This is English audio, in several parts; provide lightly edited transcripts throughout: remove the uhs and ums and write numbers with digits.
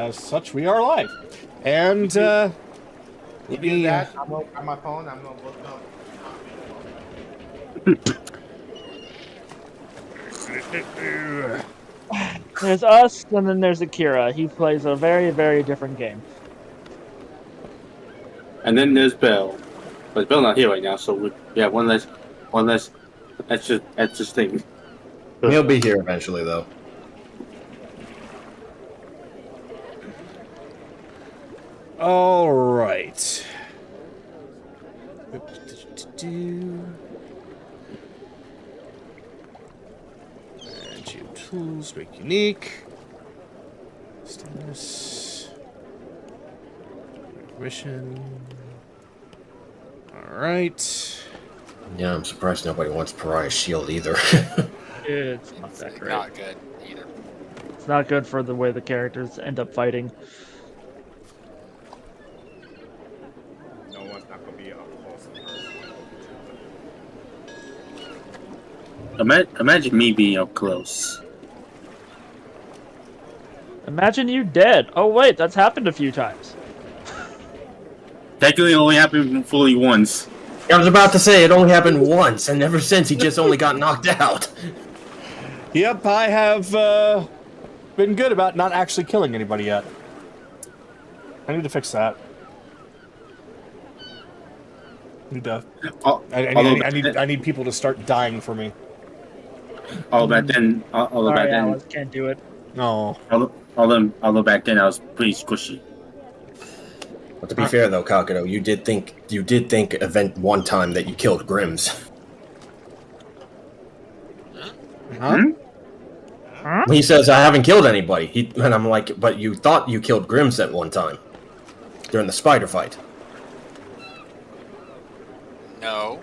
as such, we are live. And, You do that, I'm on my phone, I'm gonna look up. There's us, and then there's Akira. He plays a very, very different game. And then there's Bell. But Bell's not here right now, so we have one less. That's just thing. He'll be here eventually, though. all right. Manage tools, make unique. Status. Mission. All right. Yeah, I'm surprised nobody wants Pariah's shield either. It's not that great. Not good either. It's not good for the way the characters end up fighting. No one's not gonna be up close and personal. Imagine me being up close. Imagine you dead. Oh wait, that's happened a few times. Technically, it only happened fully once. I was about to say, it only happened once, and ever since he just only got knocked out. Yep, I have been good about not actually killing anybody yet. I need to fix that. I need people to start dying for me. Although back then, Can't do it. No. although back then I was pretty squishy. But to be fair, though, Kakado, you did think event one time that you killed Grims. Huh? He says, I haven't killed anybody. And I'm like, but you thought you killed Grims at one time. During the spider fight. No.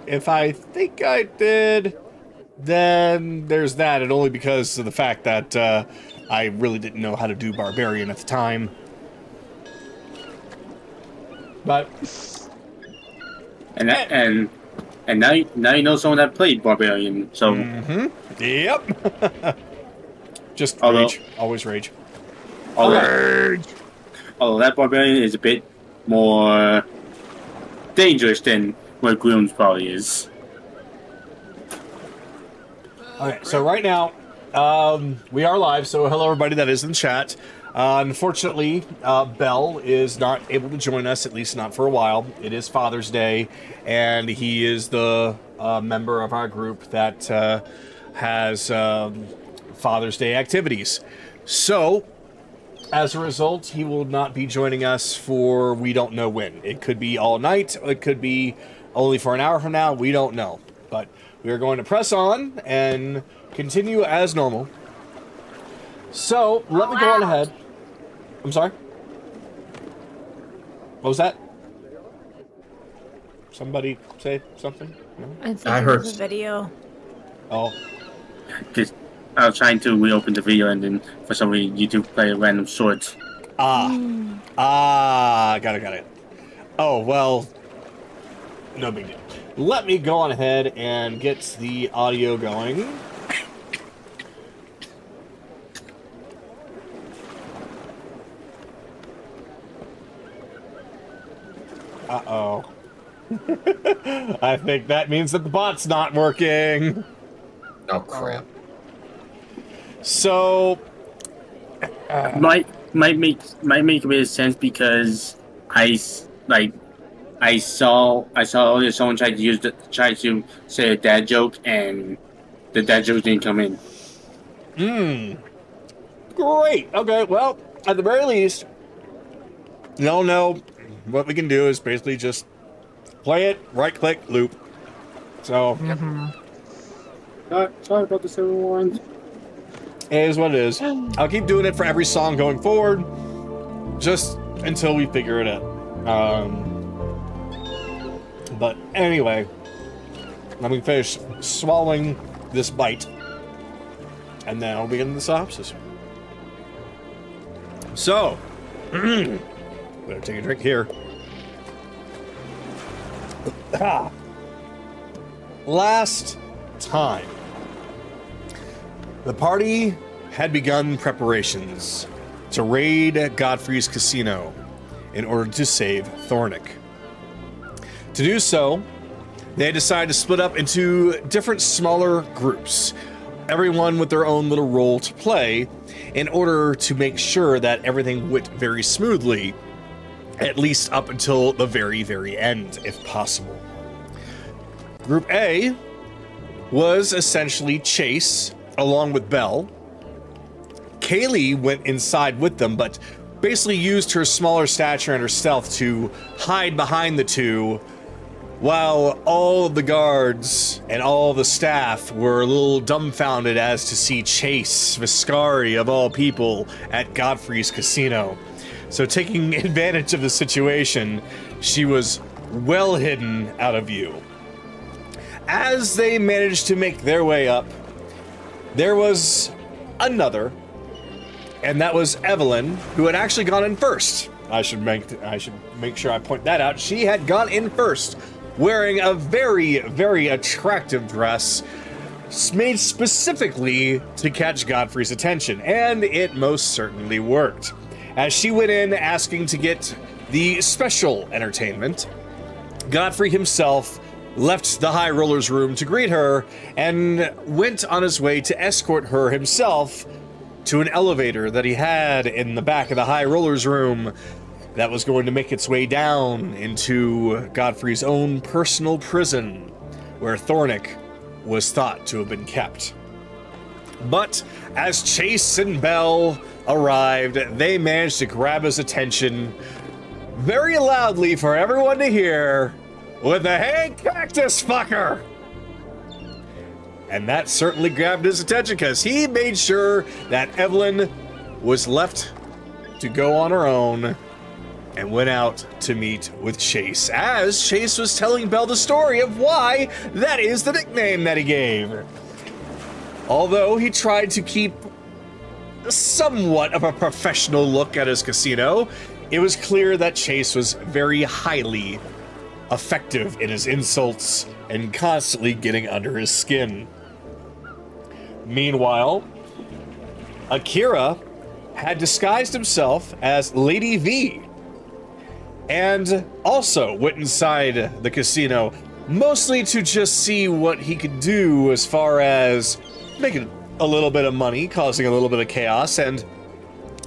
If I think I did, then there's that, and only because of the fact that I really didn't know how to do Barbarian at the time. But And now you know someone that played Barbarian. So Yep. Just Although- rage. Always rage. although that Barbarian is a bit more dangerous than what Grimm's probably is. Okay, so right now, we are live, so hello everybody that is in chat. Unfortunately, Bell is not able to join us, at least not for a while. It is Father's Day, and he is the member of our group that has Father's Day activities. So, as a result, he will not be joining us for we don't know when. It could be all night, it could be only for an hour from now, we don't know. But we are going to press on and continue as normal. So, let me go on ahead. I'm sorry? What was that? Somebody say something? No? I think I it heard- was a video. Oh. Because I was trying to reopen the video, and then for some reason YouTube played random shorts. Got it. Oh, well, no big deal. Let me go on ahead and get the audio going. Uh-oh. I think that means that the bot's not working. Oh, crap. So, Might make a bit of sense because I saw earlier someone tried to say a dad joke, and the dad joke didn't come in. Great. Okay, well, at the very least, y'all know what we can do is basically just play it, right-click, loop. So, Sorry about this, everyone. it is what it is. I'll keep doing it for every song going forward, just until we figure it out. But anyway, let me finish swallowing this bite, and then I'll begin the synopsis. So, better take a drink here. Last time, the party had begun preparations to raid Godfrey's casino in order to save Thornik. To do so, they decided to split up into different smaller groups, everyone with their own little role to play, in order to make sure that everything went very smoothly, at least up until the very, very end, if possible. Group A was essentially Chase, along with Belle. Kaylee went inside with them, but basically used her smaller stature and her stealth to hide behind the two, while all of the guards and all the staff were a little dumbfounded as to see Chase Viscari, of all people, at Godfrey's casino. So taking advantage of the situation, she was well hidden out of view. As they managed to make their way up, there was another, and that was Evelyn, who had actually gone in first. I should make sure I point that out. She had gone in first, wearing a very, very attractive dress made specifically to catch Godfrey's attention, and it most certainly worked. As she went in asking to get the special entertainment, Godfrey himself left the High Roller's room to greet her and went on his way to escort her himself to an elevator that he had in the back of the High Roller's room that was going to make its way down into Godfrey's own personal prison, where Thornik was thought to have been kept. But as Chase and Belle arrived, they managed to grab his attention very loudly for everyone to hear with the "Hey, cactus fucker!" And that certainly grabbed his attention because he made sure that Evelyn was left to go on her own and went out to meet with Chase, as Chase was telling Belle the story of why that is the nickname that he gave. Although he tried to keep somewhat of a professional look at his casino, it was clear that Chase was very highly effective in his insults and constantly getting under his skin. Meanwhile, Akira had disguised himself as Lady V, and also went inside the casino, mostly to just see what he could do as far as making a little bit of money, causing a little bit of chaos, and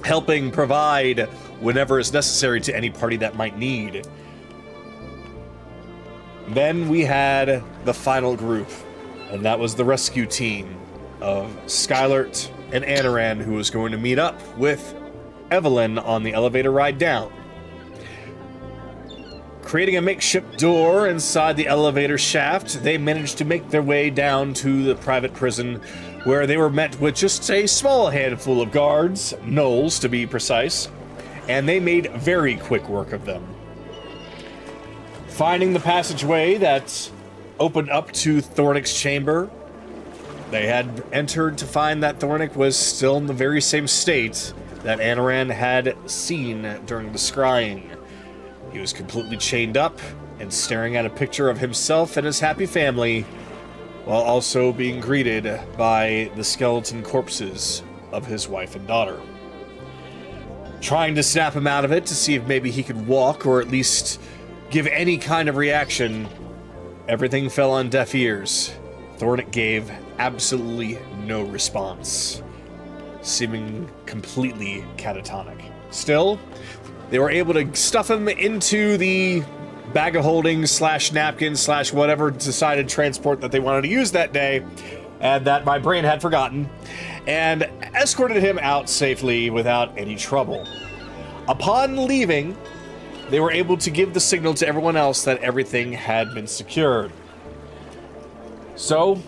helping provide whenever is necessary to any party that might need. Then we had the final group, and that was the rescue team of Skylert and Anoran, who was going to meet up with Evelyn on the elevator ride down. Creating a makeshift door inside the elevator shaft, they managed to make their way down to the private prison, where they were met with just a small handful of guards, gnolls to be precise, and they made very quick work of them. Finding the passageway that opened up to Thornik's chamber, they had entered to find that Thornik was still in the very same state that Anoran had seen during the scrying. He was completely chained up and staring at a picture of himself and his happy family, while also being greeted by the skeleton corpses of his wife and daughter. Trying to snap him out of it to see if maybe he could walk or at least give any kind of reaction, everything fell on deaf ears. Thornik gave absolutely no response, seeming completely catatonic. Still, they were able to stuff him into the bag of holding / napkin / whatever decided transport that they wanted to use that day, and that my brain had forgotten, and escorted him out safely without any trouble. Upon leaving, they were able to give the signal to everyone else that everything had been secured. So,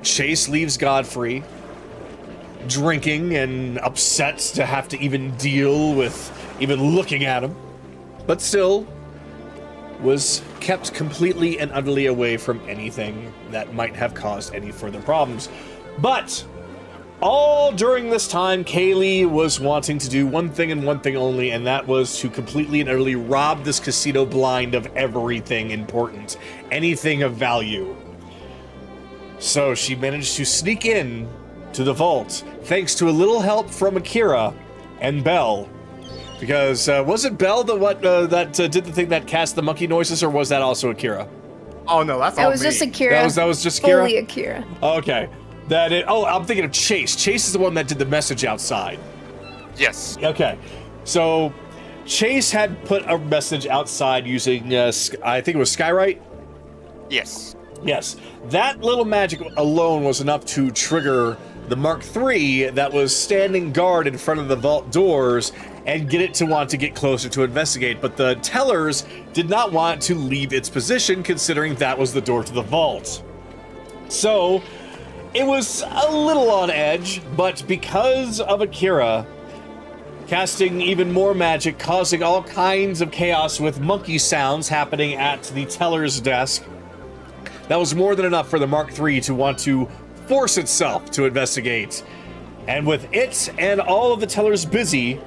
Chase leaves Godfrey, drinking and upset to have to even deal with even looking at him, but still was kept completely and utterly away from anything that might have caused any further problems. But all during this time, Kaylee was wanting to do one thing and one thing only, and that was to completely and utterly rob this casino blind of everything important, anything of value. So she managed to sneak in to the vault, thanks to a little help from Akira, and Bell. Because was it Bell that did the thing that cast the monkey noises, or was that also Akira? Oh no, that's all That was me. just Akira. That was just Akira? Fully Akira. Okay. I'm thinking of Chase. Chase is the one that did the message outside. Yes. Okay. So Chase had put a message outside using, I think it was Skywrite? Yes. Yes. That little magic alone was enough to trigger the Mark III that was standing guard in front of the vault doors and get it to want to get closer to investigate. But the tellers did not want to leave its position, considering that was the door to the vault. So it was a little on edge, but because of Akira casting even more magic, causing all kinds of chaos with monkey sounds happening at the teller's desk, that was more than enough for the Mark III to want to force itself to investigate. And with it and all of the tellers busy,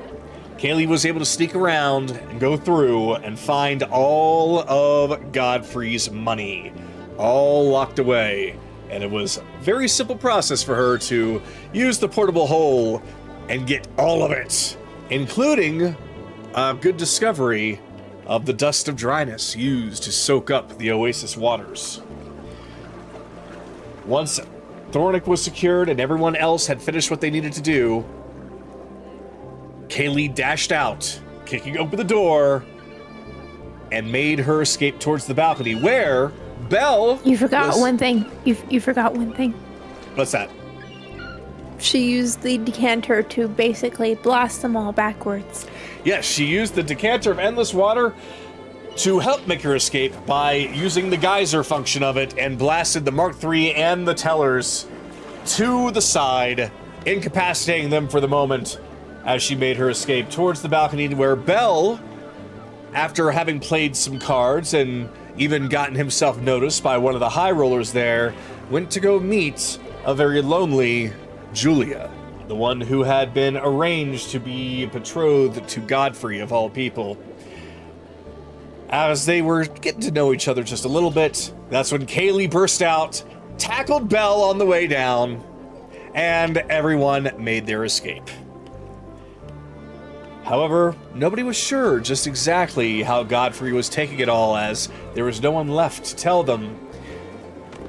Kaylee was able to sneak around and go through and find all of Godfrey's money, all locked away. And it was a very simple process for her to use the portable hole and get all of it, including a good discovery of the dust of dryness used to soak up the oasis waters. Once Thornik was secured and everyone else had finished what they needed to do, Kaylee dashed out, kicking open the door, and made her escape towards the balcony, where Belle... You forgot one thing. You forgot one thing. What's that? She used the decanter to basically blast them all backwards. Yes, she used the decanter of endless water to help make her escape by using the geyser function of it, and blasted the Mark III and the tellers to the side, incapacitating them for the moment as she made her escape towards the balcony, where Belle, after having played some cards and even gotten himself noticed by one of the high rollers there, went to go meet a very lonely Julia, the one who had been arranged to be betrothed to Godfrey, of all people. As they were getting to know each other just a little bit, that's when Kaylee burst out, tackled Belle on the way down, and everyone made their escape. However, nobody was sure just exactly how Godfrey was taking it all, as there was no one left to tell them.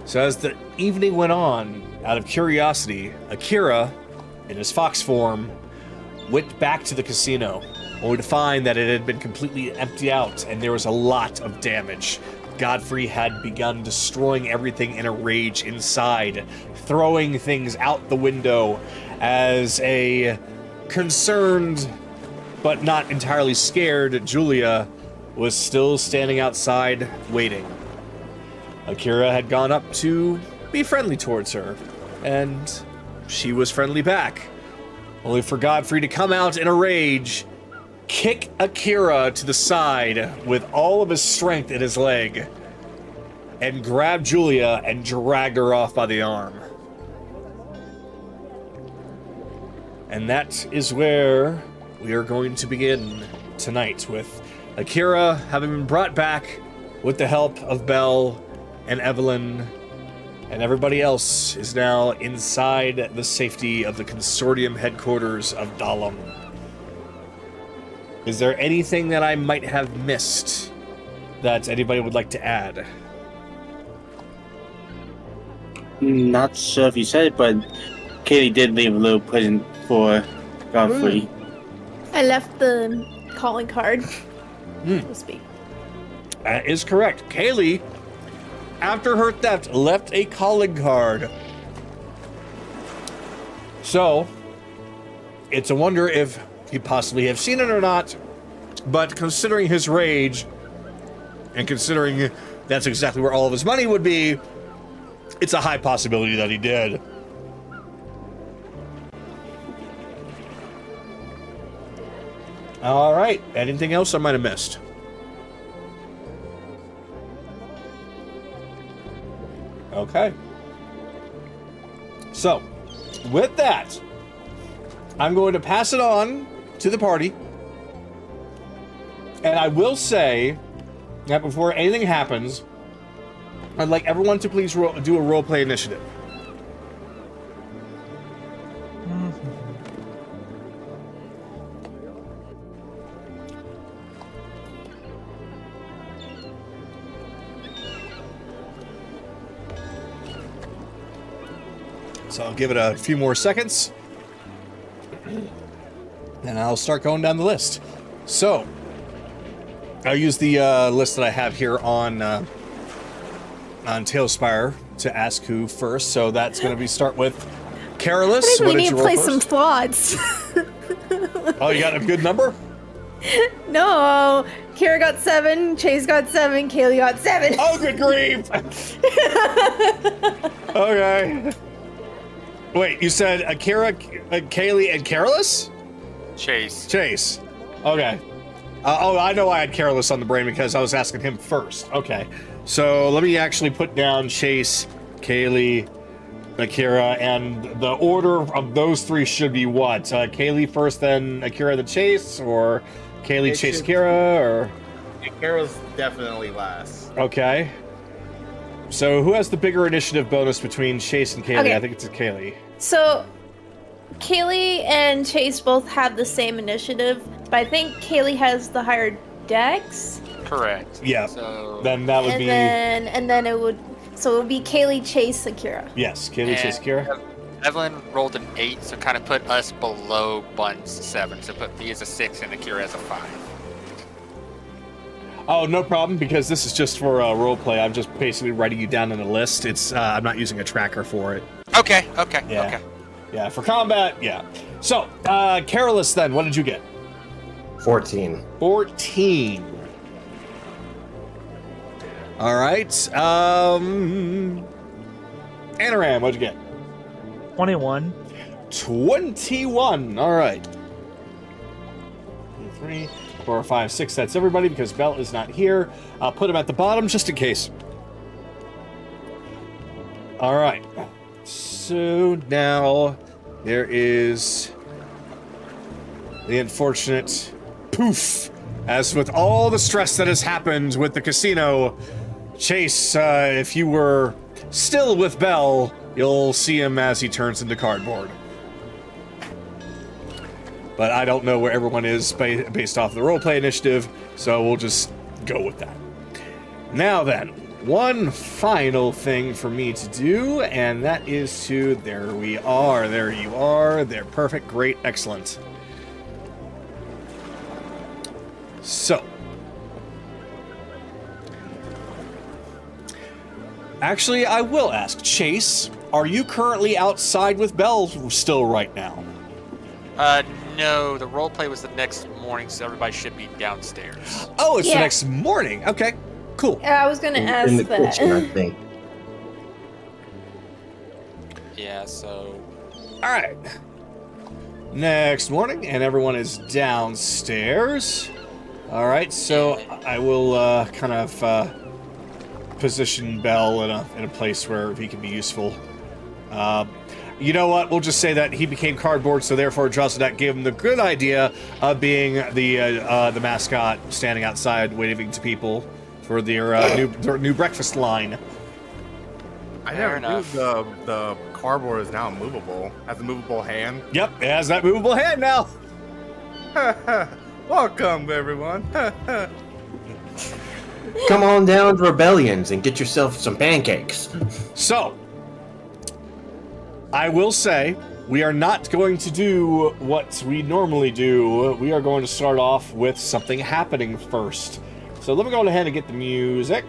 So as the evening went on, out of curiosity, Akira, in his fox form, went back to the casino, only to find that it had been completely emptied out and there was a lot of damage. Godfrey had begun destroying everything in a rage inside, throwing things out the window, as a concerned but not entirely scared Julia was still standing outside waiting. Akira had gone up to be friendly towards her, and she was friendly back, only for Godfrey to come out in a rage, kick Akira to the side with all of his strength in his leg, and grab Julia and drag her off by the arm. And that is where we are going to begin tonight, with Akira having been brought back with the help of Belle and Evelyn, and everybody else is now inside the safety of the consortium headquarters of Dahlim. Is there anything that I might have missed that anybody would like to add? Not sure if you said it, but Kaylee did leave a little present for Godfrey. I left the calling card, so to speak. That is correct. Kaylee, after her theft, left a calling card. So, it's a wonder if he possibly have seen it or not, but considering his rage, and considering that's exactly where all of his money would be, it's a high possibility that he did. All right. Anything else I might have missed? Okay. So, with that, I'm going to pass it on to the party. And I will say that before anything happens, I'd like everyone to please do a roleplay initiative. So I'll give it a few more seconds. And I'll start going down the list. So, I'll use the list that I have here on Tailspire to ask who first. So that's going to be start with Careless. I think we need to play first? some slots. Oh, you got a good number? No, Kira got 7, Chase got 7, Kaylee got 7. Oh, good grief! Okay. Wait, you said Akira, Kaylee, and Careless? Chase. Chase. Okay. Oh, I know I had Careless on the brain because I was asking him first. Okay. So let me actually put down Chase, Kaylee, Akira, and the order of those three should be what? Kaylee first, then Akira, then Chase, or Kaylee, Chase, Akira, or... Akira's definitely last. Okay. So who has the bigger initiative bonus between Chase and Kaylee? Okay. I think it's Kaylee. So, Kaylee and Chase both have the same initiative, but I think Kaylee has the higher dex. Correct. Yeah. So Then that would be... And then it would be Kaylee, Chase, Akira. Yes, Kaylee, Chase, Akira. Evelyn rolled an 8, so kind of put us below Bun's 7. So put me as a 6 and Akira as a 5. Oh, no problem, because this is just for role play. I'm just basically writing you down on a list. It's I'm not using a tracker for it. Okay. Yeah. Okay. Yeah, for combat, yeah. So, Careless then, what did you get? 14. 14. All right. Anaram, what'd you get? 21. 21. All right. 3, 4, 5, 6. That's everybody because Bell is not here. I'll put him at the bottom just in case. All right. So now there is the unfortunate poof. As with all the stress that has happened with the casino, Chase, if you were still with Bell, you'll see him as he turns into cardboard. But I don't know where everyone is based off the roleplay initiative, so we'll just go with that. Now then, one final thing for me to do, and that is to... There we are. There you are. They're perfect. Great. Excellent. So... Actually, I will ask. Chase, are you currently outside with Belle still right now? No, the roleplay was the next morning, so everybody should be downstairs. Oh, it's the Yeah. next morning. Okay, cool. I was gonna ask In the that. kitchen, I think. Yeah, so... All right. Next morning, and everyone is downstairs. All right, so I will kind of position Bell in a place where he can be useful. You know what? We'll just say that he became cardboard, so therefore Drosseldak gave him the good idea of being the mascot, standing outside waving to people for their new breakfast line. I Fair never knew the cardboard is now movable. Has a movable hand. Yep, it has that movable hand now. Welcome, everyone. Come on down to Rebellions and get yourself some pancakes. So, I will say, we are not going to do what we normally do. We are going to start off with something happening first. So let me go ahead and get the music.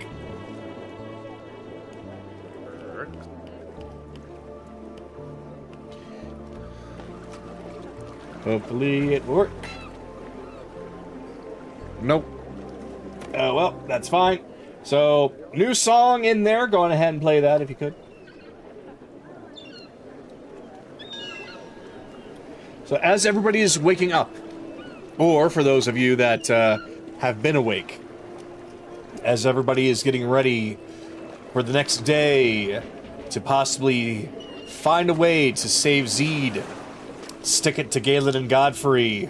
Hopefully it will work. Nope. Well, that's fine. So, new song in there. Go on ahead and play that if you could. So as everybody is waking up, or for those of you that have been awake, as everybody is getting ready for the next day to possibly find a way to save Zeid, stick it to Galen and Godfrey,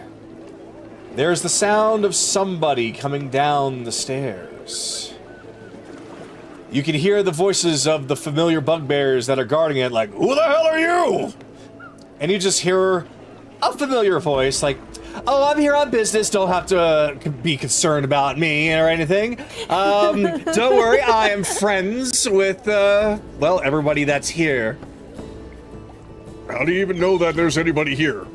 there's the sound of somebody coming down the stairs. You can hear the voices of the familiar bugbears that are guarding it, like, "Who the hell are you?" And you just hear a familiar voice, like, "Oh, I'm here on business, don't have to be concerned about me or anything. Don't worry, I am friends with, well, everybody that's here." How do you even know that there's anybody here?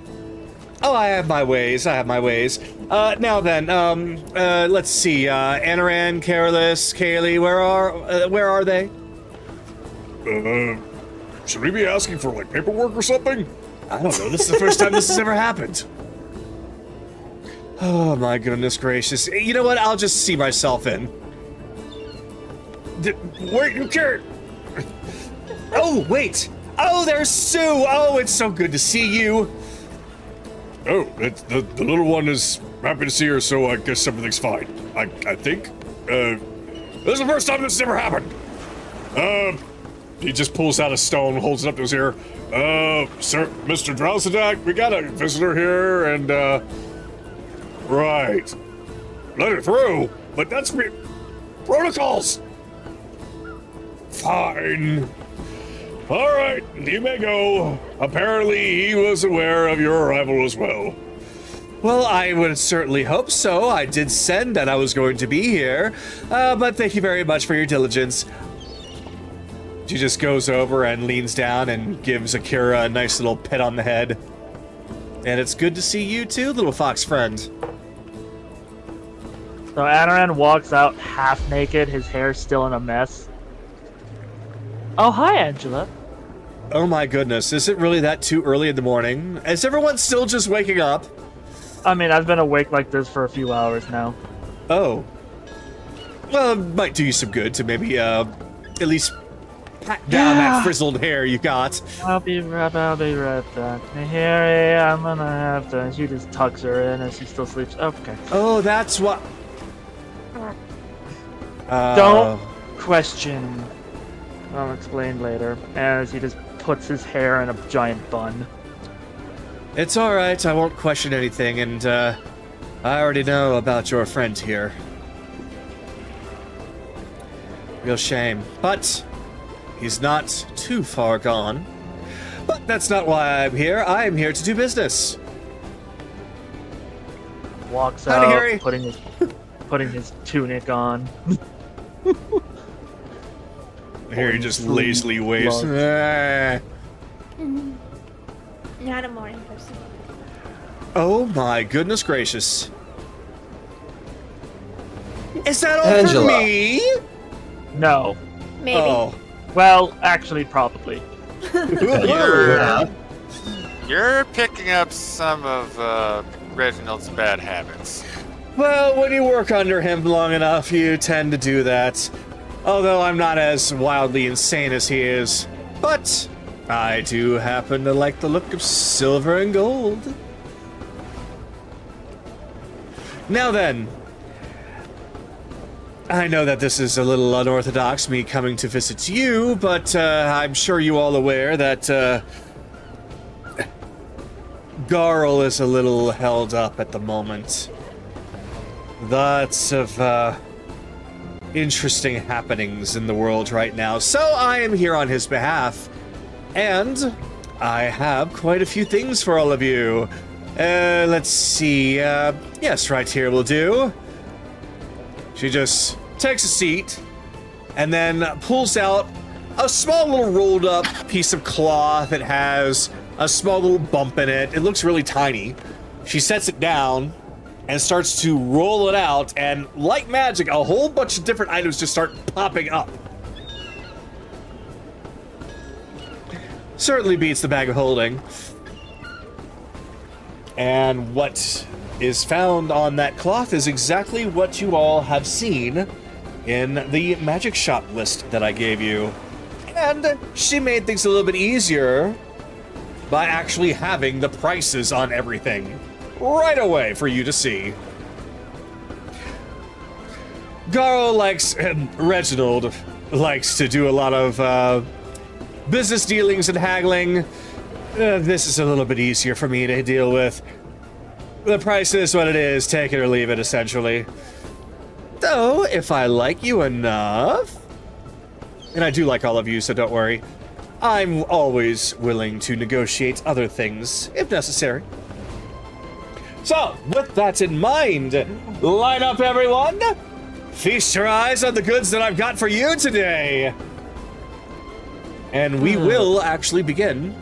Oh, I have my ways. Now then, let's see. Anaran, Careless, Kaylee, where are they? Should we be asking for, like, paperwork or something? I don't know. This is the first time this has ever happened. Oh, my goodness gracious. You know what? I'll just see myself in. Wait, you can't. Oh, wait. Oh, there's Sue. Oh, it's so good to see you. Oh, the little one is happy to see her, so I guess everything's fine. I think. This is the first time this has ever happened. He just pulls out a stone, holds it up to his ear. Sir, Mr. Drowsadak, we got a visitor here, and, right. Let her through, but that's me. Protocols! Fine. All right, you may go. Apparently, he was aware of your arrival as well. Well, I would certainly hope so. I did send that I was going to be here, but thank you very much for your diligence. She just goes over and leans down and gives Akira a nice little pet on the head. And it's good to see you too, little fox friend. So Anaran walks out half naked, his hair still in a mess. Oh, hi, Angela. Oh my goodness, is it really that too early in the morning? Is everyone still just waking up? I mean, I've been awake like this for a few hours now. Oh. Well, it might do you some good to maybe, at least pat down that frizzled hair you got. I'll be right back. Nehiri, I'm gonna have to... She just tucks her in and she still sleeps. Okay. Oh, that's what... Don't question. I'll explain later. As he just puts his hair in a giant bun. It's alright, I won't question anything, and, I already know about your friend here. Real shame. But he's not too far gone. But that's not why I'm here. I am here to do business. Walks Howdy, out, Harry. putting his tunic on. Here he just lazily waves. Not a morning person. Oh my goodness gracious. Is that all Angela. for me? No. Maybe. Oh. Well, actually, probably. You're picking up some of Reginald's bad habits. Well, when you work under him long enough, you tend to do that. Although I'm not as wildly insane as he is. But I do happen to like the look of silver and gold. Now then, I know that this is a little unorthodox, me coming to visit you, but I'm sure you all aware that Garl is a little held up at the moment. Lots of interesting happenings in the world right now, so I am here on his behalf, and I have quite a few things for all of you. Let's see, yes, right here will do. She just takes a seat, and then pulls out a small little rolled up piece of cloth that has a small little bump in it. It looks really tiny. She sets it down and starts to roll it out, and like magic, a whole bunch of different items just start popping up. Certainly beats the bag of holding. And what is found on that cloth is exactly what you all have seen in the magic shop list that I gave you. And she made things a little bit easier by actually having the prices on everything right away for you to see. Garl likes, Reginald likes to do a lot of business dealings and haggling. This is a little bit easier for me to deal with. The price is what it is, take it or leave it, essentially. Though, if I like you enough, and I do like all of you, so don't worry, I'm always willing to negotiate other things, if necessary. So, with that in mind, line up everyone! Feast your eyes on the goods that I've got for you today! And we will actually begin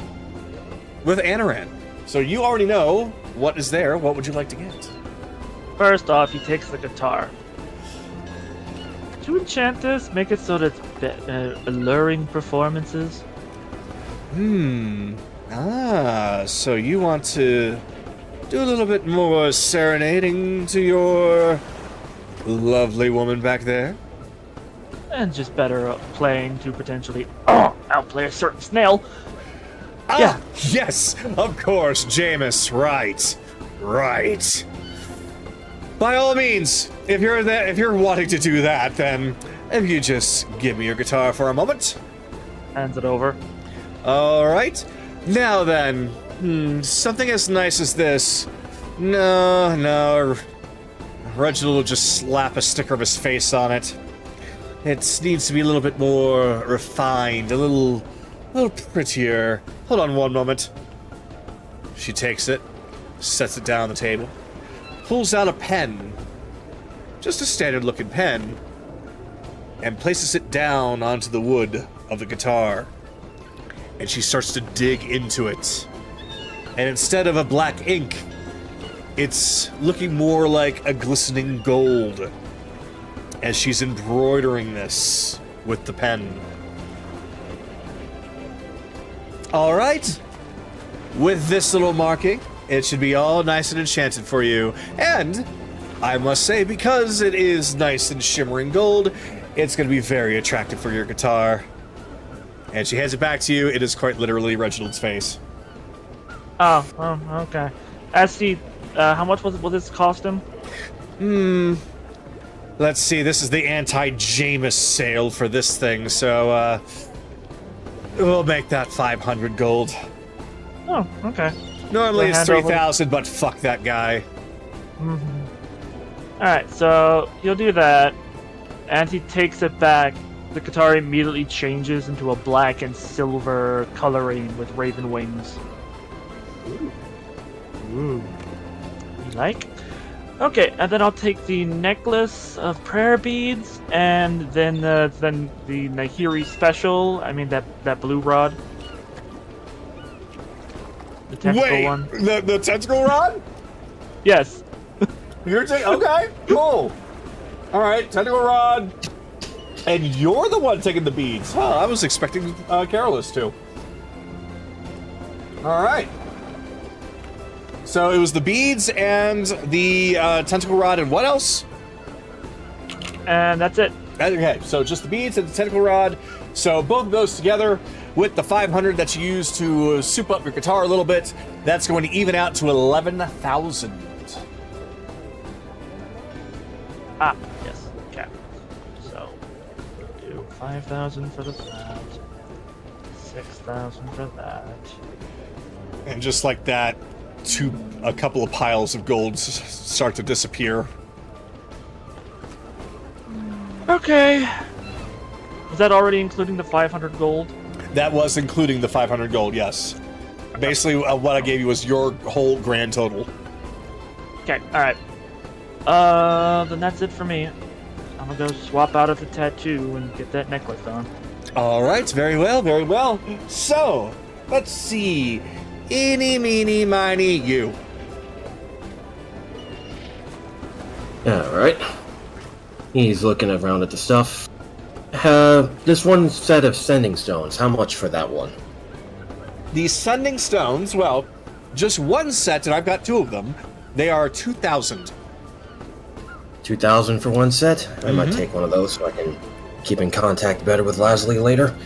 with Anaran. So you already know what is there. What would you like to get? First off, he takes the guitar. To enchant this, make it so that it's alluring performances. So you want to do a little bit more serenading to your lovely woman back there? And just better playing to potentially outplay a certain snail. Yeah. Yes, of course, Jameis. Right. By all means, if you're wanting to do that, then if you just give me your guitar for a moment. Hands it over. All right. Now then, something as nice as this. No. Reginald will just slap a sticker of his face on it. It needs to be a little bit more refined, a little prettier. Hold on one moment. She takes it, sets it down on the table, pulls out a pen, just a standard-looking pen, and places it down onto the wood of the guitar. And she starts to dig into it. And instead of a black ink, it's looking more like a glistening gold as she's embroidering this with the pen. All right. With this little marking, it should be all nice and enchanted for you. And I must say, because it is nice and shimmering gold, it's going to be very attractive for your guitar. And she hands it back to you. It is quite literally Reginald's face. Oh, okay. How much will this cost him? Let's see. This is the anti-Jameis sale for this thing, so we'll make that 500 gold. Oh, okay. Normally it's 3,000, but fuck that guy. Alright, so he'll do that, and he takes it back. The guitar immediately changes into a black and silver coloring with raven wings. Ooh. You like? Okay, and then I'll take the necklace of prayer beads, and then the Nehiri special. I mean that blue rod. The tentacle one. The tentacle rod? Yes. You're taking. Okay, cool. All right, tentacle rod. And you're the one taking the beads. Huh, I was expecting Carolus to. All right. So it was the beads and the tentacle rod and what else? And that's it. Okay, so just the beads and the tentacle rod. So both of those together with the 500 that you use to soup up your guitar a little bit, that's going to even out to 11,000. Ah, yes. Okay. So, do 5,000 for that, 6,000 for that. And just like that, a couple of piles of gold start to disappear. Okay. Is that already including the 500 gold? That was including the 500 gold, yes. Basically, what I gave you was your whole grand total. Okay, alright. Then that's it for me. I'm gonna go swap out of the tattoo and get that necklace on. Alright, very well, very well. So, let's see. Eeny, meeny, miny, you. Alright. He's looking around at the stuff. This one set of sending stones, how much for that one? The sending stones, well, just one set, and I've got two of them. They are 2,000. 2,000 for one set? I might take one of those so I can keep in contact better with Leslie later.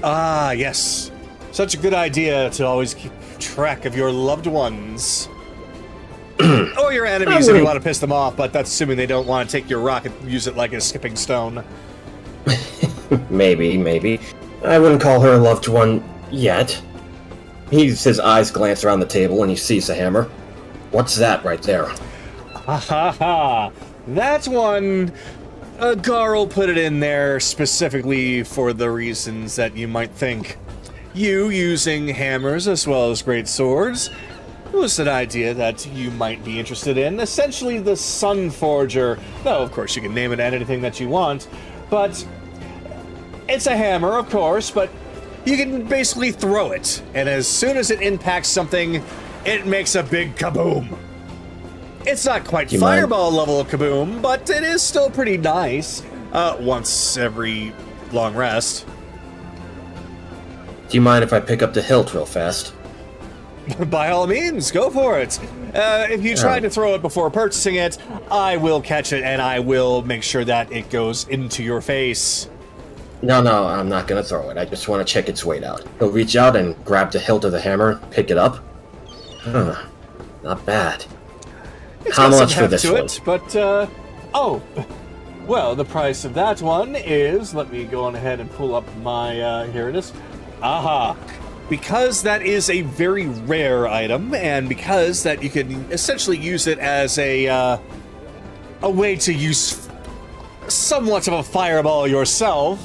Ah, yes. Such a good idea to always keep track of your loved ones. Or your enemies if you want to piss them off, but that's assuming they don't want to take your rock and use it like a skipping stone. Maybe. I wouldn't call her a loved one yet. His eyes glance around the table and he sees the hammer. What's that right there? Ha ha ha! That's one. Garl put it in there specifically for the reasons that you might think. You using hammers as well as great swords was an idea that you might be interested in. Essentially the Sun Forger. No, of course you can name it anything that you want, but it's a hammer, of course, but you can basically throw it, and as soon as it impacts something, it makes a big kaboom. It's not quite fireball level of kaboom, but it is still pretty nice. Once every long rest. Do you mind if I pick up the hilt real fast? By all means, go for it. If you try to throw it before purchasing it, I will catch it and I will make sure that it goes into your face. No, I'm not gonna throw it. I just want to check its weight out. He'll reach out and grab the hilt of the hammer, pick it up. Not bad. It's How got much some for this heft one? to it, but, well, the price of that one is, let me go on ahead and pull up my, here it is. Aha. Because that is a very rare item, and because that you can essentially use it as a way to use somewhat of a fireball yourself,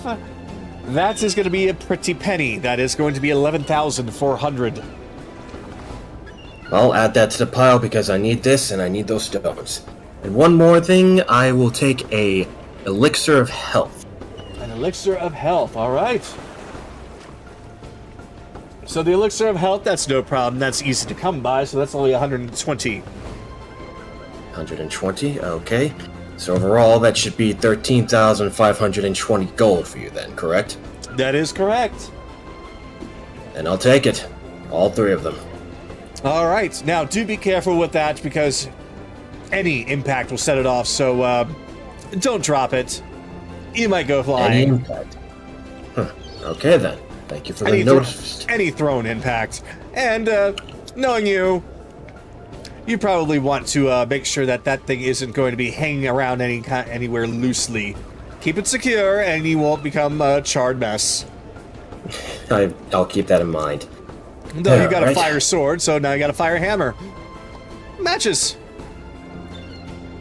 that is going to be a pretty penny. That is going to be 11,400. I'll add that to the pile because I need this and I need those stones. And one more thing, I will take a elixir of health. An elixir of health, all right. So the elixir of health, that's no problem. That's easy to come by, so that's only 120. 120, okay. So overall, that should be 13,520 gold for you then, correct? That is correct. And I'll take it. All three of them. All right. Now, do be careful with that, because any impact will set it off, so don't drop it. You might go flying. Any impact. Okay then. Thank you for the notice. Any thrown impact. And knowing you probably want to make sure that that thing isn't going to be hanging around anywhere loosely. Keep it secure, and you won't become a charred mess. I'll keep that in mind. Though you got a fire sword, so now you got a fire hammer. Matches.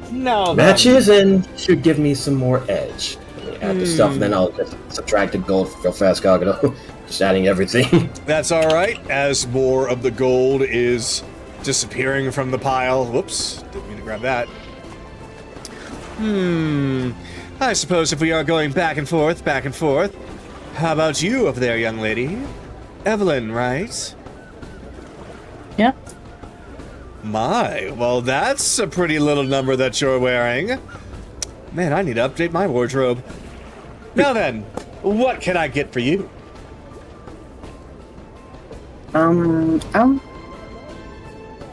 No. Matches and should give me some more edge. Let me add the stuff, and then I'll just subtract the gold real fast, Goggle. Just adding everything. That's all right. As more of the gold is disappearing from the pile. Whoops, didn't mean to grab that. I suppose if we are going back and forth, how about you over there, young lady? Evelyn, right? Yeah. My, well, that's a pretty little number that you're wearing. Man, I need to update my wardrobe. Now then, what can I get for you? I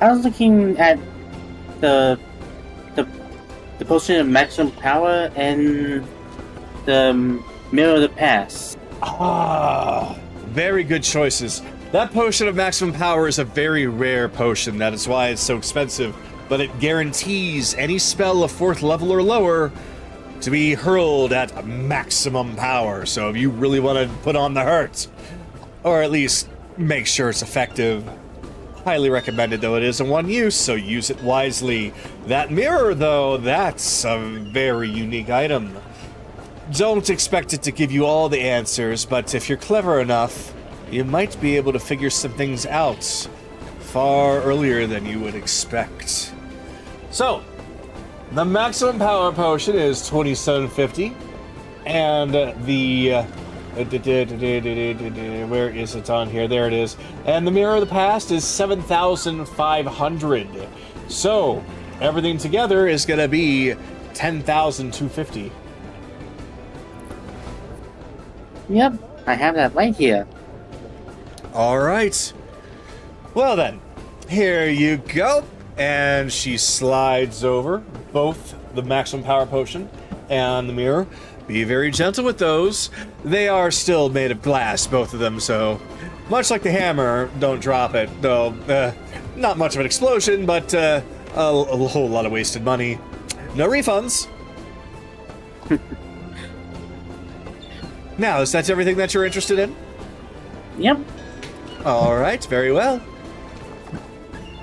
was looking at the potion of maximum power and the mirror of the past. Ah, very good choices. That potion of maximum power is a very rare potion. That is why it's so expensive. But it guarantees any spell of 4th level or lower to be hurled at maximum power. So if you really want to put on the hurt, or at least make sure it's effective, highly recommended though it is in one use, so use it wisely. That mirror though, that's a very unique item. Don't expect it to give you all the answers, but if you're clever enough, you might be able to figure some things out far earlier than you would expect. So, the maximum power potion is 2750, and the where is it on here? There it is. And the Mirror of the Past is 7,500. So, everything together is going to be 10,250. Yep, I have that right here. All right. Well then, here you go. And she slides over both the maximum power potion and the mirror. Be very gentle with those. They are still made of glass, both of them, so much like the hammer, don't drop it. Though, not much of an explosion, but a whole lot of wasted money. No refunds. Now, is that everything that you're interested in? Yep. All right, very well.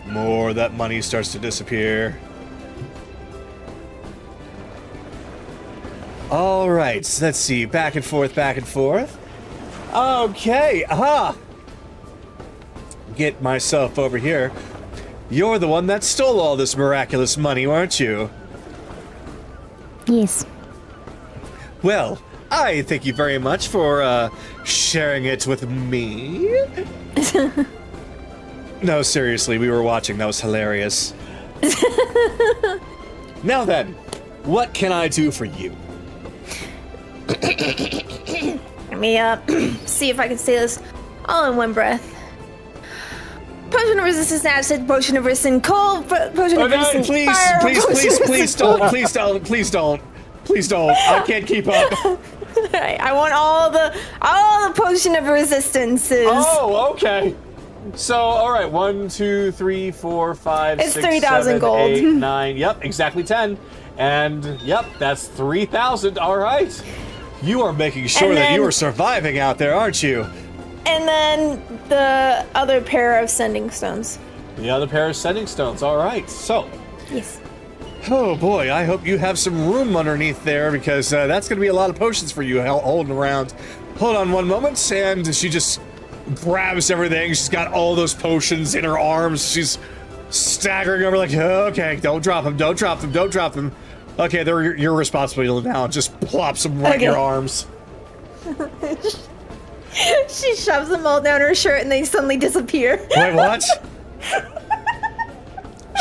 More of that money starts to disappear. All right, let's see. Back and forth, back and forth. Okay, aha! Get myself over here. You're the one that stole all this miraculous money, aren't you? Yes. Well, I thank you very much for sharing it with me. No, seriously, we were watching. That was hilarious. Now then, what can I do for you? Let me see if I can say this all in one breath. Potion of resistance acid, potion of resistance cold, potion of resistance fire. Please don't. I can't keep up. I want all the potion of resistances. Oh, okay. So, all right, 1, 2, 3, 4, 5, It's 6, 3,000 7, gold. 8, 9. Yep, exactly 10. And yep, that's 3,000. All right. You are making sure that you are surviving out there, aren't you? And then the other pair of sending stones. The other pair of sending stones. All right. So, Yes. oh boy, I hope you have some room underneath there because that's going to be a lot of potions for you holding around. Hold on one moment, and she just grabs everything. She's got all those potions in her arms. She's staggering over like, okay, don't drop them. Okay, they're your responsibility now. Just plops them right in your arms. She shoves them all down her shirt and they suddenly disappear. Wait, what?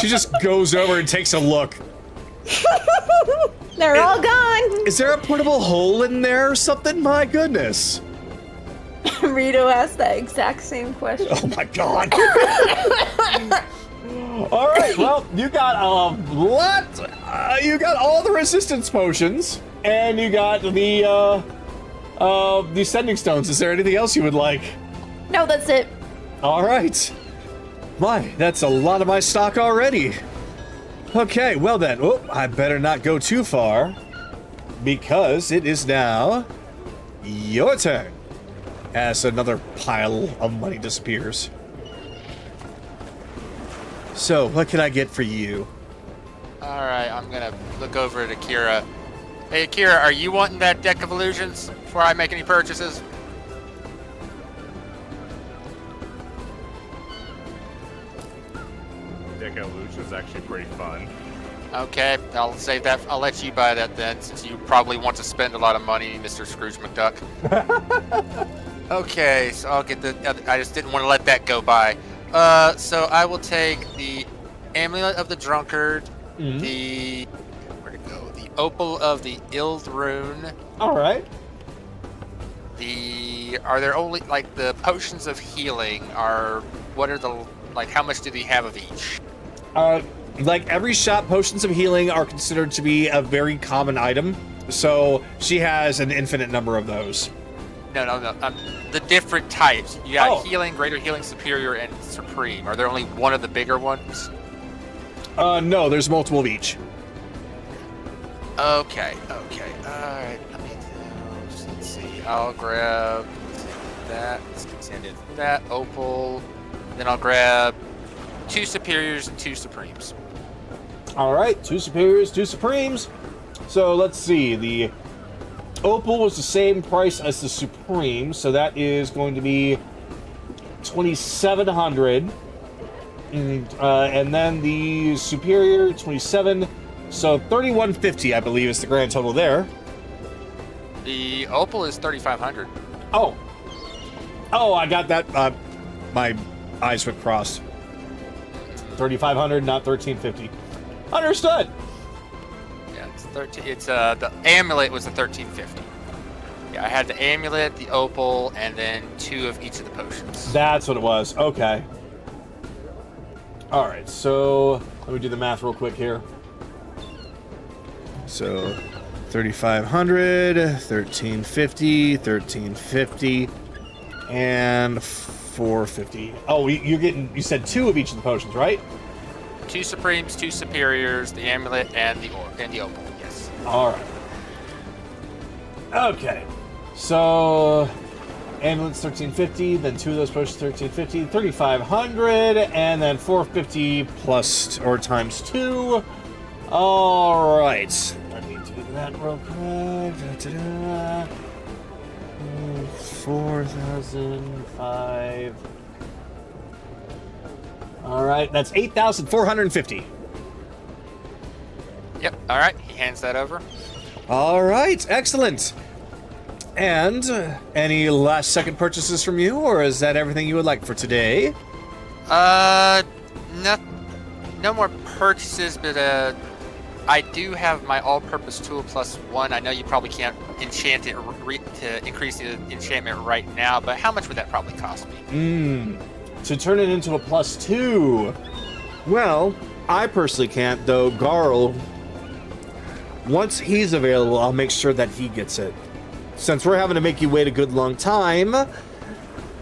She just goes over and takes a look. They're all gone. Is there a portable hole in there or something? My goodness. Rito asked that exact same question. Oh my god. All right, well, you got you got all the resistance potions, and you got the sending stones. Is there anything else you would like? No, that's it. All right. My, that's a lot of my stock already. Okay, well then, I better not go too far, because it is now your turn. As another pile of money disappears. So, what can I get for you? Alright, I'm gonna look over at Akira. Hey Akira, are you wanting that deck of illusions before I make any purchases? Deck of illusions is actually pretty fun. Okay, I'll save that. I'll let you buy that then, since you probably want to spend a lot of money, Mr. Scrooge McDuck. Okay, so I'll get the. I just didn't want to let that go by. So I will take the Amulet of the Drunkard, the where'd it go? The Opal of the Ildrune. All right. Are there only like the potions of healing? What are the how much do they have of each? Like every shop, potions of healing are considered to be a very common item. So she has an infinite number of those. No. The different types. You got healing, greater healing, superior, and supreme. Are there only one of the bigger ones? No, there's multiple of each. Okay. Alright, let's see. I'll grab that. That opal. Then I'll grab 2 superiors and 2 supremes. Alright, 2 superiors, 2 supremes. So let's see. The opal was the same price as the supreme, so that is going to be 2,700. And then the superior, 27. So 3,150, I believe, is the grand total there. The opal is 3,500. Oh, I got that. My eyes went crossed. 3,500, not 1,350. Understood. Yeah, it's 13. It's the amulet was the 1,350. Yeah, I had the amulet, the opal, and then 2 of each of the potions. That's what it was. Okay. All right. So let me do the math real quick here. So 3,500, 1,350, 1,350, and 450. Oh, you said 2 of each of the potions, right? 2 supremes, 2 superiors, the amulet, and the opal. Yes. All right. Okay. So amulet's 1,350, then 2 of those potions 1,350, 3,500, and then 450 plus or times 2. All right. Let me do that real quick. 4,005. All right, that's 8,450. Yep. All right. He hands that over. All right, excellent. And any last second purchases from you, or is that everything you would like for today? No more purchases, but I do have my all-purpose tool +1. I know you probably can't enchant it to increase the enchantment right now, but how much would that probably cost me? To turn it into a +2. Well, I personally can't, though. Garl, once he's available, I'll make sure that he gets it. Since we're having to make you wait a good long time,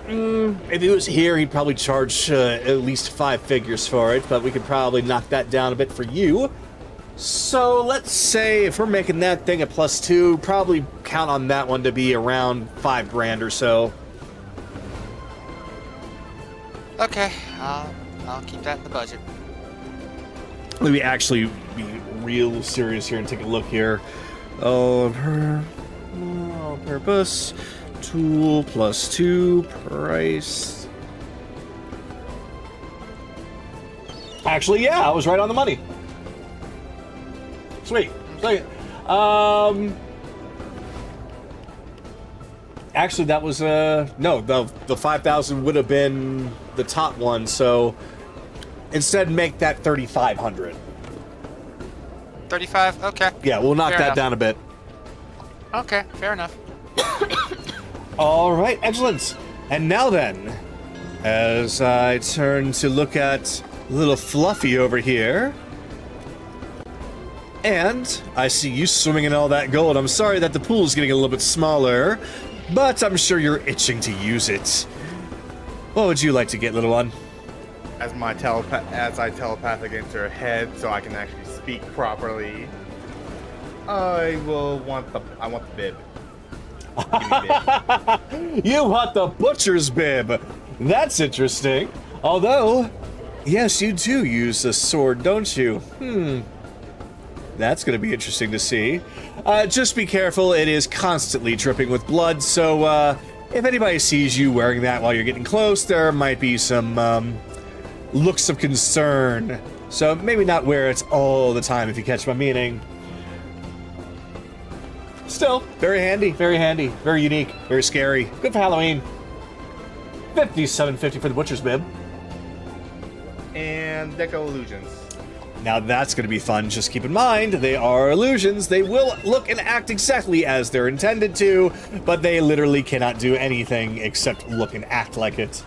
if he was here, he'd probably charge at least 5 figures for it, but we could probably knock that down a bit for you. So let's say if we're making that thing a +2, probably count on that one to be around 5 grand or so. Okay, I'll keep that in the budget. Let me actually be real serious here and take a look here. All-purpose tool +2 price. Actually, yeah, I was right on the money. Sweet. Actually, that was no, the 5,000 would have been the top one, so instead make that 3,500. 35? Okay. Yeah, we'll knock Fair that enough. down a bit. Okay, fair enough. All right, excellent. And now then, as I turn to look at little Fluffy over here, and I see you swimming in all that gold. I'm sorry that the pool's getting a little bit smaller, but I'm sure you're itching to use it. What would you like to get, little one? As I telepathic into her head, so I can actually speak properly. I want the bib. Give me bib. You want the butcher's bib. That's interesting. Although, yes, you do use a sword, don't you? That's going to be interesting to see. Just be careful, it is constantly dripping with blood, so if anybody sees you wearing that while you're getting close, there might be some looks of concern. So maybe not wear it all the time, if you catch my meaning. Still, very handy, very unique, very scary. Good for Halloween. $57.50 for the butcher's bib. And Deco Illusions. Now that's going to be fun. Just keep in mind, they are illusions. They will look and act exactly as they're intended to, but they literally cannot do anything except look and act like it.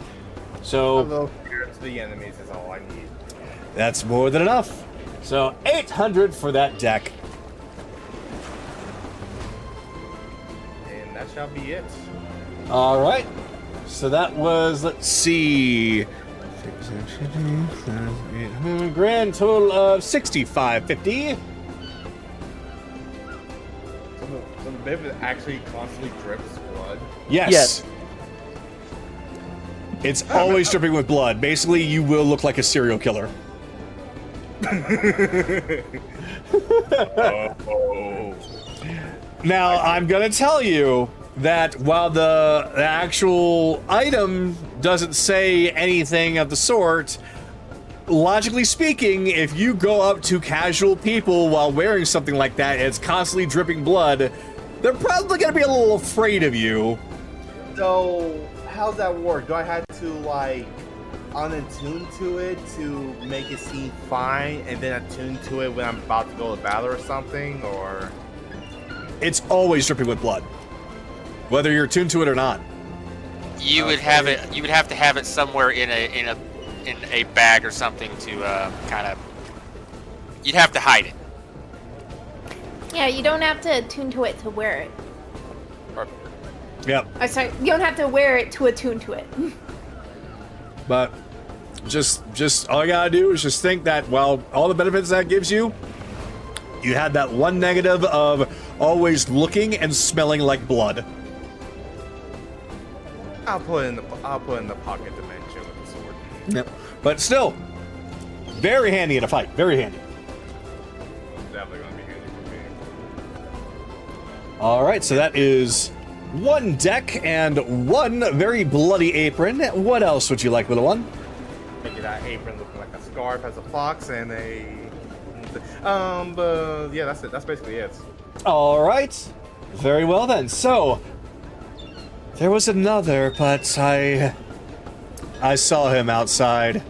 So, Although fear to the enemies is all I need. that's more than enough. So 800 for that deck. And that shall be it. All right. So that was, let's see, grand total of $65.50. So the bib actually constantly drips blood. Yes. Yes. It's always dripping with blood. Basically, you will look like a serial killer. Now, I'm gonna tell you that while the actual item doesn't say anything of the sort, logically speaking, if you go up to casual people while wearing something like that and it's constantly dripping blood, they're probably gonna be a little afraid of you. So, how's that work? Do I have to, like, unattune to it to make it seem fine and then attune to it when I'm about to go to battle or something, or? It's always dripping with blood, whether you're attuned to it or not. You would have it. You would have to have it somewhere in a bag or something to kind of. You'd have to hide it. Yeah, you don't have to attune to it to wear it. Or, Yep. I'm sorry, you don't have to wear it to attune to it. But just all you gotta do is just think that while all the benefits that gives you, you had that one negative of always looking and smelling like blood. I'll put it in the pocket dimension with the sword. Yep. But still, very handy in a fight. Very handy. Definitely gonna be handy for me. All right, so that is one deck and one very bloody apron. What else would you like, little one? Making that apron looking like a scarf as a fox and but yeah, that's it. That's basically it. All right. Very well then. So, There was another, but I saw him outside.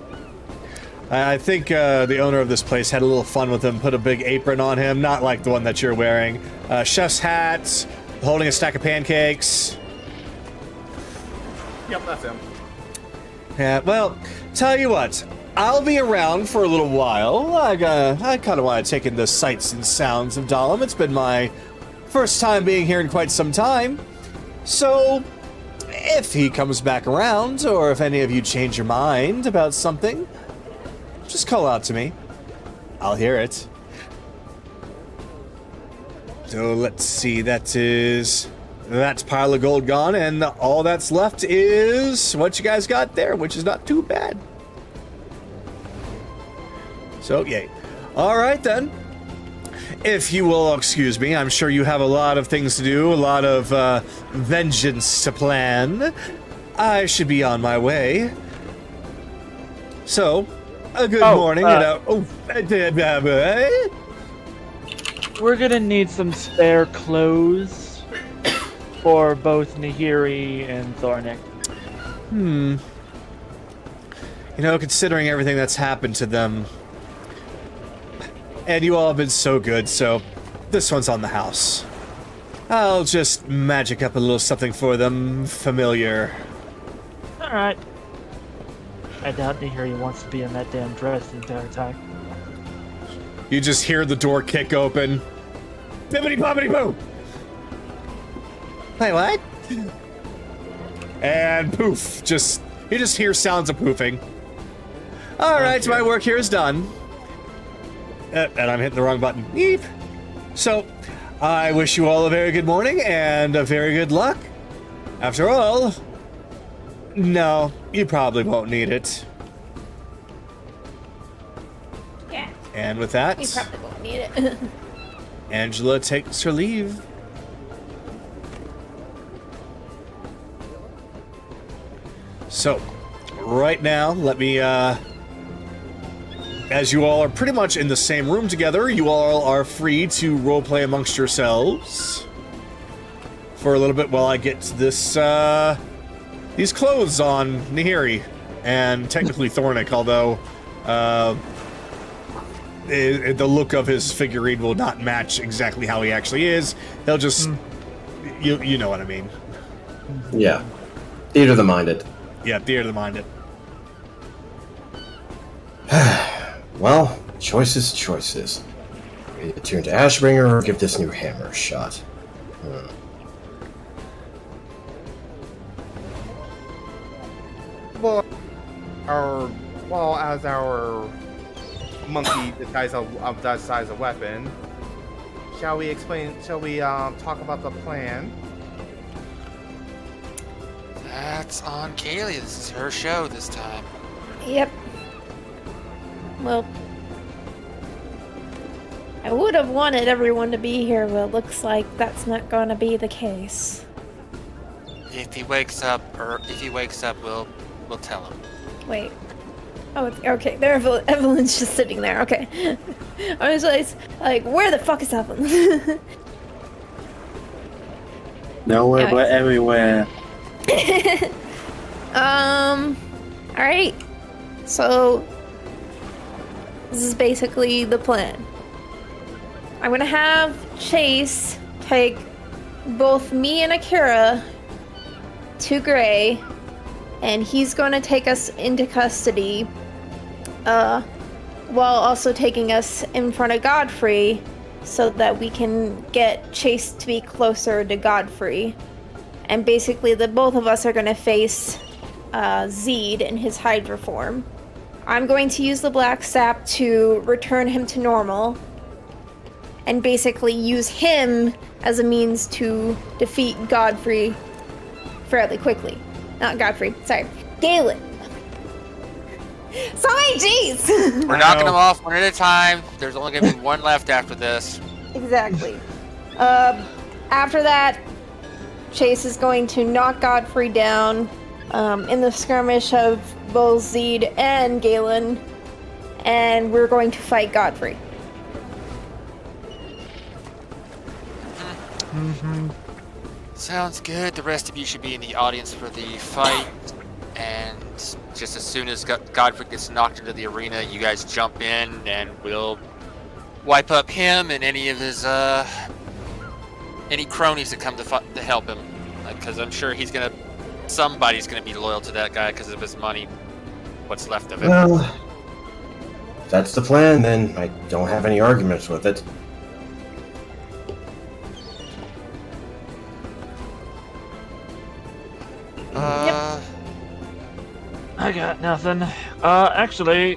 I think the owner of this place had a little fun with him, put a big apron on him, not like the one that you're wearing. Chef's hat, holding a stack of pancakes. Yep, that's him. Yeah, well, tell you what, I'll be around for a little while. I kind of want to take in the sights and sounds of Dahlim. It's been my first time being here in quite some time. So, if he comes back around, or if any of you change your mind about something, just call out to me. I'll hear it. So let's see, that's pile of gold gone, and all that's left is what you guys got there, which is not too bad. So, yay. All right, then. If you will excuse me, I'm sure you have a lot of things to do, a lot of vengeance to plan. I should be on my way. So, a good morning. We're gonna need some spare clothes for both Nehiri and Thornik. You know, considering everything that's happened to them, and you all have been so good, so this one's on the house. I'll just magic up a little something for them, familiar. Alright. I doubt Nehiri wants to be in that damn dress the entire time. You just hear the door kick open. Bibbidi bobbidi boo! Wait, what? And poof, you just hear sounds of poofing. Alright, my work here is done. And I'm hitting the wrong button. Yeep. So, I wish you all a very good morning and a very good luck. After all, no, you probably won't need it. Yeah. And with that, We probably won't need it. Angela takes her leave. So, right now, let me, as you all are pretty much in the same room together, you all are free to roleplay amongst yourselves for a little bit while I get this, these clothes on Nehiri, and technically Thornik, although, the look of his figurine will not match exactly how he actually is. He'll just, you know what I mean. Yeah. Theater of the minded. Yeah, theater of the minded. Well, choices. Either turn to Ashbringer or give this new hammer a shot. Well, as our monkey decides a weapon, shall we talk about the plan? That's on Kaylee. This is her show this time. Yep. Well, I would have wanted everyone to be here, but it looks like that's not going to be the case. If he wakes up, we'll tell him. Wait. Oh, okay. There, Evelyn's just sitting there. Okay. I was like, where the fuck is Evelyn? Nowhere but everywhere. Alright. So, this is basically the plan. I'm gonna have Chase take both me and Akira to Gray, and he's gonna take us into custody, while also taking us in front of Godfrey, so that we can get Chase to be closer to Godfrey. And basically, the both of us are gonna face Zeid in his Hydra form. I'm going to use the Black Sap to return him to normal, and basically use him as a means to defeat Godfrey fairly quickly. Not Godfrey, sorry. Galen. Sorry, jeez! We're knocking them off one at a time. There's only gonna be one left after this. Exactly. After that, Chase is going to knock Godfrey down in the skirmish of both Zeid and Galen, and we're going to fight Godfrey. Sounds good. The rest of you should be in the audience for the fight. And just as soon as Godfrey gets knocked into the arena, you guys jump in and we'll wipe up him and any of his, any cronies that come to help him. Because I'm sure somebody's gonna be loyal to that guy because of his money. What's left of it. Well, if that's the plan, then I don't have any arguments with it. I got nothing. Actually,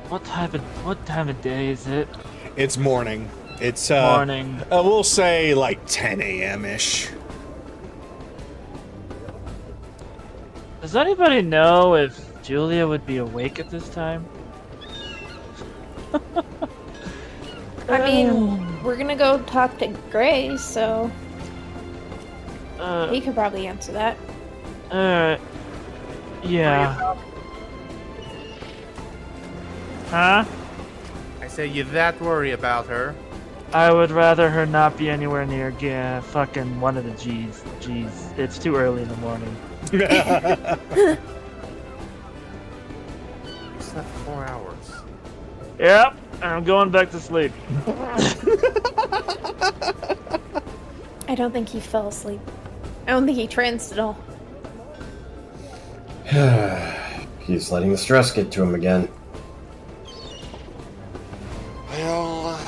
what time of day is it? It's morning. It's Morning. We'll say like 10 a.m. ish. Does anybody know if Julia would be awake at this time? I mean, we're gonna go talk to Gray, so he could probably answer that. Yeah. Huh? I say you that worry about her. I would rather her not be anywhere near fucking one of the G's. Jeez, it's too early in the morning. You slept 4 hours. Yep, I'm going back to sleep. I don't think he fell asleep. I don't think he tranced at all. He's letting the stress get to him again. We'll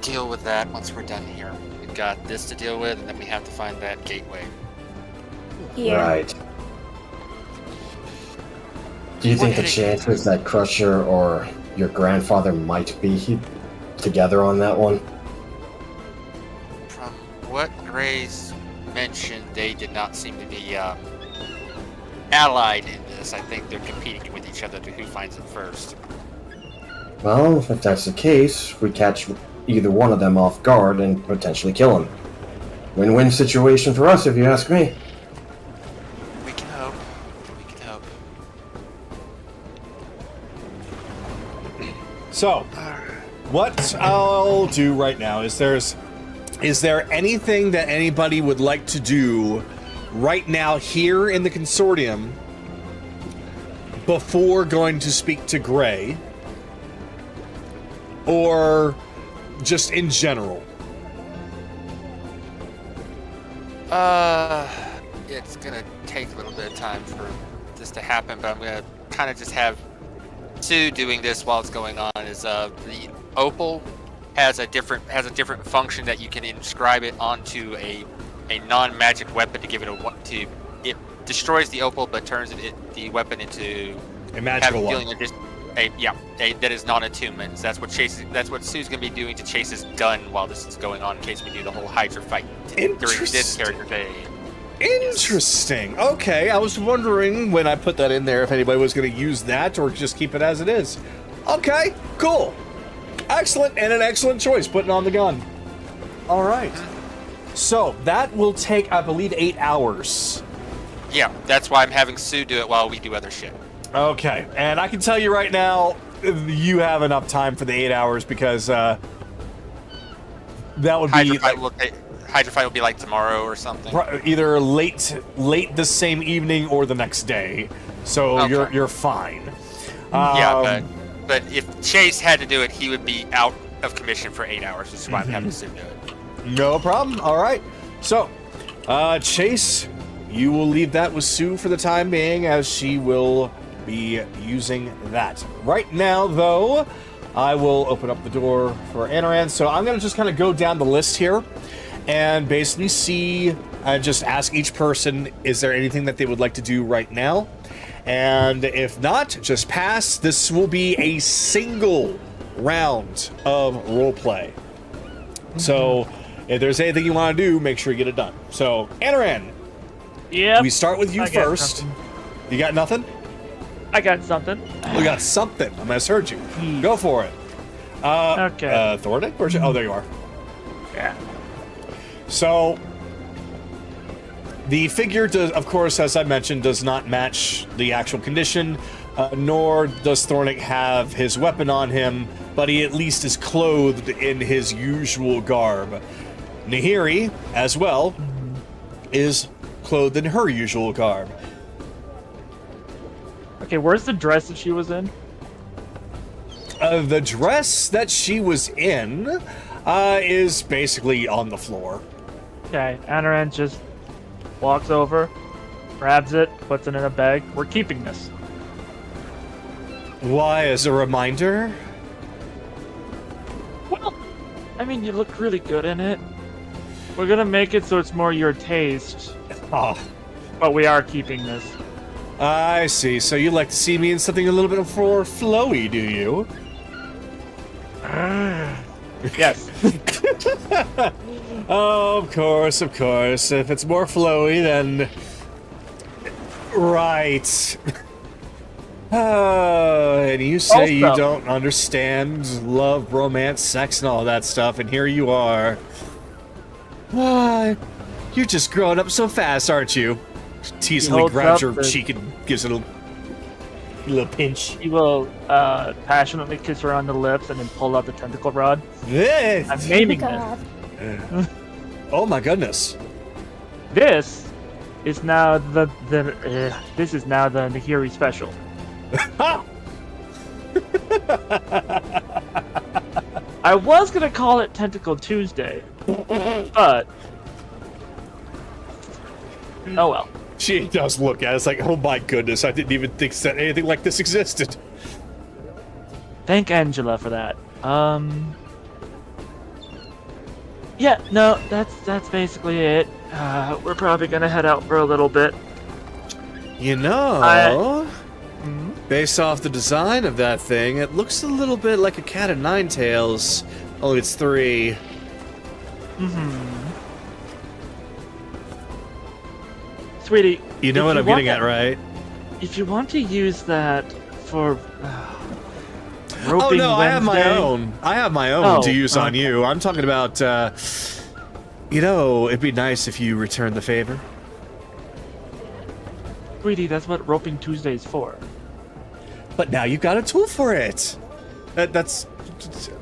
deal with that once we're done here. We've got this to deal with, and then we have to find that gateway. Yeah. Right. Do you think the chances that Crusher or your grandfather might be together on that one? From what Gray's mentioned, they did not seem to be allied in this. I think they're competing with each other to who finds it first. Well, if that's the case, we catch either one of them off guard and potentially kill him. Win-win situation for us, if you ask me. We can hope. We can hope. So, what I'll do right now is is there anything that anybody would like to do right now here in the consortium before going to speak to Gray? Or just in general? It's gonna take a little bit of time for this to happen, but I'm gonna kind of just have Sue doing this while it's going on. Is the opal has a different function that you can inscribe it onto a non-magic weapon to give it it destroys the opal but turns the weapon into A magical one. that is non-attunement. So that's what Sue's gonna be doing to chase his gun while this is going on in case we do the whole Hydra fight during this character day. Interesting. Okay, I was wondering when I put that in there if anybody was going to use that or just keep it as it is. Okay, cool. Excellent, and an excellent choice, putting on the gun. All right. So, that will take, I believe, 8 hours. Yeah, that's why I'm having Sue do it while we do other shit. Okay, and I can tell you right now, you have enough time for the 8 hours because that would be... Hydra fight will be like tomorrow or something. Either late the same evening or the next day. So Okay. you're fine. Yeah, but if Chase had to do it, he would be out of commission for 8 hours, which is why I'm having Sue do it. No problem. All right. So, Chase, you will leave that with Sue for the time being, as she will be using that. Right now, though, I will open up the door for Anoran. So I'm going to just kind of go down the list here and basically see, just ask each person, is there anything that they would like to do right now? And if not, just pass. This will be a single round of roleplay. So if there's anything you want to do, make sure you get it done. So, Anoran, we start with you first. Something. You got nothing? I got something. You got something. I misheard you. Go for it. Okay. Thornik? Oh, there you are. Yeah. So, the figure, does, of course, as I mentioned, does not match the actual condition, nor does Thornik have his weapon on him, but he at least is clothed in his usual garb. Nehiri, as well, is clothed in her usual garb. Okay, where's the dress that she was in? The dress that she was in is basically on the floor. Okay, Anaran just walks over, grabs it, puts it in a bag. We're keeping this. Why, as a reminder? Well, I mean, you look really good in it. We're gonna make it so it's more your taste, Oh, but we are keeping this. I see. So you like to see me in something a little bit more flowy, do you? Yes. Oh, of course, of course. If it's more flowy, then... Right. And you say you Also- don't understand love, romance, sex, and all that stuff, and here you are. You're just growing up so fast, aren't you? Teasingly holds grabs up your the- cheek and gives it a little pinch. He will passionately kiss her on the lips and then pull out the tentacle rod. I'm naming God. this. Oh my goodness. This is now the Nehiri special. I was gonna call it Tentacle Tuesday, but oh well. She does look at it. It's like, oh my goodness, I didn't even think that anything like this existed. Thank Angela for that. Yeah, no, that's basically it. We're probably gonna head out for a little bit. You know, based off the design of that thing, it looks a little bit like a cat of nine tails. Only it's three. Sweetie, You know if what I'm want getting at, to- right? If you want to use that for Oh roping no, I have my Wednesday- own. I have my own Oh, to use on okay. you. I'm talking about, you know, it'd be nice if you return the favor. Sweetie, that's what roping Tuesday is for. But now you've got a tool for it. That's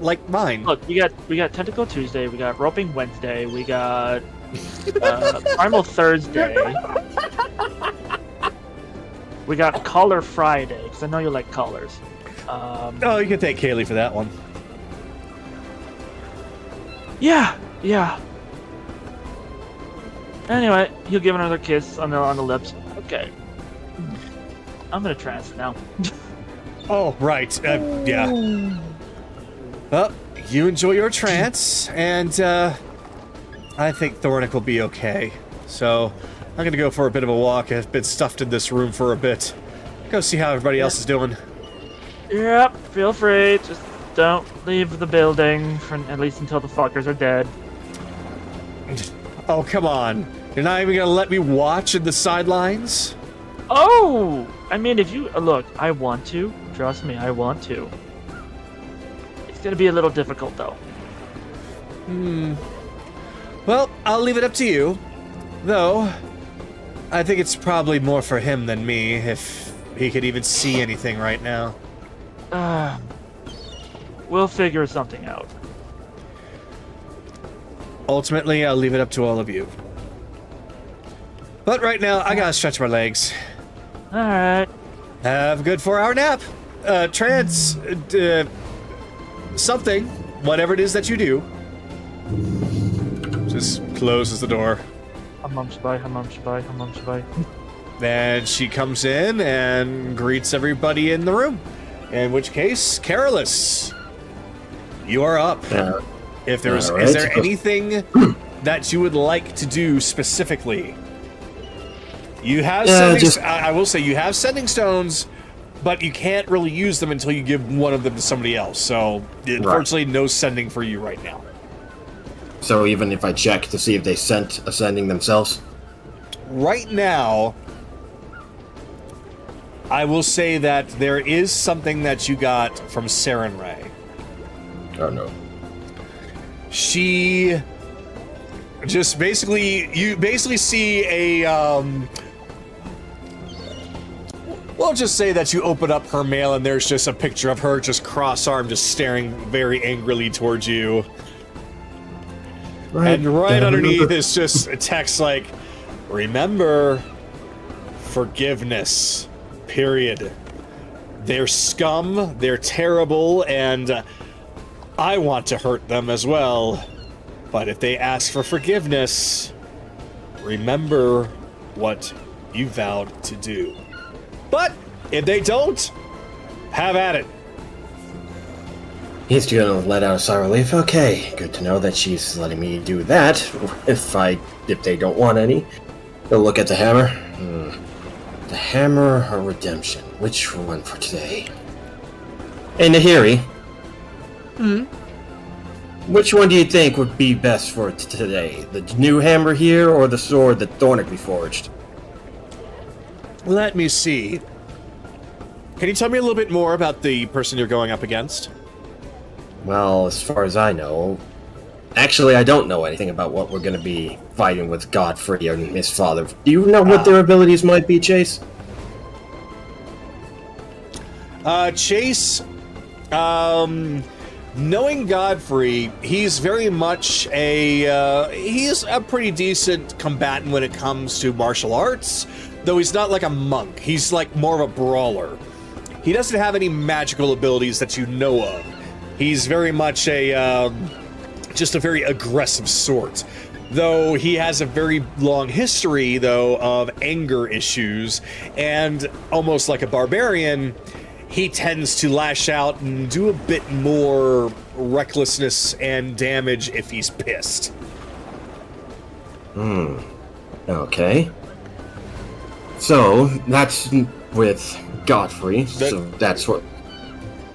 like mine. Look, we got Tentacle Tuesday, we got roping Wednesday, we got Primal Thursday, we got Collar Friday, because I know you like collars. Oh, you can thank Kaylee for that one. Yeah. Anyway, he'll give another kiss on the lips. Okay. I'm gonna trance now. Oh, right. Yeah. Well, you enjoy your trance, and I think Thornik will be okay. So, I'm gonna go for a bit of a walk. I've been stuffed in this room for a bit. Go see how everybody else is doing. Yep, feel free. Just don't leave the building for at least until the fuckers are dead. Oh, come on. You're not even gonna let me watch in the sidelines? Oh! I mean, if you... look, I want to. Trust me, I want to. It's gonna be a little difficult, though. Well, I'll leave it up to you. Though, I think it's probably more for him than me, if he could even see anything right now. We'll figure something out. Ultimately, I'll leave it up to all of you. But right now, I gotta stretch my legs. Alright. Have a good 4-hour nap. Something, whatever it is that you do. Just closes the door. Hammam shabai. Then she comes in and greets everybody in the room. In which case, Carolus, you are up. If there's, All right. is there anything that you would like to do specifically? You have I will say you have sending stones, but you can't really use them until you give one of them to somebody else. So, unfortunately, no sending for you right now. So even if I check to see if they sent a sending themselves? Right now, I will say that there is something that you got from Saren Ray. Oh no. She just you basically see a, we'll just say that you open up her mail and there's just a picture of her just cross-armed, just staring very angrily towards you. And right underneath is just a text like, remember forgiveness. Period. They're scum, they're terrible, and I want to hurt them as well. But if they ask for forgiveness, remember what you vowed to do. But if they don't, have at it. He's gonna let out a sigh of relief. Okay, good to know that she's letting me do that. If they don't want any, they'll look at the hammer. The hammer or redemption? Which one for today? Hey, Nehiri. Which one do you think would be best for today? The new hammer here, or the sword that Thornik reforged? Let me see. Can you tell me a little bit more about the person you're going up against? Well, as far as I know... Actually, I don't know anything about what we're going to be fighting with Godfrey and his father. Do you know what their abilities might be, Chase? Chase, knowing Godfrey, he's very much he's a pretty decent combatant when it comes to martial arts, though he's not like a monk. He's like more of a brawler. He doesn't have any magical abilities that you know of. He's very much just a very aggressive sort. Though he has a very long history, though, of anger issues, and almost like a barbarian, he tends to lash out and do a bit more recklessness and damage if he's pissed. Okay. So, that's with Godfrey, so that's what...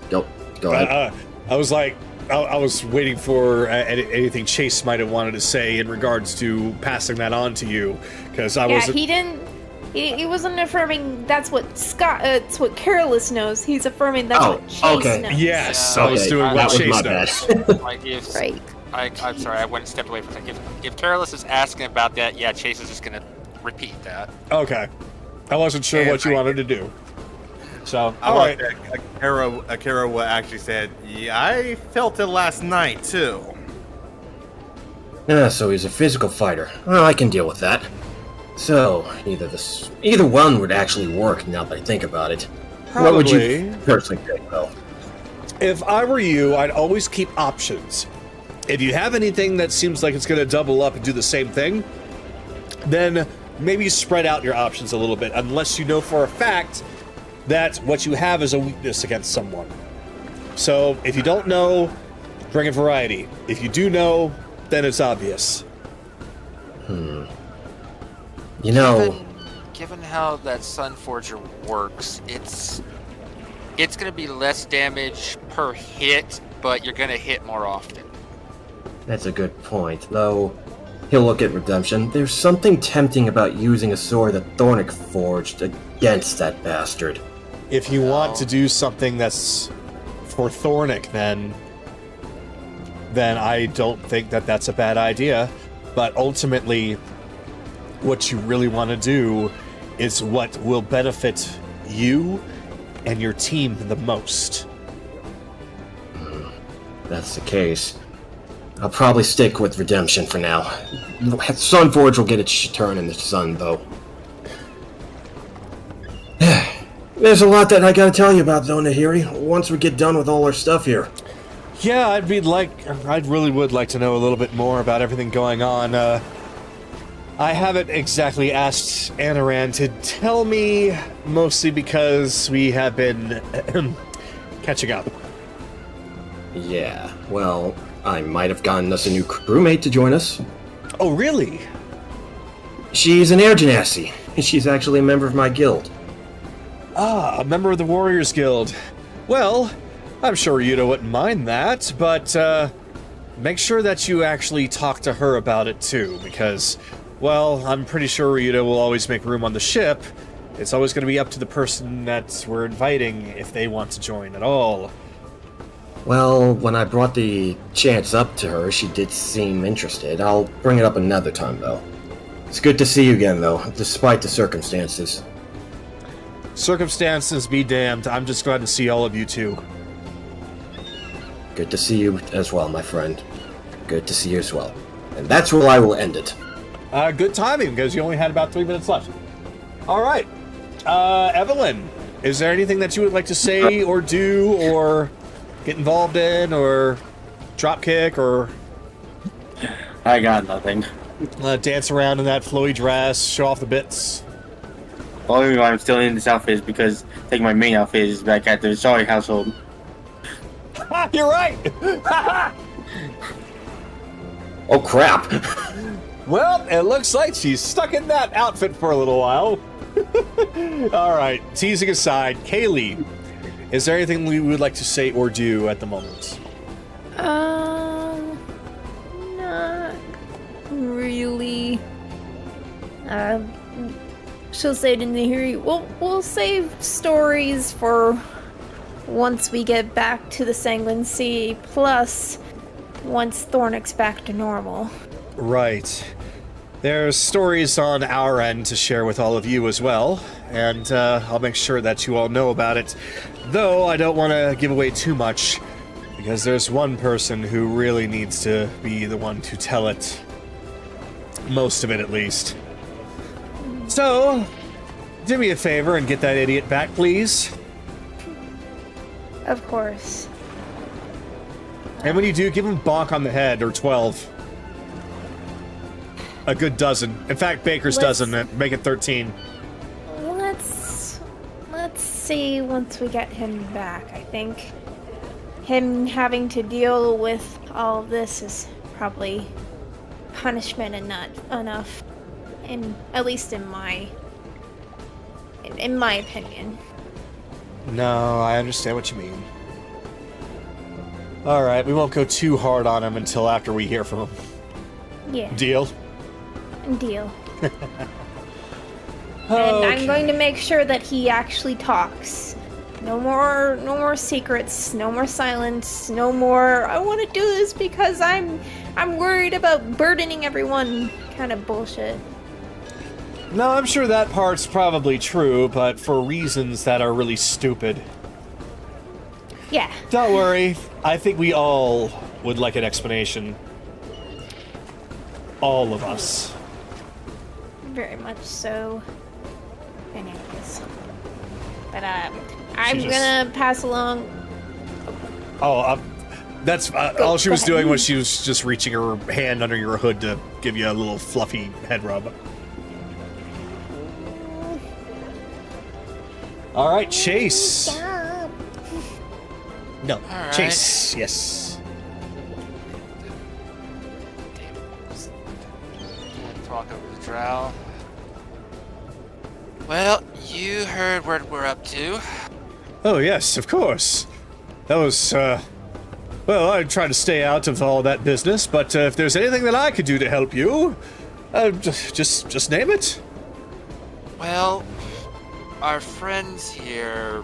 Go ahead. I was like, I was waiting for anything Chase might have wanted to say in regards to passing that on to you, because I wasn't... he didn't... He wasn't affirming that's what it's what Careless knows. He's affirming that's what Chase knows. Yes, Yeah. I was doing what Chase knows. Like if, Right. I'm sorry, I went and stepped away for a second. If Careless is asking about that, yeah, Chase is just gonna repeat that. Okay. I wasn't sure what you wanted to do. So, I alright. Akira actually said, yeah, I felt it last night, too. So he's a physical fighter. Well, I can deal with that. So, either one would actually work now that I think about it. What would you personally pick, though? If I were you, I'd always keep options. If you have anything that seems like it's going to double up and do the same thing, then maybe spread out your options a little bit, unless you know for a fact that what you have is a weakness against someone. So, if you don't know, bring a variety. If you do know, then it's obvious. You know... Given how that Sunforger works, it's going to be less damage per hit, but you're going to hit more often. That's a good point, though. He'll look at redemption. There's something tempting about using a sword that Thornik forged against that bastard. If you want to do something that's for Thornik, then I don't think that that's a bad idea. But ultimately, what you really want to do is what will benefit you and your team the most. That's the case. I'll probably stick with redemption for now. Sunforge will get its turn in the sun, though. There's a lot that I gotta tell you about, though, Nehiri, once we get done with all our stuff here. Yeah, I really would like to know a little bit more about everything going on. I haven't exactly asked Anaran to tell me, mostly because we have been catching up. Yeah, well, I might have gotten us a new crewmate to join us. Oh, really? She's an air genasi, and she's actually a member of my guild. Ah, a member of the Warriors Guild. Well, I'm sure Yuta wouldn't mind that, but make sure that you actually talk to her about it too, because, well, I'm pretty sure Yuta will always make room on the ship. It's always going to be up to the person that we're inviting if they want to join at all. Well, when I brought the chance up to her, she did seem interested. I'll bring it up another time, though. It's good to see you again, though, despite the circumstances. Circumstances be damned. I'm just glad to see all of you too. Good to see you as well, my friend. Good to see you as well. And that's where I will end it. Good timing, because you only had about 3 minutes left. All right. Evelyn, is there anything that you would like to say or do or get involved in or drop kick or I got nothing. dance around in that flowy dress, show off the bits? The only reason why I'm still in this outfit is because taking my main outfit is back at the Sorry household. You're right! Oh crap! Well, it looks like she's stuck in that outfit for a little while. All right, teasing aside, Kaylee, is there anything we would like to say or do at the moment? Not really. She'll say to Nehiri, we'll save stories for once we get back to the Sanguine Sea, plus once Thornik's back to normal. Right. There's stories on our end to share with all of you as well, and I'll make sure that you all know about it. Though I don't want to give away too much, because there's one person who really needs to be the one to tell it. Most of it, at least. So, do me a favor and get that idiot back, please. Of course. And when you do, give him bonk on the head, or 12. A good dozen. In fact, Baker's dozen. Make it 13. Let's see once we get him back. I think him having to deal with all of this is probably punishment and not enough. At least in my opinion. No, I understand what you mean. Alright, we won't go too hard on him until after we hear from him. Yeah. Deal? Deal. And Okay. I'm going to make sure that he actually talks. No more secrets, no more silence, no more I want to do this because I'm worried about burdening everyone kind of bullshit. No, I'm sure that part's probably true, but for reasons that are really stupid. Yeah. Don't worry, I think we all would like an explanation. All of us. Very much so. Anyways. But I'm just- gonna pass along. Oh, that's all she go was ahead. doing was she was just reaching her hand under your hood to give you a little fluffy head rub. All right, Chase. No, right. Chase. Yes. Talk over the drow. Well, you heard what we're up to. Oh yes, of course. That was. Well, I try to stay out of all that business, but if there's anything that I could do to help you, just name it. Well, our friends here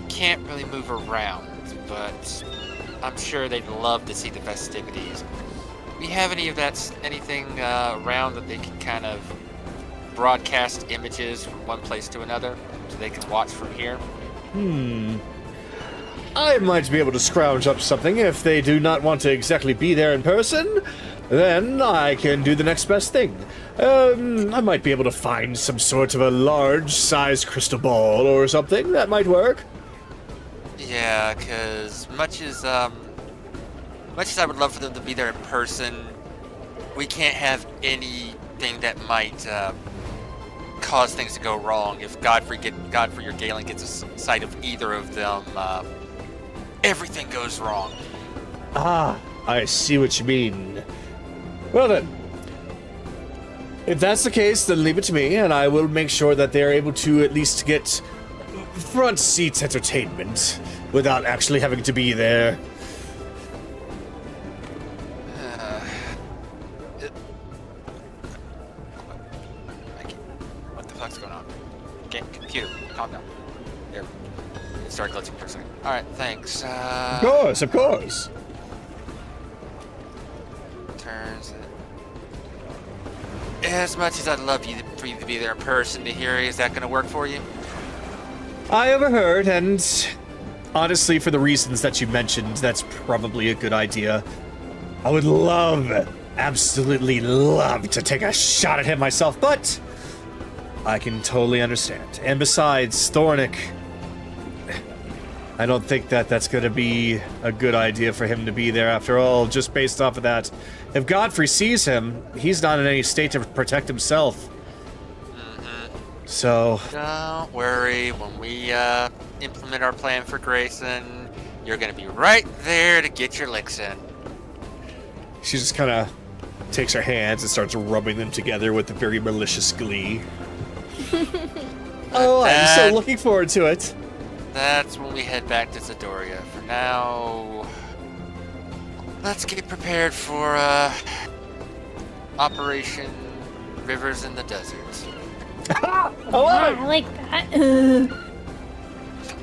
can't really move around, but I'm sure they'd love to see the festivities. We have anything around that they can kind of broadcast images from one place to another so they can watch from here? I might be able to scrounge up something if they do not want to exactly be there in person. Then I can do the next best thing. I might be able to find some sort of a large-sized crystal ball or something. That might work. Yeah, because much as I would love for them to be there in person, we can't have anything that might cause things to go wrong. If Godfrey or Galen gets a sight of either of them, everything goes wrong. Ah, I see what you mean. Well then, if that's the case, then leave it to me, and I will make sure that they're able to at least get front seats entertainment without actually having to be there. What the fuck's going on? Computer, calm down. There. Start glitching for a second. Alright, thanks. Of course, of course. Turns. As much as I'd love for you to be there in person, Nehiri, is that going to work for you? I overheard, and honestly, for the reasons that you mentioned, that's probably a good idea. I would love absolutely love to take a shot at him myself, but I can totally understand. And besides, Thornik, I don't think that that's going to be a good idea for him to be there after all, just based off of that. If Godfrey sees him, he's not in any state to protect himself. So... Don't worry, when we implement our plan for Grayson, you're going to be right there to get your licks in. She just kind of takes her hands and starts rubbing them together with a very malicious glee. Oh, I'm so looking forward to it. That's when we head back to Zidoria. For now, let's get prepared for Operation Rivers in the Desert. I like that.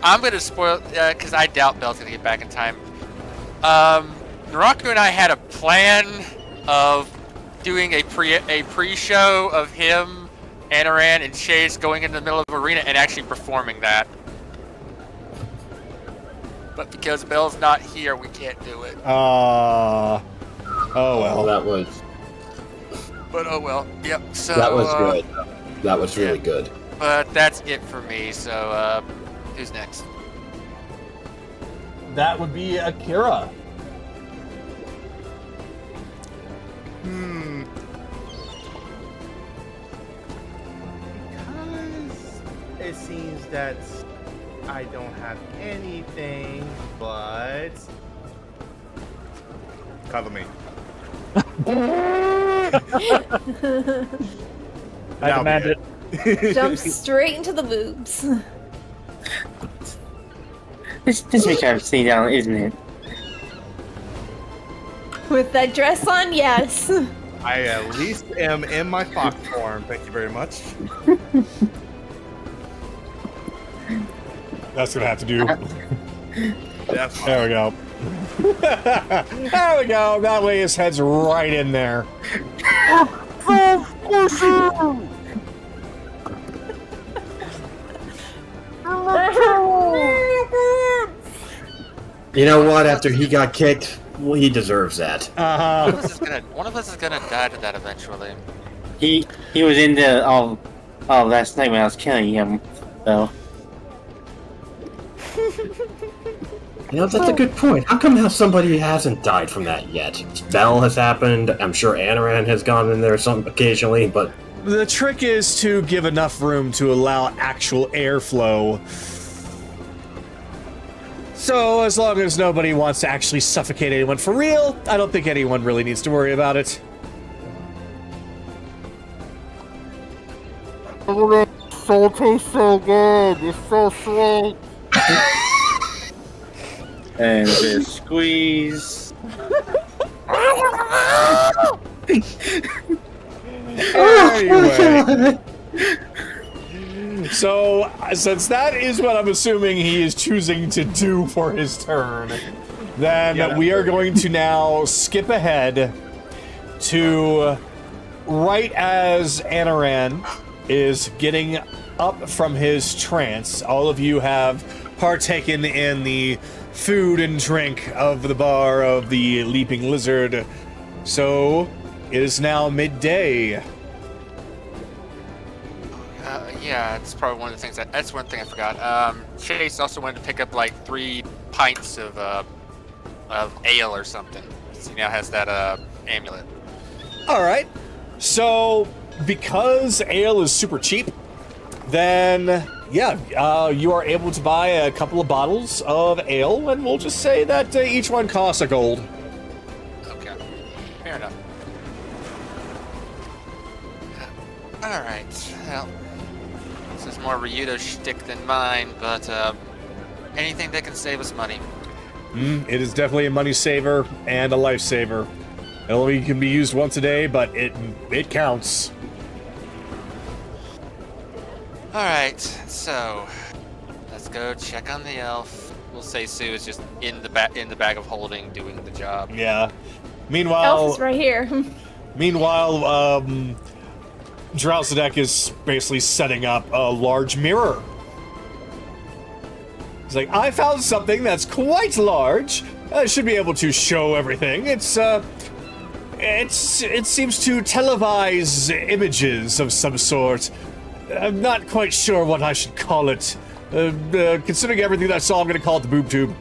I'm gonna spoil because I doubt Belle's gonna get back in time. Naraku and I had a plan of doing a pre-show of him, Anaran, and Chase going into the middle of the arena and actually performing that. But because Belle's not here, we can't do it. Oh well. That was. But oh well. Yep. So That was good. That was really good. But that's it for me. So who's next? That would be Akira. Because it seems that I don't have anything but... Cover me. I demand it. Jump straight into the boobs. This makes me stay down, isn't it? With that dress on, yes. I at least am in my fox form. Thank you very much. That's gonna have to do. That's fine. There we go. There we go. That way his head's right in there. You know what? After he got kicked, well, he deserves that. One of us is gonna die to that eventually. He was in the last night when I was killing him, though. You know, that's a good point. How come somebody hasn't died from that yet? Bell has happened. I'm sure Anaran has gone in there some occasionally, but The trick is to give enough room to allow actual airflow. So, as long as nobody wants to actually suffocate anyone for real, I don't think anyone really needs to worry about it. So tastes so good. It's so sweet. And just squeeze. Anyway. So, since that is what I'm assuming he is choosing to do for his turn, then we are going to now skip ahead to right as Anaran is getting up from his trance. All of you have partaken in the food and drink of the bar of the Leaping Lizard. So, it is now midday. Yeah, it's probably one of the things that's one thing I forgot. Chase also wanted to pick up like 3 pints of ale or something. So he now has that amulet. All right. So, because ale is super cheap, then yeah, you are able to buy a couple of bottles of ale, and we'll just say that each one costs a gold. Okay, fair enough. All right. Well, this is more Ryuto's shtick than mine, but anything that can save us money. It is definitely a money saver and a lifesaver. It only can be used once a day, but it counts. All right, so let's go check on the elf. We'll say Sue is just in the bag of holding, doing the job. Yeah. Meanwhile, Elf is right here. Meanwhile, Drowsadek is basically setting up a large mirror. He's like, I found something that's quite large. I should be able to show everything. It's it seems to televise images of some sort. I'm not quite sure what I should call it. Considering everything that I saw, I'm going to call it the boob tube.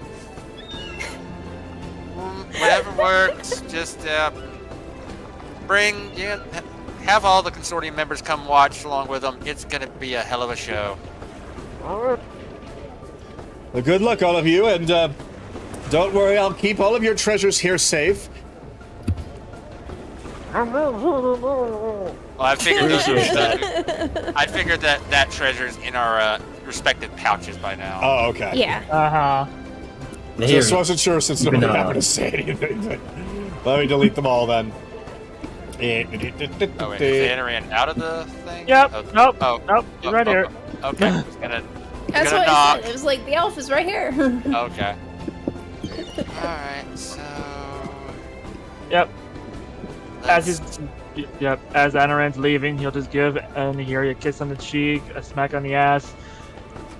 Whatever works. Just have all the consortium members come watch along with them. It's going to be a hell of a show. Well, good luck, all of you, and don't worry, I'll keep all of your treasures here safe. Well, I figured that treasure's in our respective pouches by now. Oh, okay. Yeah. Uh-huh. Just wasn't sure since nobody Even, happened to say anything. But let me delete them all then. Oh, wait, is Anaran out of the thing? Yep. Oh, Nope. Oh, Nope. He's right here. Okay. It's gonna That's gonna what I knock. said. It was like the elf is right here. Okay. Alright, so. Yep. As let's- as Anaran's leaving, he'll just give Nehiri a kiss on the cheek, a smack on the ass.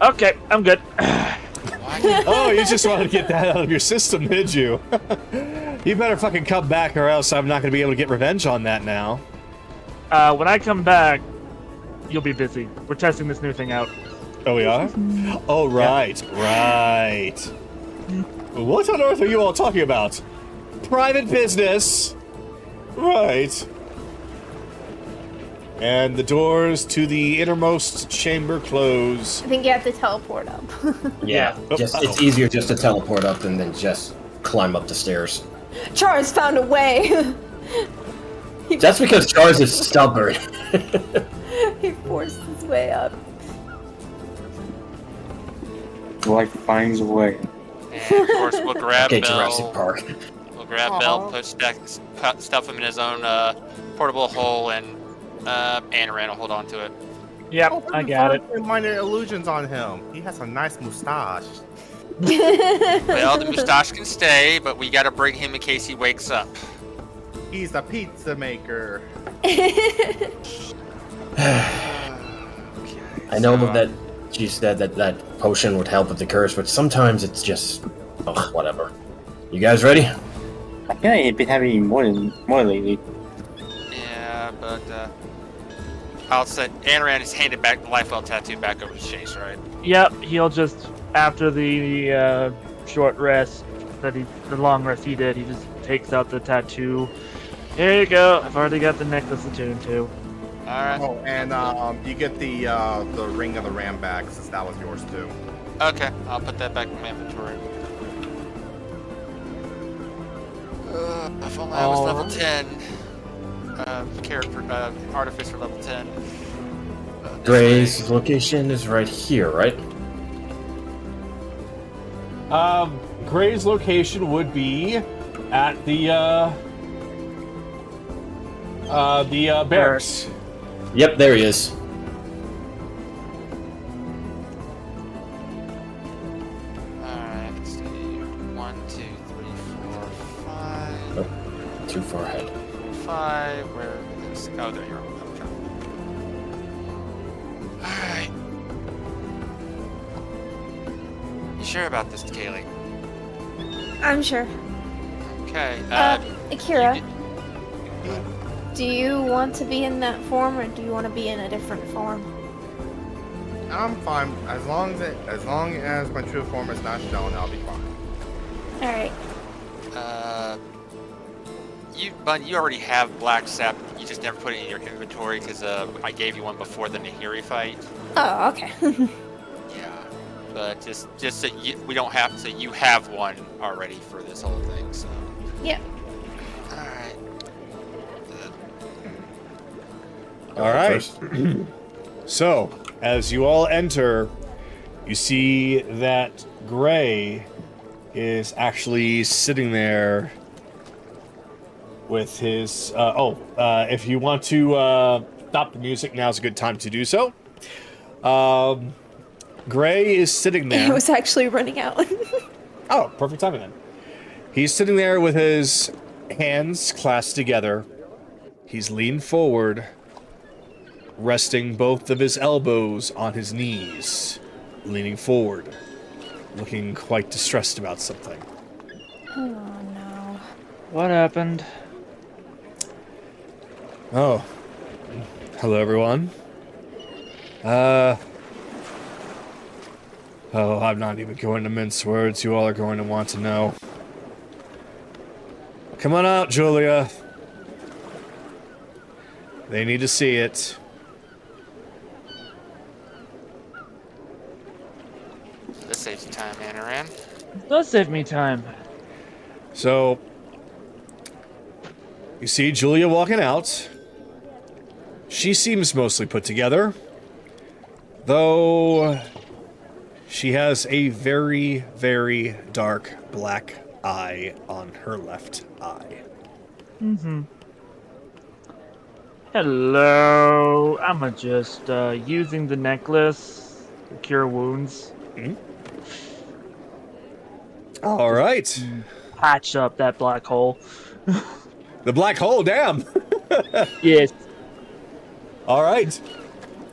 Okay, I'm good. Oh, you just wanted to get that out of your system, did you? You better fucking come back or else I'm not going to be able to get revenge on that now. When I come back, you'll be busy. We're testing this new thing out. Oh, we are? Oh, right, right. What on earth are you all talking about? Private business. Right. And the doors to the innermost chamber close. I think you have to teleport up. Yeah, it's easier just to teleport up than just climb up the stairs. Charles found a way. That's because Charles is stubborn. He forced his way up. Life finds a way. And of course, we'll grab Okay, Bell. Jurassic Park. We'll grab Bell, stuff him in his own portable hole, and Anaran will hold on to it. Yep, I got it. Minor illusions on him. He has a nice mustache. Well, the mustache can stay, but we gotta bring him in case he wakes up. He's a pizza maker. I know that she said that potion would help with the curse, but sometimes it's just whatever. You guys ready? I feel like I've been having more lately. Yeah, but I'll say Anaran has handed back the Lifewell tattoo back over to Chase, right? Yep, he'll just after the short rest the long rest he did, he just takes out the tattoo. Here you go. I've already got the necklace attuned to. Alright. Oh, and you get the ring of the ram back since that was yours too. Okay, I'll put that back in my inventory. If only I was level 10. Artificer level 10. Gray's location is right here, right? Gray's location would be at the barracks. Yep, there he is. Alright, let's see. 1, 2, 3, 4, 5. Oh, too far ahead. 5. Where is this? Oh, there you are. Alright. You sure about this, Kaylee? I'm sure. Okay. Akira, you do you want to be in that form, or do you want to be in a different form? I'm fine as long as my true form is not shown. I'll be fine. All right. You already have Black Sap. You just never put it in your inventory because I gave you one before the Nehiri fight. Oh, okay. Yeah, but just so we don't have, so you have one already for this whole thing. So. Yep. All right. All right. So, as you all enter, you see that Gray is actually sitting there with his. If you want to stop the music, now's a good time to do so. Gray is sitting there. It was actually running out. Oh, perfect timing then. He's sitting there with his hands clasped together. He's leaned forward, resting both of his elbows on his knees, leaning forward, looking quite distressed about something. Oh no. What happened? Oh. Hello, everyone. Oh, I'm not even going to mince words. You all are going to want to know. Come on out, Julia. They need to see it. This saves you time, Anaran. It does save me time. So, you see Julia walking out. She seems mostly put together, though she has a very, very dark black eye on her left eye. Mm-hmm. Hello. I'm just using the necklace to cure wounds. All right. Patch up that black hole. The black hole, damn. Yes. All right.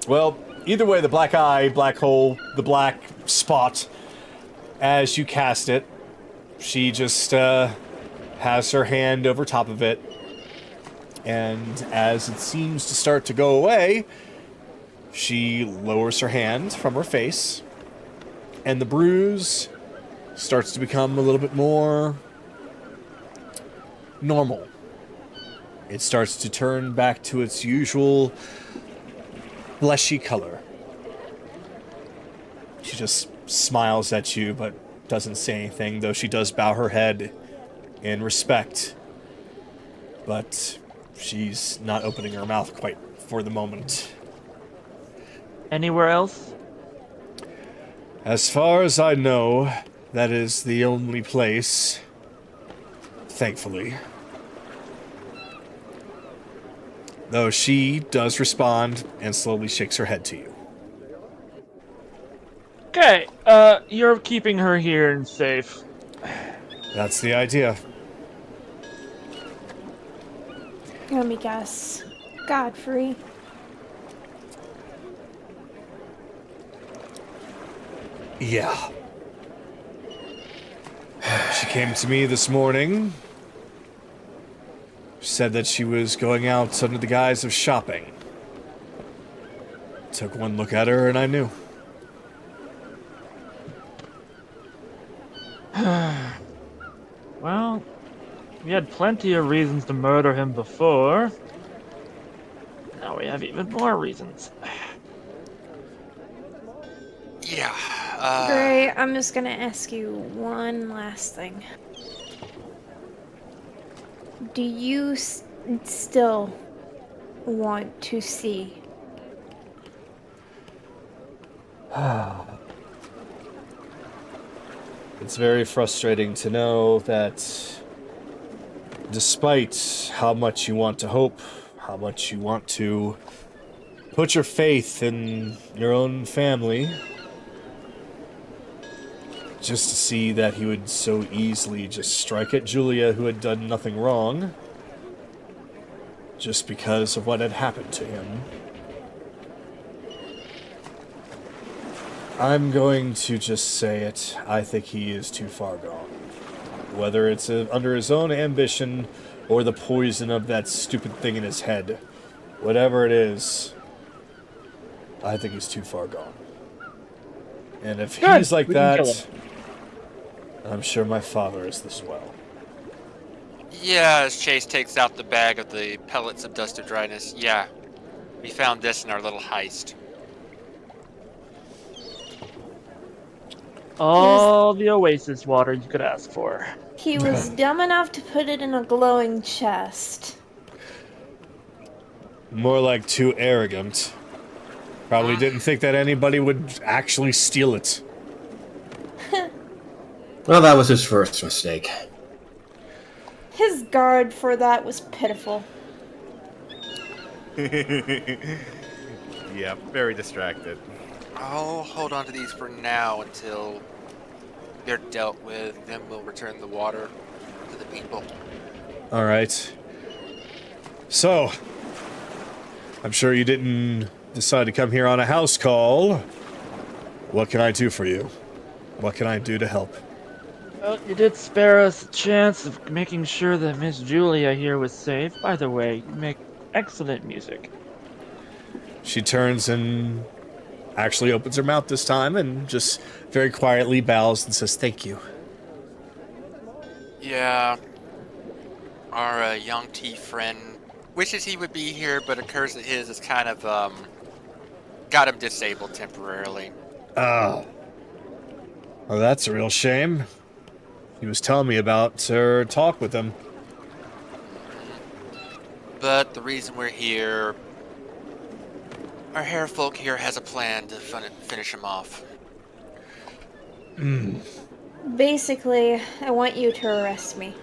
Well, either way, the black eye, black hole, the black spot, as you cast it, she just has her hand over top of it. And as it seems to start to go away, she lowers her hand from her face, and the bruise starts to become a little bit more normal. It starts to turn back to its usual fleshy color. She just smiles at you, but doesn't say anything, though she does bow her head in respect. But she's not opening her mouth quite for the moment. Anywhere else? As far as I know, that is the only place, thankfully. Though she does respond and slowly shakes her head to you. Okay, you're keeping her here and safe. That's the idea. Let me guess. Godfrey. Yeah. She came to me this morning. Said that she was going out under the guise of shopping. Took one look at her and I knew. Well, we had plenty of reasons to murder him before. Now we have even more reasons. Yeah. Gray, I'm just gonna ask you one last thing. Do you still want to see? It's very frustrating to know that despite how much you want to hope, how much you want to put your faith in your own family, just to see that he would so easily just strike at Julia, who had done nothing wrong, just because of what had happened to him. I'm going to just say it. I think he is too far gone. Whether it's under his own ambition or the poison of that stupid thing in his head, whatever it is, I think he's too far gone. And if Good. he's like We can kill that, him. I'm sure my father is as well. Yeah, as Chase takes out the bag of the pellets of dust of dryness. Yeah, we found this in our little heist. All the oasis water you could ask for. He was dumb enough to put it in a glowing chest. More like too arrogant. Probably didn't think that anybody would actually steal it. Well, that was his first mistake. His guard for that was pitiful. Yep, very distracted. I'll hold on to these for now until they're dealt with. Then we'll return the water to the people. All right. So, I'm sure you didn't decide to come here on a house call. What can I do for you? What can I do to help? Well, you did spare us a chance of making sure that Miss Julia here was safe. By the way, you make excellent music. She turns and actually opens her mouth this time and just very quietly bows and says, "Thank you." Yeah. Our young T friend wishes he would be here, but a curse of his has kind of got him disabled temporarily. Oh. Well, that's a real shame. He was telling me about her talk with him. But the reason we're here, our hair folk here has a plan to finish him off. Basically, I want you to arrest me.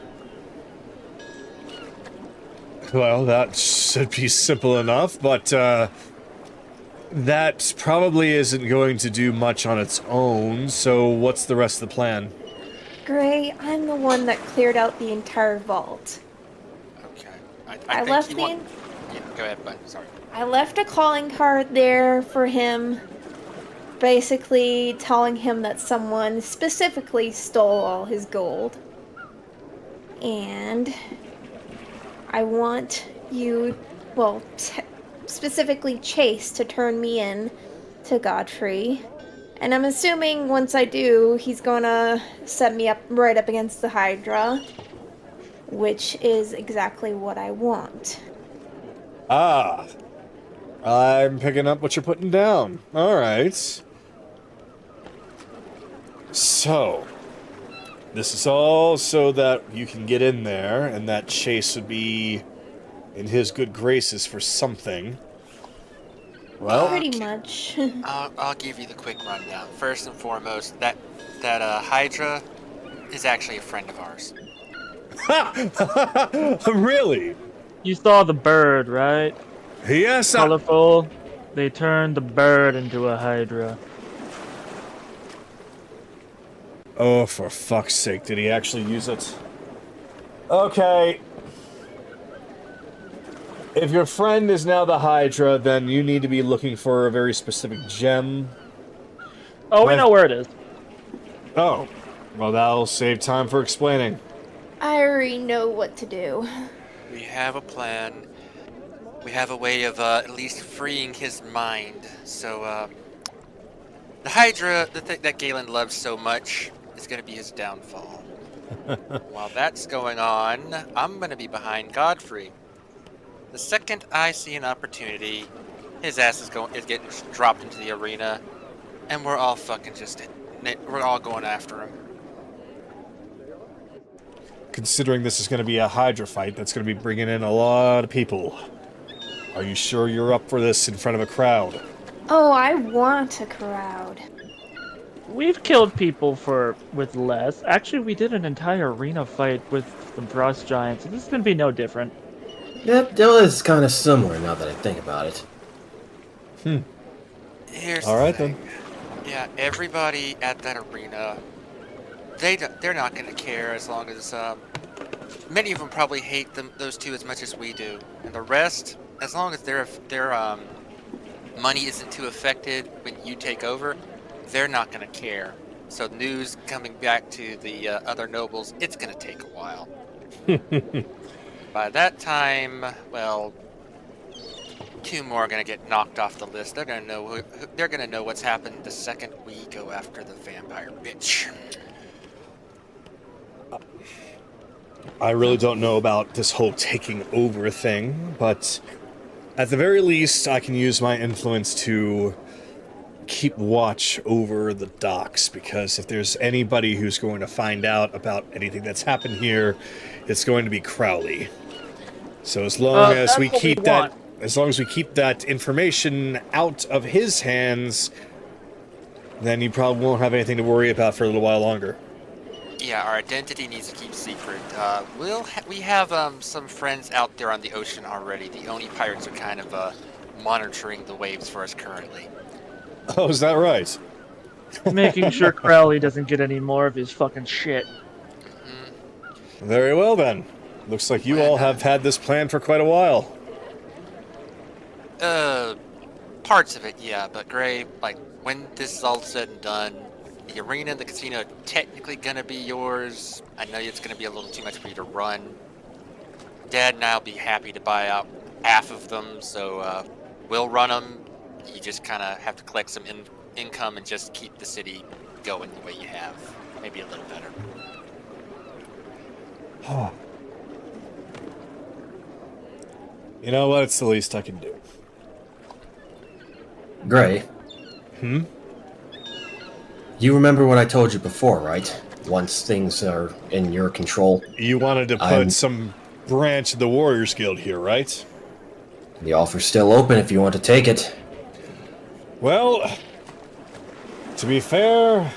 Well, that should be simple enough, but that probably isn't going to do much on its own, so what's the rest of the plan? Gray, I'm the one that cleared out the entire vault. Okay. I think left you the... want... Yeah, go ahead, bud. Sorry. I left a calling card there for him, basically telling him that someone specifically stole all his gold. And I want you, well, specifically Chase, to turn me in to Godfrey. And I'm assuming once I do, he's gonna set me up right up against the Hydra, which is exactly what I want. Ah. I'm picking up what you're putting down. Alright. So, this is all so that you can get in there, and that Chase would be in his good graces for something. Well, Pretty much. I'll give you the quick rundown. First and foremost, that Hydra is actually a friend of ours. really? You saw the bird, right? Yes, Colorful. They turned the bird into a Hydra. Oh, for fuck's sake, did he actually use it? Okay. If your friend is now the Hydra, then you need to be looking for a very specific gem. Oh, we know where it is. Oh. Well, that'll save time for explaining. I already know what to do. We have a plan. We have a way of at least freeing his mind. So, the Hydra, the thing that Galen loves so much, is going to be his downfall. While that's going on, I'm going to be behind Godfrey. The second I see an opportunity, his ass is getting dropped into the arena, and we're all we're all going after him. Considering this is going to be a Hydra fight, that's going to be bringing in a lot of people. Are you sure you're up for this in front of a crowd? Oh, I want a crowd. We've killed people with less. Actually, we did an entire arena fight with some frost giants, so this is going to be no different. Yep, that was kind of similar now that I think about it. Here's All the right, thing. Yeah, everybody at that arena, they're not going to care as long as many of them probably hate those two as much as we do, and the rest, as long as their money isn't too affected when you take over, they're not going to care. So news coming back to the other nobles, it's going to take a while. By that time, well, two more are going to get knocked off the list. They're going to know they're going to know what's happened the second we go after the vampire bitch. I really don't know about this whole taking over thing, but at the very least, I can use my influence to keep watch over the docks, because if there's anybody who's going to find out about anything that's happened here, it's going to be Crowley. So as long as we keep that information out of his hands, then you probably won't have anything to worry about for a little while longer. Yeah, our identity needs to keep secret. We have some friends out there on the ocean already. The Oni pirates are kind of monitoring the waves for us currently. Oh, is that right? Making sure Crowley doesn't get any more of his fucking shit. Very well then. Looks like you all have had this plan for quite a while. Parts of it, yeah, but Gray, like, when this is all said and done, the arena and the casino are technically gonna be yours. I know it's gonna be a little too much for you to run. Dad and I'll be happy to buy out half of them, so we'll run them. You just kind of have to collect some income and just keep the city going the way you have. Maybe a little better. You know what? It's the least I can do. Gray. You remember what I told you before, right? Once things are in your control. You wanted to put some branch of the Warriors Guild here, right? The offer's still open if you want to take it. Well, to be fair,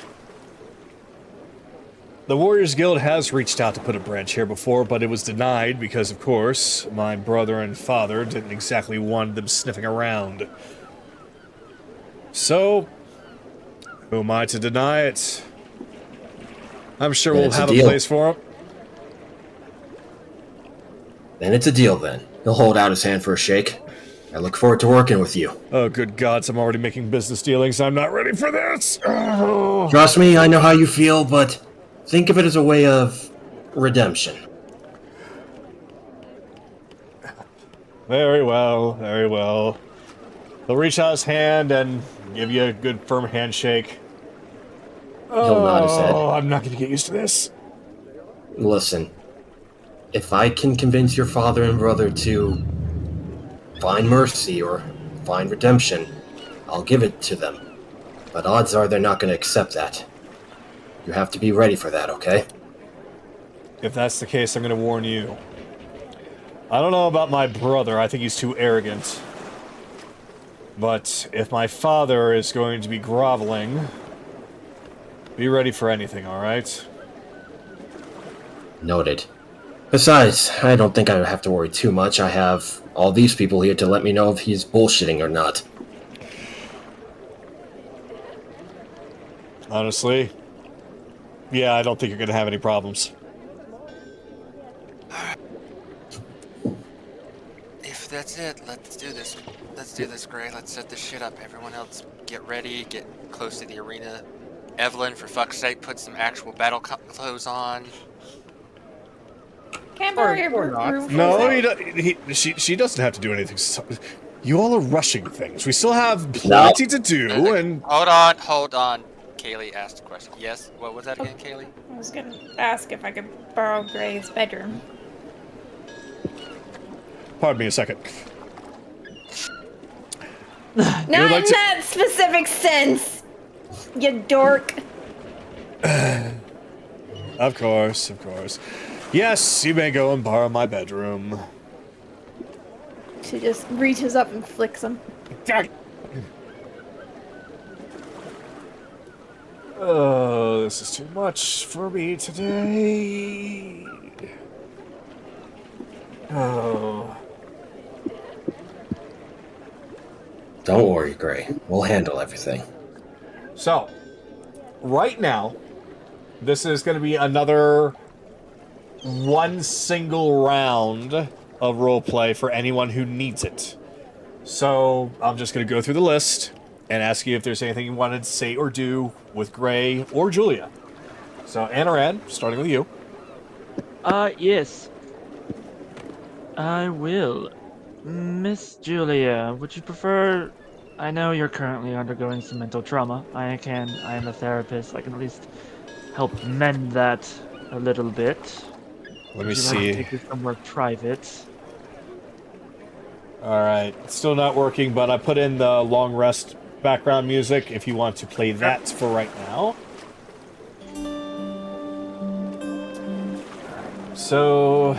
the Warriors Guild has reached out to put a branch here before, but it was denied because, of course, my brother and father didn't exactly want them sniffing around. So, who am I to deny it? I'm sure we'll have a place for him. Then it's a deal, then. He'll hold out his hand for a shake. I look forward to working with you. Oh, good gods, I'm already making business dealings. I'm not ready for this. Oh. Trust me, I know how you feel, but think of it as a way of redemption. Very well, very well. He'll reach out his hand and give you a good firm handshake. He'll nod his head. Oh, I'm not going to get used to this. Listen, if I can convince your father and brother to find mercy or find redemption, I'll give it to them. But odds are they're not going to accept that. You have to be ready for that, okay? If that's the case, I'm going to warn you. I don't know about my brother. I think he's too arrogant. But if my father is going to be groveling, be ready for anything, alright? Noted. Besides, I don't think I have to worry too much. I have all these people here to let me know if he's bullshitting or not. Honestly, yeah, I don't think you're going to have any problems. If that's it, let's do this. Let's do this, Gray. Let's set this shit up. Everyone else, get ready. Get close to the arena. Evelyn, for fuck's sake, put some actual battle clothes on. Can't borrow your room. No, she doesn't have to do anything. You all are rushing things. We still have plenty to do, and... Hold on. Kaylee asked a question. Yes? What was that again, Kaylee? I was gonna ask if I could borrow Gray's bedroom. Pardon me a second. Not in that specific sense, you dork. Of course, of course. Yes, you may go and borrow my bedroom. She just reaches up and flicks him. Oh, this is too much for me today. Oh. Don't worry, Gray. We'll handle everything. So, right now, this is going to be another one single round of roleplay for anyone who needs it. So, I'm just going to go through the list and ask you if there's anything you wanted to say or do with Gray or Julia. So, Anaran, starting with you. Yes. I will. Miss Julia, would you prefer... I know you're currently undergoing some mental trauma. I am a therapist. I can at least help mend that a little bit. Let me Would you see. like to take this somewhere private? Alright, it's still not working, but I put in the long rest background music if you want to play that for right now. So,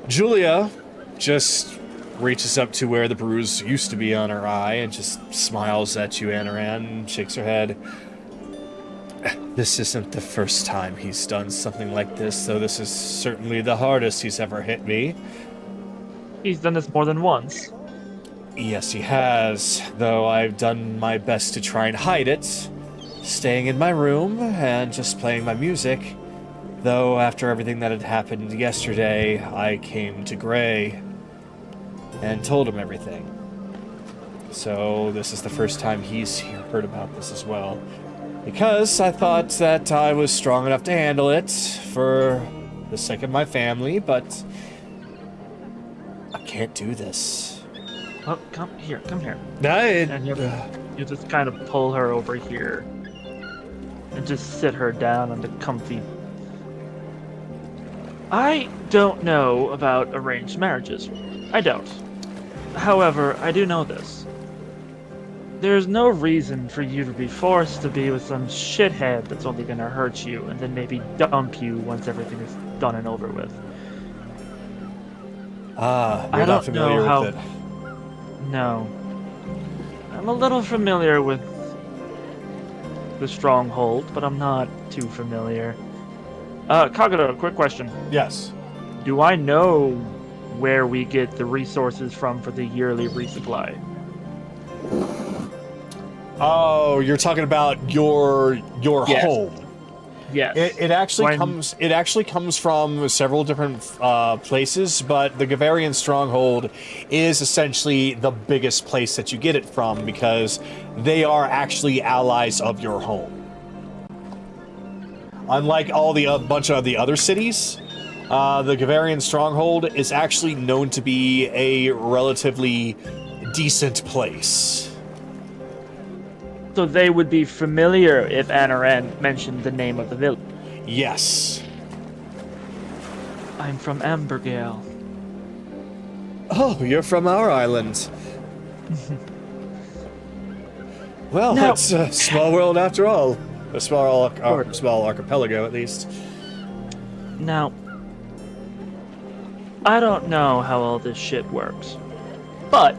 Julia just reaches up to where the bruise used to be on her eye and just smiles at you, Anaran, and shakes her head. This isn't the first time he's done something like this, though this is certainly the hardest he's ever hit me. He's done this more than once. Yes, he has, though I've done my best to try and hide it, staying in my room and just playing my music. Though after everything that had happened yesterday, I came to Gray and told him everything. So this is the first time he's heard about this as well. Because I thought that I was strong enough to handle it for the sake of my family, but I can't do this. Oh, come here. I, And you just kind of pull her over here. And just sit her down on the comfy... I don't know about arranged marriages. I don't. However, I do know this. There's no reason for you to be forced to be with some shithead that's only gonna hurt you and then maybe dump you once everything is done and over with. you're not familiar with it. No. I'm a little familiar with the Stronghold, but I'm not too familiar. Kagura, quick question. Yes. Do I know where we get the resources from for the yearly resupply? Oh, you're talking about your Yes. home. Yes. It actually comes from several different places, but the Gavarian Stronghold is essentially the biggest place that you get it from because they are actually allies of your home. Unlike a bunch of the other cities, the Gavarian Stronghold is actually known to be a relatively decent place. So they would be familiar if Anaran mentioned the name of the village. Yes. I'm from Ambergale. Oh, you're from our island. Well, Now- it's a small world after all. A small archipelago, at least. Now, I don't know how all this shit works, but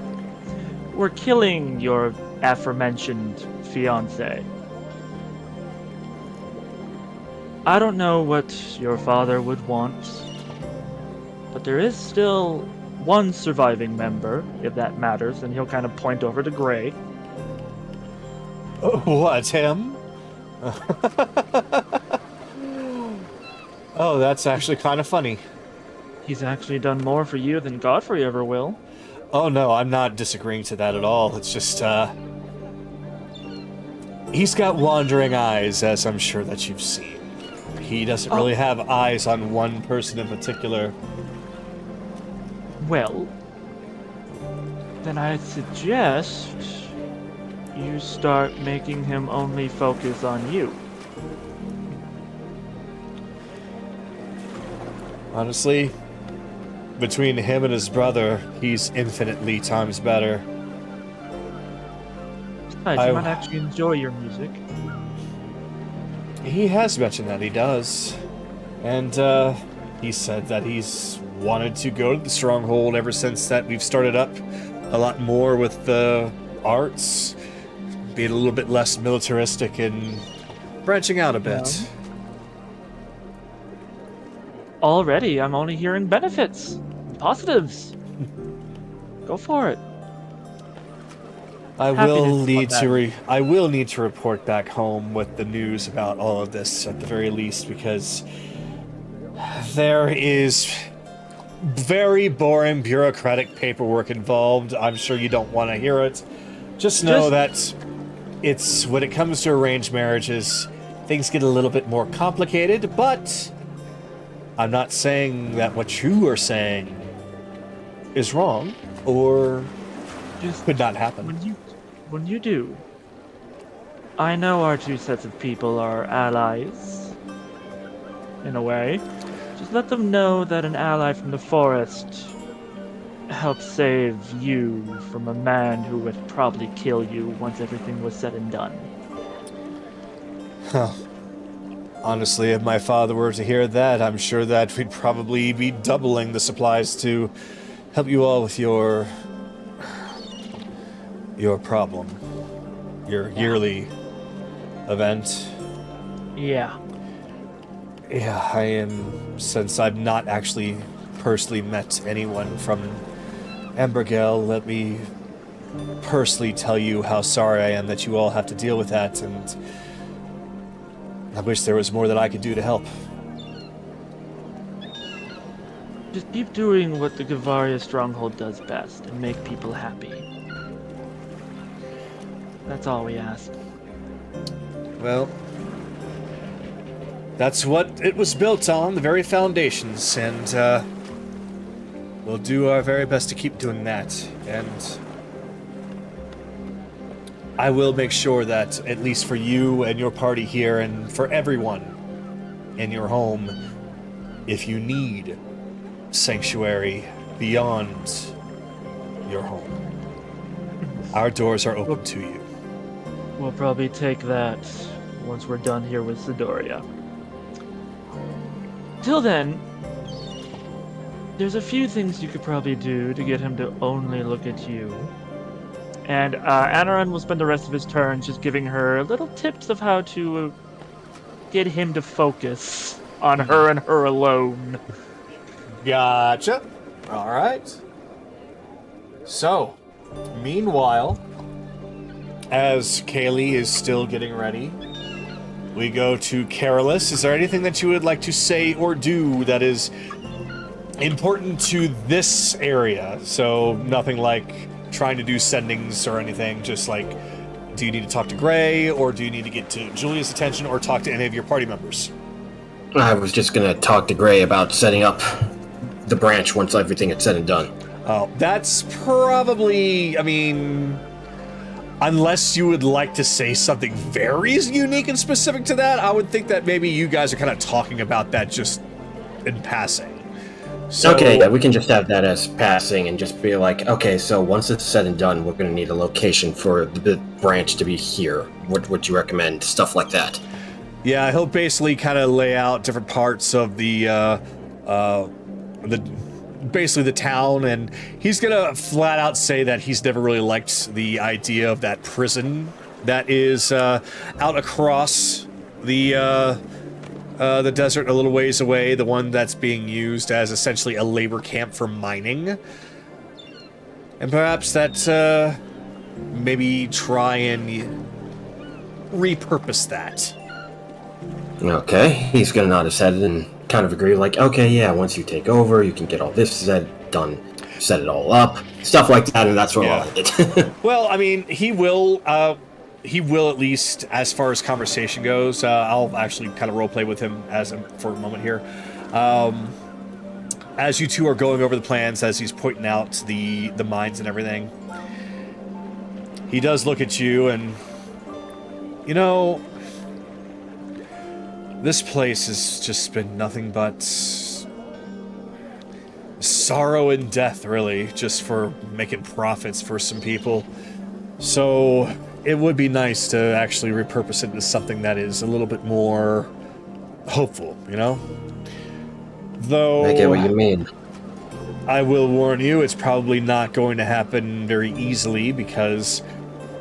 we're killing your aforementioned fiance. I don't know what your father would want, but there is still one surviving member, if that matters, and he'll kind of point over to Gray. What, him? Oh, that's actually kind of funny. He's actually done more for you than Godfrey ever will. Oh no, I'm not disagreeing to that at all. It's just, he's got wandering eyes, as I'm sure that you've seen. He doesn't really have eyes on one person in particular. Well, then I suggest you start making him only focus on you. Honestly, between him and his brother, he's infinitely times better. Besides, you might actually enjoy your music. He has mentioned that he does. And, he said that he's wanted to go to the Stronghold ever since that we've started up a lot more with the arts, being a little bit less militaristic and branching out a bit. Already, I'm only hearing benefits. Positives. Go for it. I Happy will to need talk to I will need to report back home with the news about all of this at the very least, because there is very boring bureaucratic paperwork involved. I'm sure you don't want to hear it. Just know that it's when it comes to arranged marriages, things get a little bit more complicated, but I'm not saying that what you are saying is wrong or could not happen. When you do, I know our two sets of people are allies, in a way. Just let them know that an ally from the forest helped save you from a man who would probably kill you once everything was said and done. Huh. Honestly, if my father were to hear that, I'm sure that we'd probably be doubling the supplies to help you all with your problem. Your yearly event. Yeah. Yeah, I am, since I've not actually personally met anyone from Ambergale, let me personally tell you how sorry I am that you all have to deal with that, and I wish there was more that I could do to help. Just keep doing what the Gavaria Stronghold does best and make people happy. That's all we ask. Well, that's what it was built on, the very foundations, and, we'll do our very best to keep doing that, and I will make sure that, at least for you and your party here, and for everyone in your home, if you need sanctuary beyond your home, our doors are open to you. We'll probably take that once we're done here with Zidoria. Till then, there's a few things you could probably do to get him to only look at you. And Anaran will spend the rest of his turn just giving her little tips of how to get him to focus on her and her alone. Gotcha. All right. So, meanwhile, as Kaylee is still getting ready, we go to Carolus. Is there anything that you would like to say or do that is important to this area? So, nothing like trying to do sendings or anything, just like, do you need to talk to Gray, or do you need to get to Julia's attention, or talk to any of your party members? I was just gonna talk to Gray about setting up the branch once everything is said and done. Oh, that's probably, I mean, unless you would like to say something very unique and specific to that, I would think that maybe you guys are kind of talking about that just in passing. So, okay, yeah, we can just have that as passing and just be like, okay, so once it's said and done, we're going to need a location for the branch to be here. What would you recommend? Stuff like that. Yeah, he'll basically kind of lay out different parts of basically the town, and he's gonna flat out say that he's never really liked the idea of that prison that is out across the desert a little ways away, the one that's being used as essentially a labor camp for mining. And perhaps that maybe try and repurpose that. Okay, he's gonna nod his head and kind of agree, like, okay, yeah, once you take over, you can get all this done, set it all up, stuff like that, and that's what I'll end it. Well, I mean, he will at least, as far as conversation goes. I'll actually kind of roleplay with him for a moment here. As you two are going over the plans, as he's pointing out the mines and everything, he does look at you and, you know, this place has just been nothing but sorrow and death, really, just for making profits for some people. So it would be nice to actually repurpose it into something that is a little bit more hopeful, you know? Though I get what you mean. I will warn you, it's probably not going to happen very easily, because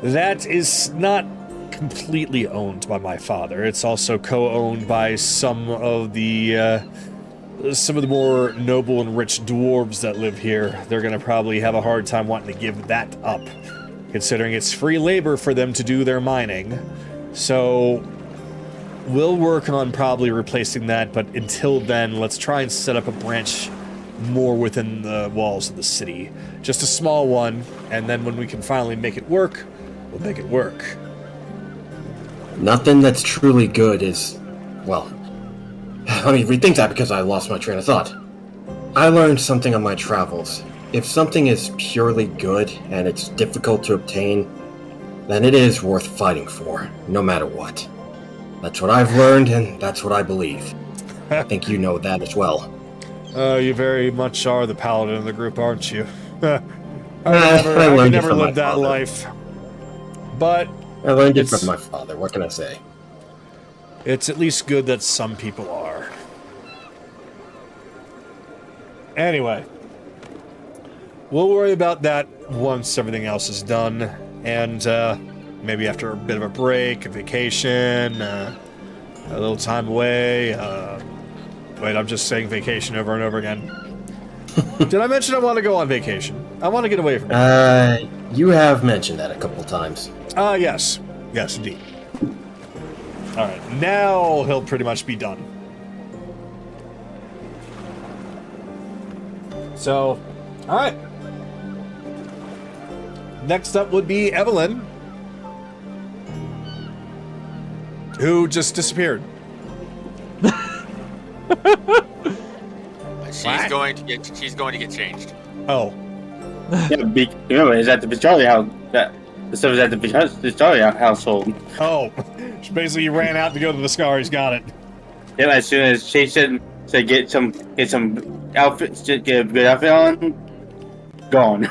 that is not completely owned by my father. It's also co-owned by some of the more noble and rich dwarves that live here. They're going to probably have a hard time wanting to give that up, considering it's free labor for them to do their mining. So we'll work on probably replacing that, but until then, let's try and set up a branch more within the walls of the city. Just a small one, and then when we can finally make it work, we'll make it work. Nothing that's truly good is, well, let me rethink that because I lost my train of thought. I learned something on my travels. If something is purely good and it's difficult to obtain, then it is worth fighting for, no matter what. That's what I've learned, and that's what I believe. I think you know that as well. You very much are the paladin of the group, aren't you? I learned never it from lived my that father. life. But I learned it from my father, what can I say? it's at least good that some people are. Anyway, we'll worry about that once everything else is done, and maybe after a bit of a break, a vacation, a little time away. Wait, I'm just saying vacation over and over again. Did I mention I want to go on vacation? I want to get away from it. You have mentioned that a couple times. Yes. Yes, indeed. Alright, now he'll pretty much be done. So, alright. Next up would be Evelyn, who just disappeared. I She's going to get changed. Oh. Yeah, remember, it's at the Zidoria house. The stuff is at the Zidoria household. Oh. Basically, you ran out to go to the Viscari's. Got it. Yeah, as soon as she said get some outfits, get a good outfit on, gone.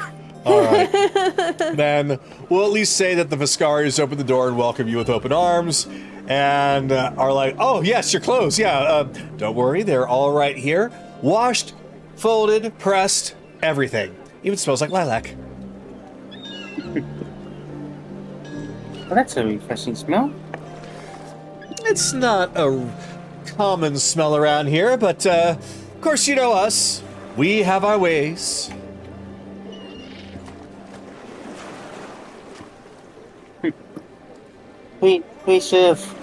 All right. Then we'll at least say that the Viscari's open the door and welcome you with open arms, and are like, "Oh yes, your clothes. Yeah, don't worry, they're all right here, washed, folded, pressed, everything. Even smells like lilac." Well, that's a refreshing smell. It's not a common smell around here, but of course you know us. We have our ways. We should have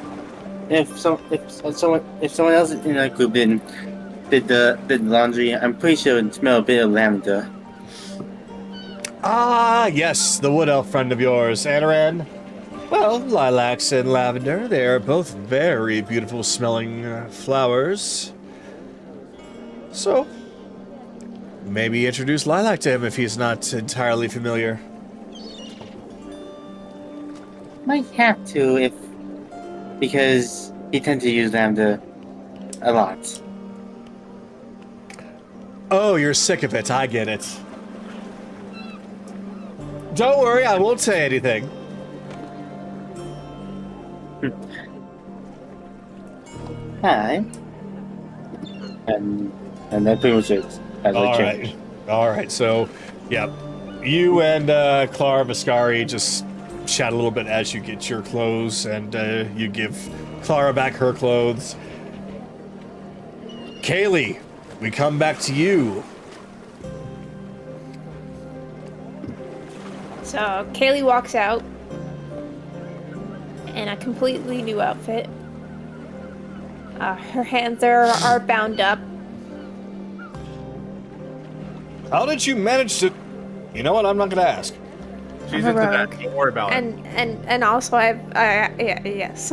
if someone else in our group did the laundry. I'm pretty sure it would smell a bit of lavender. Ah, yes, the wood elf friend of yours, Anaran. Well, lilacs and lavender, they are both very beautiful smelling flowers. So, maybe introduce lilac to him if he's not entirely familiar. Might have to because he tends to use lavender a lot. Oh, you're sick of it, I get it. Don't worry, I won't say anything. Hi. And that pretty much it. All right. So, yeah, you and Clara Viscari just chat a little bit as you get your clothes, and you give Clara back her clothes. Kaylee, we come back to you. So Kaylee walks out in a completely new outfit. Her hands are bound up. How did you manage to... You know what? I'm not going to ask. She's into that. Don't worry about it. And also yes.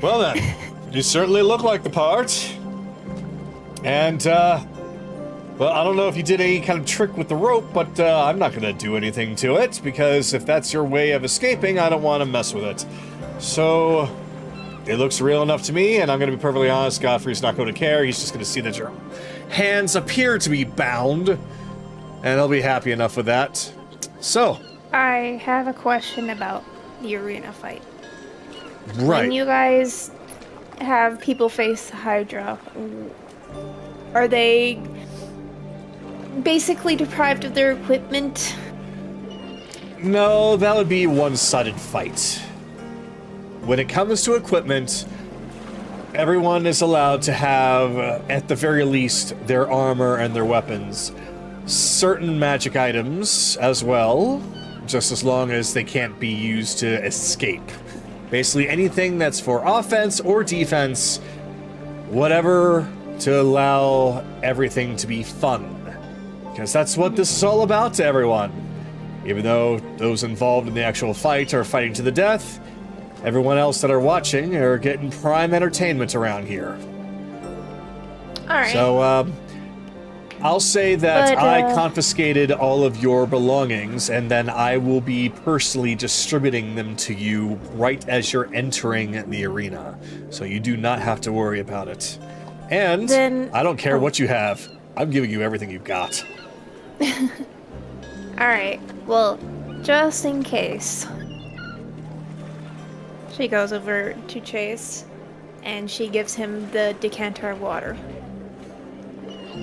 Well then, you certainly look like the part. And, well, I don't know if you did any kind of trick with the rope, but I'm not going to do anything to it, because if that's your way of escaping, I don't want to mess with it. So, it looks real enough to me, and I'm going to be perfectly honest, Godfrey's not going to care. He's just going to see that your hands appear to be bound, and he'll be happy enough with that. So. I have a question about the arena fight. Right. When you guys have people face Hydra, are they basically deprived of their equipment? No, that would be a one-sided fight. When it comes to equipment, everyone is allowed to have, at the very least, their armor and their weapons. Certain magic items as well, just as long as they can't be used to escape. Basically anything that's for offense or defense, whatever to allow everything to be fun. Because that's what this is all about to everyone. Even though those involved in the actual fight are fighting to the death, everyone else that are watching are getting prime entertainment around here. Alright. So, I'll say that But, I confiscated all of your belongings, and then I will be personally distributing them to you right as you're entering the arena. So you do not have to worry about it. And Then- I don't care what you have. I'm giving you everything you've got. Alright, well, just in case. She goes over to Chase, and she gives him the decanter of water.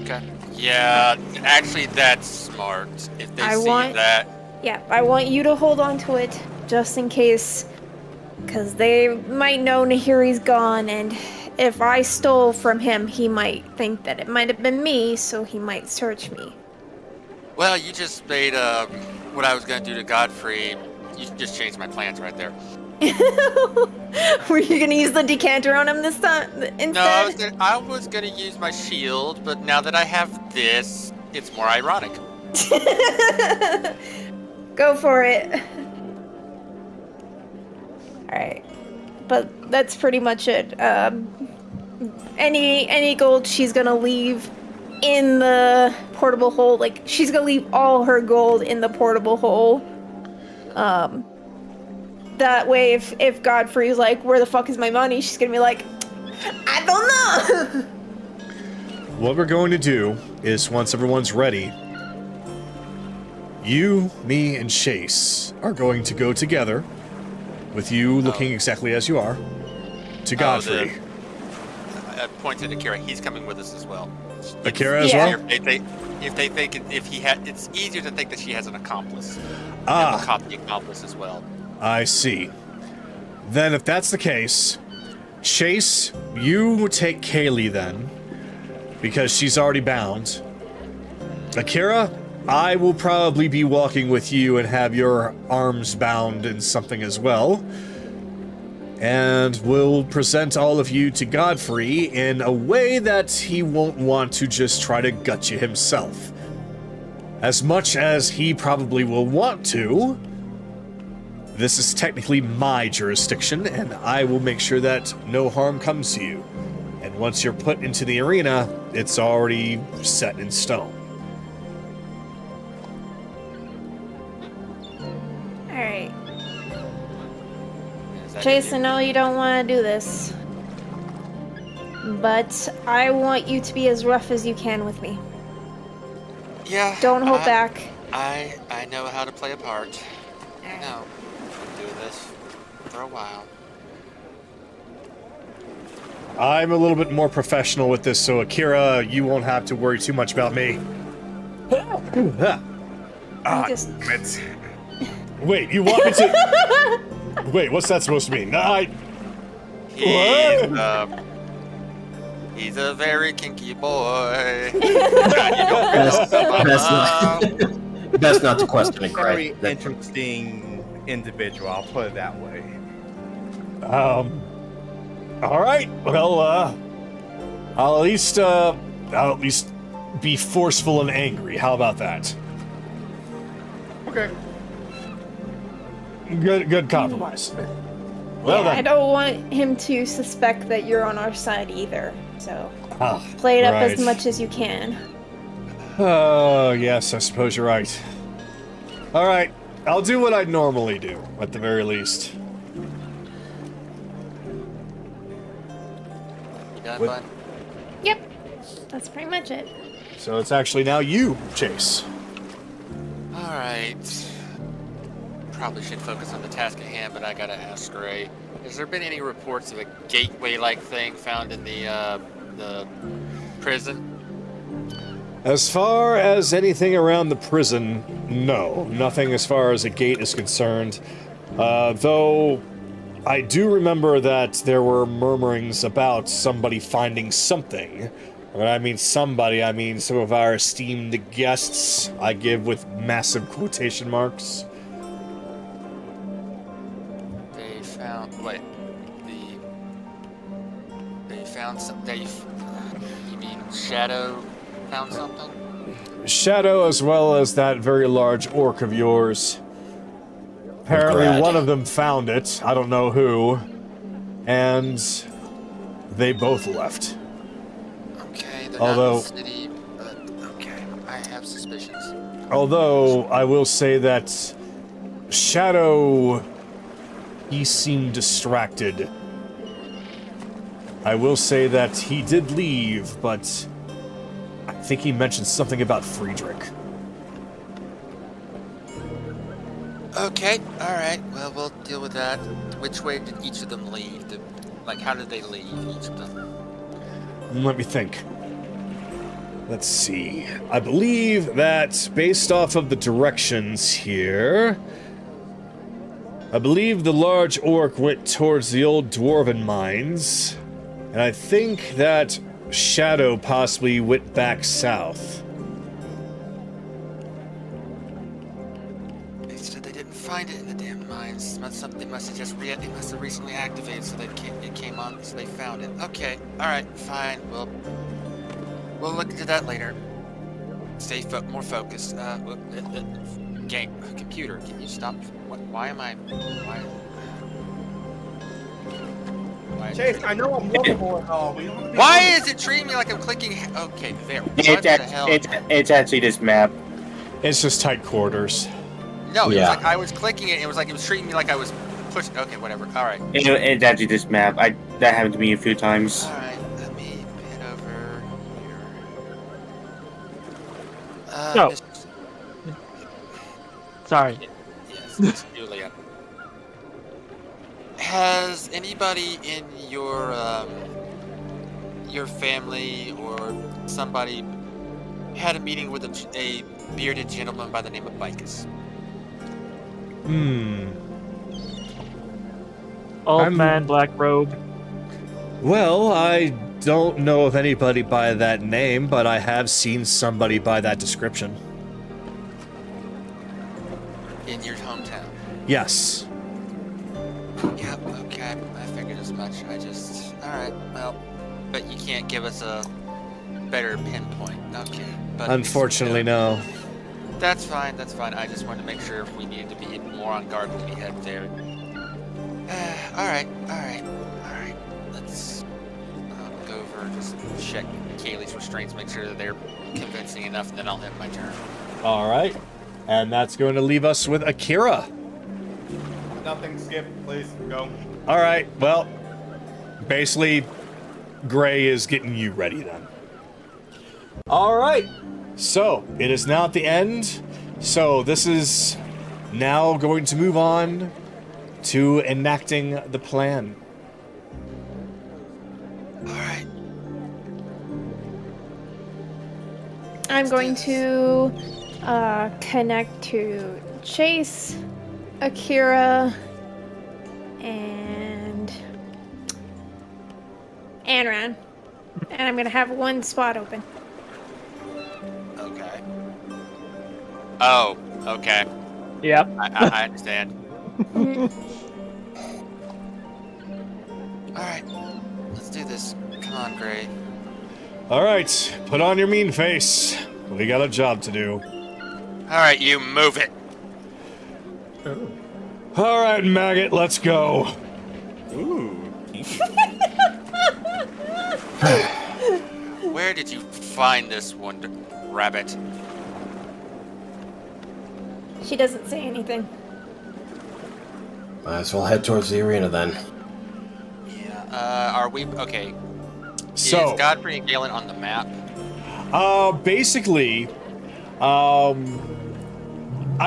Okay. Yeah, actually, that's smart. If they see that. Yeah, I want you to hold on to it, just in case, because they might know Nehiri's gone, and if I stole from him, he might think that it might have been me, so he might search me. Well, you just made what I was going to do to Godfrey. You just changed my plans right there. Were you gonna use the decanter on him this time instead? No, I was gonna use my shield, but now that I have this, it's more ironic. Go for it. Alright. but that's pretty much it. Any gold she's gonna leave in the portable hole. Like, she's gonna leave all her gold in the portable hole. That way, if Godfrey's like, where the fuck is my money? She's gonna be like, I don't know! What we're going to do is, once everyone's ready, you, me, and Chase are going to go together, with you looking exactly as you are, to Godfrey. I pointed to Akira. He's coming with us as well. Akira as well? If they think it's easier to think that she has an accomplice. Ah. A copy accomplice as well. I see. Then, if that's the case, Chase, you take Kaylee then, because she's already bound. Akira, I will probably be walking with you and have your arms bound in something as well. And we'll present all of you to Godfrey in a way that he won't want to just try to gut you himself. As much as he probably will want to, this is technically my jurisdiction, and I will make sure that no harm comes to you. And once you're put into the arena, it's already set in stone. Alright. Chase, I know you don't want to do this, but I want you to be as rough as you can with me. Yeah. Don't hold back. I know how to play a part. I know. I've been doing this for a while. I'm a little bit more professional with this, so Akira, you won't have to worry too much about me. Wait, you want me to... Wait, what's that supposed to mean? He's a very kinky boy. Best not to question it, Very right? interesting individual, I'll put it that way. All right. Well, I'll at least be forceful and angry. How about that? Okay. Good compromise. Well I then. don't want him to suspect that you're on our side either. So Ah, play it up as right. much as you can. Oh, yes, I suppose you're right. All right. I'll do what I normally do, at the very least. You done, What- bud? Yep. That's pretty much it. So it's actually now you, Chase. Alright. Probably should focus on the task at hand, but I gotta ask Ray. Has there been any reports of a gateway-like thing found in the prison? As far as anything around the prison, no. Nothing as far as a gate is concerned. Though, I do remember that there were murmurings about somebody finding something. When I mean somebody, I mean some of our esteemed guests. I give with massive quotation marks. They found what? They found some. You mean Shadow found something? Shadow, as well as that very large orc of yours. Apparently glad. one of them found it, I don't know who, and they both left. Okay, they're Although- not in the city, but okay, I have suspicions. Although, I will say that Shadow, he seemed distracted. I will say that he did leave, but I think he mentioned something about Friedrich. Okay, alright, well, we'll deal with that. Which way did each of them leave? How did they leave, each of them? Let me think. Let's see. I believe that, based off of the directions here, I believe the large orc went towards the old dwarven mines, and I think that Shadow possibly went back south. They said they didn't find it in the damn mines. They must have recently activated, so it came on, so they found it. Okay, alright, fine. We'll look into that later. Stay more focused. Computer, can you stop? Why am I? Why? Chase, I know I'm lovable and all, but you don't have to be Why honest. is it treating me like I'm clicking? Okay, there. What It's, the hell? it's actually this map. It's just tight quarters. No, it was Yeah. like I was clicking it. It was like it was treating me like I was pushing. Okay, whatever. All right. It's actually this map. That happened to me a few times. All right. Let me head over here. No. Miss- Sorry. Yes, Miss Julia. Has anybody in your family or somebody had a meeting with a bearded gentleman by the name of Vicus? Old I'm- man, black robe. Well, I don't know of anybody by that name, but I have seen somebody by that description. In your hometown? Yes. Yep, okay. I figured as much. Alright, well, but you can't give us a better pinpoint. Okay. But Unfortunately, no. That's fine, that's fine. I just wanted to make sure if we needed to be more on guard when we head there. Alright. Let's go over, just check Kaylee's restraints, make sure that they're convincing enough, and then I'll end my turn. All right. And that's going to leave us with Akira. Nothing, Skip, please, go. All right. Well, basically, Gray is getting you ready then. All right. So it is now at the end. So this is now going to move on to enacting the plan. Alright. I'm going to connect to Chase, Akira, and Anran. And I'm going to have one spot open. Okay. Oh, okay. Yep. I understand. Alright, let's do this. Come on, Gray. All right. Put on your mean face. We got a job to do. Alright, you move it. All right, maggot. Let's go. Ooh. Where did you find this wonder rabbit? She doesn't say anything. Might as well head towards the arena then. Yeah. Are we okay? So, Is Godfrey and Galen on the map? basically, I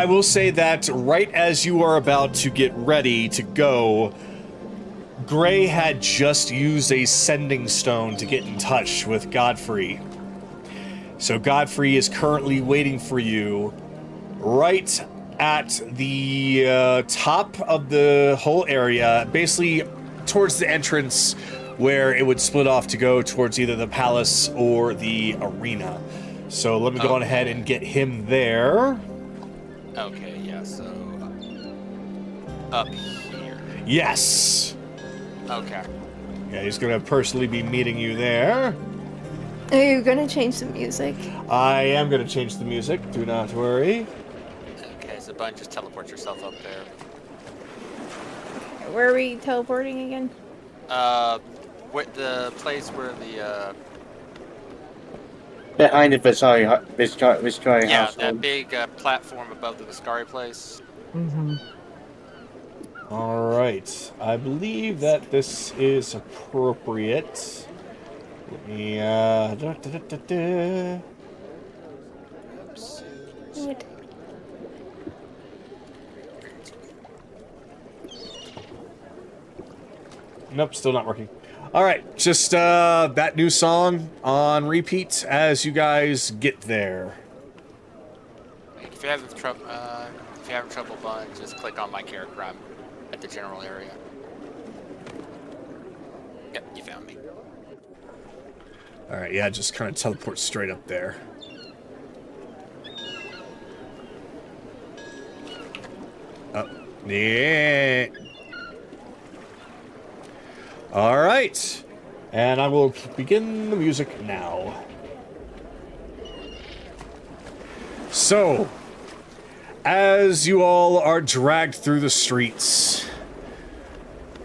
will say that right as you are about to get ready to go, Gray had just used a sending stone to get in touch with Godfrey. So Godfrey is currently waiting for you right at the top of the whole area, basically towards the entrance where it would split off to go towards either the palace or the arena. So let me go on ahead and get him there. Okay, yeah, so up here. Yes. Okay. Yeah, he's going to personally be meeting you there. Are you going to change the music? I am going to change the music. Do not worry. Okay, so Bun, just teleport yourself up there. Where are we teleporting again? The place where the Behind the Viscari yeah, household. that big platform above the Viscari place. Mm-hmm. All right. I believe that this is appropriate. Let me, What? Nope, still not working. All right, just that new song on repeat as you guys get there. If you're having trouble, Bun, just click on my character. I'm at the general area. Yep, you found me. All right, yeah, just kind of teleport straight up there. Oh, yeah. All right, and I will begin the music now. So, as you all are dragged through the streets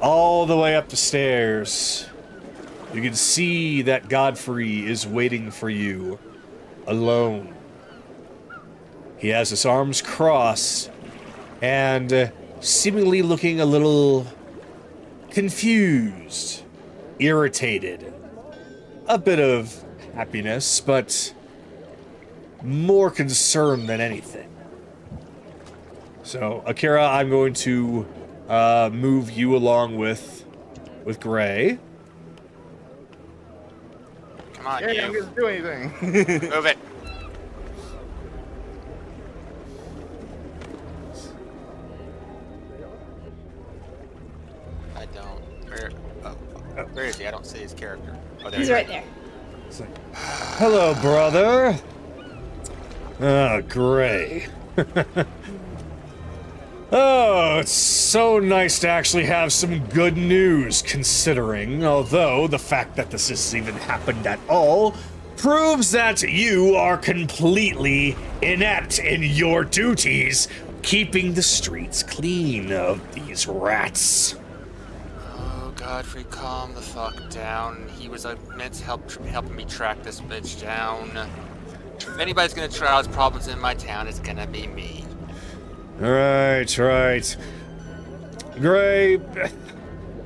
all the way up the stairs, you can see that Godfrey is waiting for you, alone. He has his arms crossed, and seemingly looking a little confused, irritated. A bit of happiness, but more concern than anything. So, Akira, I'm going to move you along with Gray. Come on, Yeah, I'm you. gonna do anything. Move it. I don't. Where is he? I don't see his character. Oh, there He's he is. right there. It's like, hello, brother. Ah, Gray. Oh, it's so nice to actually have some good news, considering, although the fact that this has even happened at all proves that you are completely inept in your duties, keeping the streets clean of these rats. Oh, Godfrey, calm the fuck down. He was meant to helping me track this bitch down. If anybody's gonna cause problems in my town, it's gonna be me. Right. Gray,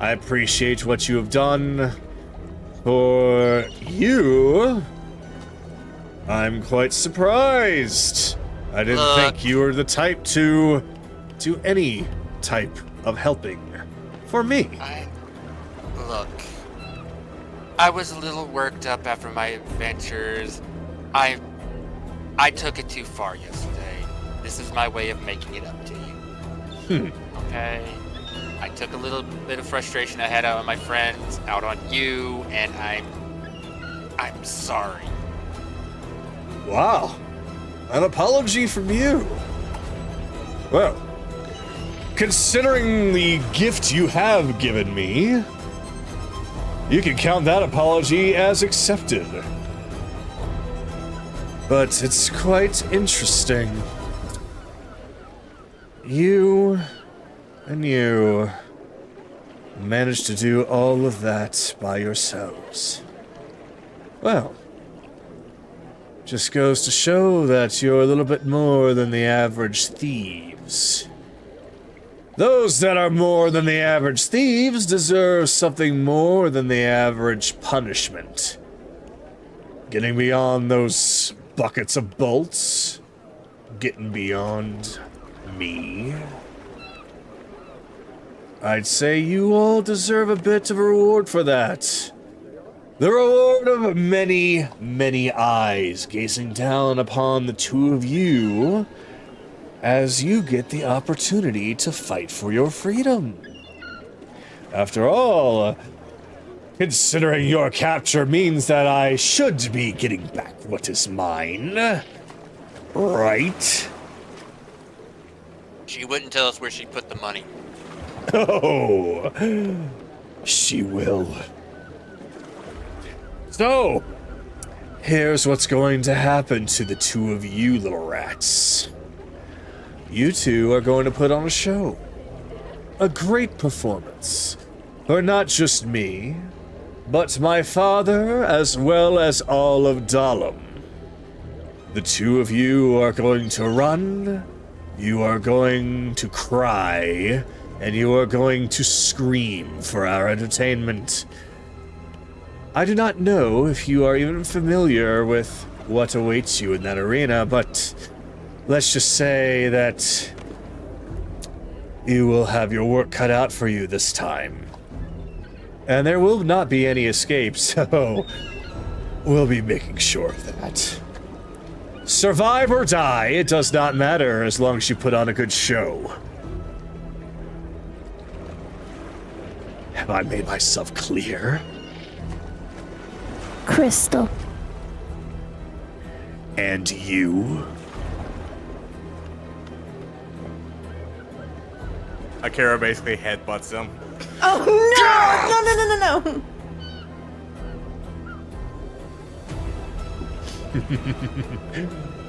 I appreciate what you have done. For you, I'm quite surprised. I didn't think you were the type to do any type of helping for me. Look, I was a little worked up after my adventures. I took it too far yesterday. This is my way of making it up to you. Okay? I took a little bit of frustration I had out on my friends, out on you, and I'm sorry. Wow. An apology from you. Well, considering the gift you have given me, you can count that apology as accepted. But it's quite interesting. You and you managed to do all of that by yourselves. Well, just goes to show that you're a little bit more than the average thieves. Those that are more than the average thieves deserve something more than the average punishment. Getting beyond those buckets of bolts, getting beyond me. I'd say you all deserve a bit of a reward for that. The reward of many, many eyes gazing down upon the two of you as you get the opportunity to fight for your freedom. After all, considering your capture means that I should be getting back what is mine, right? She wouldn't tell us where she put the money. Oh, she will. So, here's what's going to happen to the two of you little rats. You two are going to put on a show. A great performance. For not just me, but my father as well as all of Dahlim. The two of you are going to run, you are going to cry, and you are going to scream for our entertainment. I do not know if you are even familiar with what awaits you in that arena, but let's just say that you will have your work cut out for you this time. And there will not be any escape, so we'll be making sure of that. Survive or die, it does not matter as long as you put on a good show. Have I made myself clear? Crystal. And you? Akira basically headbutts him. Oh no! No!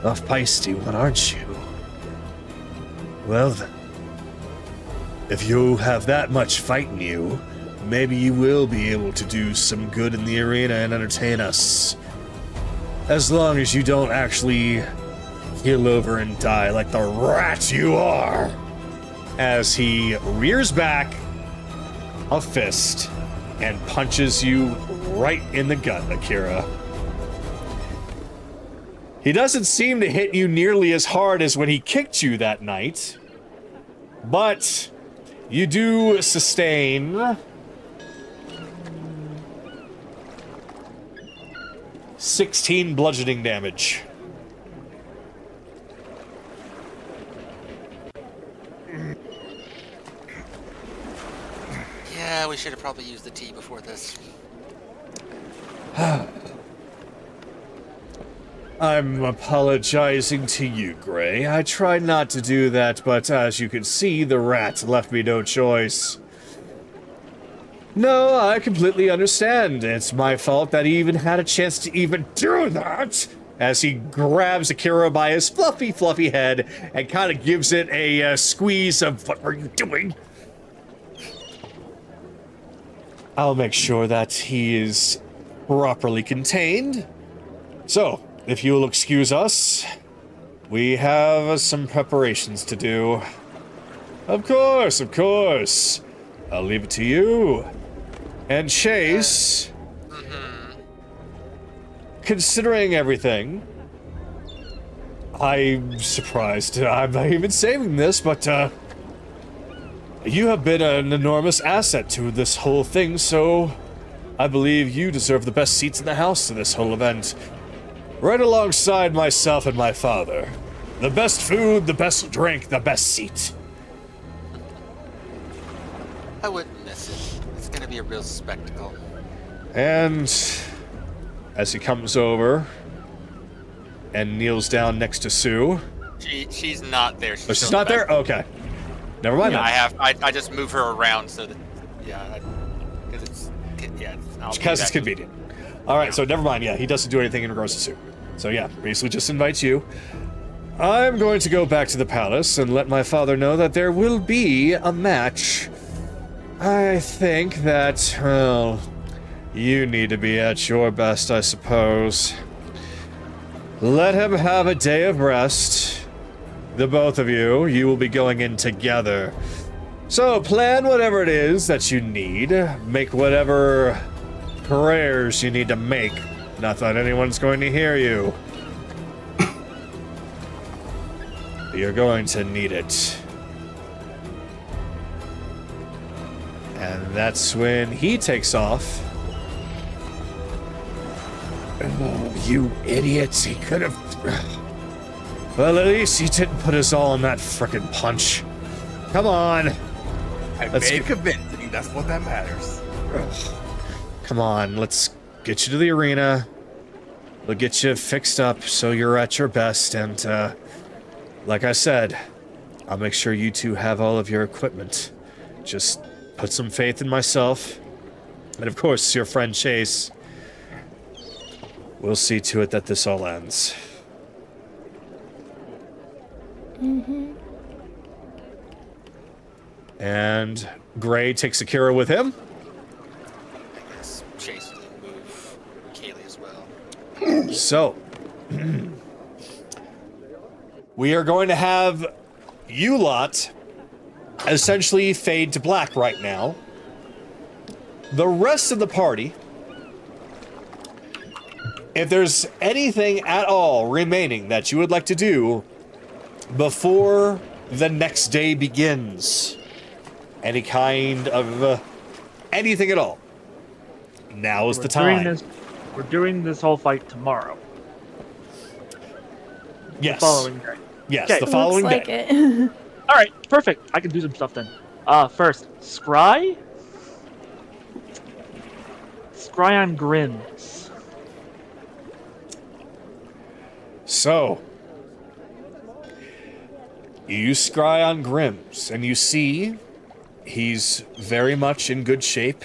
A feisty one, aren't you? Well then. if you have that much fight in you, maybe you will be able to do some good in the arena and entertain us. As long as you don't actually keel over and die like the rat you are. As he rears back a fist and punches you right in the gut, Akira. He doesn't seem to hit you nearly as hard as when he kicked you that night, but you do sustain 16 bludgeoning damage. Yeah, we should have probably used the tea before this. I'm apologizing to you, Gray. I tried not to do that, but as you can see, the rat left me no choice. No, I completely understand. It's my fault that he even had a chance to even do that. As he grabs Akira by his fluffy head and kind of gives it a squeeze of, what were you doing? I'll make sure that he is properly contained. So, if you will excuse us, we have some preparations to do. Of course, of course. I'll leave it to you. And Chase, considering everything, I'm surprised I'm not even saving this, but you have been an enormous asset to this whole thing, so I believe you deserve the best seats in the house to this whole event. Right alongside myself and my father. The best food, the best drink, the best seat. I wouldn't miss it. It's gonna be a real spectacle. And as he comes over and kneels down next to Sue. She's not there. She's not there? Okay. Never mind Yeah, then. I just move her around so that Because it's convenient. Alright, so never mind, yeah, he doesn't do anything in regards to Sue. So yeah, basically just invites you. I'm going to go back to the palace and let my father know that there will be a match. I think that, well, you need to be at your best, I suppose. Let him have a day of rest. The both of you, you will be going in together. So plan whatever it is that you need. Make whatever prayers you need to make. Not that anyone's going to hear you. You're going to need it. And that's when he takes off. Oh, you idiots. He could have... Well, at least he didn't put us all in that frickin' punch. Come on. I made convincing. That's what that matters. Come on, let's get you to the arena. We'll get you fixed up so you're at your best, and, like I said, I'll make sure you two have all of your equipment. Just put some faith in myself. And of course, your friend Chase. We'll see to it that this all ends. Mm-hmm. And Gray takes Akira with him. I guess Chase will move Kaylee as well. So, we are going to have you lot essentially fade to black right now. The rest of the party, if there's anything at all remaining that you would like to do before the next day begins, any kind of anything at all, now is the time. We're doing this whole fight tomorrow. Yes. The following day. Yes, Okay. the following Looks like day. it. All right, perfect. I can do some stuff then. First, scry. Scry on grins. So, you scry on Grimm's, and you see he's very much in good shape.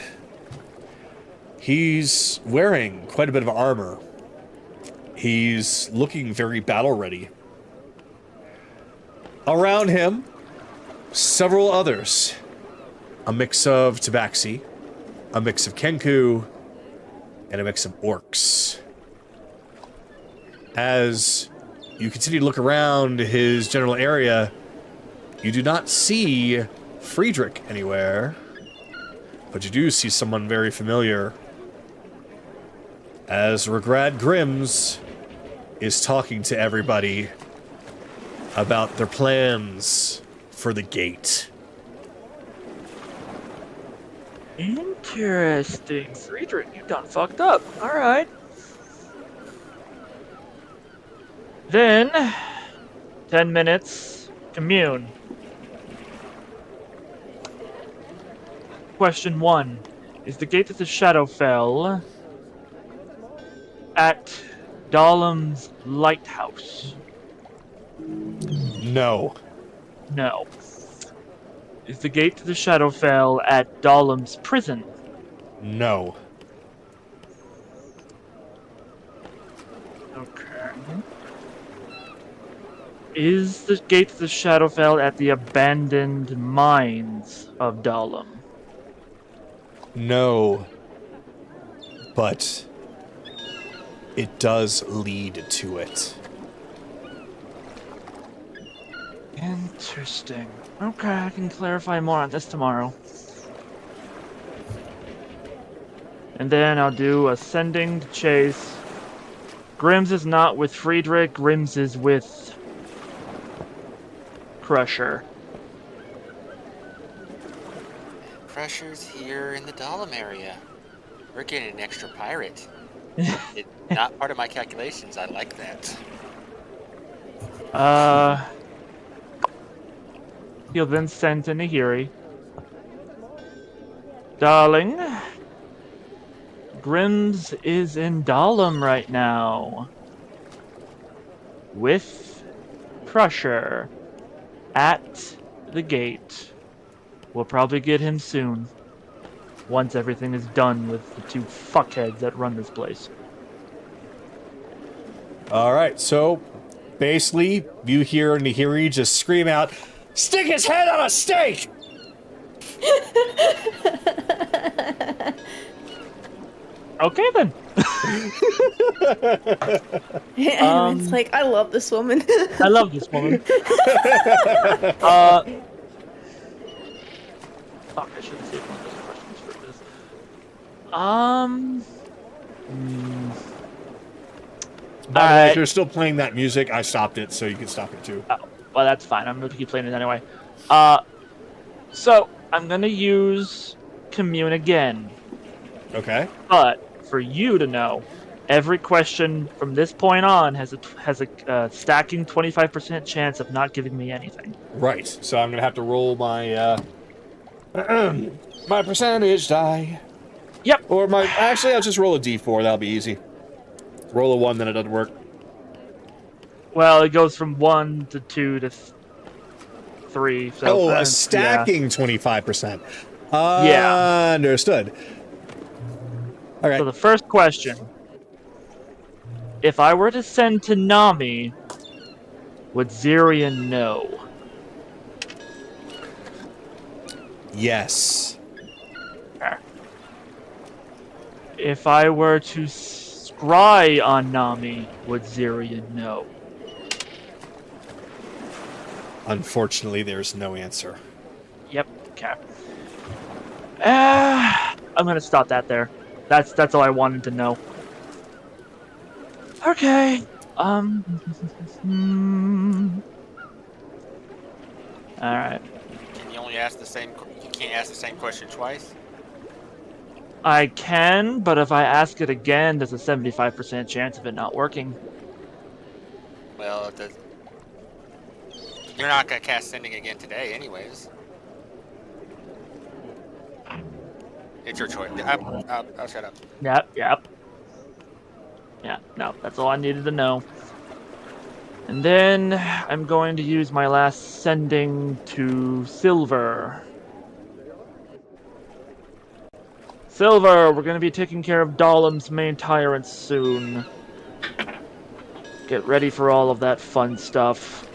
He's wearing quite a bit of armor. He's looking very battle-ready. Around him, several others a mix of tabaxi, a mix of kenku, and a mix of orcs. As you continue to look around his general area, you do not see Friedrich anywhere, but you do see someone very familiar. As Regrad Grims is talking to everybody about their plans for the gate. Interesting. Friedrich, you done fucked up. Alright. Then, 10 minutes, commune. Question 1. Is the gate of the Shadowfell at Dahlim's lighthouse? No. No. Is the gate to the Shadowfell at Dahlim's prison? No. Okay. Is the gate to the Shadowfell at the abandoned mines of Dahlim? No. But it does lead to it. Interesting. Okay, I can clarify more on this tomorrow. And then I'll do ascending to chase. Grims is not with Friedrich, Grims is with Crusher. Crusher's here in the Dahlim area. We're getting an extra pirate. It's not part of my calculations. I like that. He'll then send to Nehiri. Darling, Grims is in Dahlim right now. With Crusher at the gate. We'll probably get him soon. Once everything is done with the two fuckheads that run this place. Alright, so basically, you hear Nehiri just scream out, "Stick his head on a stake!" Okay then. And it's like, I love this woman. I love this woman. Fuck, I should have saved one of those questions for this. By the way, Alright. if you're still playing that music, I stopped it, so you can stop it too. Well, that's fine. I'm going to keep playing it anyway. So, I'm going to use Commune again. Okay. But, for you to know, every question from this point on has a stacking 25% chance of not giving me anything. Right, so I'm going to have to roll my, my percentage die. Yep. Or actually, I'll just roll a d4, that'll be easy. Roll a 1, then it doesn't work. Well, it goes from 1 to 2 to 3. So, a stacking 25%. Yeah. Understood. All right. So the first question. If I were to send to Nami, would Zirian know? Yes. If I were to scry on Nami, would Zirian know? Unfortunately, there's no answer. Yep. Okay. I'm gonna stop that there. That's all I wanted to know. Okay. All right. Can you only ask the same? You can't ask the same question twice. I can, but if I ask it again, there's a 75% chance of it not working. Well, you're not gonna cast sending again today, anyways. It's your choice. I'll shut up. Yep. Yeah, no, that's all I needed to know. And then I'm going to use my last sending to Silver. Silver, we're going to be taking care of Dahlim's main tyrant soon. Get ready for all of that fun stuff.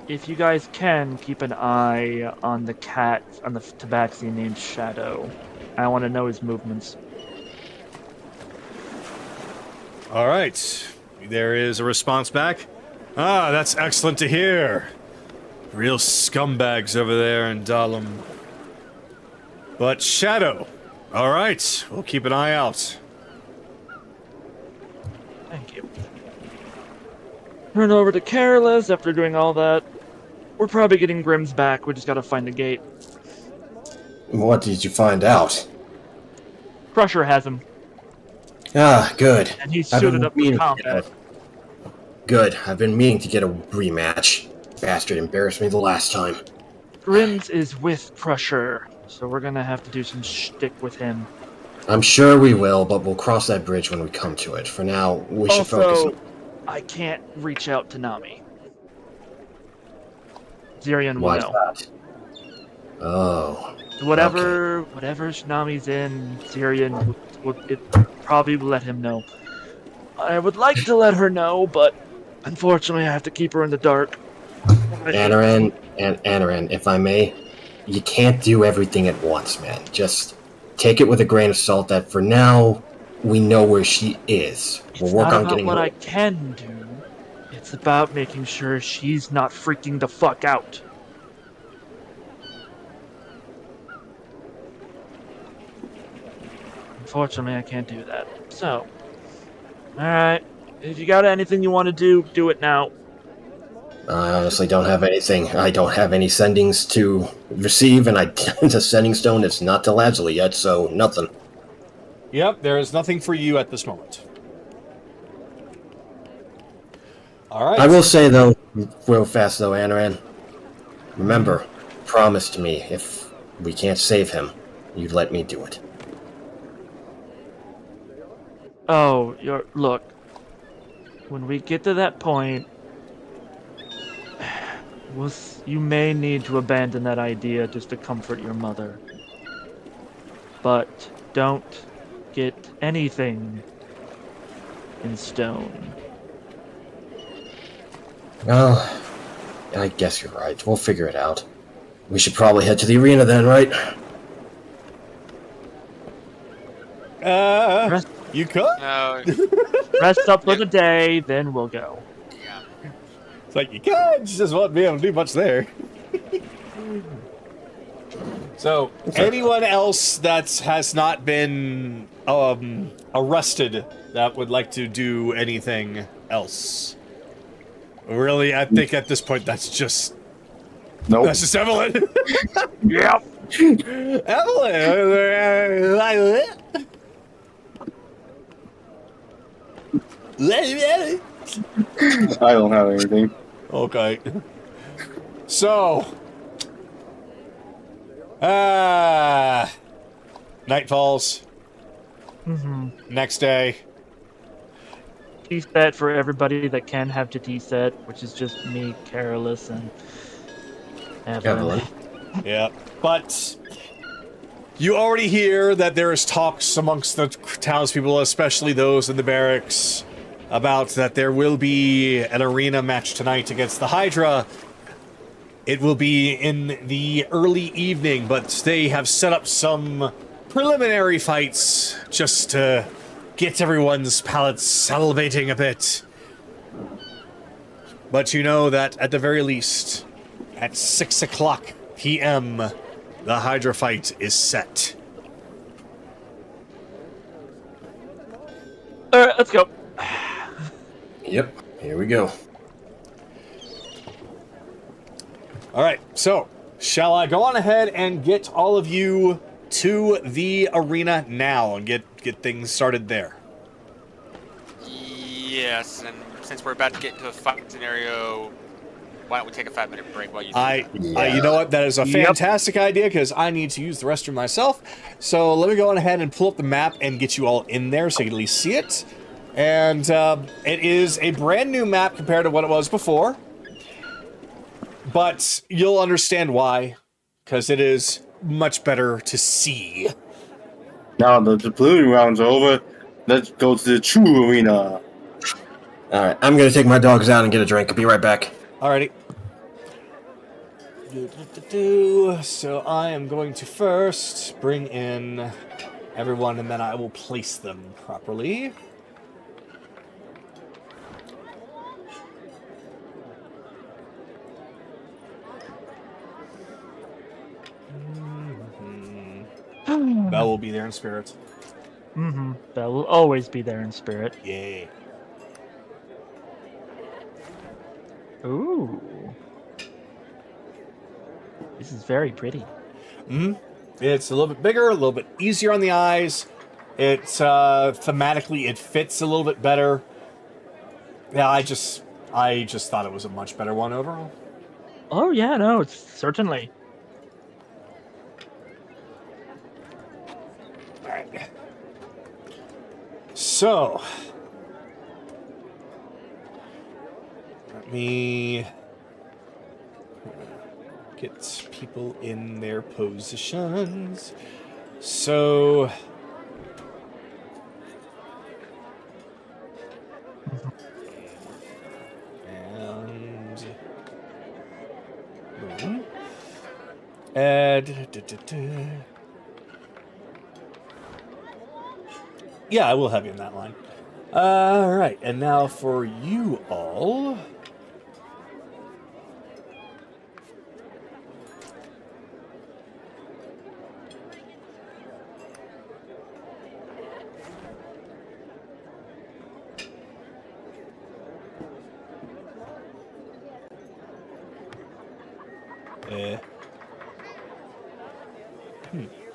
if you guys can, keep an eye on the cat, on the tabaxi named Shadow. I want to know his movements. All right. There is a response back. Ah, that's excellent to hear. Real scumbags over there in Dahlim. But Shadow. All right. We'll keep an eye out. Thank you. Turn over to Careless after doing all that. We're probably getting Grimm's back. We just gotta find the gate. What did you find out? Crusher has him, Ah, good. and he's I've been suited up for meaning to combat. Good. I've been meaning to get a rematch. Bastard embarrassed me the last time. Grimm's is with Crusher, so we're gonna have to do some shtick with him. I'm sure we will, but we'll cross that bridge when we come to it. For now, we should focus Also, on... I can't reach out to Nami. Zirian will Why know. that? Oh. Whatever Nami's in, Zirian it probably will let him know. I would like to let her know, but unfortunately I have to keep her in the dark. Anaran, if I may, you can't do everything at once, man. Just take it with a grain of salt that for now, we know where she is. We'll work on getting what her... I can do. It's about making sure she's not freaking the fuck out. Unfortunately, I can't do that. So, alright. If you got anything you want to do it now. I honestly don't have anything. I don't have any sendings to receive, and the sending stone is not to Lazuli yet, so nothing. Yep, there is nothing for you at this moment. All right. I will say, though, real fast, though, Anaran, remember, promise to me, if we can't save him, you'd let me do it. Oh, look. When we get to that point, you may need to abandon that idea just to comfort your mother. But don't get anything in stone. Well, I guess you're right. We'll figure it out. We should probably head to the arena then, right? You could? No. Rest up for the day, then we'll go. Yeah. It's like, you could, just won't be able to do much there. So, anyone else that has not been arrested that would like to do anything else? Really, I think at this point that's just... Nope. That's just Evelyn. Yep. Evelyn! I don't have anything. Okay. So... night falls. Mm-hmm. Next day. Tea set for everybody that can have the tea set, which is just me, Careless, and Evelyn. Yeah. But you already hear that there is talks amongst the townspeople, especially those in the barracks, about that there will be an arena match tonight against the Hydra. It will be in the early evening, but they have set up some preliminary fights just to get everyone's palates salivating a bit. But you know that at the very least, at 6 o'clock p.m., the Hydra fight is set. Alright, let's go. Yep, here we go. Alright, so, shall I go on ahead and get all of you to the arena now and get things started there? Yes, and since we're about to get into a fight scenario, why don't we take a 5-minute break while you do you know what? That is a fantastic idea because I need to use the restroom myself. So let me go on ahead and pull up the map and get you all in there so you can at least see it. And it is a brand new map compared to what it was before. But you'll understand why, because it is much better to see. Now the proving rounds are over. Let's go to the true arena. Alright, I'm gonna take my dogs out and get a drink. I'll be right back. Alrighty. So I am going to first bring in everyone, and then I will place them properly. Belle will be there in spirit. Belle will always be there in spirit. Yay. Ooh. This is very pretty. It's a little bit bigger, a little bit easier on the eyes. It's thematically, it fits a little bit better. Yeah, I just thought it was a much better one overall. Oh yeah, no, it's certainly. All right. So, let me get people in their positions. So, and boom. Yeah, I will have you in that line. All right, and now for you all.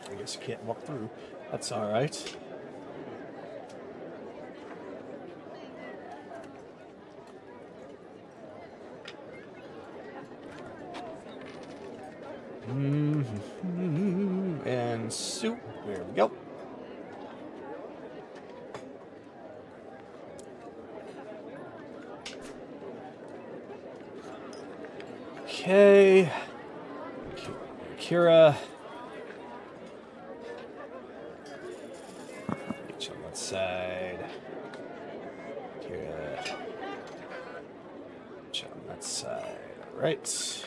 I guess you can't walk through. That's all right. And soup. There we go. Okay. Kira. Get you on that side. Kira. Get you on that side. All right.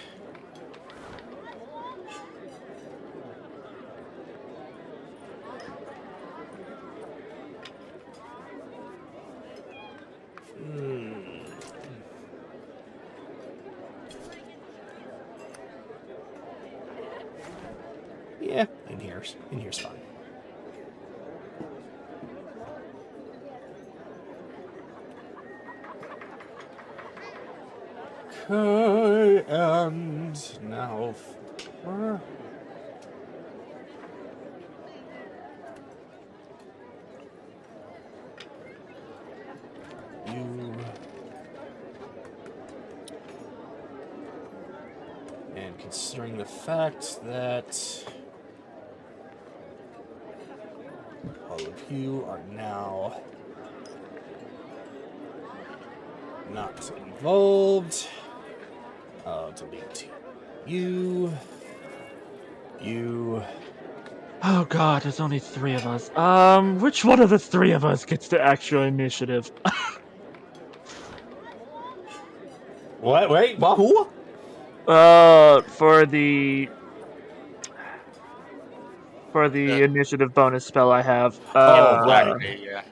Yeah, in here's fine. Okay, and now you and considering the fact that all of you are now not involved, I'll delete you. Oh god, there's only 3 of us. Which one of the 3 of us gets the actual initiative? What? Wait, what? Who? For the initiative bonus spell I have. Right. Yeah.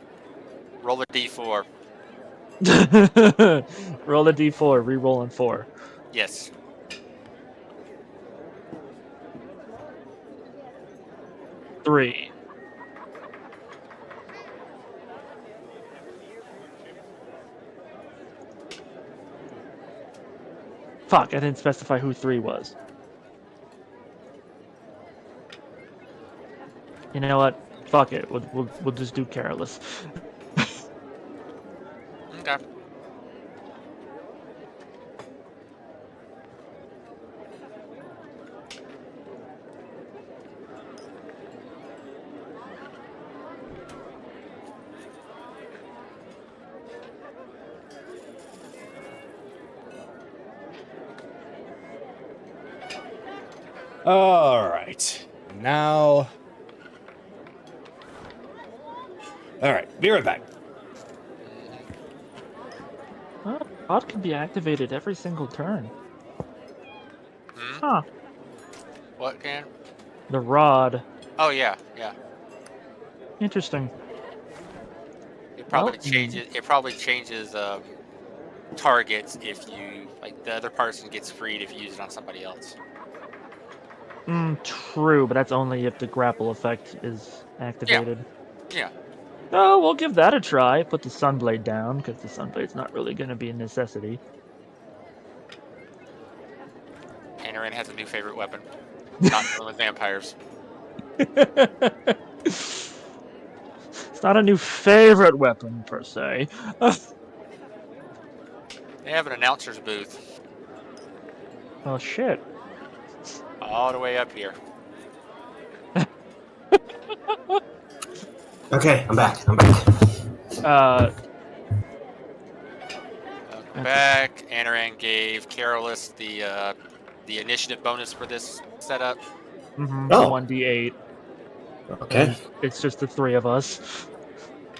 Roll a d4. Roll a d4, re-roll on 4. Yes. Three. Fuck, I didn't specify who 3 was. You know what? Fuck it. We'll just do careless. Okay. All right. Now. All right. Be right back. Well, bot can be activated every single turn. Hmm? Huh. What can? The rod. Oh yeah, yeah. Interesting. It probably Well, changes. It probably changes targets if you like the other person gets freed if you use it on somebody else. True, but that's only if the grapple effect is activated. Yeah. Oh, we'll give that a try. Put the Sunblade down, because the Sunblade's not really going to be a necessity. Anaran has a new favorite weapon. Not dealing with vampires. It's not a new favorite weapon, per se. They have an announcer's booth Oh, shit. all the way up here. Okay, I'm back. Uh, Welcome back. Anaran gave Carolus the initiative bonus for this setup. Oh. 1d8. Okay. It's just the three of us.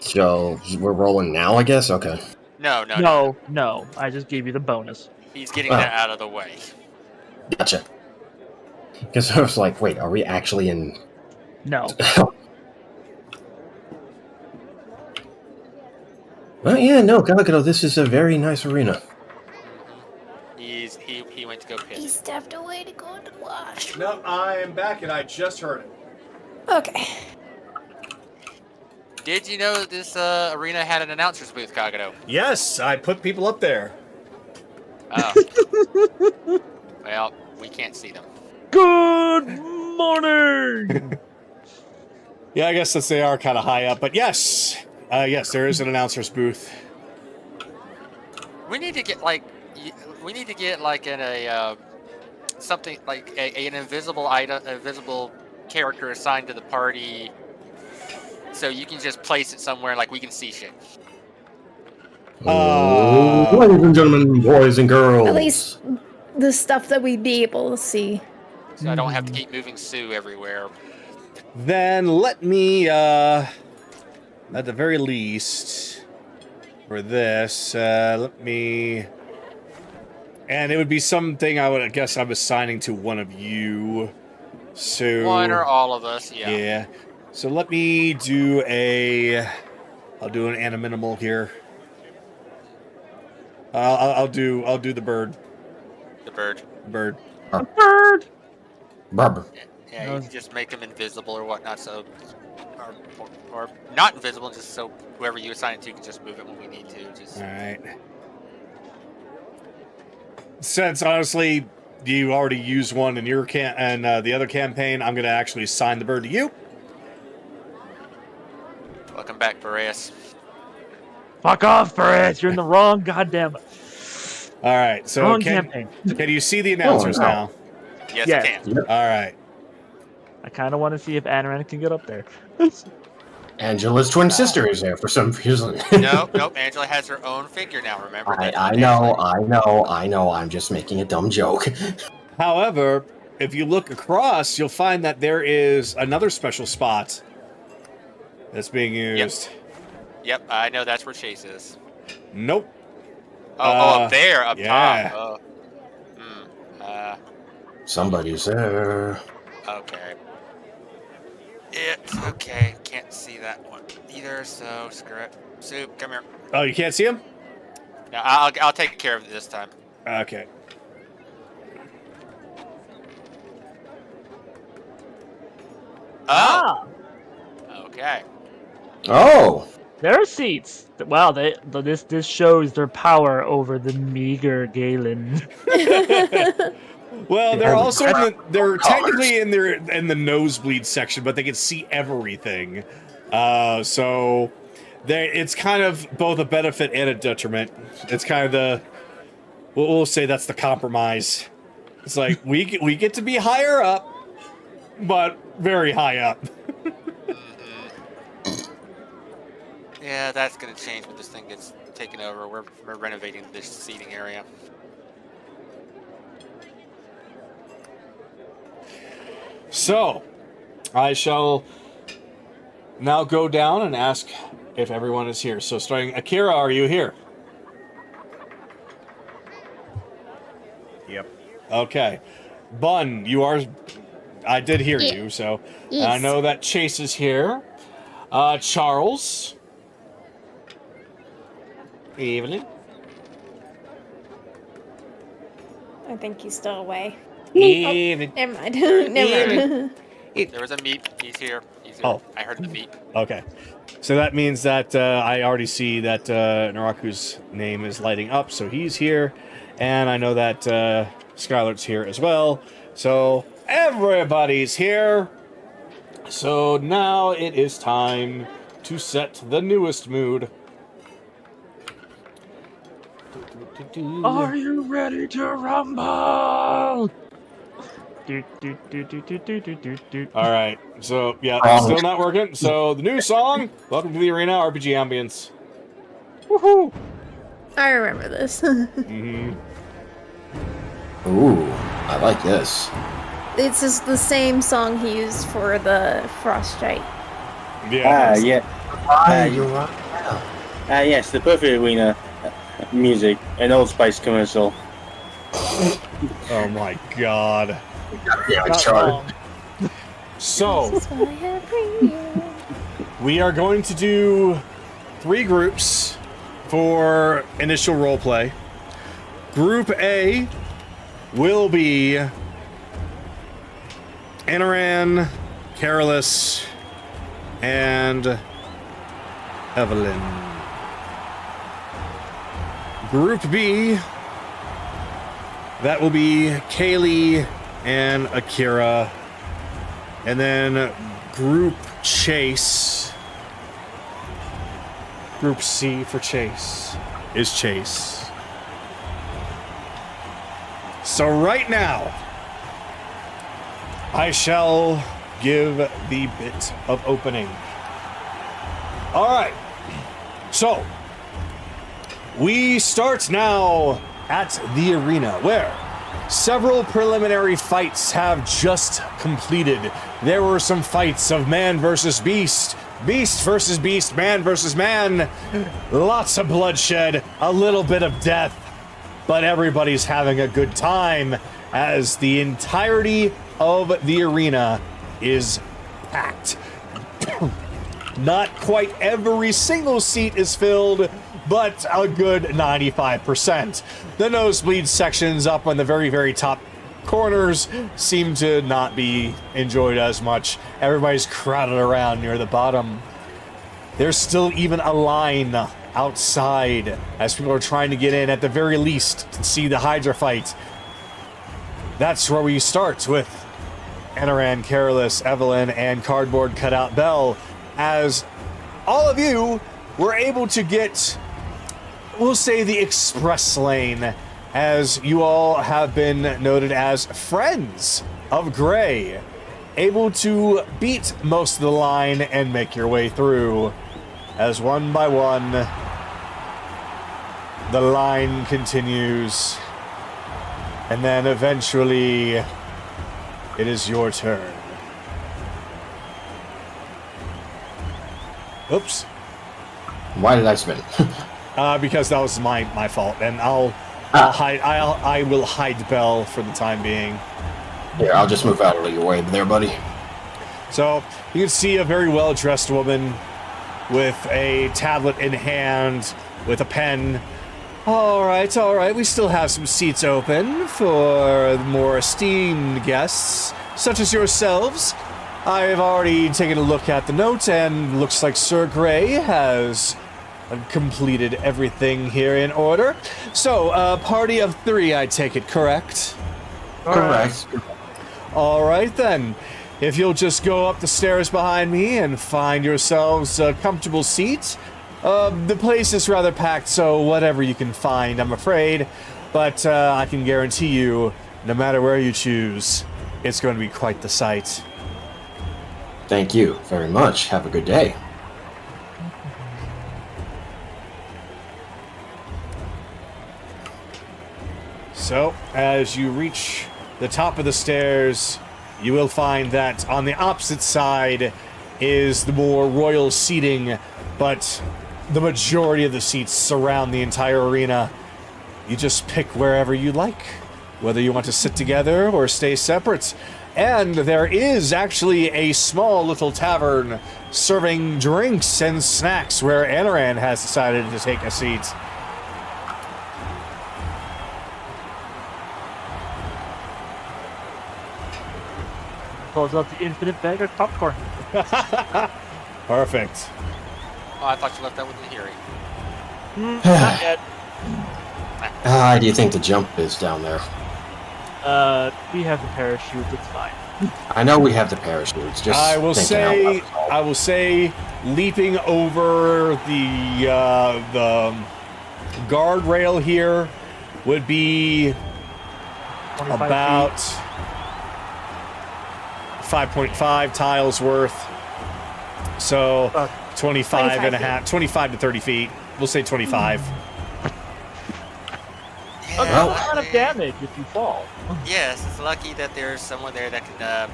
So we're rolling now, I guess? Okay. No. I just gave you the bonus. He's getting that out of the way. Gotcha. Because I was like, wait, are we actually in... No. Well, yeah, no, Galagado, this is a very nice arena. He went to go He piss. stepped away to go to the wash. No, I am back and I just heard it. Okay. Did you know that this arena had an announcer's booth, Kagado? Yes, I put people up there. Oh. Well, we can't see them. Good morning! Yeah, I guess since they are kind of high up, but yes. Yes, there is an announcer's booth. We need to get like in a something like an invisible item, a visible character assigned to the party, so you can just place it somewhere like we can see shit. Ladies and gentlemen, boys and girls. At least the stuff that we'd be able to see. So I don't have to keep moving Sue everywhere. Then let me, at the very least, for this, let me... And it would be something I guess I'm assigning to one of you. So... One or all of us, yeah. Yeah. So let me do I'll do an animinimal here. I'll do the bird. The bird. Bird. Bird! Barber. Yeah, you can just make them invisible or whatnot, so... Or not invisible, just so whoever you assign it to can just move it when we need to. Just... Alright. Since, honestly, you already used one in your the other campaign, I'm going to actually assign the bird to you. Welcome back, Boreas. Fuck off, Boreas! You're in the wrong goddamn... Alright, so wrong can campaign. you see the announcers now? Yes, Yes. I can. Alright. I kind of want to see if Anaran can get up there. Angela's twin sister is there for some reason. Nope. Angela has her own figure now, remember? I know. I'm just making a dumb joke. However, if you look across, you'll find that there is another special spot that's being used. Yep, I know that's where Chase is. Nope. Up there, up yeah. top. Somebody's there. Okay. Okay, can't see that one either, so screw it. Soup, come here. Oh, you can't see him? No, I'll take care of it this time. Okay. Oh! Okay. Oh! There are seats. Wow, this shows their power over the meager Galen. Well, they're also they're technically in the nosebleed section, but they can see everything. So it's kind of both a benefit and a detriment. It's kind of we'll say that's the compromise. It's like we get to be higher up, but very high up. Yeah, that's gonna change when this thing gets taken over. We're renovating this seating area. So, I shall now go down and ask if everyone is here. So, starting Akira, are you here? Yep. Okay. Bun, you are... I did hear you, so... Yes. I know that Chase is here. Charles. Evelyn. I think he's still away. Evelyn. Never mind. Never mind. There was a meep. He's here. Oh. I heard the beep. Okay. So that means that I already see that Naraku's name is lighting up, so he's here. And I know that Skylar's here as well. So everybody's here. So now it is time to set the newest mood. Are you ready to rumble? All right. So, yeah, still not working. So, the new song, Welcome to the Arena, RPG Ambience. Woohoo! I remember this. Mm-hmm. Ooh, I like this. It's just the same song he used for the Frostbite. Yeah. Yeah. You're right. Yes, the Perfect Arena music, an Old Spice commercial. Oh, my God. Yeah, Not Charlie. wrong. So, This is what I have for you. we are going to do 3 groups for initial roleplay. Group A will be Anaran, Carolus, and Evelyn. Group B, that will be Kaylee and Akira. And then Group Chase, Group C for Chase, is Chase. So right now, I shall give the bit of opening. All right. So, we start now at the arena where several preliminary fights have just completed. There were some fights of man versus beast, beast versus beast, man versus man. Lots of bloodshed, a little bit of death, but everybody's having a good time as the entirety of the arena is packed. Not quite every single seat is filled, but a good 95%. The nosebleed sections up on the very, very top corners seem to not be enjoyed as much. Everybody's crowded around near the bottom. There's still even a line outside as people are trying to get in at the very least to see the Hydra fight. That's where we start with Anaran, Carolus, Evelyn, and Cardboard Cutout Bell, as all of you were able to get, we'll say, the express lane, as you all have been noted as friends of Gray, able to beat most of the line and make your way through, as one by one the line continues, and then eventually it is your turn. Oops. Why did I spin? Because that was my fault, and I will hide Bell for the time being. Here, I'll just move out of your way there, buddy. So you can see a very well-dressed woman with a tablet in hand, with a pen. All right, we still have some seats open for more esteemed guests, such as yourselves. I've already taken a look at the note, and looks like Sir Gray has completed everything here in order. So, party of 3, I take it, correct? Correct. All right, then. If you'll just go up the stairs behind me and find yourselves a comfortable seat. The place is rather packed, so whatever you can find, I'm afraid. But I can guarantee you, no matter where you choose, it's going to be quite the sight. Thank you very much. Have a good day. So, as you reach the top of the stairs, you will find that on the opposite side is the more royal seating, but the majority of the seats surround the entire arena. You just pick wherever you like. whether you want to sit together or stay separate. And there is actually a small little tavern serving drinks and snacks where Anaran has decided to take a seat. Pulls out the infinite bag of popcorn. Perfect. Oh, I thought you left that with Nehiri. Not yet. How do you think the jump is down there? We have the parachute. It's fine. I know we have the parachutes. Just I will thinking out say, leaping over the guardrail here would be 25 about feet. 5.5 tiles worth. So 25 and a half, 25 to 30 feet. We'll say 25. Yeah, A lot of damage if you fall. Yes, it's lucky that there's someone there that can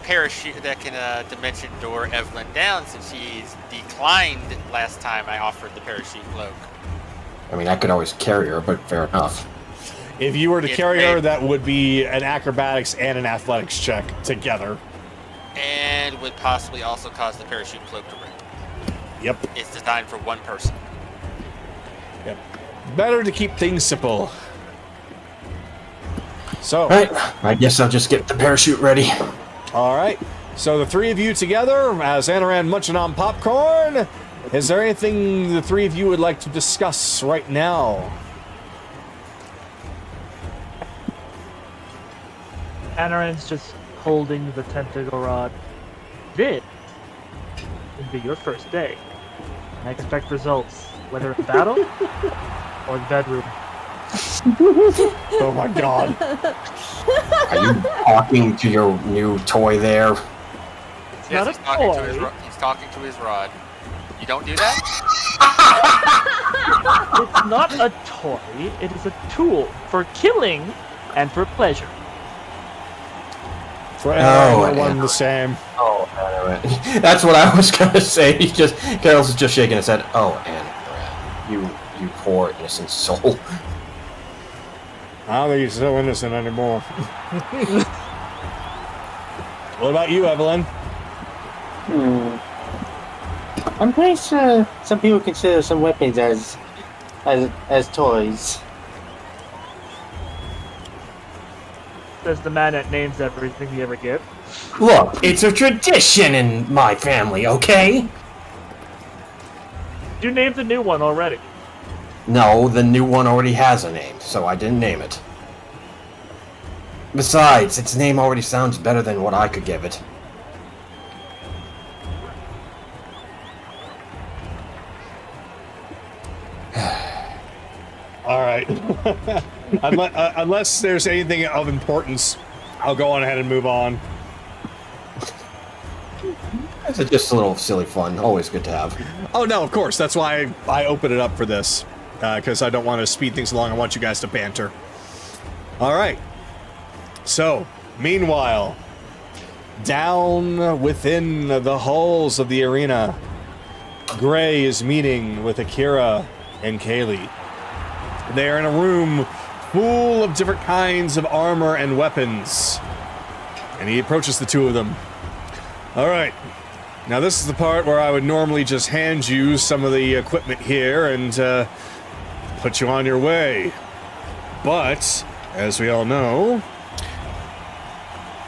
parachute, that can dimension door Evelyn down, since she's declined last time I offered the parachute cloak. I mean, I could always carry her, but fair enough. If you were to Yes, carry her, babe. that would be an acrobatics and an athletics check together. And would possibly also cause the parachute cloak to rip. Yep. It's designed for one person. Yep. Better to keep things simple. So, Alright, I guess I'll just get the parachute ready. all right. So the three of you together, as Anaran munching on popcorn, is there anything the three of you would like to discuss right now? Anaran's just holding the tentacle rod. This will be your first day. I expect results, whether in battle or the bedroom. Oh my god. Are you talking to your new toy there? It's Yes, not he's a talking to his toy. he's talking to his rod. You don't do that? It's not a toy. It is a tool for killing and for pleasure. For Anaran, we're and- one and the same. Oh, Anaran. That's what I was gonna say. Carol's just shaking his head. Oh, Anaran, you poor innocent soul. I don't think he's so innocent anymore. What about you, Evelyn? I'm pretty sure some people consider some weapons as toys. Says the man that names everything he ever get. Look, it's a tradition in my family, okay? You named the new one already. No, the new one already has a name, so I didn't name it. Besides, its name already sounds better than what I could give it. All right. Unless there's anything of importance, I'll go on ahead and move on. It's just a little silly fun, always good to have. Oh, no, of course. That's why I open it up for this, because I don't want to speed things along. I want you guys to banter. All right. So, meanwhile, down within the halls of the arena, Gray is meeting with Akira and Kaylee. They are in a room full of different kinds of armor and weapons. And he approaches the two of them. All right. Now this is the part where I would normally just hand you some of the equipment here and put you on your way. But, as we all know,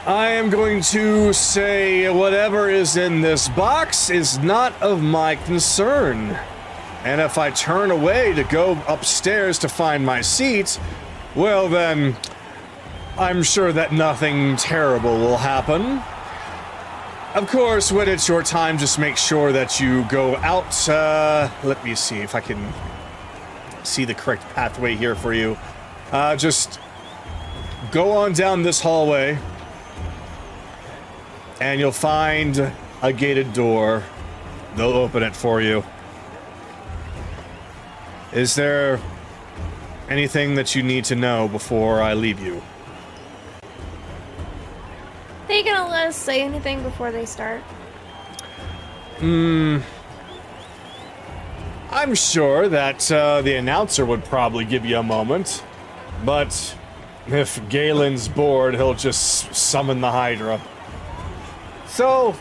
I am going to say whatever is in this box is not of my concern. And if I turn away to go upstairs to find my seat, well then, I'm sure that nothing terrible will happen. Of course, when it's your time, just make sure that you go out. Let me see if I can see the correct pathway here for you. Just go on down this hallway, and you'll find a gated door. They'll open it for you. Is there anything that you need to know before I leave you? They gonna let us say anything before they start? I'm sure that the announcer would probably give you a moment, but if Galen's bored, he'll just summon the Hydra. So,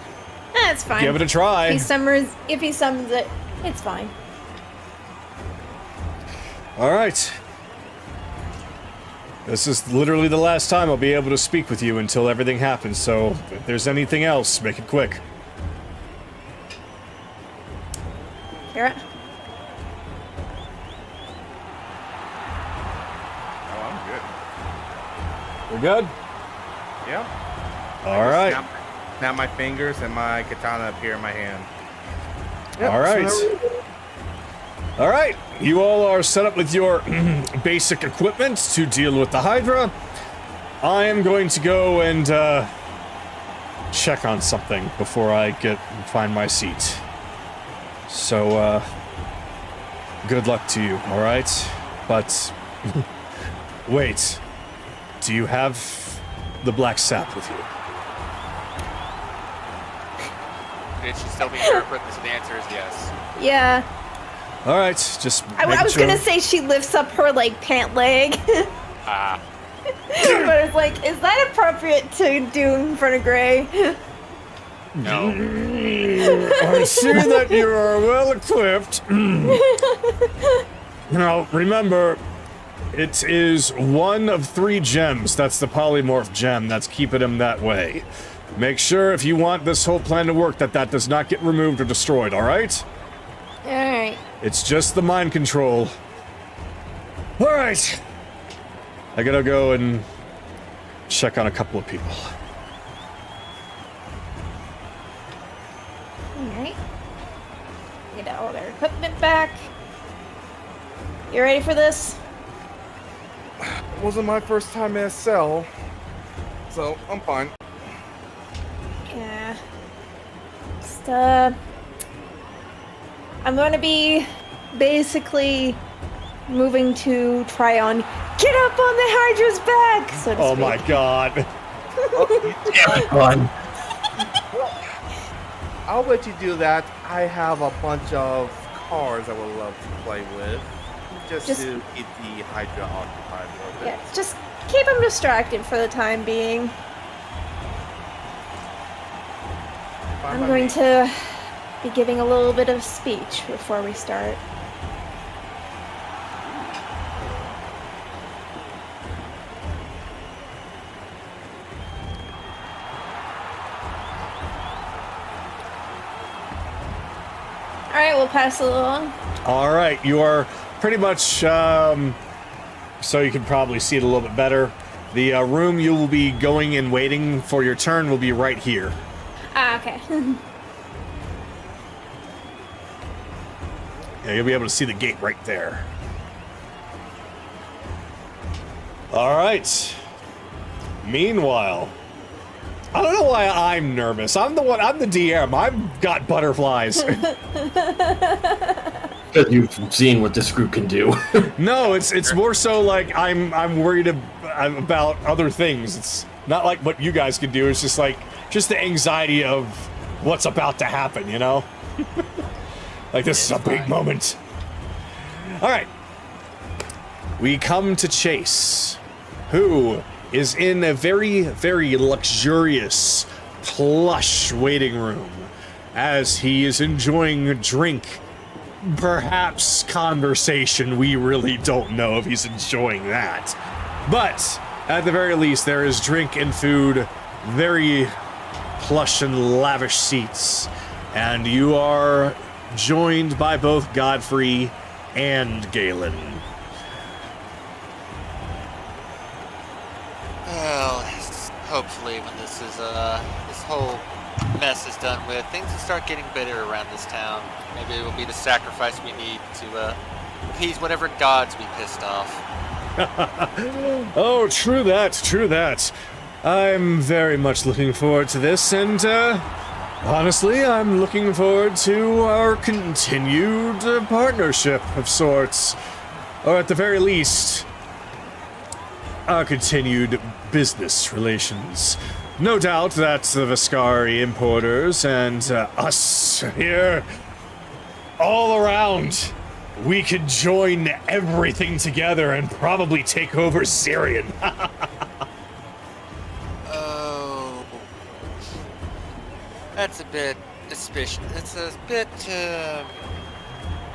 That's fine. give it a try. If he summons it, it's fine. All right. This is literally the last time I'll be able to speak with you until everything happens, so if there's anything else, make it quick. Kara? Oh, I'm good. We're good? Yeah. All right. Snap my fingers and my katana appear in my hand. All right. All right. You all are set up with your basic equipment to deal with the Hydra. I am going to go and check on something before I find my seat. So, good luck to you, all right? But, wait. Do you have the black sap with you? Did she still be in her equipment? So the answer is yes. Yeah. All right, just I was gonna say she lifts up her, like, pant leg. Ah. But it's like, is that appropriate to do in front of Gray? No. I see that you are well equipped. Now, remember, it is one of 3 gems. That's the polymorph gem that's keeping him that way. Make sure if you want this whole plan to work that does not get removed or destroyed, alright? Alright. It's just the mind control. Alright. I gotta go and check on a couple of people. Alright. Get all their equipment back. You ready for this? It wasn't my first time in a cell, so I'm fine. Yeah. Just, I'm gonna be basically moving to try on get up on the Hydra's back, so to Oh speak. my god. Fun. I'll let you do that. I have a bunch of cars I would love to play with. Just to keep the Hydra occupied a little bit. Yeah, just keep him distracted for the time being. I'm going to be giving a little bit of speech before we start. Alright, we'll pass it along. All right, you are pretty much, so you can probably see it a little bit better. The room you will be going and waiting for your turn will be right here. Ah, okay. Yeah, you'll be able to see the gate right there. All right. Meanwhile, I don't know why I'm nervous. I'm the DM. I've got butterflies. Because you've seen what this group can do. No, it's more so like I'm worried about other things. It's not like what you guys can do. It's just like the anxiety of what's about to happen, you know? Like this is a big moment. All right. We come to Chase, who is in a very, very luxurious, plush waiting room as he is enjoying a drink. Perhaps conversation. We really don't know if he's enjoying that. But at the very least, there is drink and food, very plush and lavish seats. And you are joined by both Godfrey and Galen. Well, hopefully when this whole mess is done with, things will start getting better around this town. Maybe it will be the sacrifice we need to appease whatever gods we pissed off. Oh, true that. I'm very much looking forward to this, and honestly, I'm looking forward to our continued partnership of sorts. Or at the very least, our continued business relations. No doubt that the Viscari importers and us here, all around, we could join everything together and probably take over Syrian. That's a bit suspicious. It's a bit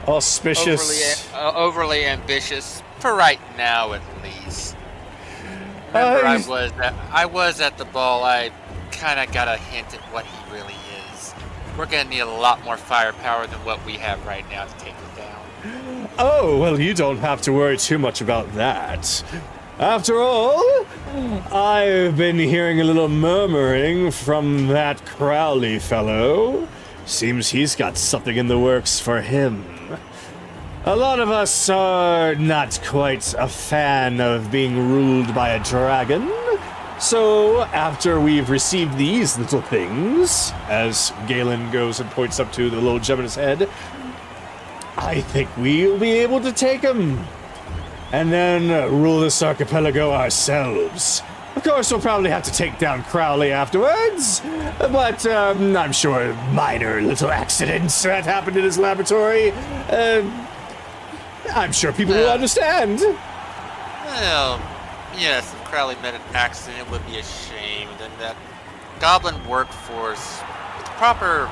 Auspicious. overly ambitious for right now, at least. Remember, I was at the ball. I kind of got a hint at what he really is. We're gonna need a lot more firepower than what we have right now to take him down. Oh, well, you don't have to worry too much about that. After all, I've been hearing a little murmuring from that Crowley fellow. Seems he's got something in the works for him. A lot of us are not quite a fan of being ruled by a dragon. So, after we've received these little things, as Galen goes and points up to the little gem in his head, I think we'll be able to take him. And then rule this archipelago ourselves. Of course, we'll probably have to take down Crowley afterwards, but I'm sure minor little accidents that happened in his laboratory, I'm sure people will understand. Well, yes, if Crowley met an accident, it would be a shame. Then that goblin workforce, with proper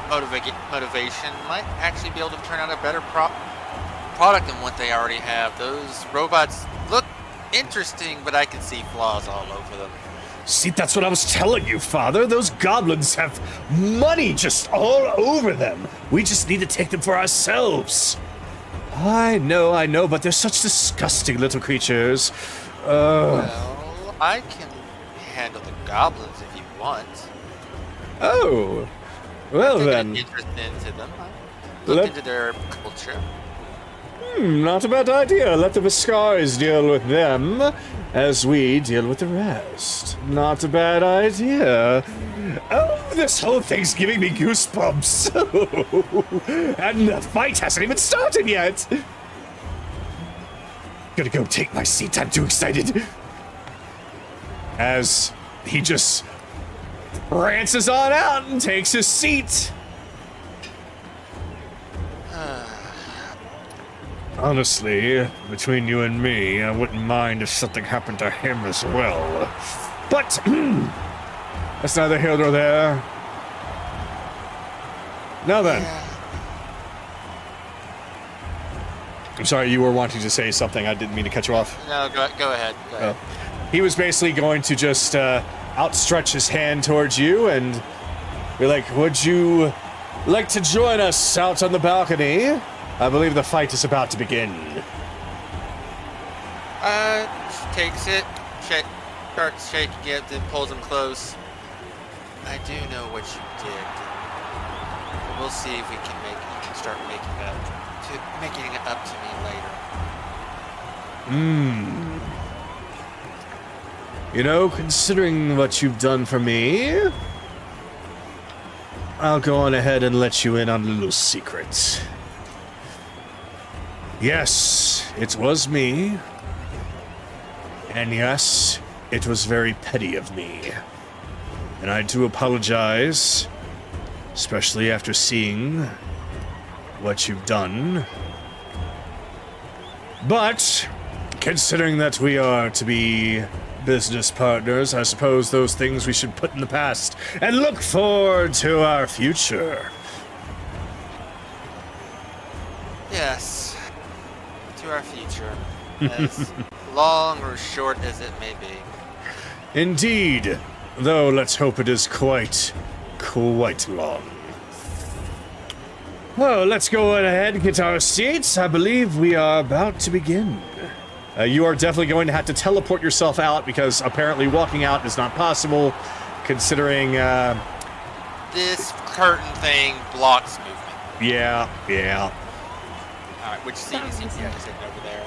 motivation, might actually be able to turn out a better product than what they already have. Those robots look interesting, but I can see flaws all over them. See, that's what I was telling you, Father. Those goblins have money just all over them. We just need to take them for ourselves. I know, but they're such disgusting little creatures. Well, I can handle the goblins if you want. Oh, well Take then. an interest into them. Look into their culture. Not a bad idea. Let the Viscars deal with them, as we deal with the rest. Not a bad idea. Oh, this whole thing's giving me goosebumps. And the fight hasn't even started yet. Gonna go take my seat. I'm too excited. As he just prances on out and takes his seat. Honestly, between you and me, I wouldn't mind if something happened to him as well. But that's neither here nor there. Now then. I'm sorry, you were wanting to say something. I didn't mean to cut you off. No, go ahead. Go ahead. He was basically going to just outstretch his hand towards you and be like, would you like to join us out on the balcony? I believe the fight is about to begin. Takes it, starts shaking it, then pulls him close. I do know what you did. We'll see if you can start making it up to me later. You know, considering what you've done for me, I'll go on ahead and let you in on a little secret. Yes, it was me. And yes, it was very petty of me. And I do apologize, especially after seeing what you've done. But, considering that we are to be business partners, I suppose those things we should put in the past and look forward to our future. Yes. To our future. As long or short as it may be. Indeed. Though let's hope it is quite long. Well, let's go ahead and get our seats. I believe we are about to begin. You are definitely going to have to teleport yourself out because apparently walking out is not possible, considering, This curtain thing blocks movement. Yeah. Alright, which seat is he sitting over there?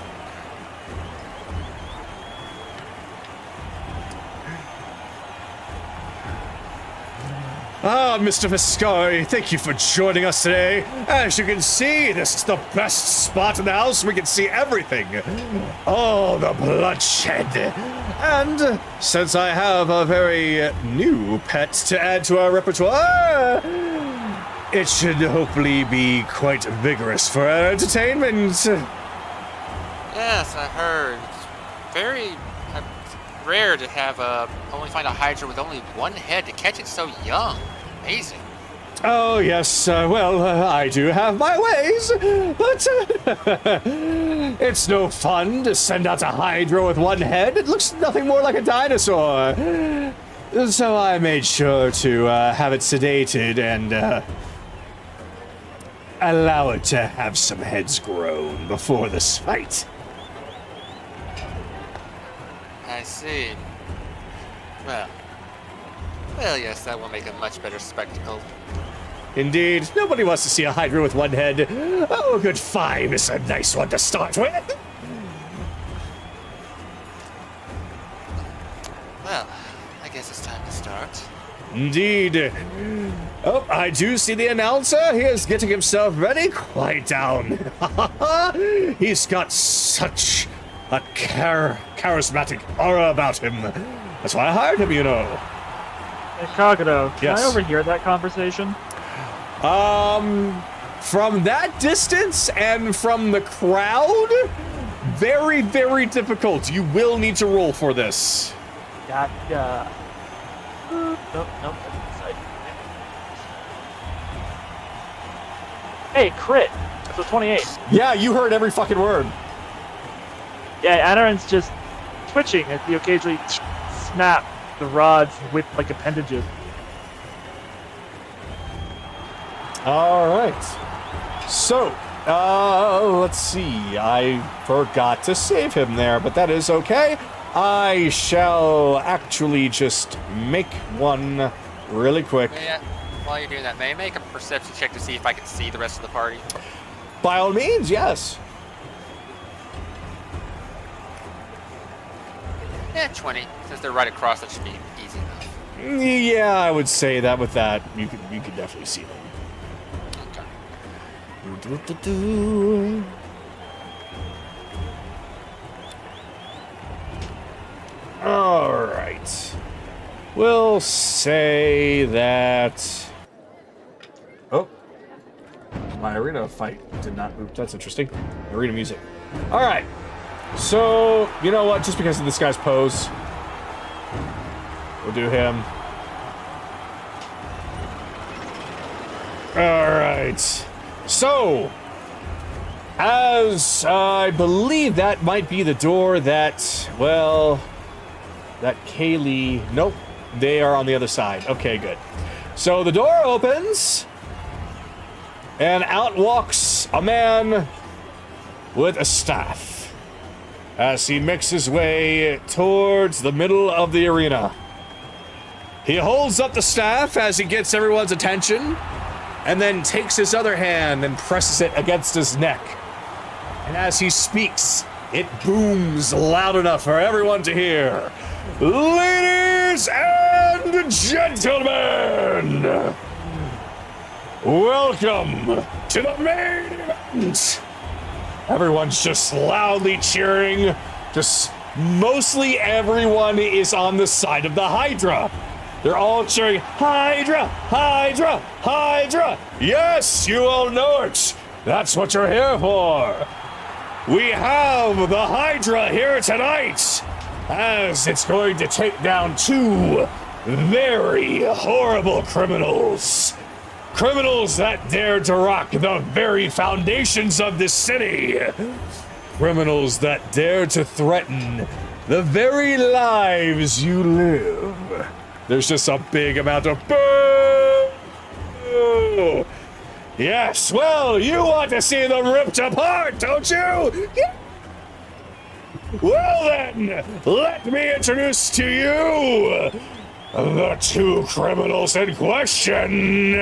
Ah, Mr. Viscari, thank you for joining us today. As you can see, this is the best spot in the house. We can see everything. Oh, the bloodshed. And since I have a very new pet to add to our repertoire, it should hopefully be quite vigorous for our entertainment. Yes, I heard. It's very rare to have only find a Hydra with only one head to catch it so young. amazing. Oh, yes, I do have my ways, but it's no fun to send out a Hydra with one head. It looks nothing more like a dinosaur. So I made sure to have it sedated and allow it to have some heads grown before this fight. I see. Well, yes, that will make a much better spectacle. Indeed, nobody wants to see a Hydra with one head. Oh, good fine, it's a nice one to start with. Well, I guess it's time to start. Indeed. Oh, I do see the announcer. He is getting himself ready. Quiet down. He's got such a charismatic aura about him. That's why I hired him, you know. Hey, Kagero, can Yes. I overhear that conversation? From that distance and from the crowd, very, very difficult. You will need to roll for this. Nope. Hey, crit. That's a 28. Yeah, you heard every fucking word. Yeah, Anaran's just twitching as he occasionally snap the rods with like appendages. All right. So, let's see. I forgot to save him there, but that is okay. I shall actually just make one really quick. While you're doing that, may I make a perception check to see if I can see the rest of the party? By all means, yes. Yeah, 20. Since they're right across, that should be easy enough. Yeah, I would say that with that, you could definitely see them. Okay. All right. We'll say that. Oh, my arena fight did not move. That's interesting. Arena music. All right. So, you know what? Just because of this guy's pose, we'll do him. All right. So, as I believe that might be the door that, well, that Kaylee... Nope. They are on the other side. Okay, good. So the door opens, and out walks a man with a staff as he makes his way towards the middle of the arena. He holds up the staff as he gets everyone's attention, and then takes his other hand and presses it against his neck. And as he speaks, it booms loud enough for everyone to hear. Ladies and gentlemen, welcome to the main event. Everyone's just loudly cheering. Just mostly everyone is on the side of the Hydra. They're all cheering, Hydra, Hydra, Hydra. Yes, you all know it. That's what you're here for. We have the Hydra here tonight, as it's going to take down two very horrible criminals. Criminals that dared to rock the very foundations of this city. Criminals that dare to threaten the very lives you live. There's just a big amount of boo! Yes, well, you want to see them ripped apart, don't you? Well then, let me introduce to you the two criminals in question.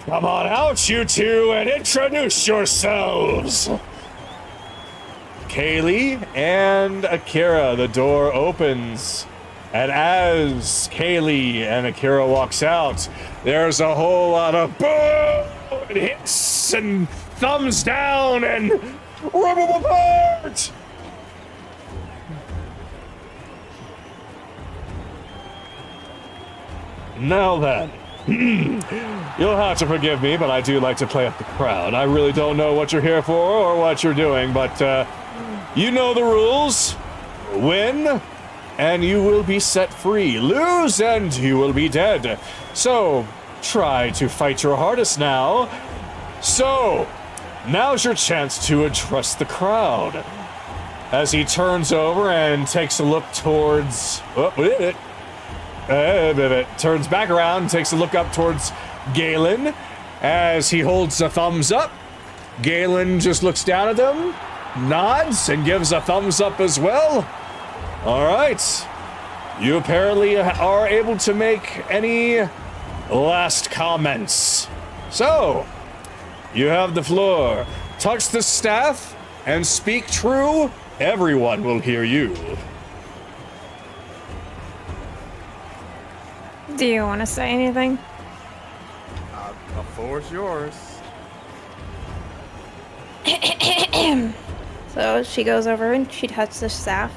Come on out, you two, and introduce yourselves. Kaylee and Akira, the door opens. And as Kaylee and Akira walks out, there's a whole lot of boo and hits and thumbs down and rip them apart. Now then, you'll have to forgive me, but I do like to play up the crowd. I really don't know what you're here for or what you're doing, but you know the rules. Win and you will be set free. Lose, and you will be dead. So, try to fight your hardest now. So, now's your chance to address the crowd. As he turns over and takes a look towards... turns back around and takes a look up towards Galen as he holds a thumbs up. Galen just looks down at them, nods, and gives a thumbs up as well. All right. You apparently are able to make any last comments. So, you have the floor. Touch the staff and speak true. Everyone will hear you. Do you want to say anything? The floor's yours. So she goes over and she touches the staff.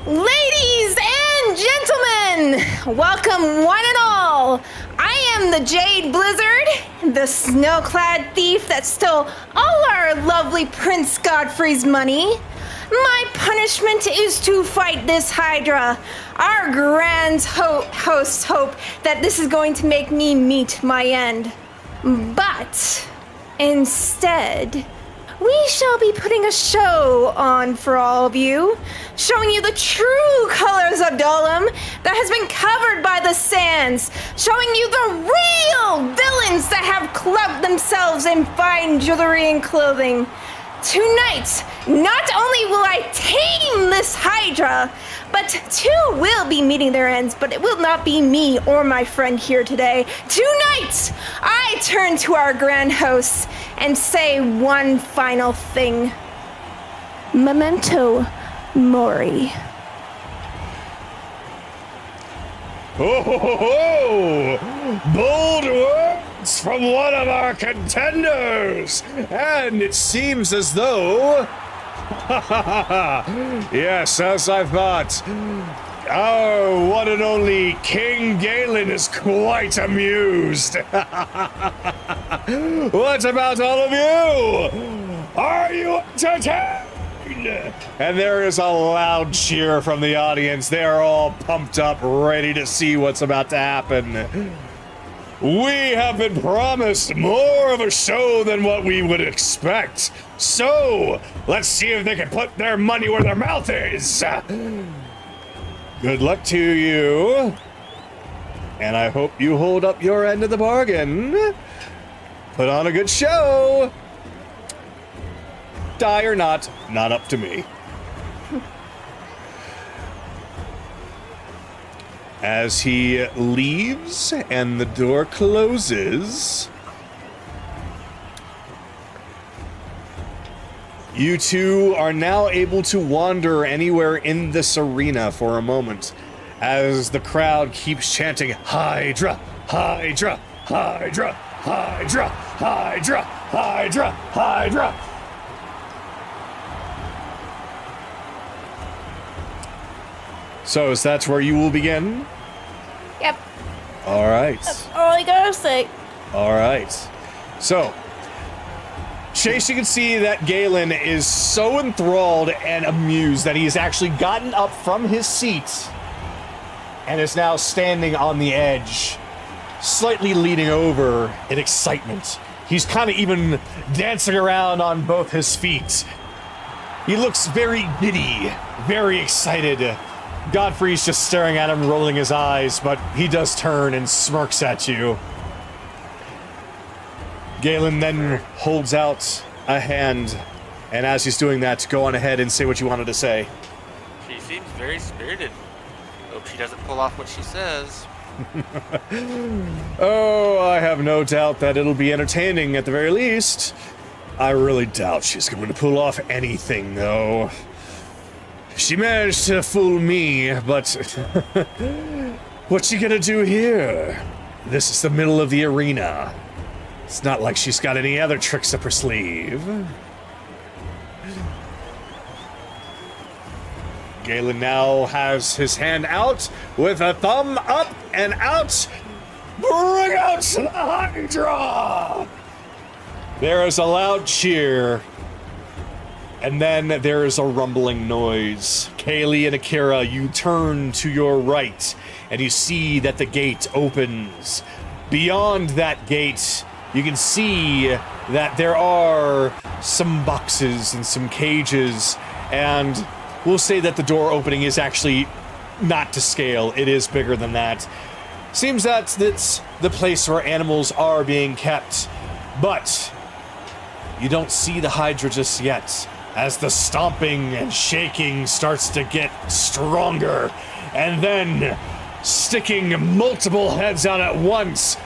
Ladies and gentlemen, welcome one and all. I am the Jade Blizzard, the snow-clad thief that stole all our lovely Prince Godfrey's money. My punishment is to fight this Hydra. Our grand hosts hope that this is going to make me meet my end. But instead, we shall be putting a show on for all of you, showing you the true colors of Dahlim that has been covered by the sands, showing you the real villains that have cloaked themselves in fine jewelry and clothing. Tonight, not only will I tame this Hydra, but two will be meeting their ends, but it will not be me or my friend here today. Tonight, I turn to our grand hosts and say one final thing. Memento Mori. Oh, bold words from one of our contenders! And it seems as though... yes, as I thought, our one and only King Galen is quite amused. What about all of you? Are you entertained? And there is a loud cheer from the audience. They are all pumped up, ready to see what's about to happen. We have been promised more of a show than what we would expect. So, let's see if they can put their money where their mouth is. Good luck to you. And I hope you hold up your end of the bargain. Put on a good show. Die or not up to me. As he leaves and the door closes, you two are now able to wander anywhere in this arena for a moment as the crowd keeps chanting, Hydra, Hydra, Hydra, Hydra, Hydra, Hydra, Hydra. So, is that where you will begin? Yep. All right. That's all I gotta say. All right. So, Chase, you can see that Galen is so enthralled and amused that he's actually gotten up from his seat and is now standing on the edge, slightly leaning over in excitement. He's kind of even dancing around on both his feet. He looks very giddy, very excited. Godfrey's just staring at him, rolling his eyes, but he does turn and smirks at you. Galen then holds out a hand, and as he's doing that, go on ahead and say what you wanted to say. She seems very spirited. Hope she doesn't pull off what she says. Oh, I have no doubt that it'll be entertaining at the very least. I really doubt she's going to pull off anything, though. She managed to fool me, but what's she gonna do here? This is the middle of the arena. It's not like she's got any other tricks up her sleeve. Galen now has his hand out with a thumb up and out. Bring out the Hydra! There is a loud cheer And then there is a rumbling noise. Kaylee and Akira, you turn to your right, and you see that the gate opens. Beyond that gate, you can see that there are some boxes and some cages, and we'll say that the door opening is actually not to scale. It is bigger than that. Seems that it's the place where animals are being kept, but you don't see the Hydra just yet, as the stomping and shaking starts to get stronger, and then sticking multiple heads out at once,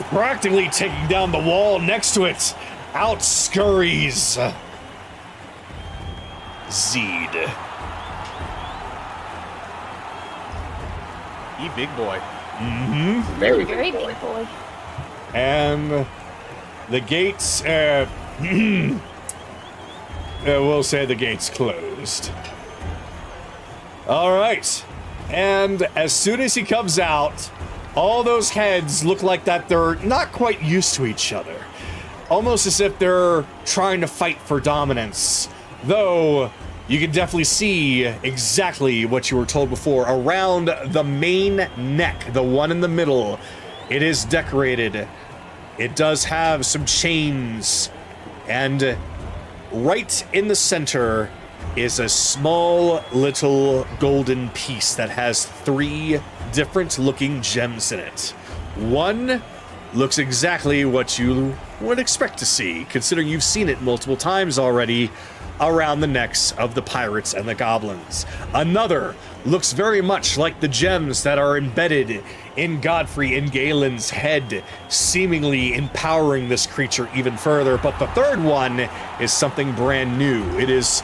practically taking down the wall next to it, out scurries Zeid. He big boy. Mm-hmm. Very Very big boy. big boy. And the gates, we'll say the gate's closed. All right. And as soon as he comes out, all those heads look like that they're not quite used to each other. Almost as if they're trying to fight for dominance. Though, you can definitely see exactly what you were told before. Around the main neck, the one in the middle, it is decorated. It does have some chains. And right in the center is a small little golden piece that has 3 different looking gems in it. One looks exactly what you would expect to see, considering you've seen it multiple times already around the necks of the pirates and the goblins. Another looks very much like the gems that are embedded in Godfrey and Galen's head, seemingly empowering this creature even further. But the third one is something brand new. It is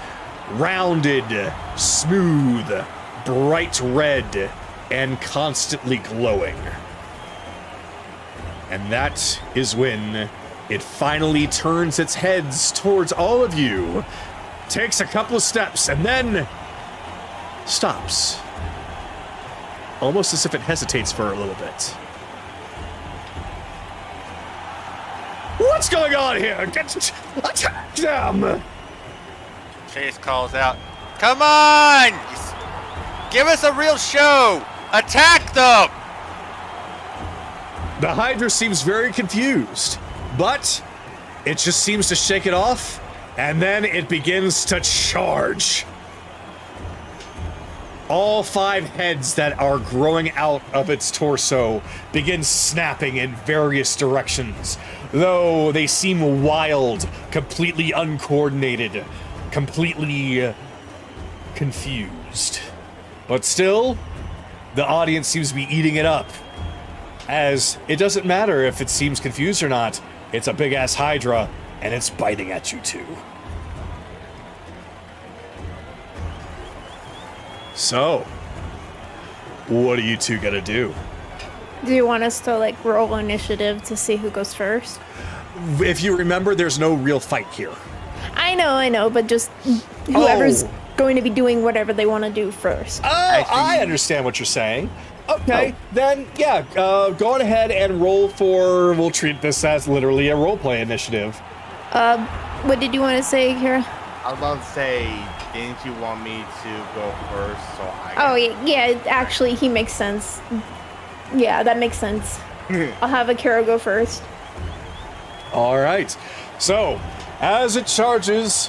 rounded, smooth, bright red, and constantly glowing. And that is when it finally turns its heads towards all of you, takes a couple of steps, and then stops. Almost as if it hesitates for a little bit. What's going on here? Attack them! Chase calls out, "Come on! Give us a real show! Attack them!" The Hydra seems very confused, but it just seems to shake it off, and then it begins to charge. All 5 heads that are growing out of its torso begin snapping in various directions, though they seem wild, completely uncoordinated, completely confused. But still, the audience seems to be eating it up, as it doesn't matter if it seems confused or not. It's a big-ass Hydra, and it's biting at you too. So, what are you two gonna do? Do you want us to like roll initiative to see who goes first? If you remember, there's no real fight here. I know, but just whoever's going to be doing whatever they want to do first. Oh, I understand what you're saying. Okay, then, yeah, go on ahead and roll for, we'll treat this as literally a roleplay initiative. What did you want to say, Kira? I was about to say, didn't you want me to go first? So I. Oh, yeah, actually, he makes sense. Yeah, that makes sense. I'll have Akira go first. All right, so, as it charges,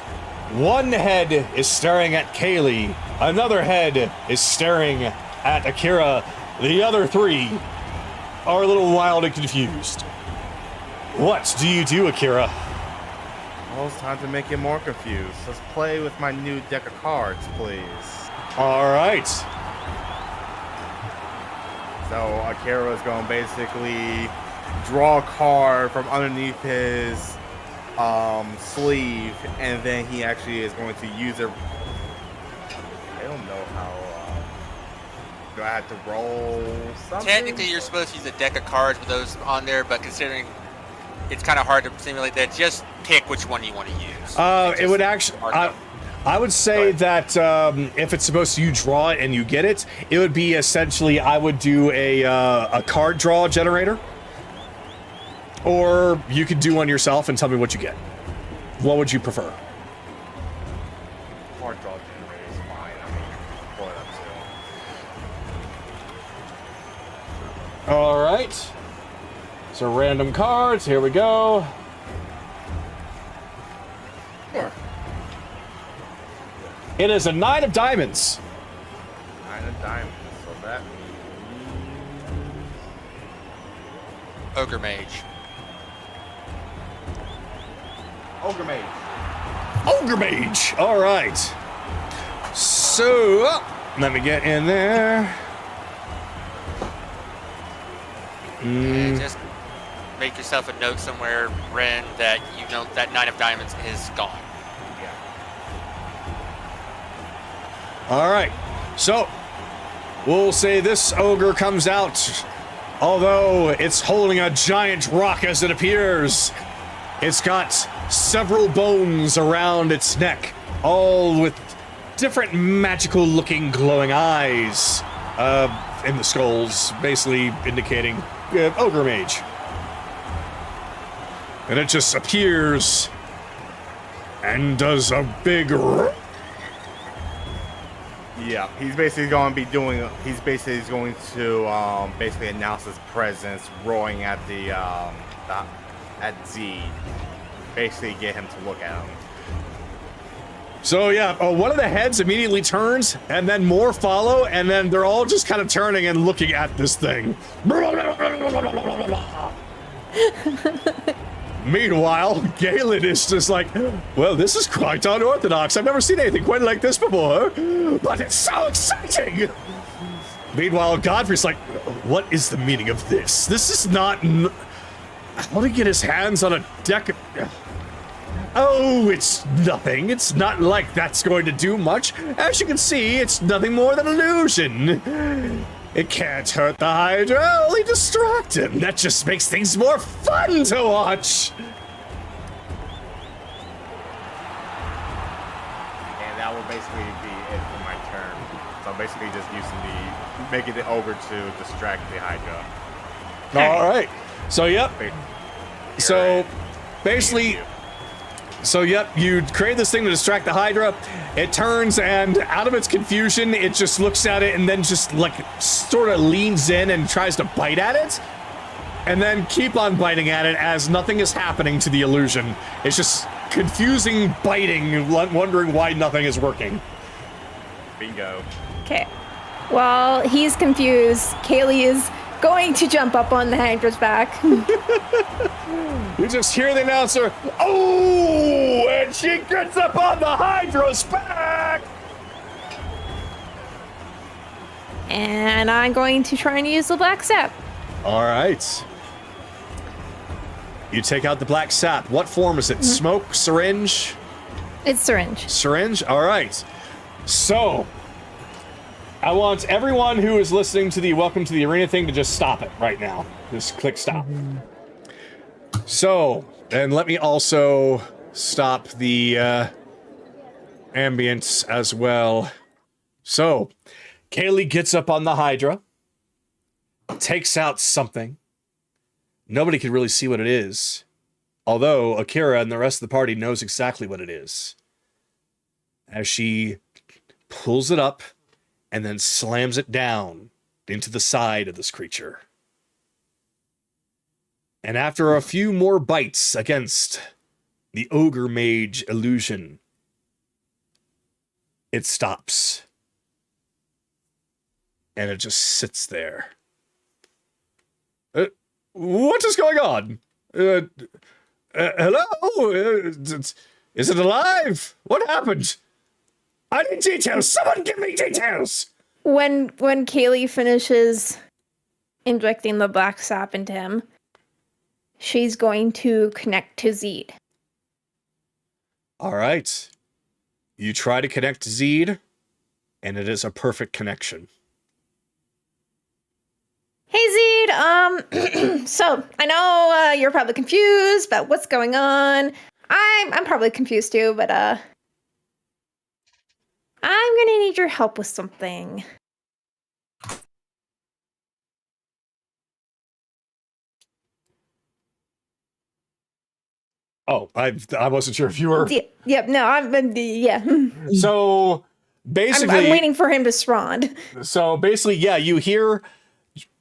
one head is staring at Kaylee, another head is staring at Akira, the other 3 are a little wild and confused. What do you do, Akira? Well, it's time to make it more confused. Let's play with my new deck of cards, please. All right. So Akira's going to basically draw a card from underneath his sleeve, and then he actually is going to use it. I don't know how. Do I have to roll something? Technically, you're supposed to use a deck of cards with those on there, but considering it's kind of hard to simulate that, just pick which one you want to use. It would actually. I would say that if it's supposed to you draw it and you get it, it would be essentially I would do a card draw generator, or you could do one yourself and tell me what you get. What would you prefer? All right. So random cards. Here we go. It is a 9 of diamonds. 9 of diamonds. So that means Ogre Mage. Ogre Mage. Ogre Mage. All right. So, let me get in there. And just make yourself a note somewhere, Ren, that you know that 9 of diamonds is gone. All right. So, we'll say this ogre comes out. Although it's holding a giant rock as it appears. It's got several bones around its neck, all with different magical looking glowing eyes in the skulls, basically indicating ogre mage. And it just appears and does a big Yeah, he's basically going to be doing. He's basically going to basically announce his presence, roaring at at Zeid. Basically, get him to look at him. So yeah, one of the heads immediately turns, and then more follow, and then they're all just kind of turning and looking at this thing. Meanwhile, Galen is just like, well, this is quite unorthodox. I've never seen anything quite like this before, but it's so exciting. Meanwhile, Godfrey's like, what is the meaning of this? This is not... How to get his hands on a deck of... Oh, it's nothing. It's not like that's going to do much. As you can see, it's nothing more than illusion. It can't hurt the Hydra, only distract him. That just makes things more fun to watch. And that will basically be it for my turn. So basically just making it over to distract the Hydra. All right. So, yep. So, basically... So, yep, you create this thing to distract the Hydra. It turns, and out of its confusion, it just looks at it and then just, like, sort of leans in and tries to bite at it. And then keep on biting at it as nothing is happening to the illusion. It's just confusing biting, wondering why nothing is working. Bingo. Okay. While he's confused, Kaylee is going to jump up on the Hydra's back. You just hear the announcer, oh, and she gets up on the Hydra's back! And I'm going to try and use the black sap. All right. You take out the black sap. What form is it? Smoke? Syringe? It's syringe. Syringe? All right. So, I want everyone who is listening to the Welcome to the Arena thing to just stop it right now. Just click stop. So, and let me also stop the ambience as well. So, Kaylee gets up on the Hydra, takes out something. Nobody can really see what it is, although Akira and the rest of the party knows exactly what it is. As she pulls it up and then slams it down into the side of this creature. And after a few more bites against the ogre mage illusion, it stops. And it just sits there. What is going on? Hello? Is it alive? What happened? I need details. Someone give me details. When Kaylee finishes injecting the black sap into him, she's going to connect to Zeid. All right. You try to connect to Zeid, and it is a perfect connection. Hey Zeid, so I know you're probably confused about what's going on. I'm probably confused too, but I'm gonna need your help with something. Oh, I wasn't sure if you were. Yep, no, yeah. So basically, I'm waiting for him to respond. So basically, yeah, you hear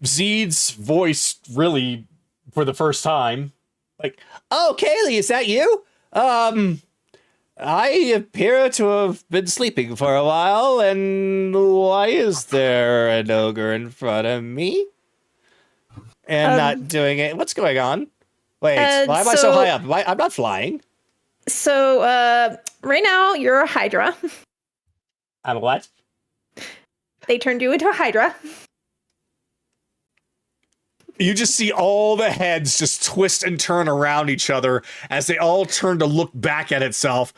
Zeid's voice really for the first time. Like, oh, Kaylee, is that you? I appear to have been sleeping for a while, and why is there an ogre in front of me? And not doing it. What's going on? Wait, why am I so high up? I'm not flying. So, right now, you're a Hydra. I'm a what? They turned you into a Hydra. You just see all the heads just twist and turn around each other as they all turn to look back at itself.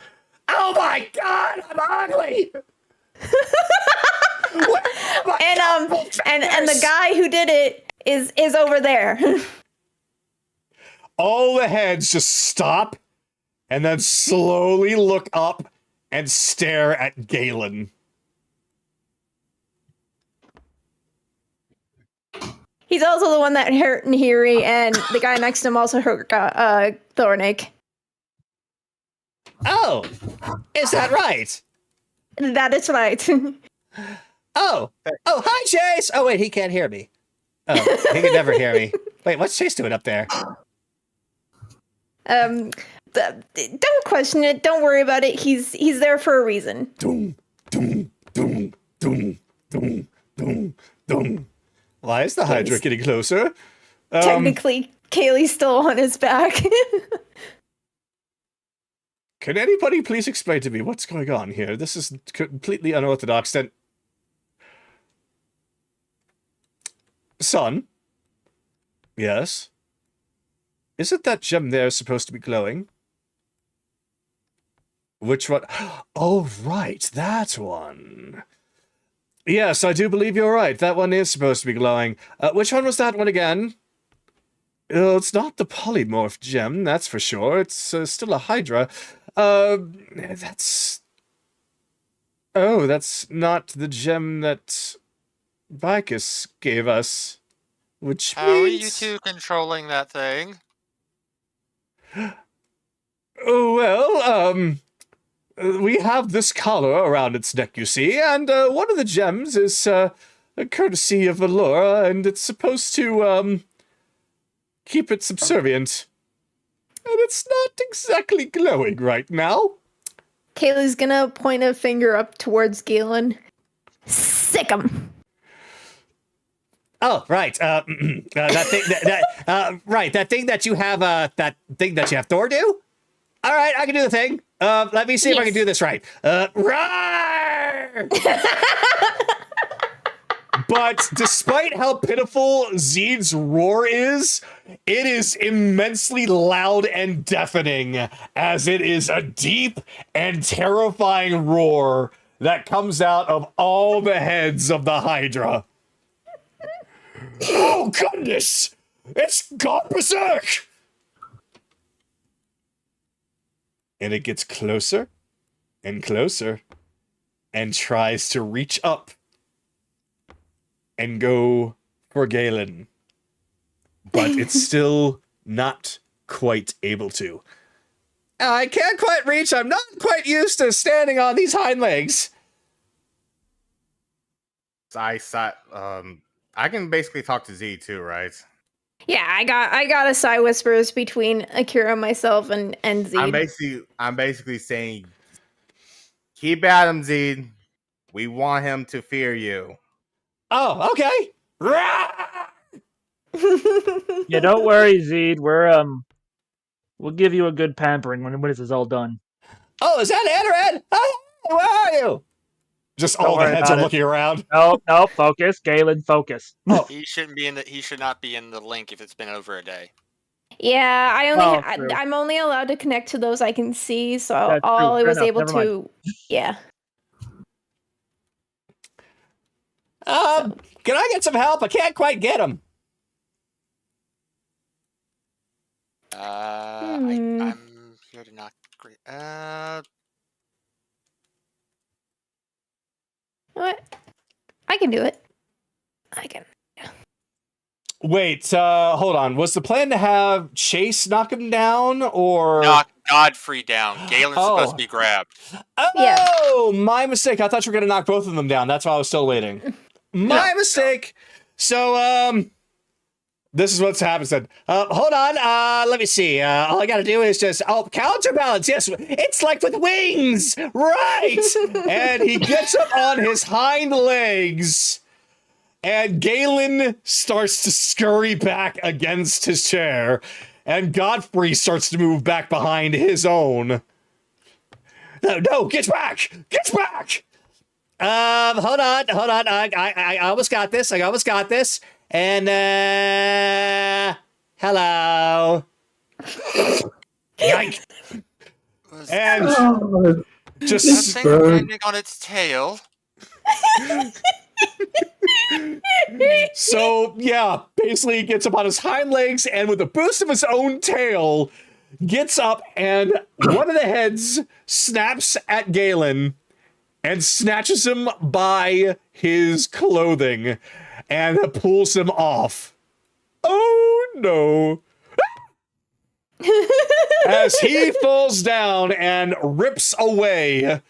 Oh my god, I'm ugly! and the guy who did it is over there. All the heads just stop and then slowly look up and stare at Galen. He's also the one that hurt Nehiri, and the guy next to him also hurt Thornik. Oh, is that right? That is right. Oh, hi, Chase! Oh, wait, he can't hear me. Oh, he can never hear me. Wait, what's Chase doing up there? Don't question it. Don't worry about it. He's there for a reason. Doom, doom, doom, doom, doom, doom, doom. Why is the Hydra getting closer? Technically, Kaylee's still on his back. Can anybody please explain to me what's going on here? This is completely unorthodox. Then, son? Yes? Isn't that gem there supposed to be glowing? Which one? Oh, right, that one. Yes, I do believe you're right. That one is supposed to be glowing. Which one was that one again? It's not the polymorph gem, that's for sure. It's still a Hydra. That's... Oh, that's not the gem that Vicus gave us. Which How are you means... two controlling that thing? Oh, well, we have this collar around its neck, you see, and one of the gems is a courtesy of Allura, and it's supposed to keep it subservient. And it's not exactly glowing right now. Kaylee's gonna point a finger up towards Galen. Sick him. Oh, right. That thing. Right. That thing that you have. That thing that you have Thor do. All right, I can do the thing. Let me see if I can do this right. Roar! But despite how pitiful Zeid's roar is, it is immensely loud and deafening, as it is a deep and terrifying roar that comes out of all the heads of the Hydra. Oh, goodness! It's gone berserk! And it gets closer and closer and tries to reach up and go for Galen. But it's still not quite able to. I can't quite reach. I'm not quite used to standing on these hind legs. I can basically talk to Z too, right? Yeah, I got a side whispers between Akira, myself, and Zeid. I'm basically saying, keep at him, Zeid. We want him to fear you. Oh, okay. Yeah, don't worry, Zeid. We'll give you a good pampering when this is all done. Oh, is that Ed? Oh, where are you? Just Don't all the worry heads about are it. looking around. No, focus, Galen, focus. He should not be in the link if it's been over a day. Yeah, True. I'm only allowed to connect to those I can see, so That's all true. I was Fair able enough. Never to. Yeah. Can I get some help? I can't quite get him. I'm here to not. What? I can do it. I can. Wait, hold on. Was the plan to have Chase knock him down, or Knock Godfrey down. Galen's supposed to be grabbed. Oh, my mistake. I thought you were going to knock both of them down. That's why I was still waiting. My mistake. So, this is what's happened. Said, hold on, let me see. All I gotta do is just, counterbalance. Yes, it's like with wings, right? And he gets up on his hind legs, and Galen starts to scurry back against his chair, and Godfrey starts to move back behind his own. No, get back! Get back! Hold on. I almost got this. And, hello. Yike. And just landing on its tail. So, yeah, basically he gets up on his hind legs and with a boost of his own tail, gets up and one of the heads snaps at Galen and snatches him by his clothing and pulls him off. Oh no. As he falls down and rips away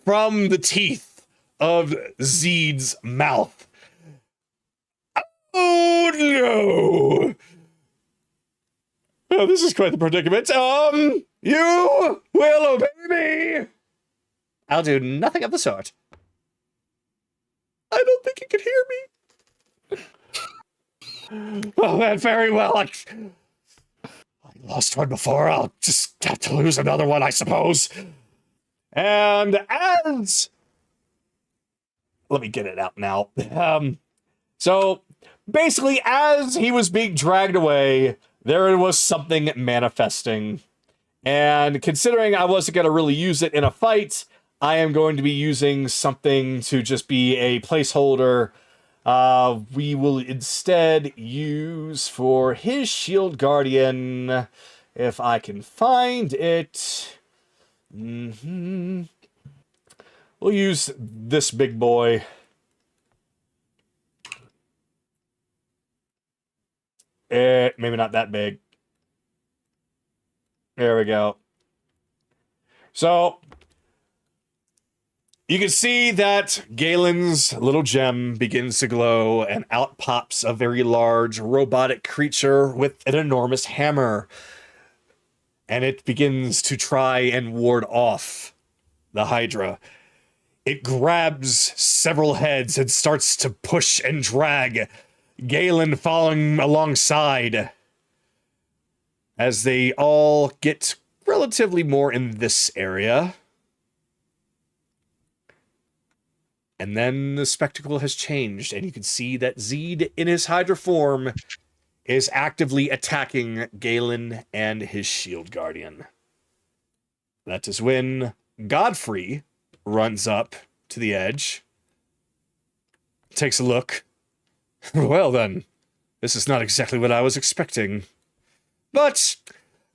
from the teeth of Zeid's mouth. Oh no! Oh, this is quite the predicament. You will obey me! I'll do nothing of the sort. I don't think he can hear me. Oh, man, very well. I lost one before. I'll just have to lose another one, I suppose. And as... Let me get it out now. So, basically, as he was being dragged away, there was something manifesting. And considering I wasn't going to really use it in a fight, I am going to be using something to just be a placeholder. We will instead use for his shield guardian, if I can find it. We'll use this big boy. Maybe not that big. There we go. So, you can see that Galen's little gem begins to glow, and out pops a very large robotic creature with an enormous hammer. And it begins to try and ward off the Hydra. It grabs several heads and starts to push and drag, Galen following alongside, as they all get relatively more in this area. And then the spectacle has changed, and you can see that Zeid, in his Hydra form, is actively attacking Galen and his shield guardian. That is when Godfrey runs up to the edge, takes a look. Well then, this is not exactly what I was expecting. But,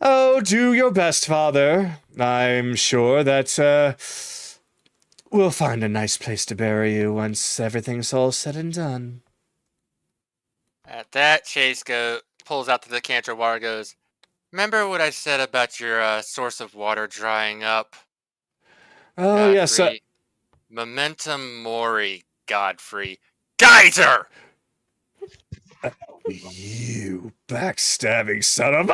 do your best, Father. I'm sure that, we'll find a nice place to bury you once everything's all said and done. At that, Chase pulls out the decanter of water, goes, remember what I said about your source of water drying up? Oh, yes. Momentum Mori, Godfrey. Geyser! You backstabbing son of a...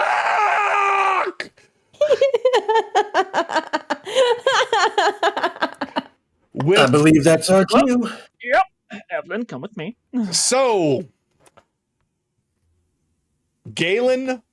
I believe that's our cue. Yep. Evelyn, come with me. So, Galen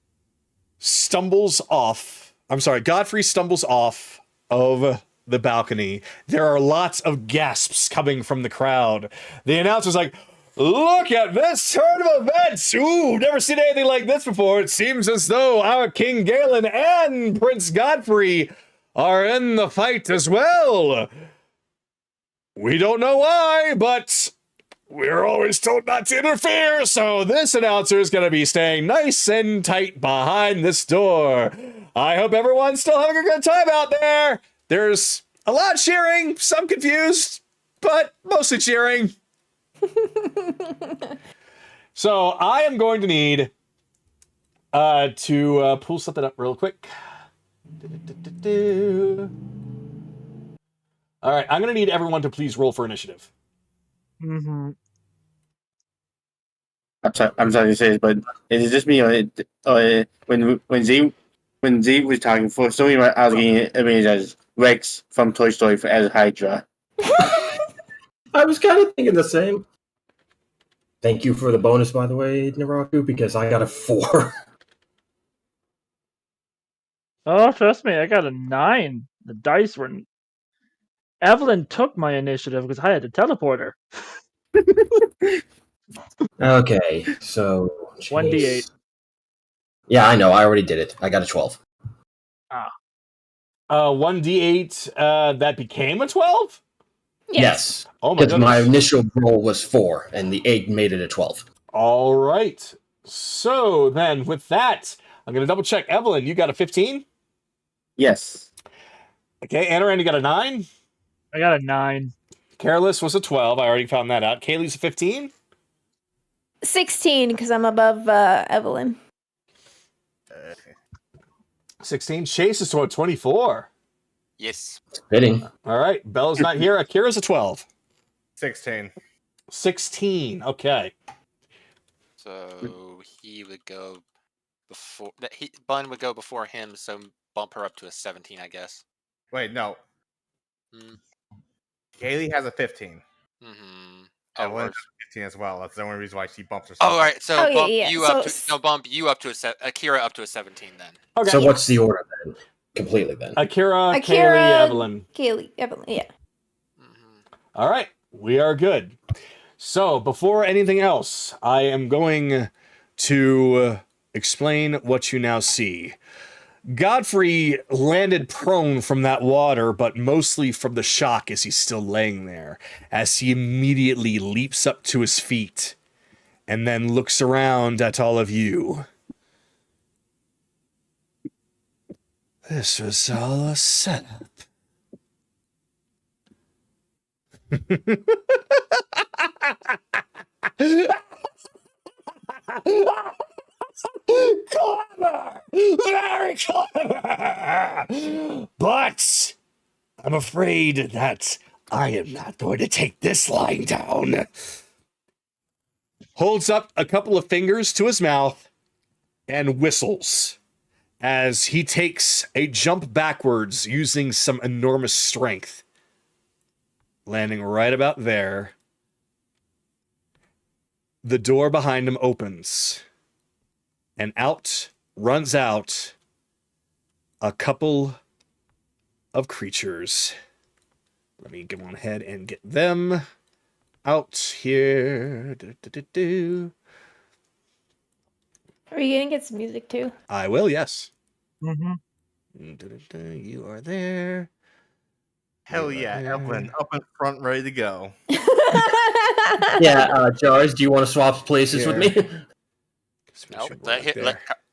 stumbles off. I'm sorry, Godfrey stumbles off of the balcony. There are lots of gasps coming from the crowd. The announcer's like, look at this turn of events! Ooh, never seen anything like this before. It seems as though our King Galen and Prince Godfrey are in the fight as well. We don't know why, but we're always told not to interfere, so this announcer is going to be staying nice and tight behind this door. I hope everyone's still having a good time out there. There's a lot of cheering, some confused, but mostly cheering. So I am going to need to pull something up real quick. All right, I'm going to need everyone to please roll for initiative. Mm-hmm. I'm sorry to say this, but is it just me or when Z was talking for some reason I was getting images as Rex from Toy Story as Hydra. I was kind of thinking the same. Thank you for the bonus, by the way, Naraku, because I got a 4. Oh, trust me, I got a 9. The dice were. Evelyn took my initiative because I had to teleport her. Okay, so 1d8. Yeah, I know. I already did it. I got a 12. 1d8 that became a 12? Yes. Oh my Because goodness. my initial roll was 4, and the 8 made it a 12. All right. So then, with that, I'm going to double check. Evelyn, you got a 15? Yes. Okay, Anaran, you got a 9? I got a 9. Careless was a 12. I already found that out. Kaylee's a 15? 16, because I'm above Evelyn. 16. Chase is to a 24. Yes. Fitting. All right. Bella's not here. Akira's a 12. 16. 16. Okay. So he would go before Bun would go before him, so bump her up to a 17, I guess. Wait, no. Mm. Kaylee has a 15. Mm-hmm. Evelyn has a 15 as well. That's the only reason why she bumps herself. Oh, all right. So Oh, bump yeah. you So up to bump you up to Akira up to a 17 then. Okay. So what's the order then? Completely then. Akira, Kaylee, Evelyn. Kaylee, Evelyn, yeah. Mm-hmm. All right. We are good. So before anything else, I am going to explain what you now see. Godfrey landed prone from that water, but mostly from the shock as he's still laying there, as he immediately leaps up to his feet and then looks around at all of you. This was all a setup. Clever! Very clever! But I'm afraid that I am not going to take this lying down. Holds up a couple of fingers to his mouth and whistles as he takes a jump backwards using some enormous strength, landing right about there. The door behind him opens, and runs out a couple of creatures. Let me go on ahead and get them out here. Are you gonna get some music too? I will, yes. Mm-hmm. You are there. Hell yeah, Evelyn, up in front, ready to go. Yeah, Jars, do you want to swap places with me? Nope.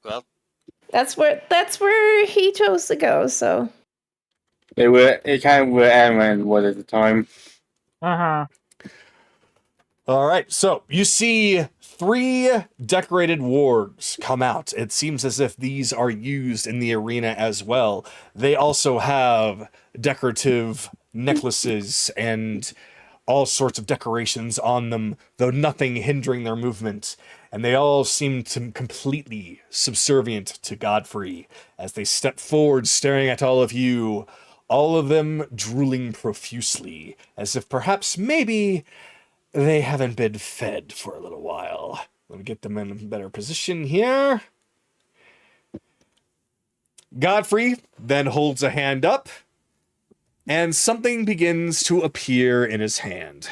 Well, That's where he chose to go. So It kind of where Anaran was at the time. Uh-huh. All right, so you see 3 decorated wargs come out. It seems as if these are used in the arena as well. They also have decorative necklaces and all sorts of decorations on them, though nothing hindering their movement. And they all seem to completely subservient to Godfrey as they step forward, staring at all of you, all of them drooling profusely, as if perhaps maybe they haven't been fed for a little while. Let me get them in a better position here. Godfrey then holds a hand up, and something begins to appear in his hand.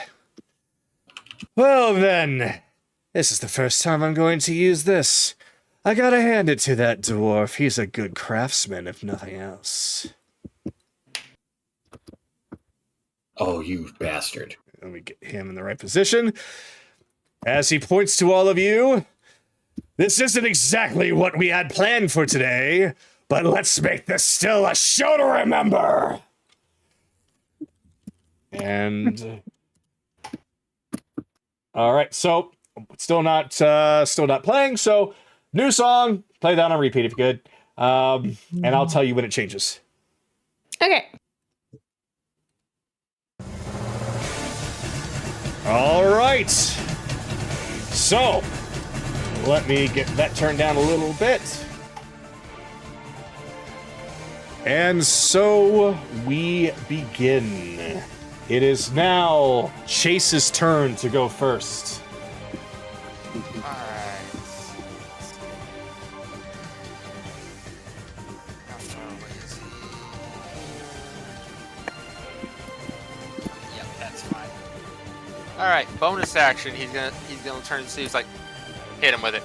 Well then, this is the first time I'm going to use this. I gotta hand it to that dwarf. He's a good craftsman, if nothing else. Oh, you bastard. Let me get him in the right position. As he points to all of you, this isn't exactly what we had planned for today, but let's make this still a show to remember. And all right, so still not playing. So new song, play that on repeat if you could, and I'll tell you when it changes. okay. All right. So, Let me get that turned down a little bit. And so we begin. It is now Chase's turn to go first. Alright. How far away is he? Yep, that's fine. Alright, bonus action. He's gonna turn and see. He's like, hit him with it.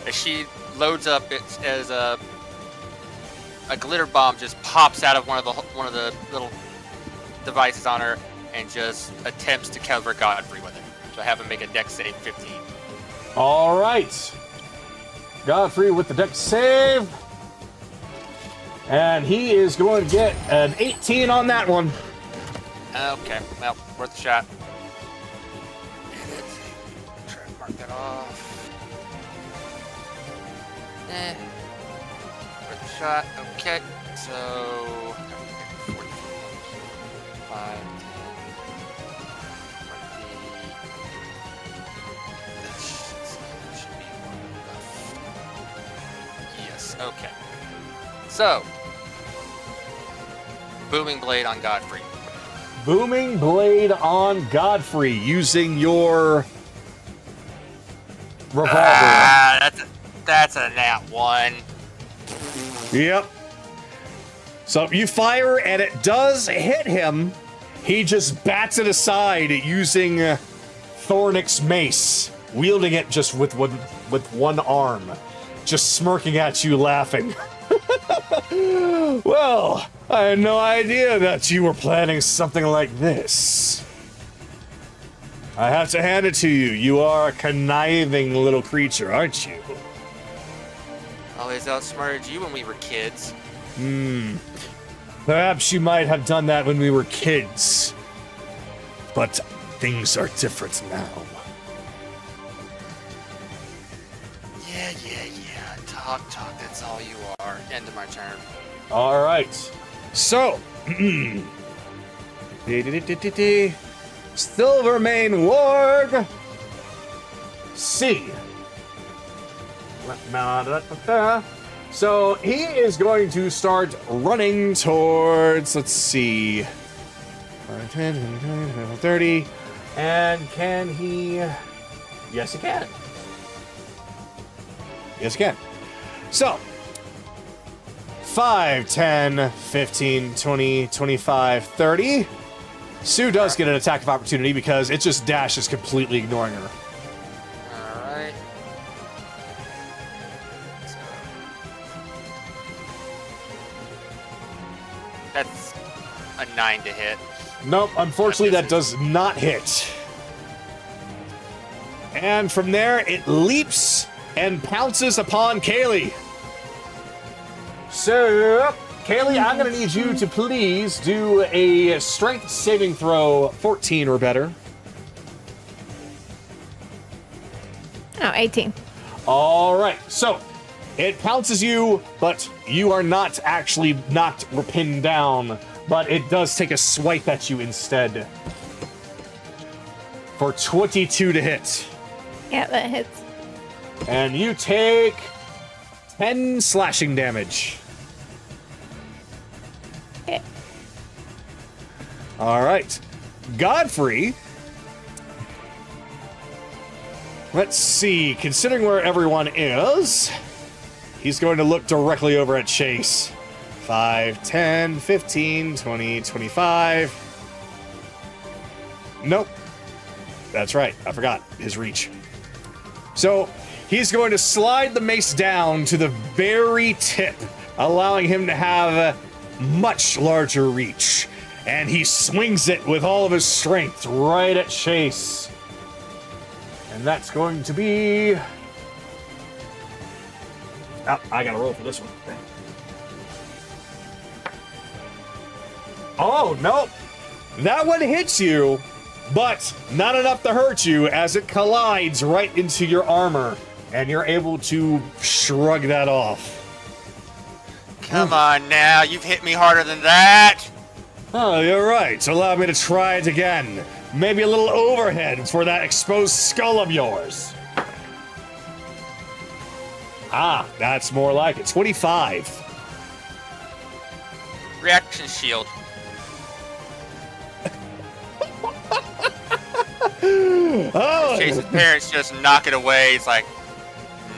As she loads up, it as a glitter bomb just pops out of one of the little devices on her and just attempts to cover Godfrey with it. So I have him make a dex save 15. All right. Godfrey with the dex save. And he is going to get an 18 on that one. Okay, well, worth a shot. Try to mark that off. Worth a shot. Okay, so 45, 10, 20. Yes, okay. So, booming blade on Godfrey. Booming blade on Godfrey using your revolver. That's a nat 1. Yep. So you fire and it does hit him. He just bats it aside using Thornik's mace, wielding it just with one arm, just smirking at you, laughing. Well, I had no idea that you were planning something like this. I have to hand it to you. You are a conniving little creature, aren't you? Always outsmarted you when we were kids. Perhaps you might have done that when we were kids. But things are different now. Yeah. Talk, that's all you are. End of my turn. All right. So, Silvermane Warg C. So he is going to start running towards, let's see, 30, and can he? Yes, he can. Yes, he can. So, 5, 10, 15, 20, 25, 30. Sue does get an attack of opportunity because it just dashes, completely ignoring her. Alright. That's a 9 to hit. Nope, unfortunately that does not hit. And from there, it leaps and pounces upon Kaylee. So, Kaylee, I'm going to need you to please do a strength saving throw, 14 or better. Oh, 18. All right, so it pounces you, but you are not actually knocked or pinned down, but it does take a swipe at you instead. For 22 to hit. Yeah, that hits. And you take 10 slashing damage. Okay. All right. Godfrey. Let's see. Considering where everyone is, he's going to look directly over at Chase. 5, 10, 15, 20, 25. Nope. That's right. I forgot his reach. So he's going to slide the mace down to the very tip, allowing him to have a much larger reach. And he swings it with all of his strength right at Chase. And that's going to be... Oh, I gotta roll for this one. Oh, nope. That one hits you, but not enough to hurt you as it collides right into your armor. And you're able to shrug that off. Come on now, you've hit me harder than that. Oh, you're right. Allow me to try it again. Maybe a little overhead for that exposed skull of yours. Ah, that's more like it. 25. Reaction shield. Oh, Chase's parents just knock it away. It's like,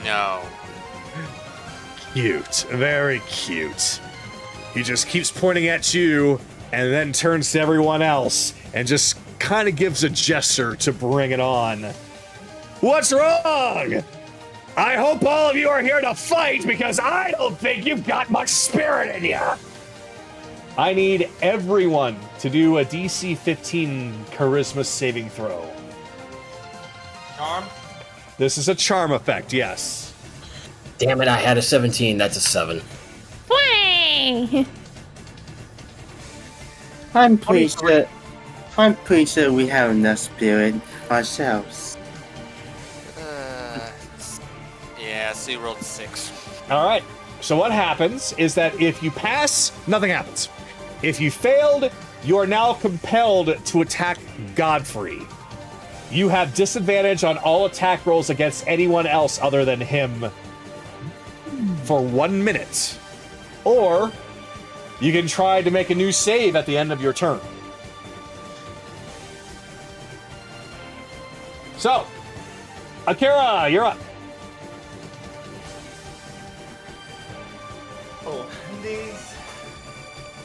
no. cute. Very cute. He just keeps pointing at you and then turns to everyone else and just kind of gives a gesture to bring it on. What's wrong? I hope all of you are here to fight because I don't think you've got much spirit in you. I need everyone to do a DC 15 charisma saving throw. Charm? This is a charm effect, yes. Damn it, I had a 17. That's a 7. Whee! I'm pretty sure we have enough spirit ourselves. Yeah, Sue rolled 6. All right. So what happens is that if you pass, nothing happens. If you failed, you are now compelled to attack Godfrey. You have disadvantage on all attack rolls against anyone else other than him for 1 minute. Or you can try to make a new save at the end of your turn. So, Akira, you're up.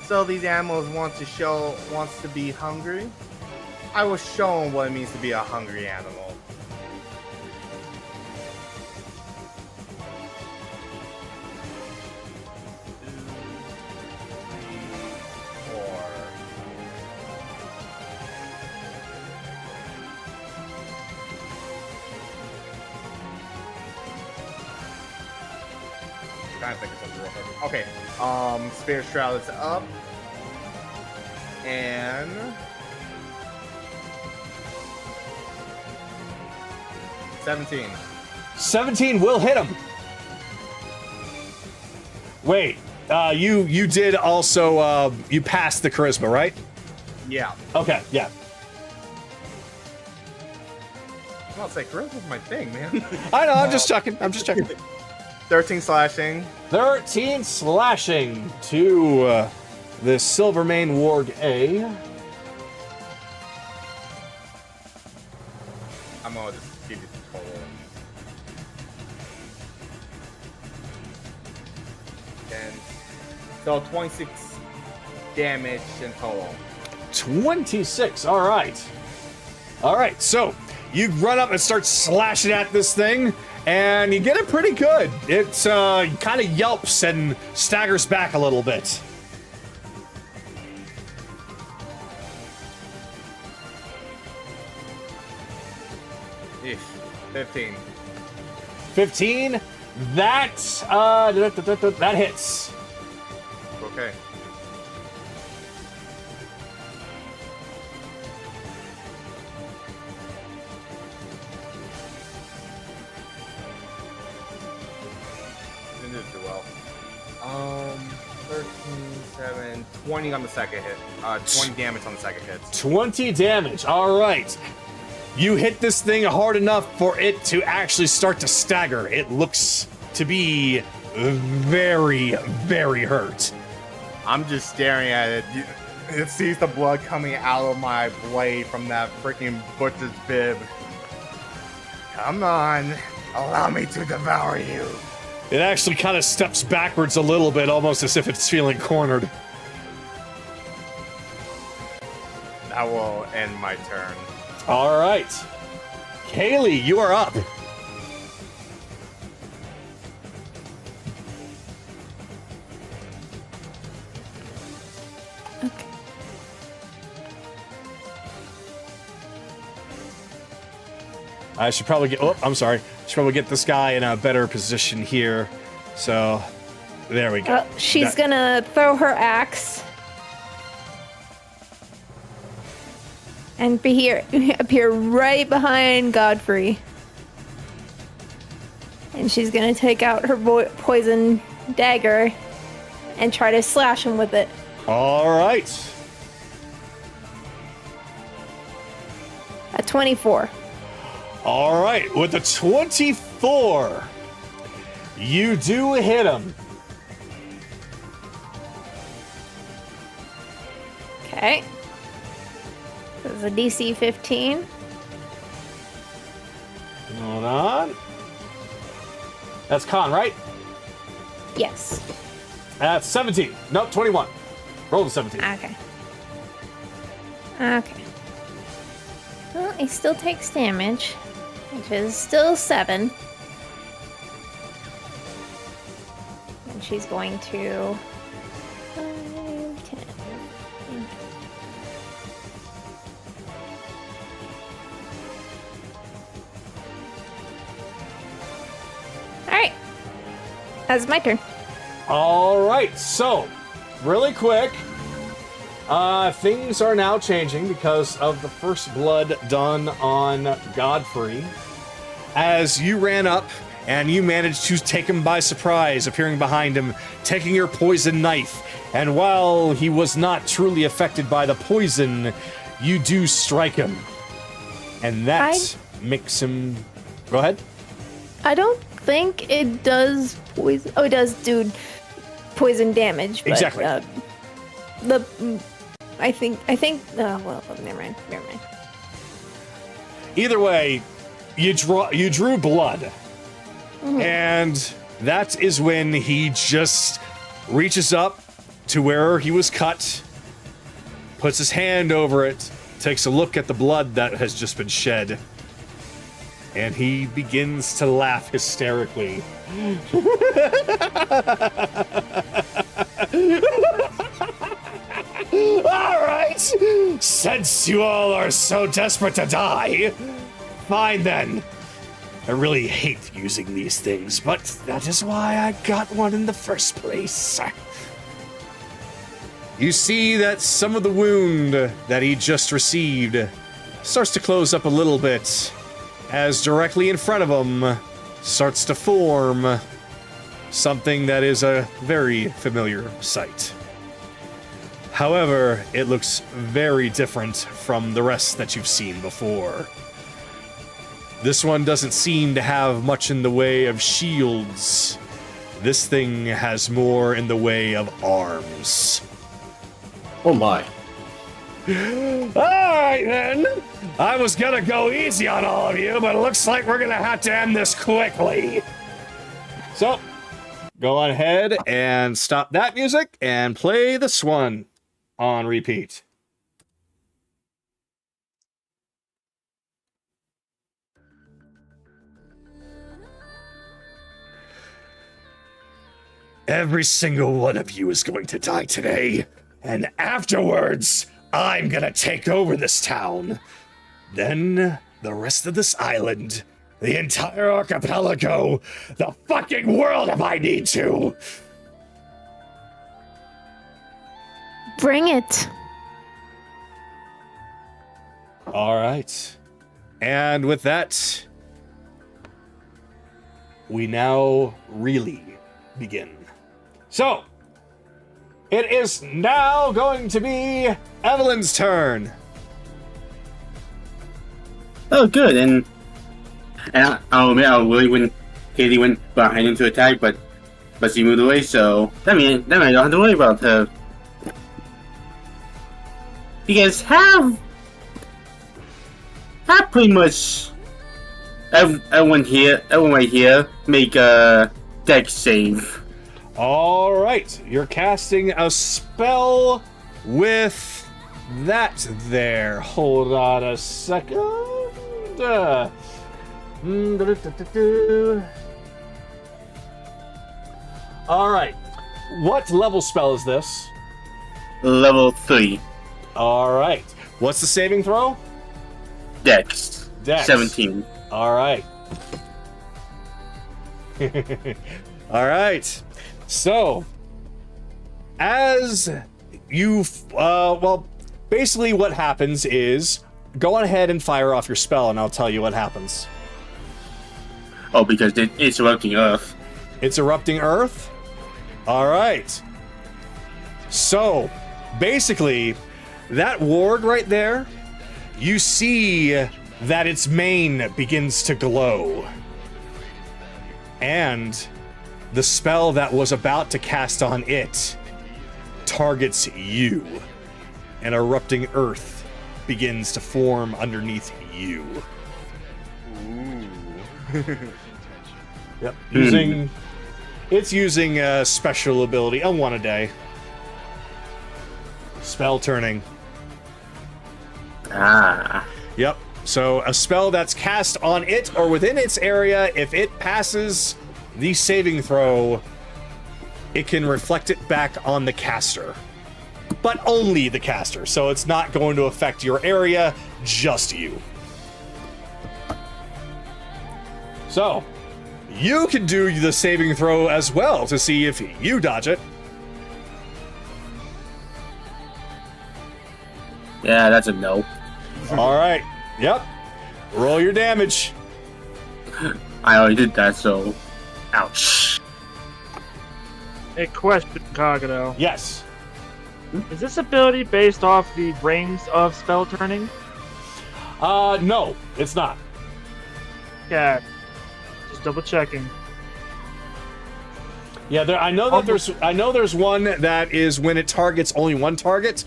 Oh, these animals wants to be hungry. I will show them what it means to be a hungry animal. Trying to think of something real quick. Okay, Spirit Shroud is up. And... $17. 17 will hit him. Wait, you did also, you passed the charisma, right? Yeah. Okay, yeah. I'll say charisma's my thing, man. I know, I'm just checking. 13 slashing. 13 slashing to the Silvermane Warg A. I'm gonna just give you the total. And so 26 damage in total. 26, all right. All right, so you run up and start slashing at this thing, and you get it pretty good. It kind of yelps and staggers back a little bit. Ish. 15. 15, that hits. Okay. Didn't do well. 13, 7, 20 on the second hit. 20 damage on the second hit. 20 damage, all right. You hit this thing hard enough for it to actually start to stagger. It looks to be very, very hurt. I'm just staring at it. It sees the blood coming out of my blade from that freaking butcher's bib. Come on, allow me to devour you. It actually kind of steps backwards a little bit, almost as if it's feeling cornered. That will end my turn. All right. Kaylee, you are up. Okay. I should probably get... Oh, I'm sorry. I should probably get this guy in a better position here. So, there we go. She's gonna throw her axe. And appear right behind Godfrey. And she's gonna take out her poison dagger and try to slash him with it. All right. A 24. All right. With the 24, You do hit him. Okay. This is a DC 15. Hold on. That's con, right? Yes. That's 17. Nope, 21. Roll the 17. Okay. Okay. Well, he still takes damage, which is still 7. And she's going to 5, 10. Alright. That's my turn. Alright, so, really quick, things are now changing because of the first blood done on Godfrey. As you ran up and you managed to take him by surprise, appearing behind him, taking your poison knife, and while he was not truly affected by the poison, you do strike him. And that makes him... Go ahead. I don't think it does poison. Oh, it does do poison damage. But, Exactly. I think. Well, never mind. Either way, you drew blood, and that is when he just reaches up to where he was cut, puts his hand over it, takes a look at the blood that has just been shed, and he begins to laugh hysterically. Alright! Since you all are so desperate to die, fine then. I really hate using these things, but that is why I got one in the first place. You see that some of the wound that he just received starts to close up a little bit, as directly in front of him starts to form something that is a very familiar sight. However, it looks very different from the rest that you've seen before. This one doesn't seem to have much in the way of shields. This thing has more in the way of arms. Oh my. Alright then! I was gonna go easy on all of you, but it looks like we're gonna have to end this quickly. So, go on ahead and stop that music and play this one on repeat. Every single one of you is going to die today, and afterwards, I'm gonna take over this town. Then, the rest of this island, the entire archipelago, the fucking world if I need to. Bring it. All right. And with that, we now really begin. So, it is now going to be Evelyn's turn. Oh, good. And I'll admit, I really when Katie went behind him to attack, but she moved away, so that means I don't have to worry about her. Because have pretty much everyone right here make a dex save. All right, you're casting a spell with that there. Hold on a second. All right, what level spell is this? Level 3. All right, what's the saving throw? Dex. 17. All right. All right. So, as you, basically what happens is, go on ahead and fire off your spell, and I'll tell you what happens. Oh, because it's erupting Earth. It's erupting Earth? All right. So, basically, that ward right there, you see that its mane begins to glow. And the spell that was about to cast on it targets you. An erupting earth begins to form underneath you. Ooh. Yep. It's using a special ability, a 1 a day. Spell turning. Ah. Yep. So a spell that's cast on it or within its area, if it passes the saving throw, it can reflect it back on the caster. But only the caster, so it's not going to affect your area, just you. So, you can do the saving throw as well to see if you dodge it. Yeah, that's a no. All right. Yep. Roll your damage. I already did that, so ouch. A question, Kagado. Yes. Is this ability based off the rings of spell turning? No, it's not. Yeah. Just double checking. Yeah, I know there's one that is when it targets only one target.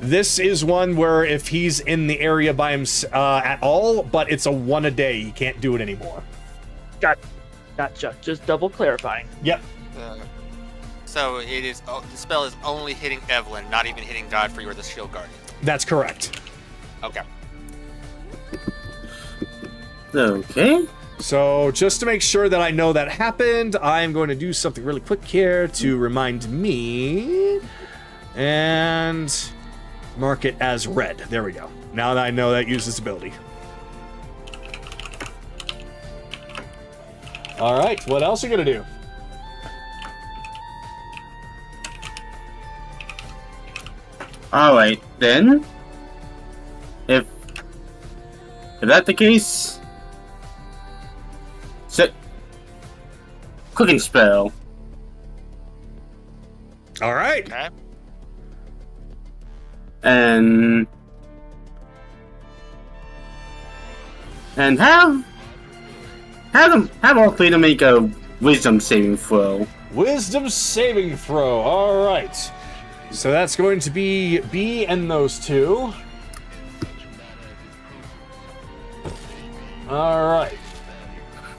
This is one where if he's in the area by him at all, but it's a 1 a day, he can't do it anymore. Gotcha. Just double clarifying. Yep. So it is. Oh, the spell is only hitting Evelyn, not even hitting Godfrey or the Shield Guardian. That's correct. Okay. Okay. So just to make sure that I know that happened, I'm going to do something really quick here to remind me. And mark it as red. There we go. Now that I know that uses ability. All right, what else are you going to do? Alright, then. If that's the case, set cooking spell. All right. Okay. And have all three to make a wisdom saving throw. Wisdom saving throw. All right. So that's going to be B and those two. All right.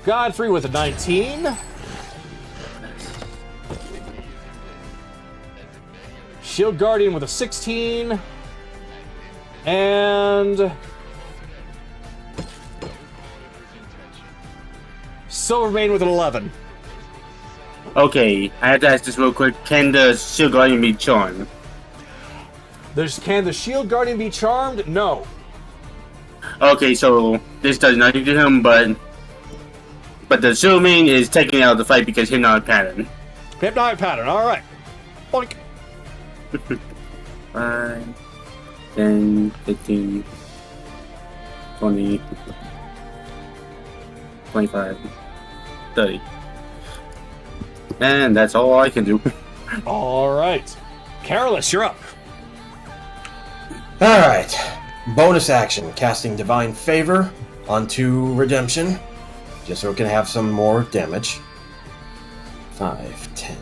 Godfrey with a 19. Shield Guardian with a 16. And Silvermane with an 11. Okay, I have to ask this real quick. Can the Shield Guardian be charmed? Can the Shield Guardian be charmed? No. Okay, so this does nothing to him, but the Silvermane is taking out the fight because Hypnotic Pattern. Hypnotic Pattern, alright. Boink. 5, 10, 15, 20, 25, 30. And that's all I can do. Alright. Careless, you're up. Alright. Bonus action, casting Divine Favor onto Redemption, just so it can have some more damage. 5, 10,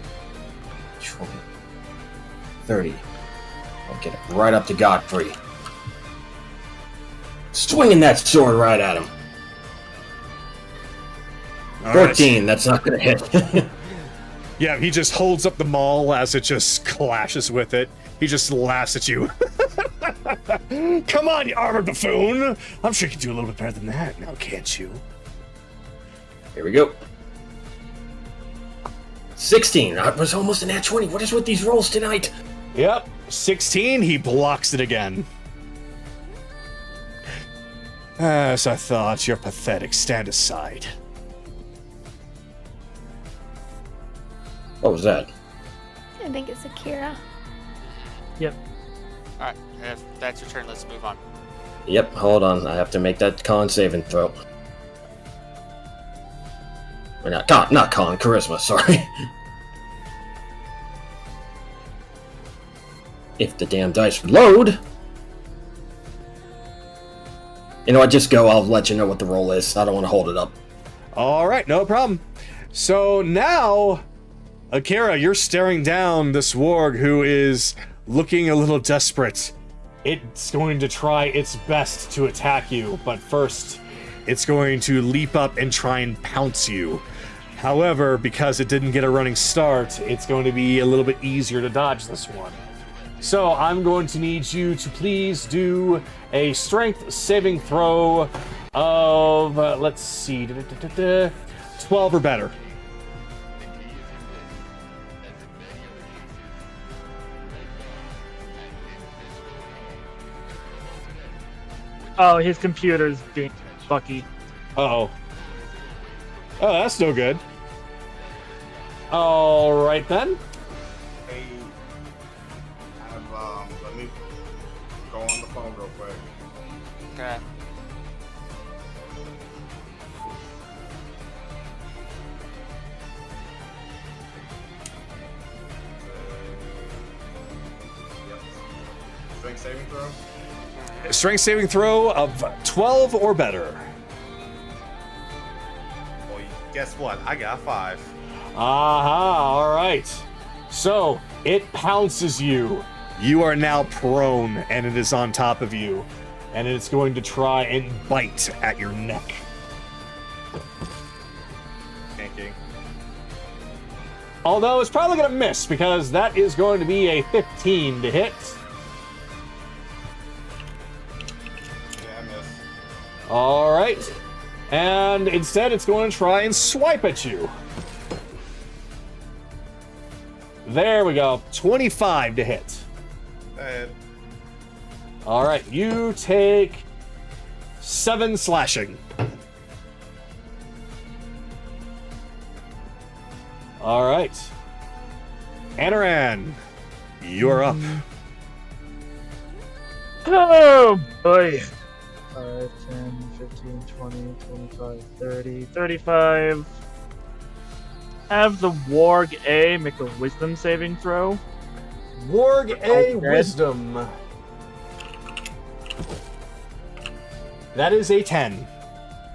20, 30. I'll get it right up to Godfrey. Swinging that sword right at him. All 14, right. that's not gonna hit. Yeah, he just holds up the maul as it just clashes with it. He just laughs at you. Come on, you armored buffoon! I'm sure you can do a little bit better than that now, can't you? Here we go. 16. That was almost an nat 20. What is with these rolls tonight? Yep. 16, he blocks it again. As I thought, you're pathetic. Stand aside. What was that? I think it's Akira. Yep. Alright, if that's your turn, let's move on. Yep, hold on. I have to make that con saving throw. Or not con, charisma, sorry. If the damn dice would load. You know what, just go. I'll let you know what the roll is. I don't want to hold it up. Alright, no problem. So now, Akira, you're staring down this warg who is looking a little desperate. It's going to try its best to attack you, but first, it's going to leap up and try and pounce you. However, because it didn't get a running start, it's going to be a little bit easier to dodge this one. So I'm going to need you to please do a strength saving throw of, let's see, 12 or better. Oh, his computer's being fucky. Uh-oh. Oh, that's no good. All right, then. Hey, let me go on the phone real quick. Okay. Yep. Strength saving throw? Strength saving throw of 12 or better. Well, guess what? I got 5. Aha, all right. So, it pounces you. You are now prone, and it is on top of you. And it's going to try and bite at your neck. Thinking. Although it's probably going to miss, because that is going to be a 15 to hit. Yeah, I missed. All right. And instead, it's going to try and swipe at you. There we go. 25 to hit. All right. You take 7 slashing. All right. Anaran, you're up. Oh boy. 5, 10, 15, 20, 25, 30, 35. Have the Warg A make a wisdom saving throw. Warg A Okay. Wisdom. That is a 10.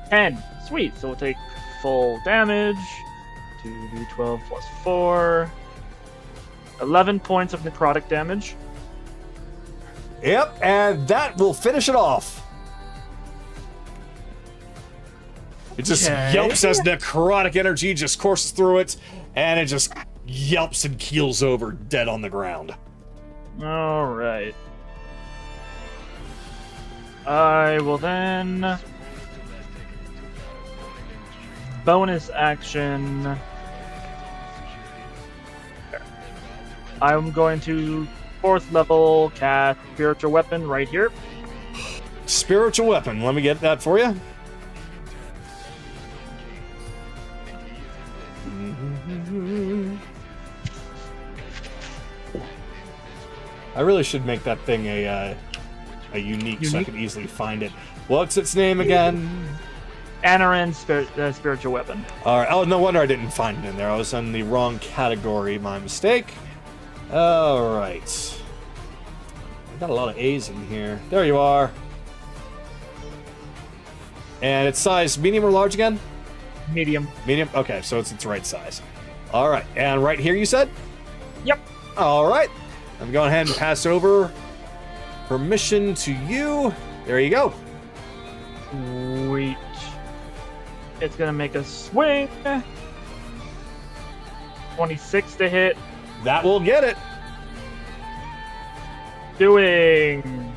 10. Sweet. So we'll take full damage. 2d12 plus 4. 11 points of necrotic damage. Yep, and that will finish it off. It just Okay. yelps as necrotic energy just courses through it, and it just yelps and keels over dead on the ground. Alright. I will then... bonus action... I'm going to 4th level cast Spiritual Weapon right here. Spiritual Weapon, let me get that for you. I really should make that thing a unique so I can easily find it. What's its name again? Anaran Spiritual Weapon. All right. Oh, no wonder I didn't find it in there. I was in the wrong category. My mistake. All right. I've got a lot of A's in here. There you are. And it's size medium or large again? Medium. Medium? Okay, so it's its right size. All right. And right here, you said? Yep. All right. I'm going ahead and pass over permission to you. There you go. Sweet. It's gonna make a swing. 26 to hit. That will get it. Doing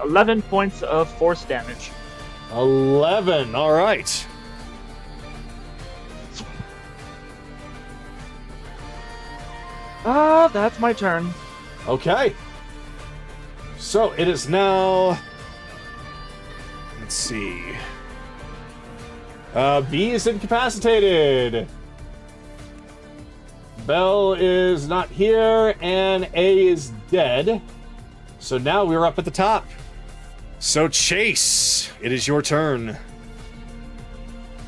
11 points of force damage. 11. All right. That's my turn. Okay. So it is now. Let's see. B is incapacitated. Bell is not here, and A is dead. So now we're up at the top. So Chase, it is your turn.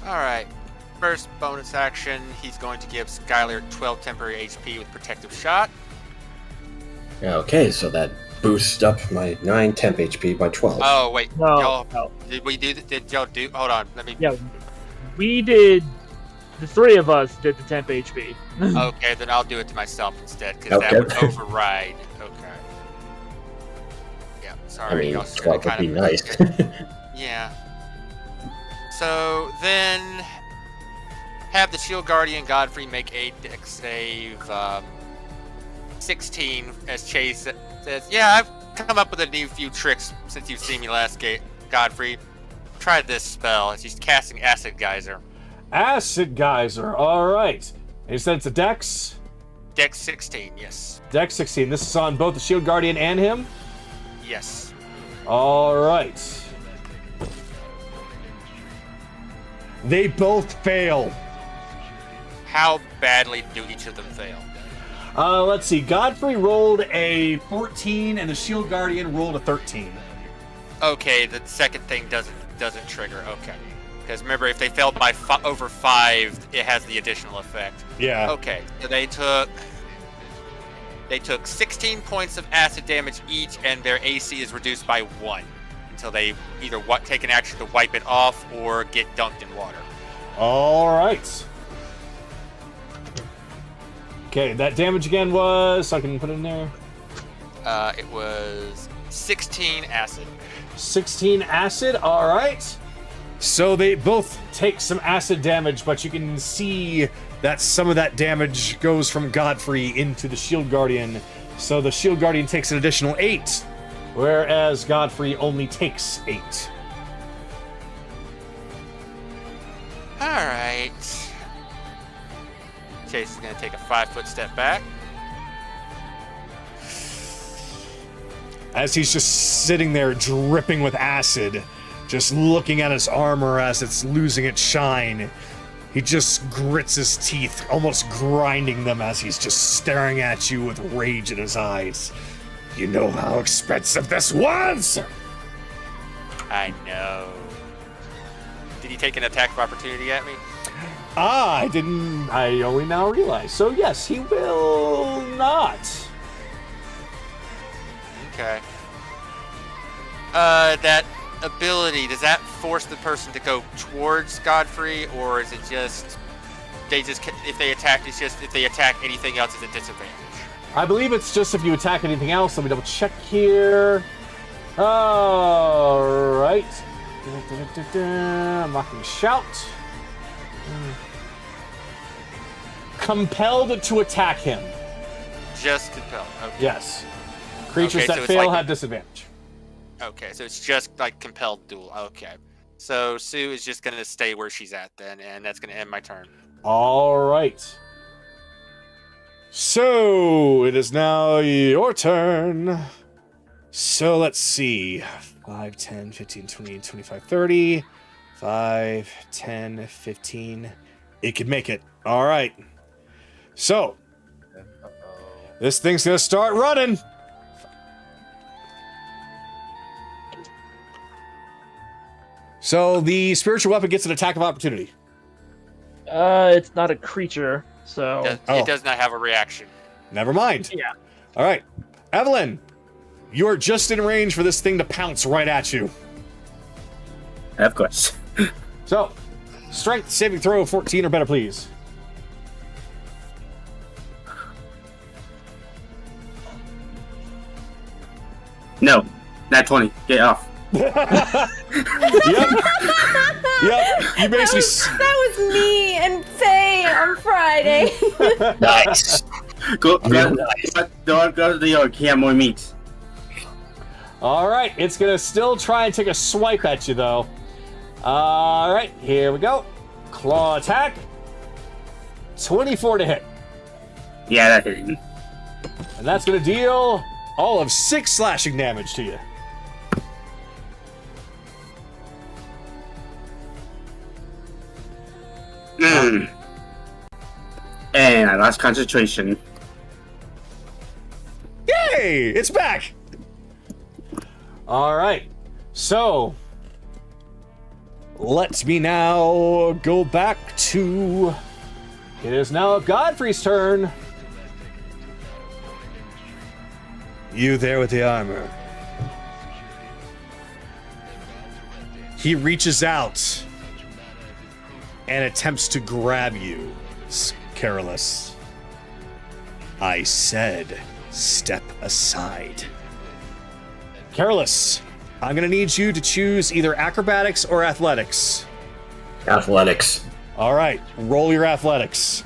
All right. First bonus action, he's going to give Skylar 12 temporary HP with protective shot. Okay, so that boosts up my 9 temp HP by 12. Oh wait, No, y'all. no. Did we do? Did y'all do? Hold on. Let me. Yeah, we did the three of us did the temp HP. Okay, then I'll do it to myself instead, because that would override. Okay. Yeah, sorry. I mean, y'all 12 would be nice. Yeah. So then, have the Shield Guardian Godfrey make a dex save. 16, as Chase says. Yeah, I've come up with a new few tricks since you've seen me last, Godfrey. Try this spell. As he's casting Acid Geyser. Acid Geyser. All right. And you said it's a Dex? Dex 16, yes. Dex 16. This is on both the Shield Guardian and him? Yes. All right. They both fail. How badly do each of them fail? Let's see. Godfrey rolled a 14, and the Shield Guardian rolled a 13. Okay, the second thing doesn't trigger. Okay, because remember, if they fail by over 5, it has the additional effect. Yeah. Okay, so they took 16 points of acid damage each, and their AC is reduced by 1 until they either take an action to wipe it off or get dunked in water. All right. Okay, that damage again was, so I can put it in there. It was 16 acid. 16 acid, all right. So they both take some acid damage, but you can see that some of that damage goes from Godfrey into the Shield Guardian. So the Shield Guardian takes an additional 8, whereas Godfrey only takes 8. All right. Chase is going to take a 5-foot step back. As he's just sitting there dripping with acid, just looking at his armor as it's losing its shine, he just grits his teeth, almost grinding them as he's just staring at you with rage in his eyes. You know how expensive this was! I know. Did he take an attack of opportunity at me? I didn't. I only now realize. So yes, he will not. Okay. That ability, does that force the person to go towards Godfrey, or is it just if they attack anything else, it's a disadvantage? I believe it's just if you attack anything else. Let me double check here. All right. I'm not going to shout. Compelled to attack him. Just compelled. Okay. Yes. Creatures Okay, that so it's fail like have disadvantage. Okay, so it's just like compelled duel. Okay. So Sue is just going to stay where she's at then, and that's going to end my turn. All right. So it is now your turn. So let's see. 5, 10, 15, 20, 25, 30. 5, 10, 15. It could make it. All right. So this thing's going to start running. So the spiritual weapon gets an attack of opportunity. It's not a creature, so... It does not have a reaction. Never mind. Yeah. All right. Evelyn, you are just in range for this thing to pounce right at you. Of course. So, strength saving throw 14 or better, please. No, not 20. Get off. Yep. You basically. That was me and Faye on Friday. Nice. Go to the yard. He have more meat. All right. It's going to still try and take a swipe at you, though. All right. Here we go. Claw attack. 24 to hit. Yeah, that hit him. And that's going to deal all of 6 slashing damage to you. And I lost concentration. Yay! It's back! All right. So, let me now go back to... It is now Godfrey's turn. You there with the armor. He reaches out and attempts to grab you, Careless. I said, step aside. Careless, I'm going to need you to choose either acrobatics or athletics. Athletics. All right, roll your athletics.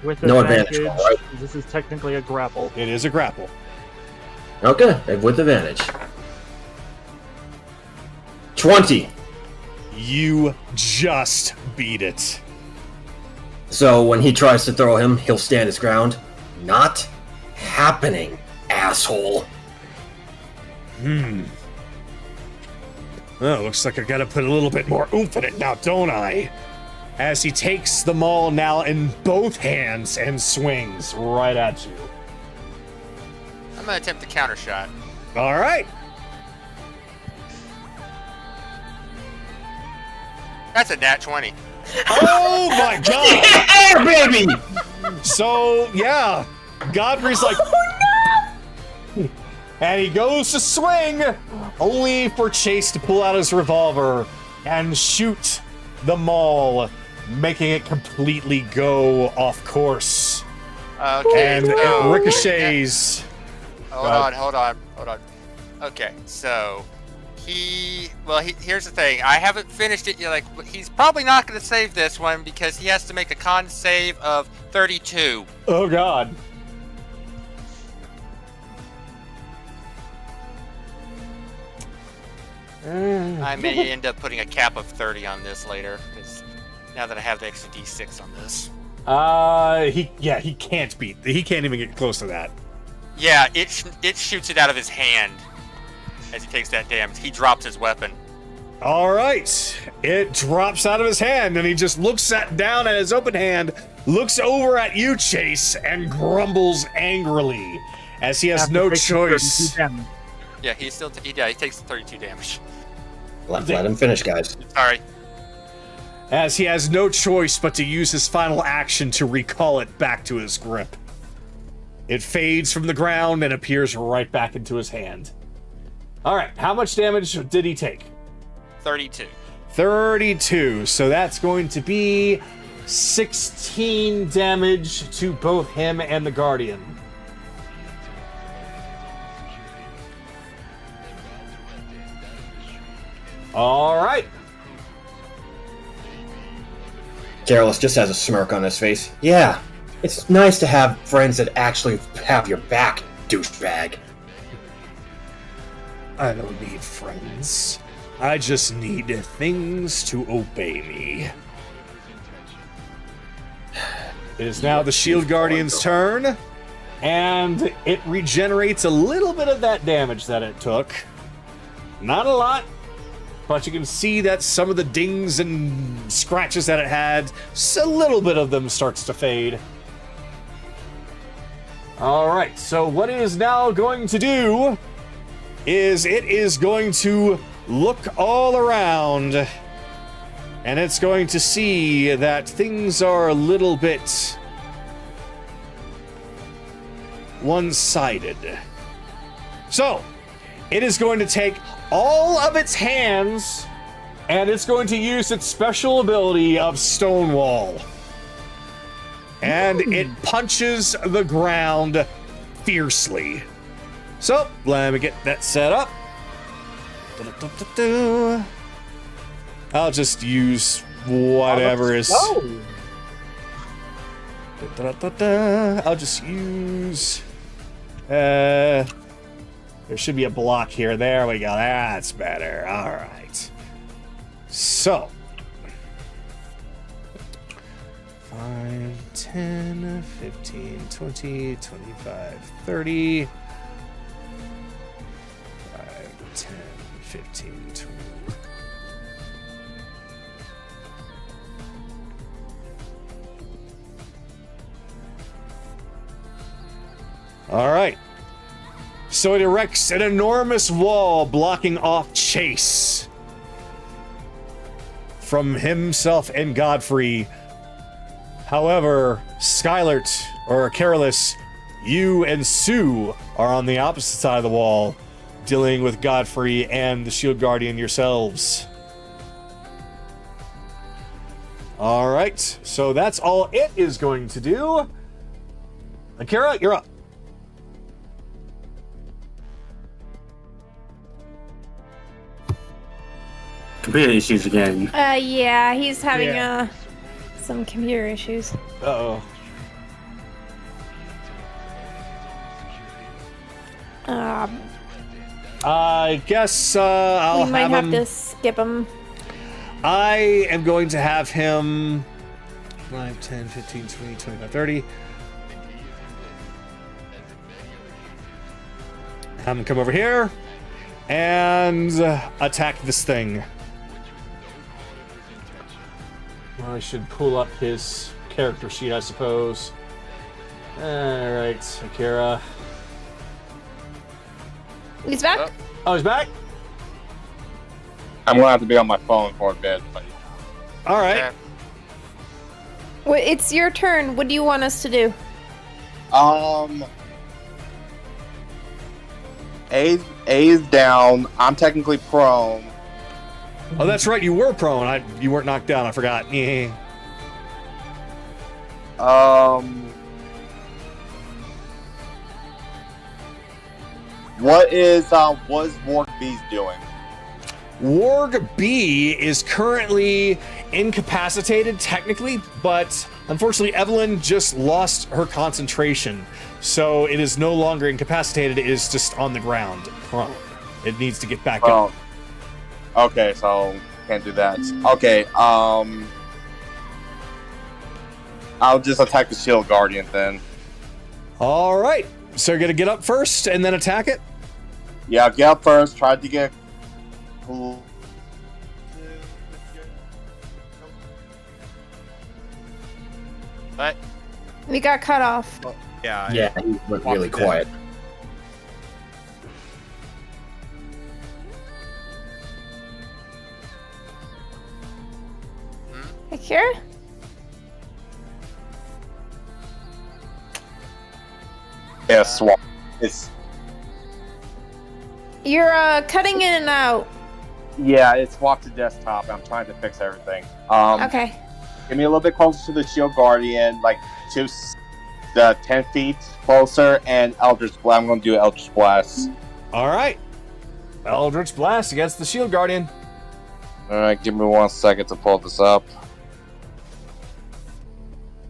With No advantage, advantage, all right. this is technically a grapple. It is a grapple. Okay, with advantage. 20. You just beat it. So when he tries to throw him, he'll stand his ground. Not happening, asshole. Oh, looks like I gotta put a little bit more oomph in it now, don't I? As he takes the maul now in both hands and swings right at you. I'm gonna attempt the counter shot. All right. That's a nat 20. Oh my god! Yeah, baby! So, yeah, Godfrey's like, oh no! And he goes to swing, only for Chase to pull out his revolver and shoot the maul, making it completely go off course. Okay. And so- it ricochets. Hold on. Okay, so here's the thing. I haven't finished it yet. Like, he's probably not going to save this one because he has to make a con save of 32. Oh god. I may end up putting a cap of 30 on this later, because now that I have the extra D6 on this. He can't beat. He can't even get close to that. Yeah, it shoots it out of his hand as he takes that damage. He drops his weapon. All right, it drops out of his hand, and he just looks down at his open hand, looks over at you, Chase, and grumbles angrily as he has no choice. Yeah, he takes 32 damage. Let him finish, guys. Sorry. As he has no choice but to use his final action to recall it back to his grip. It fades from the ground and appears right back into his hand. All right, how much damage did he take? 32. 32, so that's going to be 16 damage to both him and the Guardian. All right. Careless just has a smirk on his face. Yeah, it's nice to have friends that actually have your back, douchebag. I don't need friends. I just need things to obey me. It is now the Shield Guardian's turn, and it regenerates a little bit of that damage that it took. Not a lot, but you can see that some of the dings and scratches that it had, a little bit of them starts to fade. Alright, so what it is now going to do is it is going to look all around, and it's going to see that things are a little bit one-sided. So, it is going to take all of its hands, and it's going to use its special ability of Stonewall. And it punches the ground fiercely. So, let me get that set up. I'll just use whatever is... I'll just use... there should be a block here. There we go. That's better. All right. So... 5, 10, 15, 20, 25, 30... 5, 10, 15, 20... All right. So it erects an enormous wall blocking off Chase from himself and Godfrey. However, Skylert, or Careless, you and Sue are on the opposite side of the wall, dealing with Godfrey and the Shield Guardian yourselves. All right, so that's all it is going to do. Akira, you're up. Computer issues again. Yeah, he's having some computer issues. Uh-oh. I guess I'll we might have him. to skip him. I am going to have him 5, 10, 15, 20, 25, 30. Have him come over here and attack this thing. Well, I should pull up his character sheet, I suppose. Alright, Akira. He's back? Oh, he's back? I'm gonna have to be on my phone for a bit. But... Alright. Well, it's your turn. What do you want us to do? A's down. I'm technically prone. Oh, that's right, you were prone. You weren't knocked down, I forgot. What is Warg B's doing? Warg B is currently incapacitated, technically, but unfortunately Evelyn just lost her concentration. So it is no longer incapacitated, it is just on the ground, prone. It needs to get back up. Okay, so can't do that. Okay, I'll just attack the Shield Guardian then. Alright, so you're gonna get up first and then attack it? Yeah, get up first, try to get... But We got cut off. Yeah, Yeah, he went really quiet. Akira? Yeah, swap. It's You're cutting in and out. yeah, it's swapped to desktop. I'm trying to fix everything. Okay. Get me a little bit closer to the Shield Guardian, like to the 10 feet closer, and Eldritch Blast. I'm going to do Eldritch Blast. Alright. Eldritch Blast against the Shield Guardian. Alright, give me 1 second to pull this up.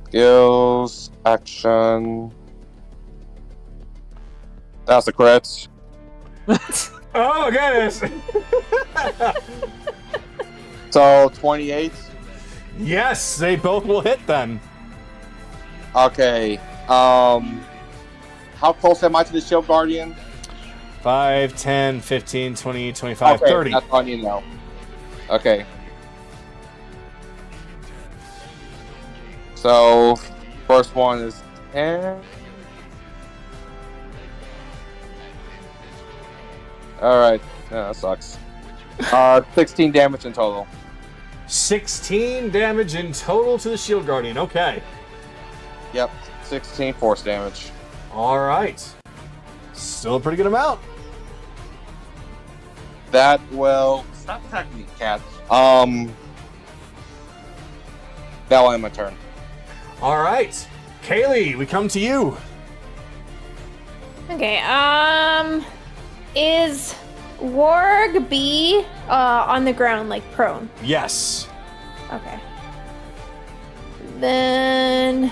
Skills, action. That's a crit. Oh, goodness! So, 28. Yes, they both will hit then. Okay. How close am I to the Shield Guardian? 5, 10, 15, 20, 25, Okay, 30. that's all you know. Okay. So, first one is 10. Alright. Yeah, that sucks. 16 damage in total. 16 damage in total to the Shield Guardian. Okay. Yep. 16 force damage. Alright. Still a pretty good amount. That will... Stop attacking me, cat. That will end my turn. Alright. Kaylee, we come to you. Okay, is Warg B on the ground, like prone? Yes. Okay. Then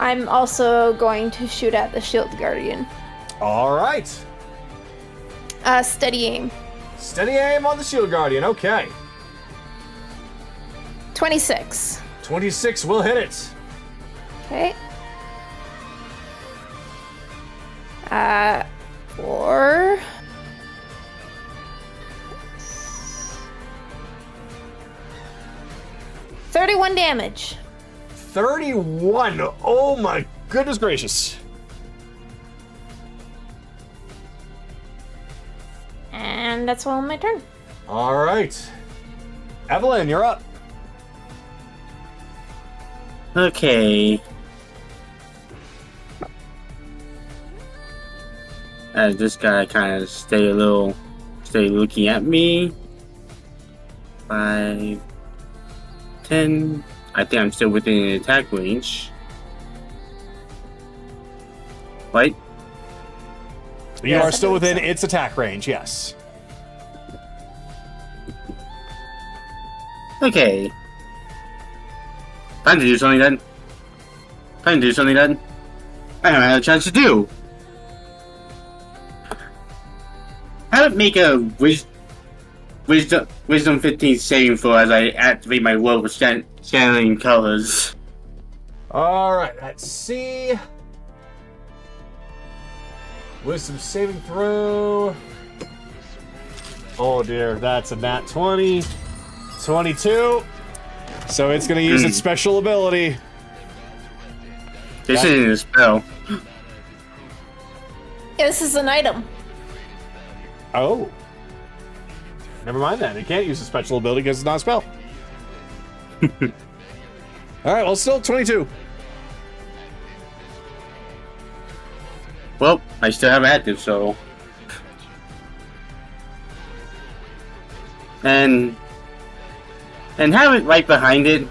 I'm also going to shoot at the Shield Guardian. Alright. Steady aim. Steady aim on the Shield Guardian. Okay. 26. 26 will hit it. Okay. 4. 31 damage. 31. Oh my goodness gracious. And that's all my turn. Alright. Evelyn, you're up. Okay. As this guy kind of stay looking at me. 5, 10. I think I'm still within attack range. Right? You Yes, are I still believe within so. its attack range, yes. Okay. Time to do something then. I don't have a chance to do. How to make a wisdom 15 saving throw as I activate my world with scanning colors. All right, let's see. Wisdom saving throw. Oh dear, that's a nat 20. 22. So it's going to use its special ability. This isn't a spell. Yeah, this is an item. Oh. Never mind then. It can't use a special ability because it's not a spell. Alright, well, still 22. Well, I still have active, so. And have it right behind it.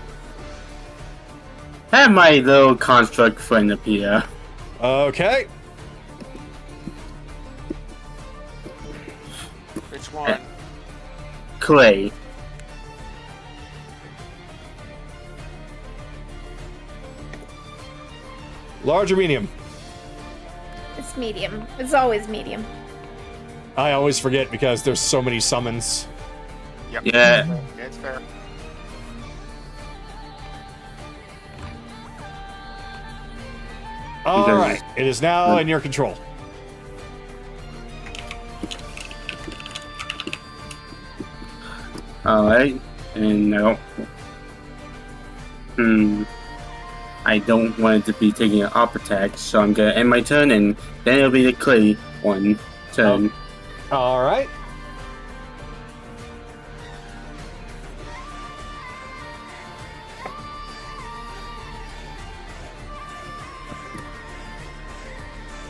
Have my little construct friend appear. Okay. Which one? Clay. Large or medium? It's medium. It's always medium. I always forget because there's so many summons. Yep. Yeah. It's fair. Alright, it is now in your control. Alright. And no. I don't want it to be taking an up attack, so I'm gonna end my turn and then it'll be the clay one turn. Alright.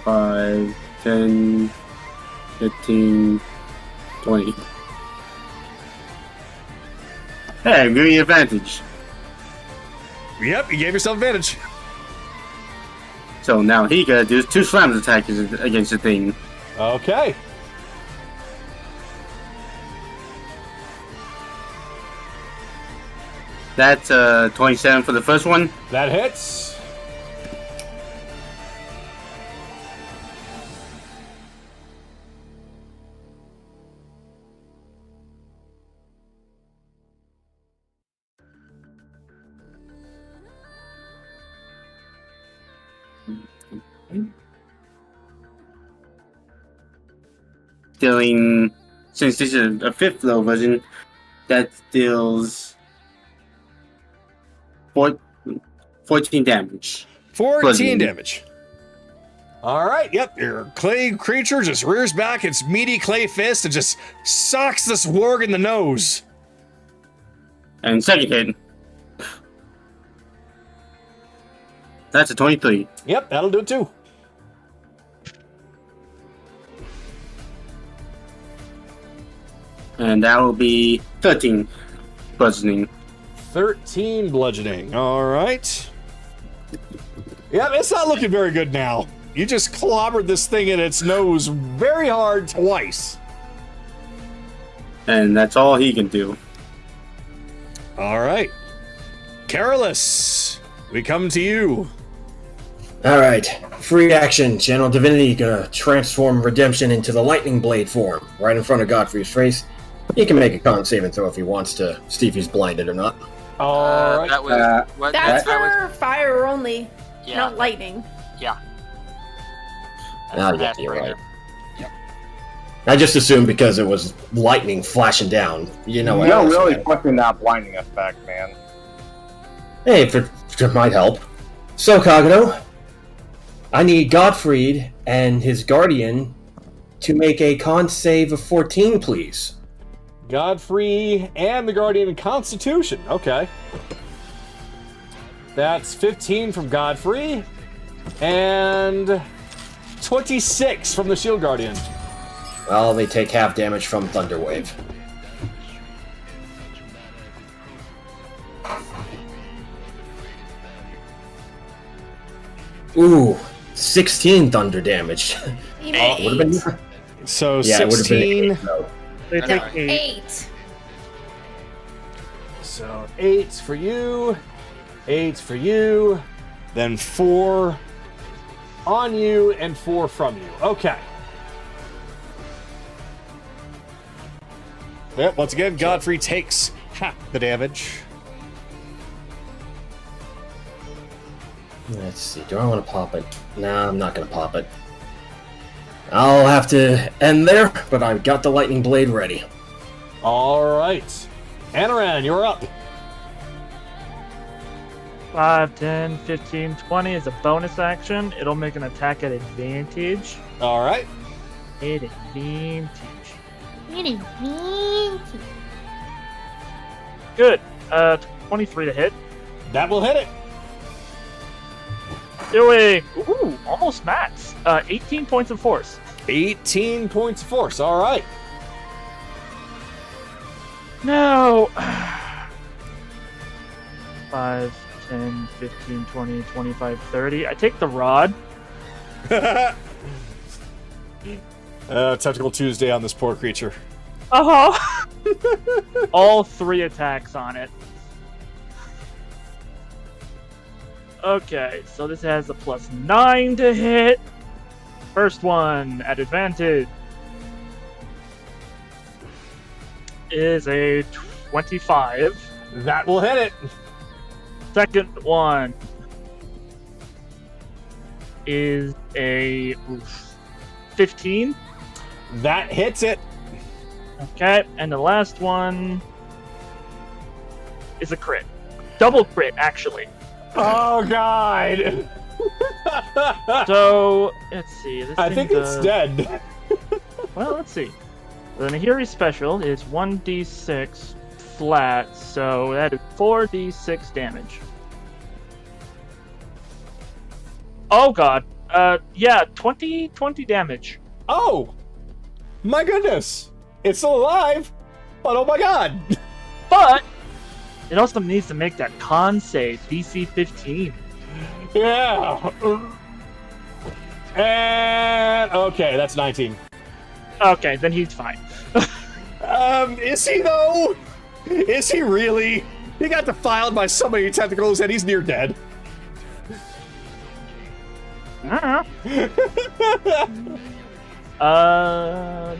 Five, 10, 15, 20. Hey, I'm giving you advantage. Yep, you gave yourself advantage. So now he gotta do 2 slams attack against the thing. Okay. That's 27 for the first one. That hits. Dealing, since this is a 5th level version, that deals 14 damage. 14 Bludgeoning. damage. Alright, yep, your clay creature just rears back its meaty clay fist and just socks this warg in the nose. And second hit. That's a 23. Yep, that'll do it too. And that will be 13 bludgeoning. 13 bludgeoning. Alright. Yep, it's not looking very good now. You just clobbered this thing in its nose very hard twice. And that's all he can do. Alright. Carolus, we come to you. Alright, free action. Channel Divinity gonna transform Redemption into the Lightning Blade form, right in front of Godfrey's face. He can make a con saving throw if he wants to see if he's blinded or not. Alright. That was what? That's that was, for fire only, yeah, not lightning. yeah. Ah, That's yeah, the you're Deathbringer. right. I just assumed because it was lightning flashing down. You know what? You're else, really man. pushing that blinding effect, man. Hey, if it might help. So, Kagano, I need Godfrey and his guardian to make a con save of 14, please. Godfrey and the Guardian of Constitution. Okay. That's 15 from Godfrey. And 26 from the Shield Guardian. Well, they take half damage from Thunderwave. Ooh, 16 thunder damage. Even Would have been. So Yeah, it would have 16. been 8, though. They No, take no. 8. 8. So 8 for you. 8 for you. Then 4 on you and 4 from you. Okay. Yep, once again, Godfrey takes half the damage. Let's see. Do I want to pop it? Nah, I'm not going to pop it. I'll have to end there, but I've got the lightning blade ready. All right. Anaran, you're up. 5, 10, 15, 20 is a bonus action. It'll make an attack at advantage. All right. At advantage. Good. 23 to hit. That will hit it. Doing, ooh, almost max. 18 points of force. 18 points of force. All right. No. 5, 10, 15, 20, 25, 30. I take the rod. Tentacle Tuesday on this poor creature. Uh-huh. All 3 attacks on it. Okay, so this has a +9 to hit. First one at advantage is a 25. That will hit it. Second one is a 15. That hits it. Okay, and the last one is a crit. Double crit, actually. Oh, God. So, let's see. This I thing think it's does- dead. Well, let's see. The Nehiri special is 1d6 flat, so that is 4d6 damage. Oh god. Yeah, 20 damage. Oh, my goodness. It's still alive. But oh, my God. But it also needs to make that con save, DC 15. Yeah. And okay, that's 19. Okay, then he's fine. Is he though? Is he really? He got defiled by so many tentacles and he's near dead.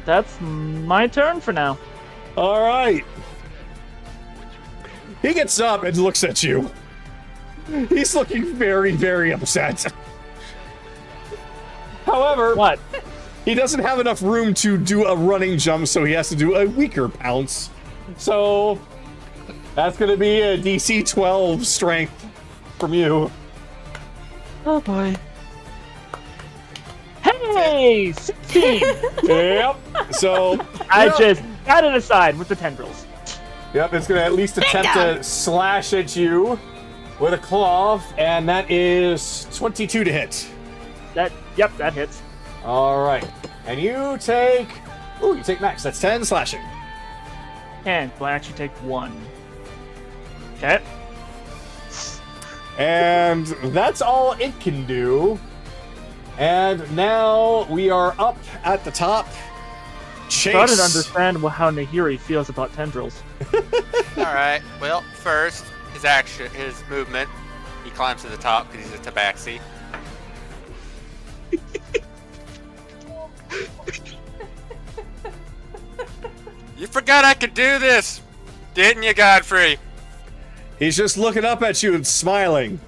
That's my turn for now. All right. He gets up and looks at you. He's looking very, very upset. However, What? he doesn't have enough room to do a running jump, so he has to do a weaker pounce. So that's going to be a DC 12 strength from you. Oh boy. Hey! 16! Yep. So I yep. just got it aside with the tendrils. Yep, it's going to at least attempt to slash at you with a claw, and that is 22 to hit. Yep, that hits. All right. And you take... Ooh, you take max. That's 10 slashing. And will I actually take 1. Okay. And that's all it can do. And now we are up at the top. Chase. Started to understand how Nehiri feels about tendrils. Alright, well, first, his movement. He climbs to the top because he's a tabaxi. You forgot I could do this, didn't you, Godfrey? He's just looking up at you and smiling.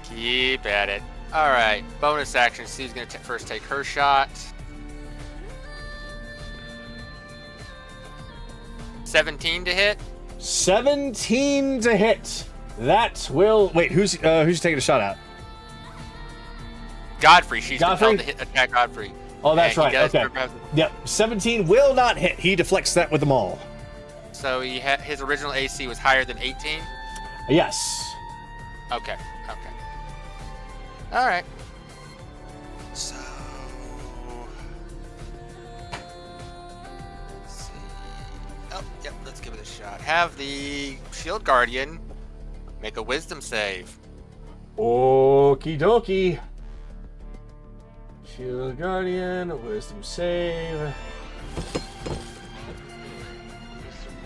Keep at it. Alright, bonus action. Sue's gonna first take her shot. 17 to hit. 17 to hit. That will... Wait, who's taking a shot at? Godfrey. She's Godfrey? compelled to attack Godfey. Oh, that's And right. he does Okay. grab- Yep. 17 will not hit. He deflects that with them all. So his original AC was higher than 18? Yes. Okay. Alright. So... Let's see. Oh, yep, the let's give it a shot. Have the Shield Guardian make a Wisdom save. Okie dokie. Shield Guardian, Wisdom save.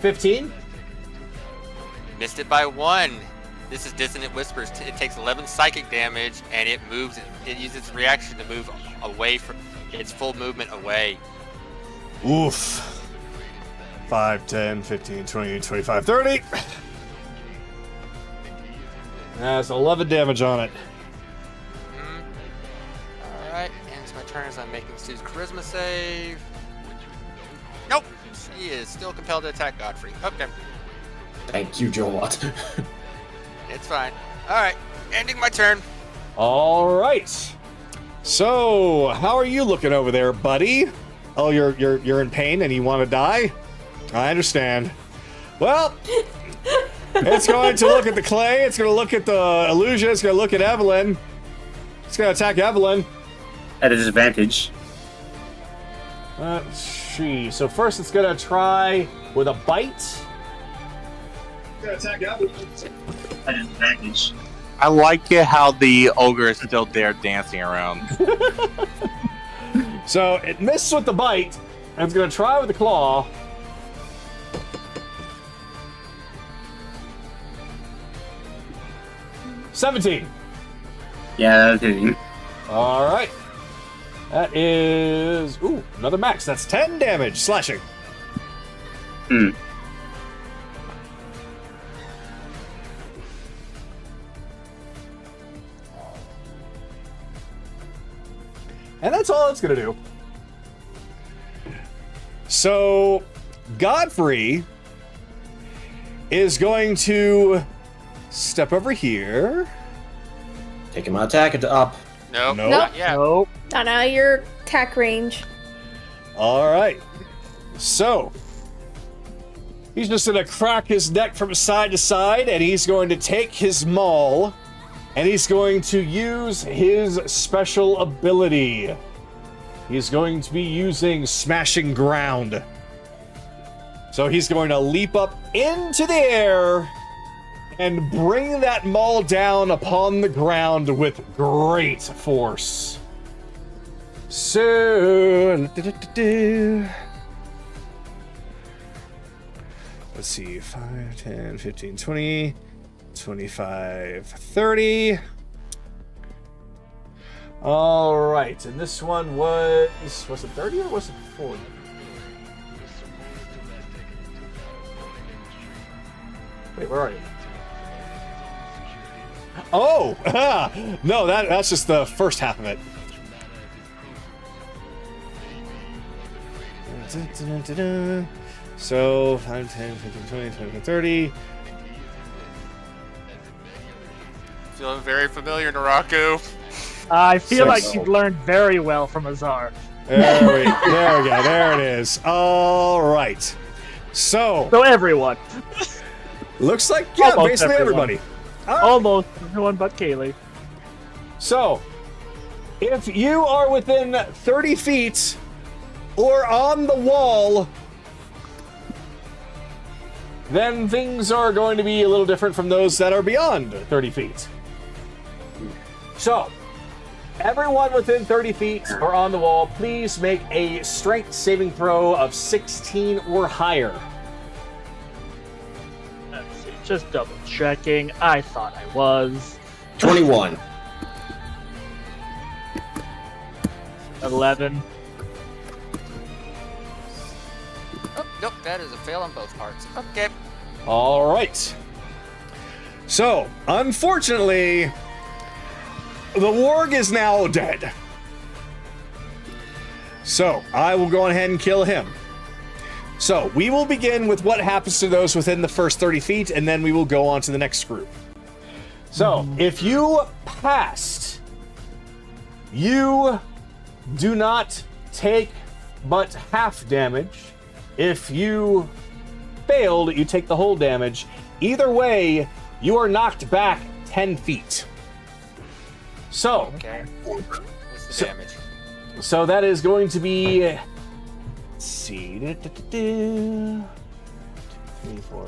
15. Missed it by 1. This is Dissonant Whispers. It takes 11 psychic damage, and it moves. It uses its reaction to move away from its full movement away. Oof. 5, 10, 15, 20, 25, 30. That's 11 damage on it. Alright, and it's my turn as I'm making Sue's Charisma save. Nope! She is still compelled to attack Godfrey. Okay, Thank you, Joe Watt. it's fine. Alright, ending my turn. All right. So, how are you looking over there, buddy? Oh, you're in pain and you want to die? I understand. Well, it's going to look at the clay. It's going to look at the illusion. It's going to look at Evelyn. It's going to attack Evelyn. At a disadvantage. Let's see. So first, it's going to try with a bite. It's going to attack Evelyn. At a disadvantage. I like it how the ogre is still there dancing around. So it missed with the bite, and it's going to try with the claw. $17. Yeah, that's hitting. All right. That is another max. That's 10 damage slashing. Hmm. And that's all it's going to do. So, Godfrey is going to step over here. Taking my attack up. Nope. Nope. Not yet. Nope. Not out of your attack range. All right. So, he's just going to crack his neck from side to side, and he's going to take his maul, and he's going to use his special ability. He's going to be using Smashing Ground. So he's going to leap up into the air and bring that maul down upon the ground with great force. So, let's see, 5, 10, 15, 20, 25, 30. All right, and this one was it 30 or was it 40? Wait, where are you? Oh, no, that's just the first half of it. So 5, 10, 15, 20, 25, 30. Feeling very familiar, Naraku. I feel like So- you've learned very well from Azar. There we go. There it is. All right. So, So everyone. looks like, Almost basically everyone. everybody. All right. Almost everyone but Kaylee. So, if you are within 30 feet or on the wall, then things are going to be a little different from those that are beyond 30 feet. So, everyone within 30 feet or on the wall, please make a strength saving throw of 16 or higher. Let's see, just double checking. I thought I was. 21. 11. Oh, nope, that is a fail on both parts. Okay. All right. So, unfortunately, the warg is now dead. So, I will go ahead and kill him. So, we will begin with what happens to those within the first 30 feet, and then we will go on to the next group. So, if you passed, you do not take but half damage. If you failed, you take the whole damage. Either way, you are knocked back 10 feet. So, Okay. What's the So- damage? so that is going to be, let's see, 3, 3, 4,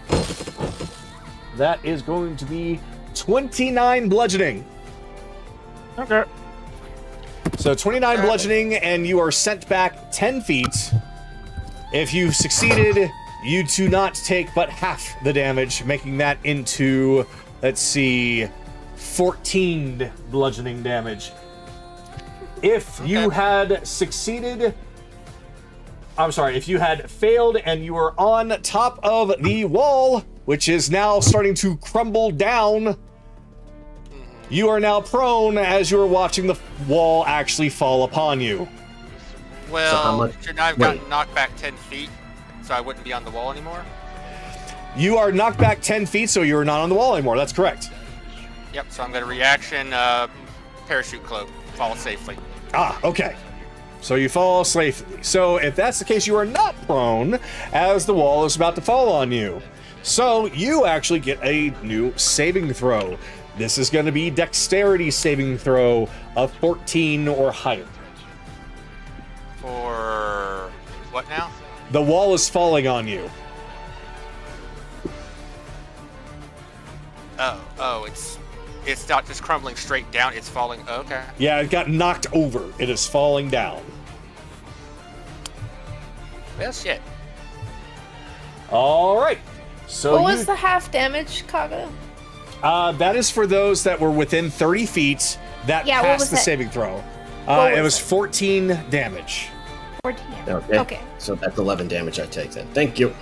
5. That is going to be 29 bludgeoning. Okay. So 29 bludgeoning, and you are sent back 10 feet. If you succeeded, you do not take but half the damage, making that into, let's see, 14 bludgeoning damage. If you had succeeded, I'm sorry, if you had failed and you were on top of the wall, which is now starting to crumble down, you are now prone as you are watching the wall actually fall upon you. Well, So how much- shouldn't I have gotten knocked back 10 feet so I wouldn't be on the wall anymore? You are knocked back 10 feet, so you're not on the wall anymore. That's correct. Yep, so I'm going to reaction parachute cloak, fall safely. Ah, okay. So you fall safely. So if that's the case, you are not prone as the wall is about to fall on you. So you actually get a new saving throw. This is going to be dexterity saving throw of 14 or higher. For what now? The wall is falling on you. Oh, it's not just crumbling straight down, it's falling. Okay. Yeah, it got knocked over. It is falling down. Well, shit. All right. So What was the half damage, Kaga? that is for those that were within 30 feet that Yeah, what passed was the it? saving throw. What It was was it? 14 damage. 14. Okay. Okay. So that's 11 damage I take then. Thank you.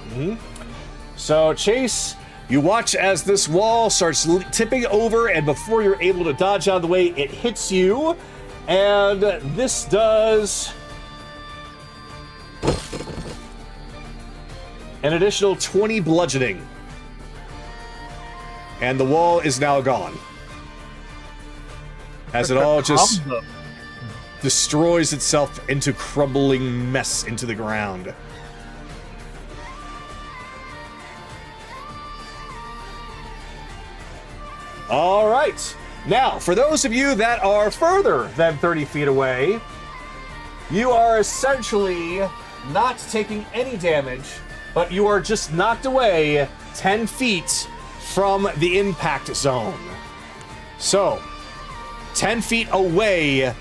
So, Chase, you watch as this wall starts tipping over, and before you're able to dodge out of the way, it hits you. And this does an additional 20 bludgeoning. And the wall is now gone. As it all just destroys itself into crumbling mess into the ground. All right. Now, for those of you that are further than 30 feet away, you are essentially not taking any damage, but you are just knocked away 10 feet from the impact zone. So, 10 feet away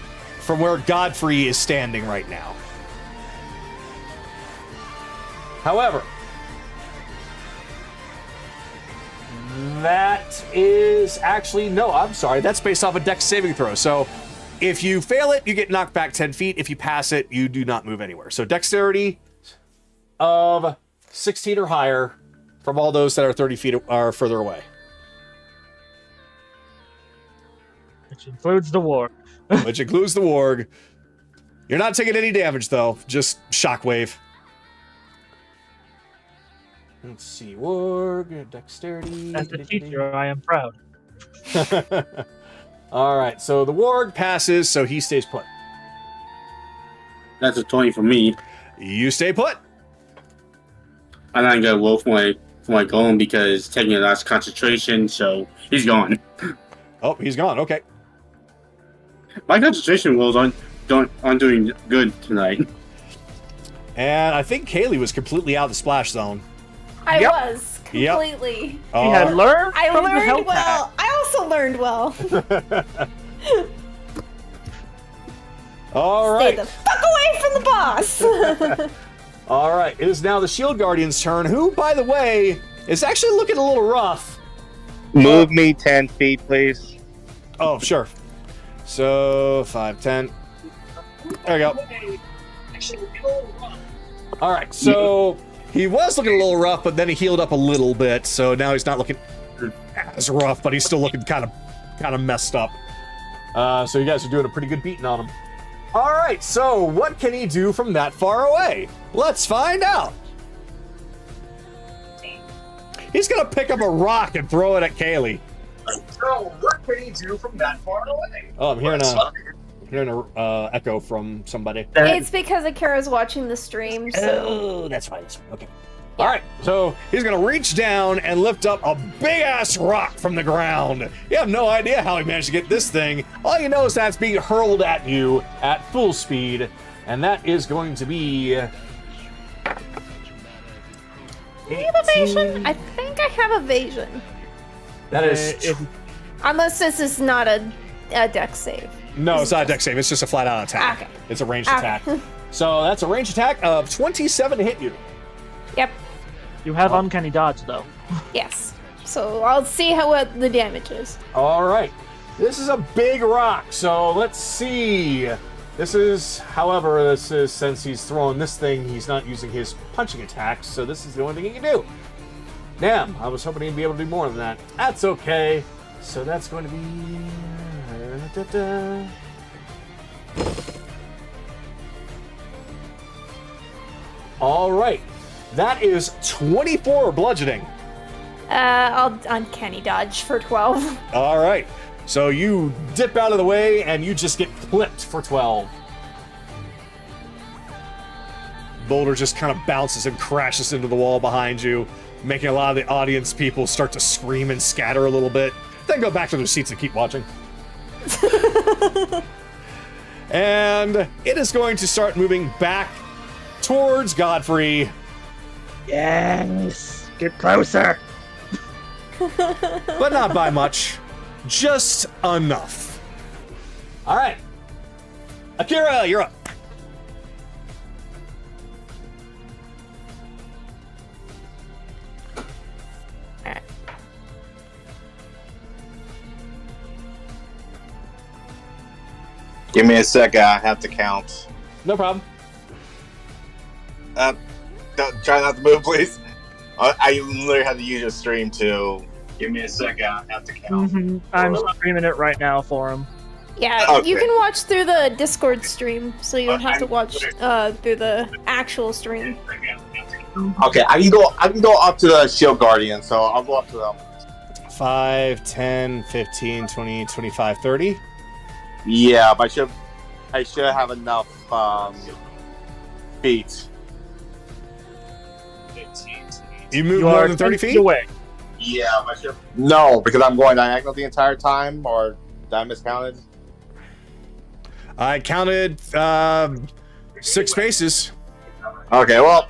from where Godfrey is standing right now. However, that is actually, no, I'm sorry. That's based off a dex saving throw. So if you fail it, you get knocked back 10 feet. If you pass it, you do not move anywhere. So dexterity of 16 or higher from all those that are 30 feet or further away. Which includes the war. Which includes the warg. You're not taking any damage, though. Just shockwave. Let's see. Warg, dexterity. As a teacher, I am proud. All right. So the warg passes, so he stays put. That's a 20 for me. You stay put. And I'm gonna roll for my golem because taking a last concentration, so he's gone. Oh, he's gone. Okay. My concentration rolls aren't doing good tonight. And I think Kaylee was completely out of the splash zone. I Yep. was completely. He had learned I from the learned hell well. I also learned well. All Stay right. the fuck away from the boss. All right. It is now the Shield Guardian's turn, who, by the way, is actually looking a little rough. Move me 10 feet, please. Oh, sure. So, 5, 10. There we go. All right. So, he was looking a little rough, but then he healed up a little bit. So now he's not looking as rough, but he's still looking kind of messed up. So you guys are doing a pretty good beating on him. All right. So what can he do from that far away? Let's find out. He's going to pick up a rock and throw it at Kaylee. So what can he do from that far away? Oh, I'm hearing a echo from somebody. It's because Akira's watching the stream, so Oh, that's why. Okay. All right. So he's going to reach down and lift up a big-ass rock from the ground. You have no idea how he managed to get this thing. All you know is that it's being hurled at you at full speed, and that is going to be I have evasion? I think I have evasion. That is... Unless this is not a dex save. No, it's not a dex save. It's just a flat-out attack. Okay. It's a ranged attack. So that's a ranged attack of 27 to hit you. Yep. You have uncanny dodge, though. Yes. So I'll see what the damage is. All right. This is a big rock, so let's see. However, since he's throwing this thing, he's not using his punching attacks, so this is the only thing he can do. Damn, I was hoping he'd be able to do more than that. That's okay. So that's going to be... All right. That is 24 bludgeoning. I'll uncanny dodge for 12. All right. So you dip out of the way and you just get clipped for 12. Boulder just kind of bounces and crashes into the wall behind you, making a lot of the audience people start to scream and scatter a little bit, then go back to their seats and keep watching. And it is going to start moving back towards Godfrey. Yes! Get closer! But not by much. Just enough. All right. Akira, you're up. Give me a second, I have to count. No problem. Try not to move, please. I literally had to use your stream to... Give me a second, I have to count. I'm streaming it right now for him. Yeah, Okay. you can watch through the Discord stream, so you don't have to watch through the actual stream. Okay, I can go up to the Shield Guardian, so I'll go up to them. 5, 10, 15, 20, 25, 30. Yeah, but I should have enough feet. You move You more are than 30 10 feet? away. Yeah, but no, because I'm going diagonal the entire time, or did I miscounted? I counted 6 spaces. Okay, well.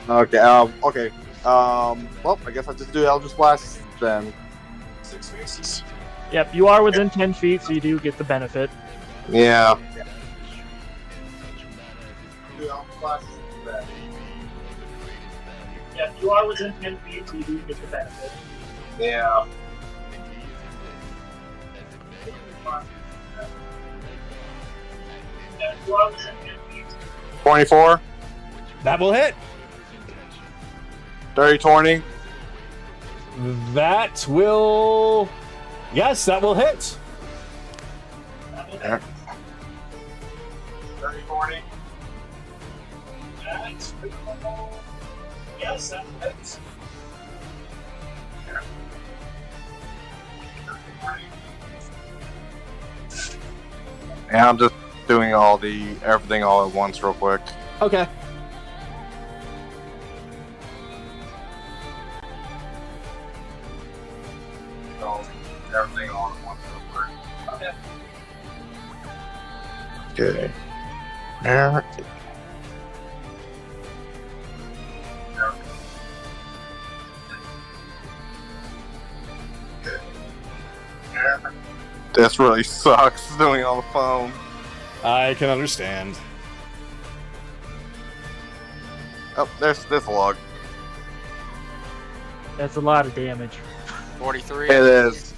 Okay, okay. Well, I guess I'll just do Eldritch Blast then. 6 spaces. Yep, you are within 10 feet, so you do get the benefit. Yeah. Yep, you are within 10 feet, so you do get the benefit. Yeah. Yep, you are within 10 feet. 24, That will hit. 30, 20. That will... Yes, that will hit. Yeah. 30, 40. Yes, that hits. And I'm just doing everything all at once real quick. Okay. So, everything all at once real quick. Okay. Yeah. This really sucks doing on the phone. I can understand. Oh, there's this log. That's a lot of damage. 43. It is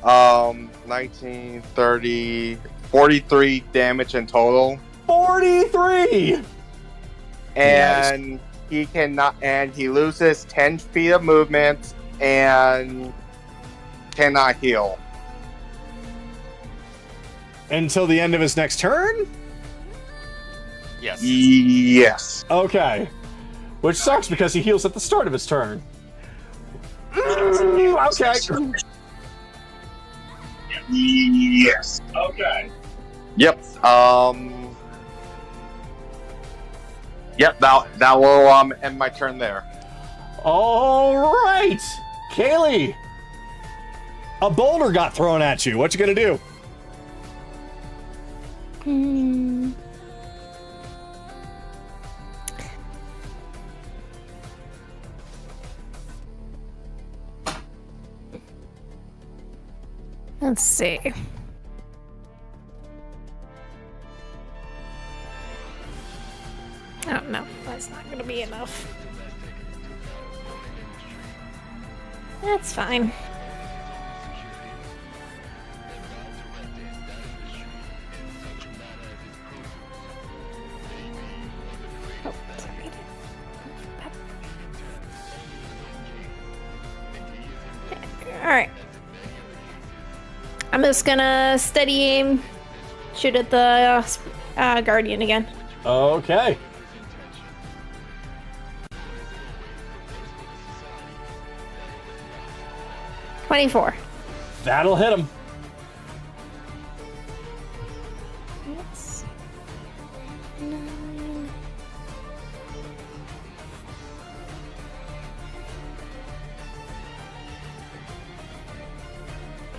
19, 30, 43 damage in total. 43! And he loses 10 feet of movement and cannot heal. Until the end of his next turn? Yes. Yes. Okay. Which sucks because he heals at the start of his turn. Okay. Yes. Okay. Yep. Yep. That will end my turn there. All right. Kaylee. A boulder got thrown at you. What you gonna do? Let's see. Oh no, that's not gonna be enough. That's fine. Oh, sorry. Alright. I'm just gonna steady aim, shoot at the Guardian again. Okay. $24. That'll hit him. That's 9.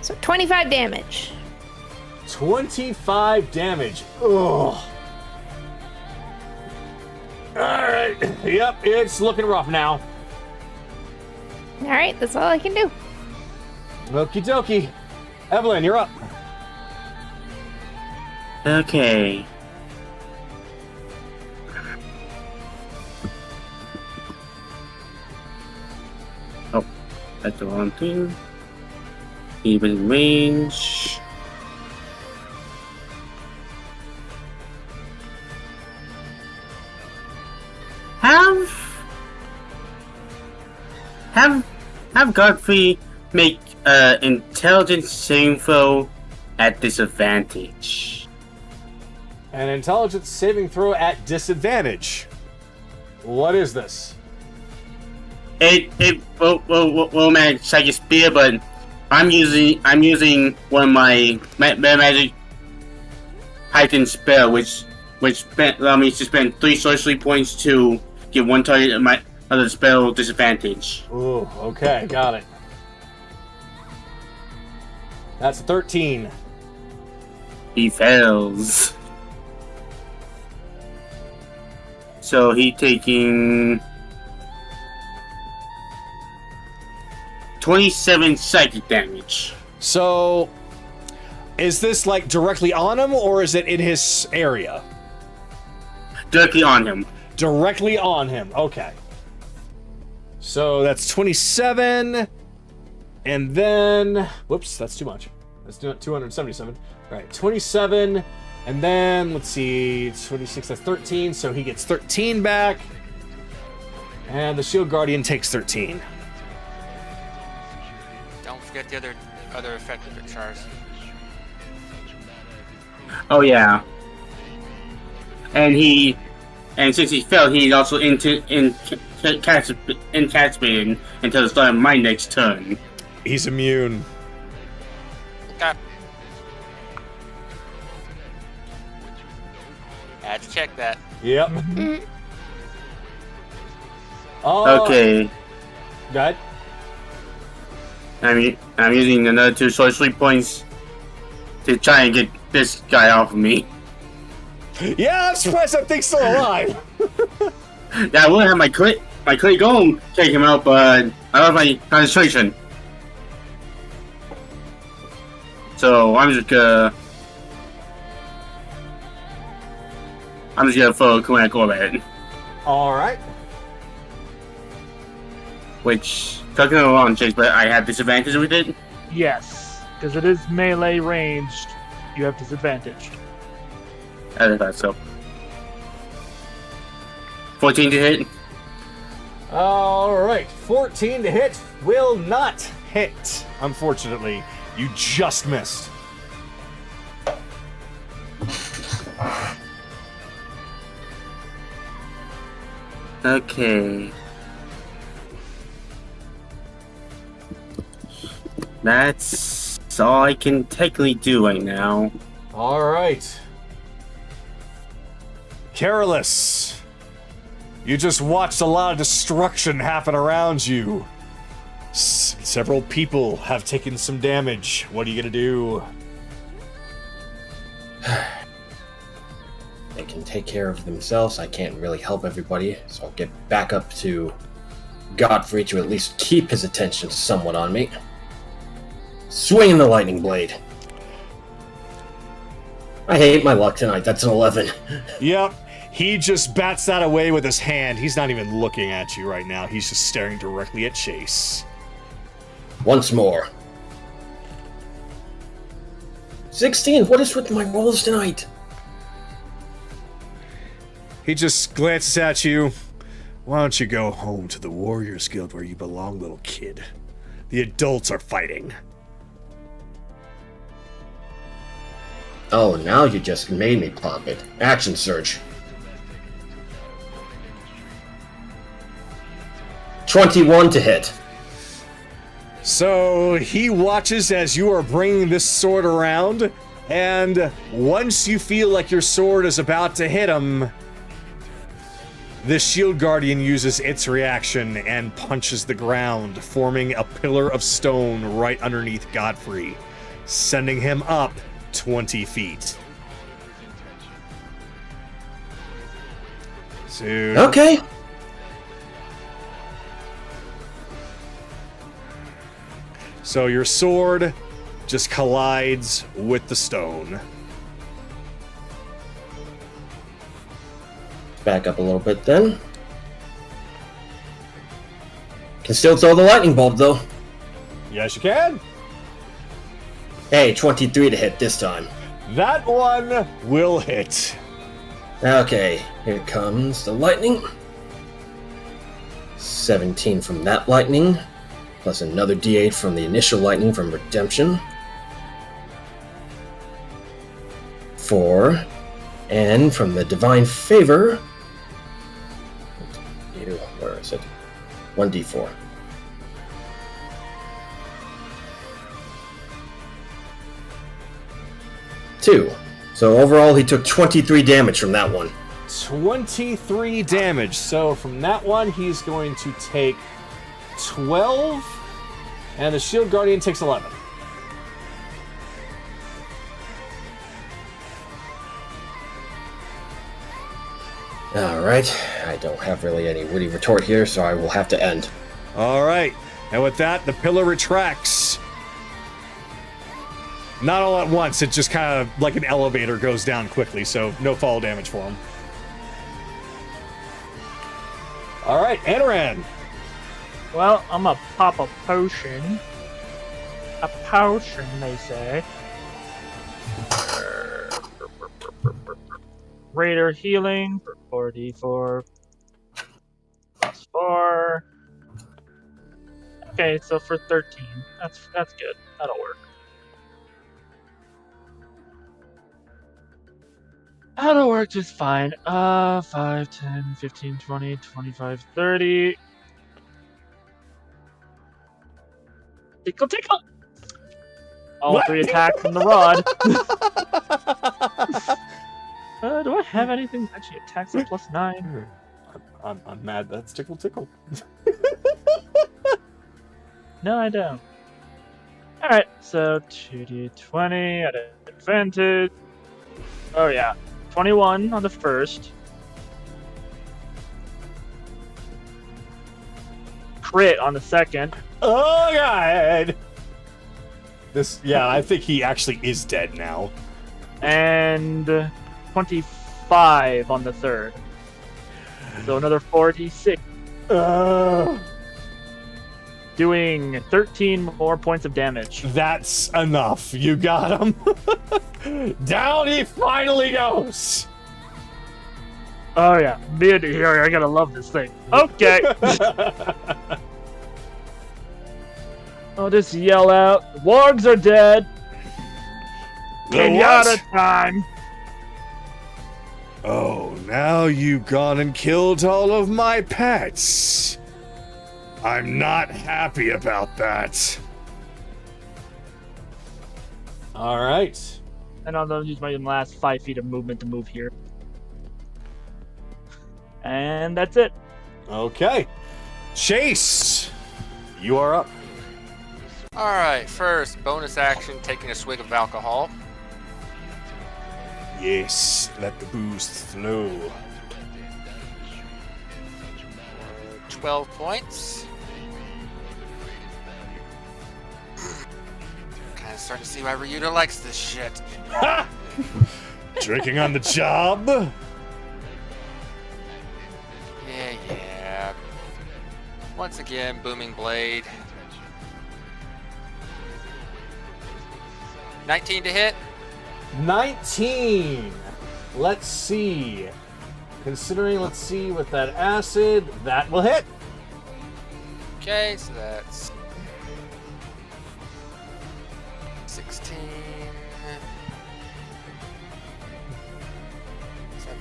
So 25 damage. 25 damage. Ugh. Alright. Yep, it's looking rough now. Alright, that's all I can do. Okie dokie. Evelyn, you're up. Okay. Oh, that's the wrong thing. Even range. Have Godfrey make intelligence saving throw at disadvantage. An intelligence saving throw at disadvantage. What is this? Well, man, psychic spear, but I'm using one of my magic heightened spell, which allow me to spend 3 sorcery points to give one target of my other spell disadvantage. Ooh, okay, got it. That's 13. He fails. So he taking 27 psychic damage. So, is this like directly on him, or is it in his area? Directly on him. Directly on him, okay. So that's 27, and then, whoops, that's too much. That's 277. All right, 27, and then, let's see, 26, that's 13, so he gets 13 back, and the Shield Guardian takes 13. Don't forget the other effect of it, Charles. Oh yeah. And since he fell, he's also incapacitated until the start of my next turn. He's immune. Okay. Had to check that. Yep. Okay. Good. I'm using another 2 sorcery points to try and get this guy off of me. Yeah, I'm surprised that thing's still alive. Yeah, I would have my crit go and take him out, but I lost my concentration. So I'm just gonna throw a command core at it. Alright. Which, talking along, Chase, but I have disadvantage with it? Yes, because it is melee ranged. You have disadvantage. I thought so. 14 to hit. Alright, 14 to hit will not hit, unfortunately. You just missed. Okay. That's all I can technically do right now. Alright. Careless. You just watched a lot of destruction happen around you. Several people have taken some damage. What are you gonna do? They can take care of themselves. I can't really help everybody, so I'll get back up to Godfrey to at least keep his attention somewhat on me. swinging the lightning blade. I hate my luck tonight. That's an 11. Yep. He just bats that away with his hand. He's not even looking at you right now. He's just staring directly at Chase. Once more. 16. What is with my rolls tonight? He just glances at you. Why don't you go home to the Warriors Guild where you belong, little kid? The adults are fighting. Oh, now you just made me pop it. Action surge. 21 to hit. So he watches as you are bringing this sword around, and once you feel like your sword is about to hit him, the Shield Guardian uses its reaction and punches the ground, forming a pillar of stone right underneath Godfrey, sending him up 20 feet. So, Okay. So your sword just collides with the stone. Back up a little bit then. Can still throw the lightning bolt though. Yes, you can. Hey, 23 to hit this time. That one will hit. Okay, here comes the lightning. 17 from that lightning, plus another d8 from the initial lightning from Redemption. 4, and from the Divine Favor, where is it? 1d4. Two. So overall, he took 23 damage from that one. 23 damage. So from that one, he's going to take 12, and the Shield Guardian takes 11. Alright, I don't have really any witty retort here, so I will have to end. All right, and with that, the pillar retracts. Not all at once, it just kind of like an elevator goes down quickly, so no fall damage for him. All right, Anoran. Well, I'm gonna pop a potion. A potion, they say. Raider healing for 4d4 plus 4. Okay, so for 13. That's good. That'll work. That'll work just fine. 5, 10, 15, 20, 25, 30. Tickle, tickle! All What? 3 attacks from the rod. Do I have anything that actually attacks at +9? I'm mad that's tickle tickle. No, I don't. Alright, so 2d20 at advantage. Oh yeah. 21 on the first. Crit on the second. Oh god! This, yeah, I think he actually is dead now. And 25 on the third. So another 46. Doing 13 more points of damage. That's enough. You got him. Down he finally goes. Oh yeah, mid here. I gotta love this thing. Okay. I'll just yell out, "The wargs are dead." Pinata time. Oh, now you've gone and killed all of my pets. I'm not happy about that. All right. And I'll use my last 5 feet of movement to move here. And that's it. Okay. Chase, you are up. All right, first bonus action, taking a swig of alcohol. Yes, let the booze flow. 12 points. starting to see why Ryuta likes this shit. Drinking on the job? Yeah. Once again, Booming Blade. 19 to hit. 19. Let's see. Considering, let's see, with that acid, that will hit. Okay, so that's 16, 17.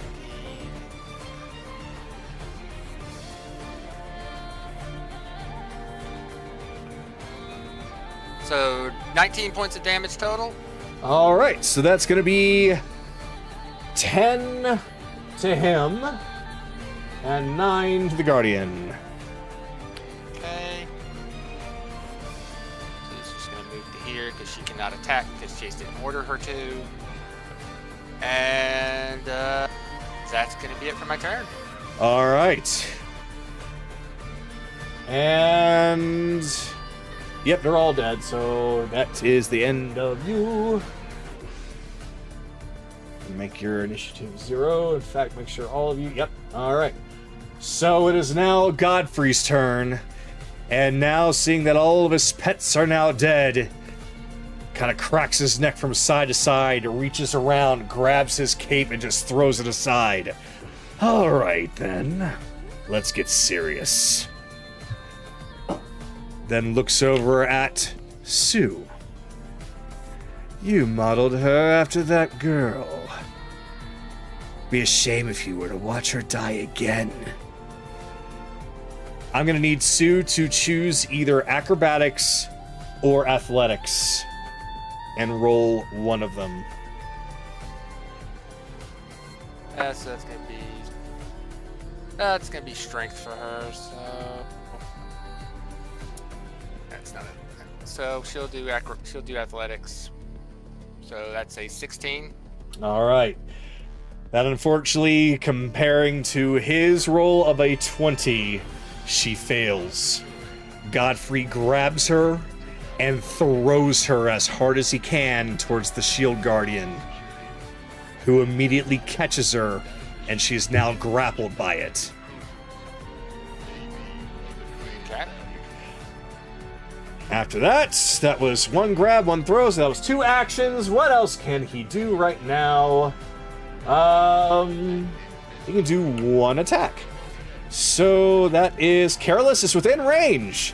So 19 points of damage total. All right, so that's going to be 10 to him and 9 to the Guardian. Okay. So she's just going to move to here because she cannot attack because Chase didn't order her to. And that's going to be it for my turn. All right. And yep, they're all dead, so that is the end of you. Make your initiative 0. In fact, make sure all of you... Yep. All right. So it is now Godfrey's turn. And now, seeing that all of his pets are now dead, kind of cracks his neck from side to side, reaches around, grabs his cape, and just throws it aside. All right, then. Let's get serious. Then looks over at Sue. You modeled her after that girl. Be a shame if you were to watch her die again. I'm gonna need Sue to choose either acrobatics or athletics and roll one of them. So that's gonna be strength for her. So that's not it. So she'll do athletics. So that's a 16. All right. That, unfortunately, comparing to his roll of a 20, she fails. Godfrey grabs her and throws her as hard as he can towards the Shield Guardian, who immediately catches her, and she is now grappled by it. Okay. After that was one grab, one throw, so that was 2 actions. What else can he do right now? He can do 1 attack. So that is Careless is within range.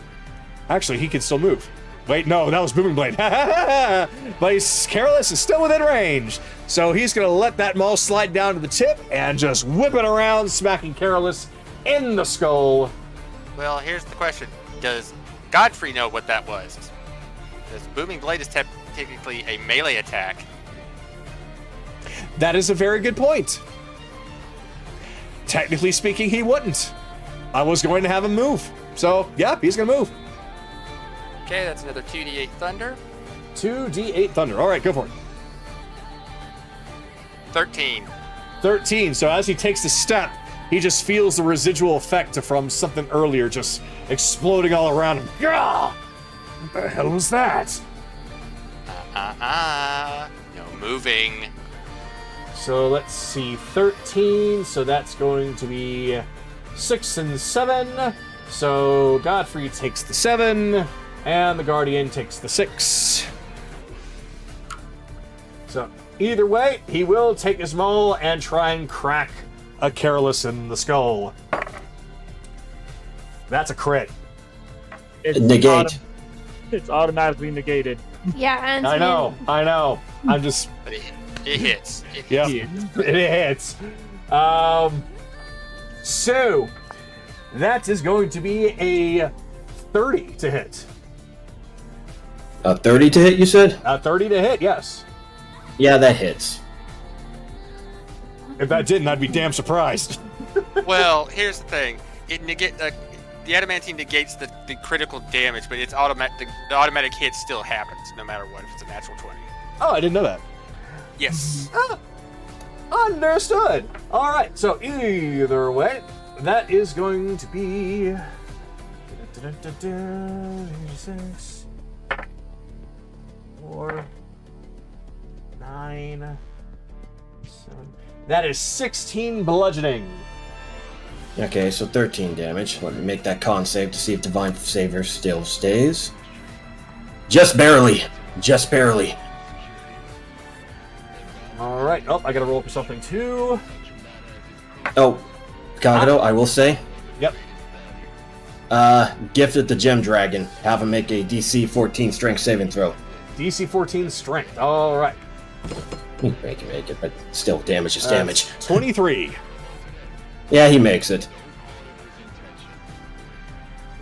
Actually, he can still move. Wait, no, that was Booming Blade. But Careless is still within range. So he's going to let that maul slide down to the tip and just whip it around, smacking Careless in the skull. Well, here's the question. Does Godfrey know what that was? Because Booming Blade is technically a melee attack. That is a very good point. Technically speaking, he wouldn't. I was going to have him move. So, yeah, he's going to move. Okay, that's another 2d8 thunder. 2d8 thunder. All right, go for it. 13. 13. So as he takes the step, he just feels the residual effect from something earlier just exploding all around him. Gah! What the hell was that? No moving. So let's see, 13, so that's going to be 6 and 7. So Godfrey takes the 7, and the Guardian takes the 6. So either way, he will take his maul and try and crack a Careless in the skull. That's a crit. It's Negate. It's automatically negated. Yeah, and I know. I'm just... But it hits. Yeah, it hits. So, that is going to be a 30 to hit. A 30 to hit, you said? A 30 to hit, yes. Yeah, that hits. If that didn't, I'd be damn surprised. Well, here's the thing. The adamantine negates the critical damage, but it's automatic. The automatic hit still happens, no matter what, if it's a natural 20. Oh, I didn't know that. Yes. Understood. All right, so either way, that is going to be... 86. 4, 9, 7. That is 16 bludgeoning. Okay, so 13 damage. Let me make that con save to see if Divine Savior still stays. Just barely. Just barely. All right. Oh, I gotta roll for something too. Oh, Kagado, I will say. Yep. Gifted the Gem Dragon. Have him make a DC 14 Strength saving throw. DC 14 strength. All right. He can make it, but still, damage is damage. 23. Yeah, he makes it.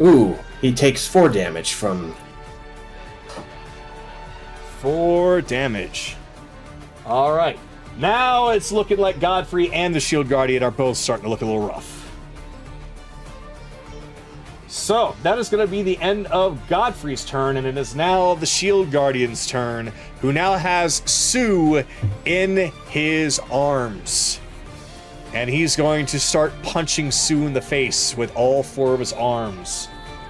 Ooh, he takes 4 damage from... 4 damage. All right. Now it's looking like Godfrey and the Shield Guardian are both starting to look a little rough. So, that is going to be the end of Godfrey's turn, and it is now the Shield Guardian's turn, who now has Sue in his arms. And he's going to start punching Sue in the face with all 4 of his arms.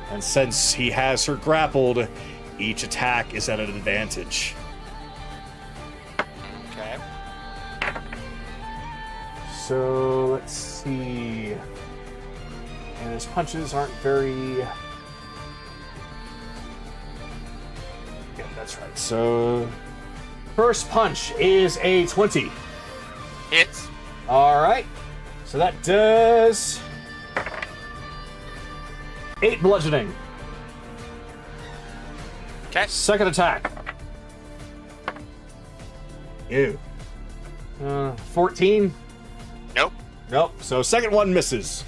And since he has her grappled, each attack is at an advantage. Okay. So, let's see. And his punches aren't very... Yeah, that's right. So, first punch is a 20. Hits. All right. So that does 8 bludgeoning. Okay. Second attack. Ew. 14. Nope. Nope. So second one misses.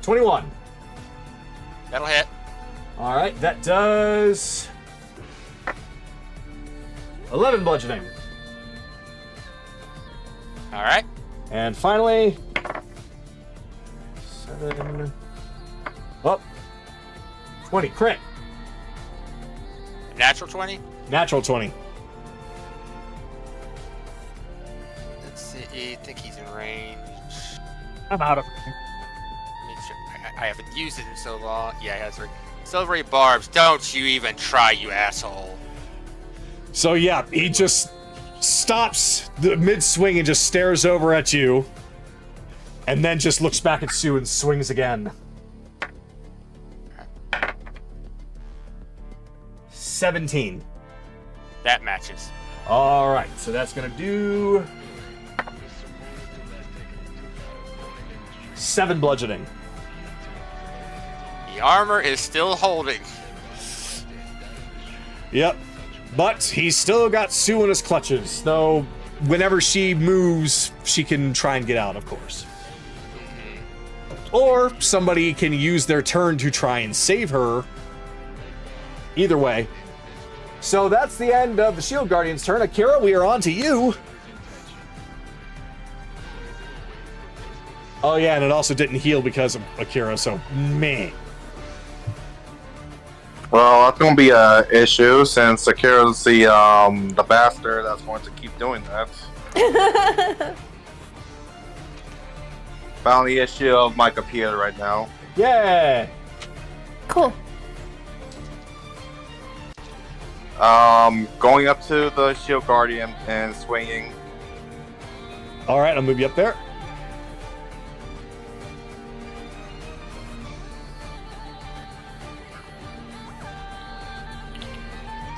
21. That'll hit. All right. That does 11 bludgeoning. All right. And finally, 7. Oh, 20. Crit. Natural 20. Natural 20. Let's see. I think he's in range. I'm out of it. Let me check. I haven't used it in so long. Yeah, he has silvery barbs. Don't you even try, you asshole. So yeah, he just stops the mid-swing and just stares over at you. And then just looks back at Sue and swings again. 17. That matches. Alright, so that's gonna do 7 bludgeoning. The armor is still holding. Yep. But he's still got Sue in his clutches, though whenever she moves, she can try and get out, of course. Or somebody can use their turn to try and save her. Either way. So that's the end of the Shield Guardian's turn. Akira, we are on to you. Oh yeah, and it also didn't heal because of Akira, so meh. Well, that's going to be an issue since Akira's the bastard that's going to keep doing that. Found the issue of my computer right now. Yeah. Cool. Going up to the Shield Guardian and swinging. All right, I'll move you up there.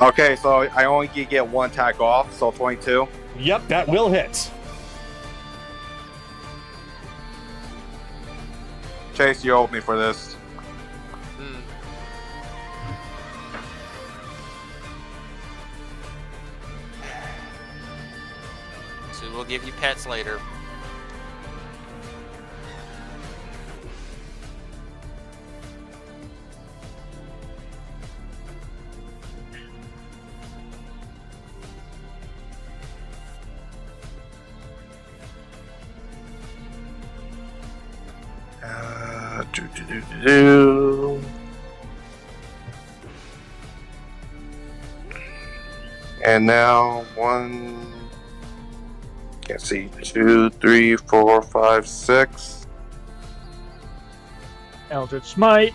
Okay, so I only get 1 attack off, so 22. Yep, that will hit. Chase, you owed me for this. So we'll give you pets later. And now 1, can't see, 2, 3, 4, 5, 6. Eldritch Smite.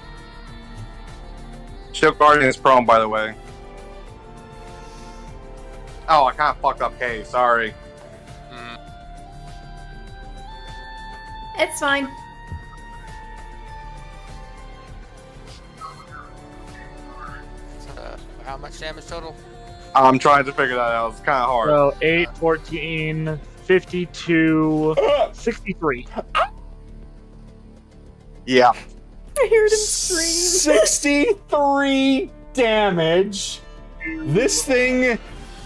Shield Guardian is prone, by the way. Oh, I kind of fucked up K. Sorry. It's fine. How much damage total? I'm trying to figure that out. It's kind of hard. So 8, 14, 52, 63. Yeah. I heard him scream. 63 damage. This thing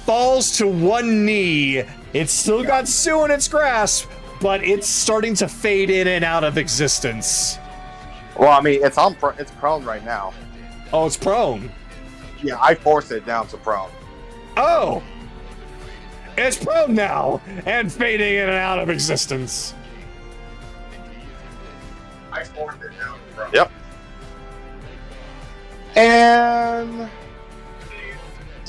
falls to one knee. It's still got Sue in its grasp, but it's starting to fade in and out of existence. Well, I mean, it's prone right now. Oh, it's prone. Yeah, I forced it down to prone. Oh! It's prone now and fading in and out of existence. I forced it down to prone. Yep. And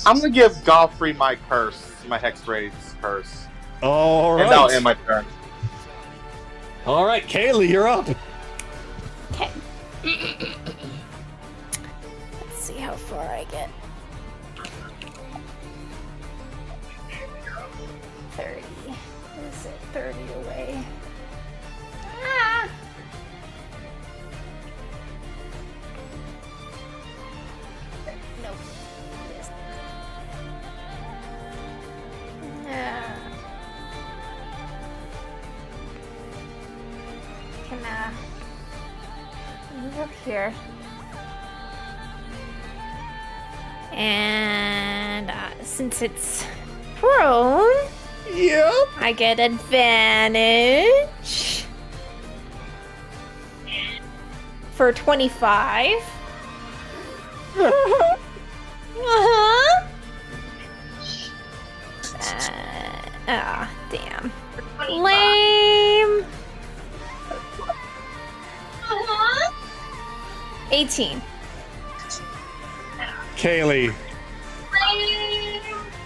I'm gonna give Godfrey my curse, my Hex Raid's curse. All right. And that'll end my turn. All right, Kaylee, you're up. Okay. Let's see how far I get. 30. Is it 30 away? Ah! Nope. Yes. Can move up here. And since it's prone, Yep. I get advantage for 25. Uh-huh. Damn. Lame. 18. Kaylee,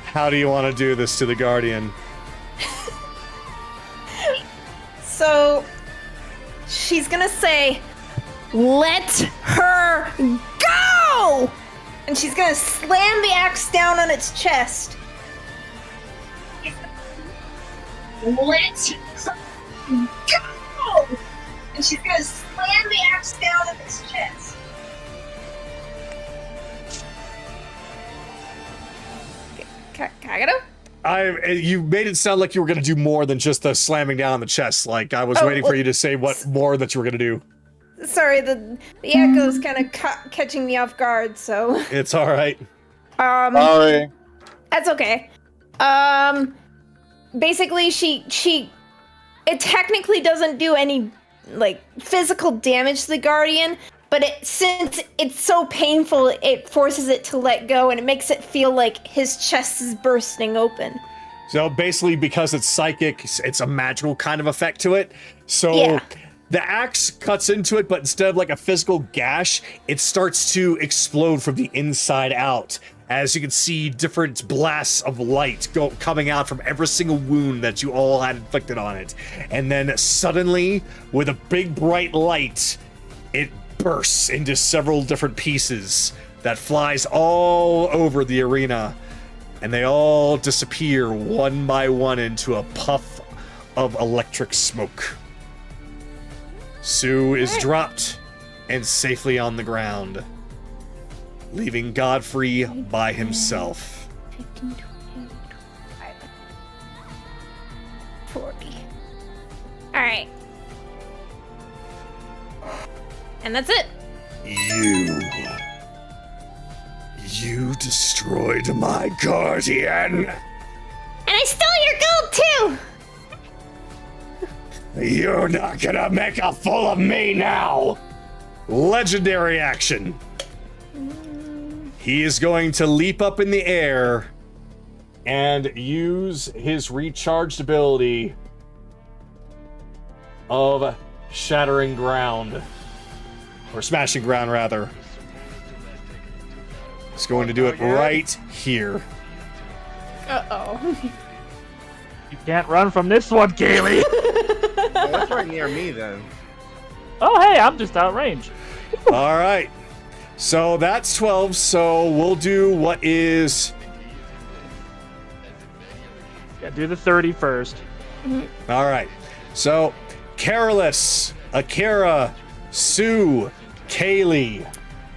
how do you want to do this to the Guardian? So, she's gonna say, "Let her go!" And she's gonna slam the axe down on its chest. Let her go! And she's gonna slam the axe down on its chest. Kagado? You made it sound like you were going to do more than just the slamming down on the chest. Like, I was waiting for you to say what more that you were going to do. Sorry, the echo's kind of catching me off guard, so... It's all right. Sorry. That's okay. Basically, it technically doesn't do any, like, physical damage to the Guardian, but since it's so painful, it forces it to let go, and it makes it feel like his chest is bursting open. So basically, because it's psychic, it's a magical kind of effect to it. So Yeah. the axe cuts into it, but instead of like a physical gash, it starts to explode from the inside out. As you can see, different blasts of light coming out from every single wound that you all had inflicted on it. And then suddenly, with a big bright light, it bursts into several different pieces that flies all over the arena. And they all disappear one by one into a puff of electric smoke. Sue is dropped and safely on the ground, leaving Godfrey by himself. 15, 20, 25, 40. Alright. And that's it. You destroyed my guardian. And I stole your gold too! You're not gonna make a fool of me now. Legendary action. He is going to leap up in the air and use his recharged ability of shattering ground. Or smashing ground, rather. He's going to do it right here. Uh-oh. You can't run from this one, Kaylee. Well, that's right near me then. Oh, hey, I'm just outrange. All right. So that's 12. So we'll do what is. Yeah, do the 30 first. All right. So Careless, Akira, Sue, Kaylee.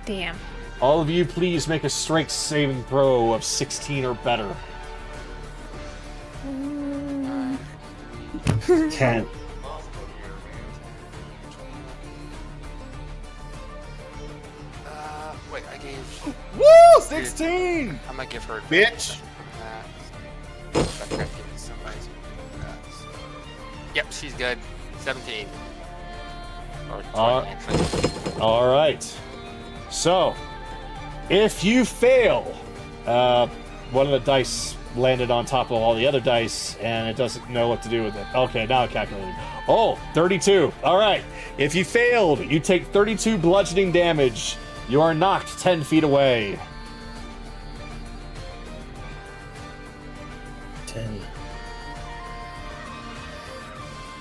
Damn. All of you, please make a strength saving throw of 16 or better. 10. Wait, I gave. Woo! 16! I'm gonna give her. Bitch! I forgot to give it to somebody. Yep, she's good. 17. Or 20, actually. All right. So, if you fail, one of the dice landed on top of all the other dice, and it doesn't know what to do with it. Okay, now it calculated. Oh, 32. All right. If you failed, you take 32 bludgeoning damage. You are knocked 10 feet away. 10.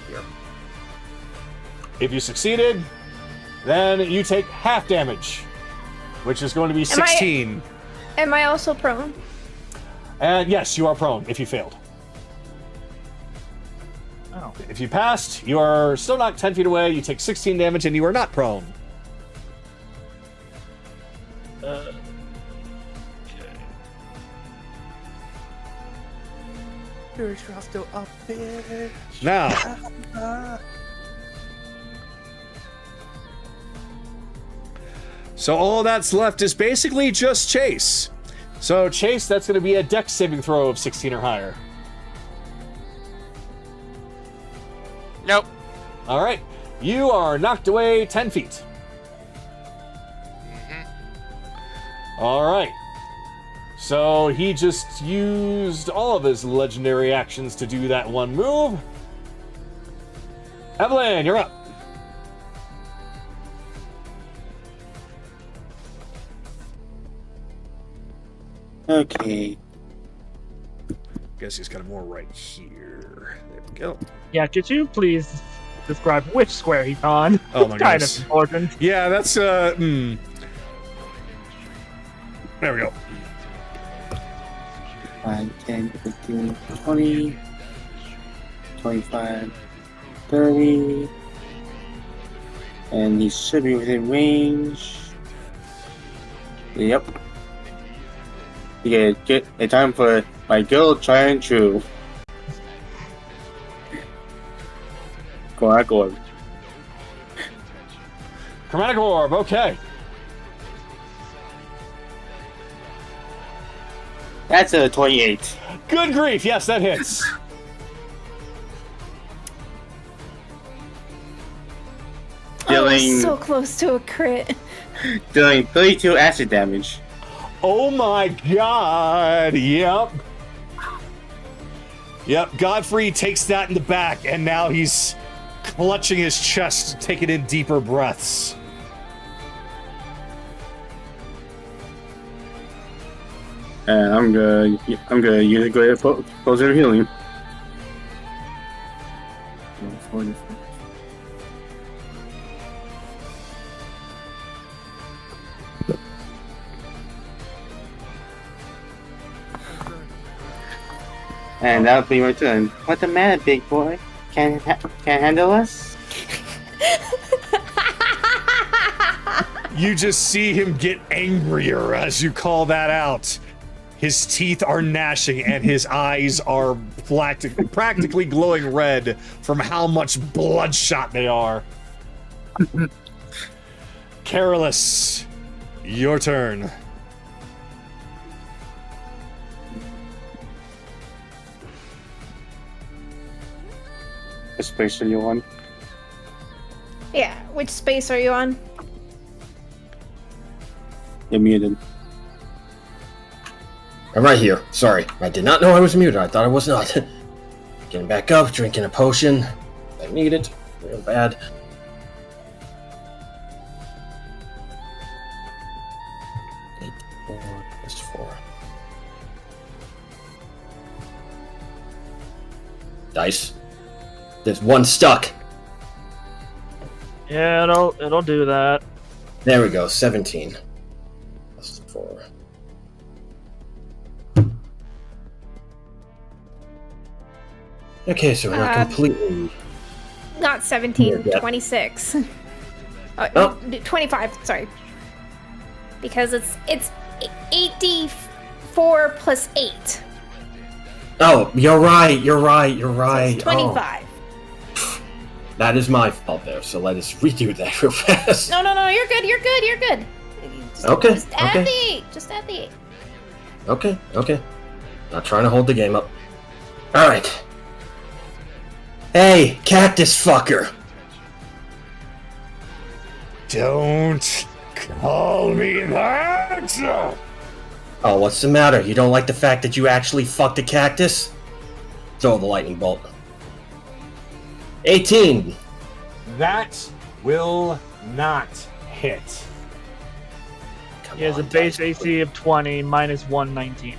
Here. If you succeeded, then you take half damage, which is going to be 16. Am I also prone? And yes, you are prone if you failed. Oh. If you passed, you are still knocked 10 feet away, you take 16 damage, and you are not prone. Okay. You're still up there. Now, so all that's left is basically just Chase. So Chase, that's going to be a dex saving throw of 16 or higher. Nope. All right. You are knocked away 10 feet. All right. So he just used all of his legendary actions to do that one move. Evelyn, you're up. Okay. Guess he's got more right here. There we go. Yeah, could you please describe which square he's on? Oh my It's kind goodness. of important. Yeah, that's There we go. 5, 10, 15, 20, 25, 30. And he should be within range. Yep. Yeah, get a time for my girl trying to. Chromatic Orb. Chromatic Orb, okay. That's a 28. Good grief, yes, that hits. Dealing, So close to a crit. dealing 32 acid damage. Oh my god, yep. Yep, Godfrey takes that in the back, and now he's clutching his chest, taking in deeper breaths. And I'm gonna use a greater potion of healing. And that'll be my turn. What's the matter, big boy? Can't handle us? You just see him get angrier as you call that out. His teeth are gnashing and his eyes are practically glowing red from how much bloodshot they are. Careless, your turn. What space are you on? Yeah, which space are you on? You're muted. I'm right here. Sorry. I did not know I was muted. I thought I was not. Getting back up, drinking a potion. I need it. Real bad. Eight, 4 plus 4. Dice. There's one stuck. Yeah, it'll do that. There we go. 17. 4. Okay, so we're not completely... Not 17, Yeah. 26. Oh. 25, sorry. Because it's 8d4 plus 8. Oh, you're right. So it's 25. Oh, that is my fault there, so let us redo that real fast. No, you're good. Okay, Just add okay. the 8. Just add the 8. Okay. Not trying to hold the game up. Alright. Hey, cactus fucker! Don't call me that! Oh, what's the matter? You don't like the fact that you actually fucked a cactus? Throw the lightning bolt. 18! That will not hit. Come He has a on, base guys. AC of 20, minus 119.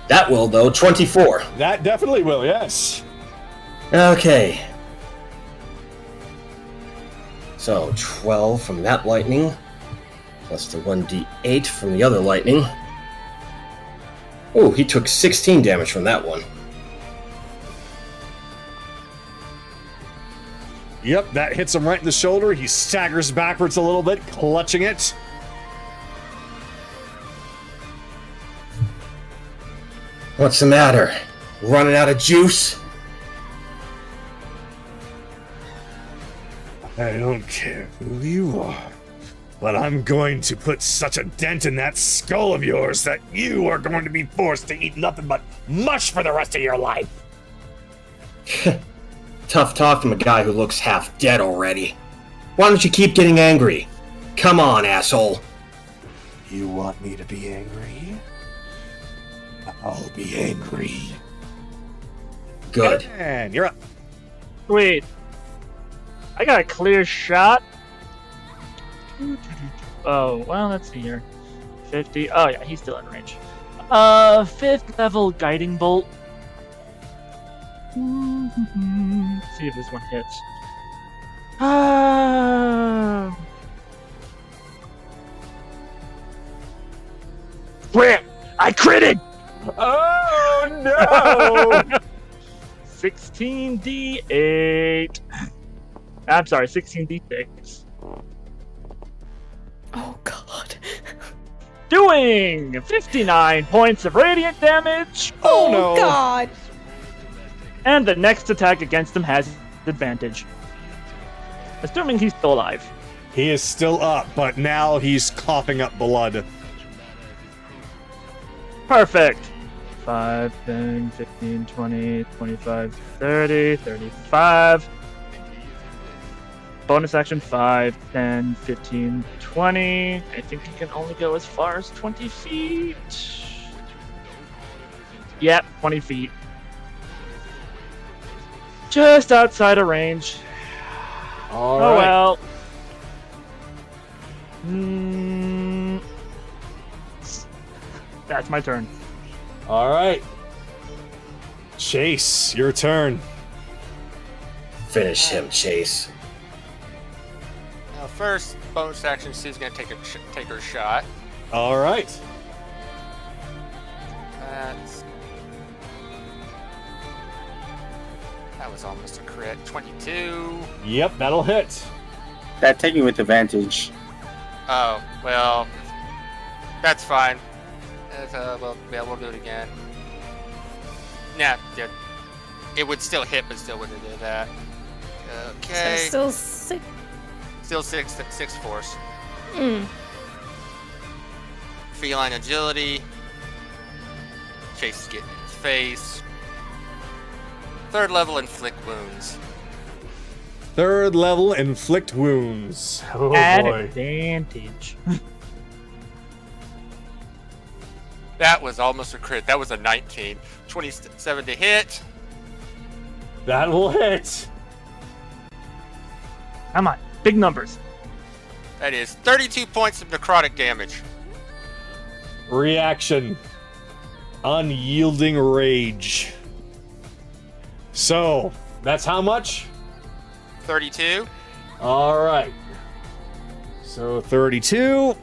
That will, though. 24. That definitely will, yes. Okay. So, 12 from that lightning, plus the 1d8 from the other lightning. Oh, he took 16 damage from that one. Yep, that hits him right in the shoulder. He staggers backwards a little bit, clutching it. What's the matter? Running out of juice? I don't care who you are, but I'm going to put such a dent in that skull of yours that you are going to be forced to eat nothing but mush for the rest of your life. Tough talk from a guy who looks half dead already. Why don't you keep getting angry? Come on, asshole. You want me to be angry? I'll be angry. Good. And you're up. Wait. I got a clear shot. Oh, well, let's see here. 50. Oh, yeah, he's still in range. 5th level guiding bolt. See if this one hits. Crap! I critted! Oh no! 16d8. I'm sorry, 16d6. Oh, God. Doing 59 points of radiant damage. Oh no! God. And the next attack against him has advantage. Assuming he's still alive. He is still up, but now he's coughing up blood. Perfect. 5, 10, 15, 20, 25, 30, 35. Bonus action 5, 10, 15, 20. I think he can only go as far as 20 feet. Yep, 20 feet. Just outside of range. All Oh right. well. That's my turn. All right. Chase, your turn. Finish him, Chase. Now, first bonus action, Sue's gonna take her shot. All right. That was almost a crit. 22. Yep, that'll hit. That taking with advantage. Oh, well, that's fine. We'll do it again. Nah, yeah, it would still hit, but still wouldn't do that. Okay. So still 6. Still six force. Mm. Feline agility. Chase is getting in his face. 3rd level inflict wounds. 3rd level inflict wounds. Oh Add boy. advantage. That was almost a crit. That was a 19. 27 to hit. That will hit. Come on, big numbers. That is 32 points of necrotic damage. Reaction. Unyielding rage. So, that's how much? 32. All right. So 32.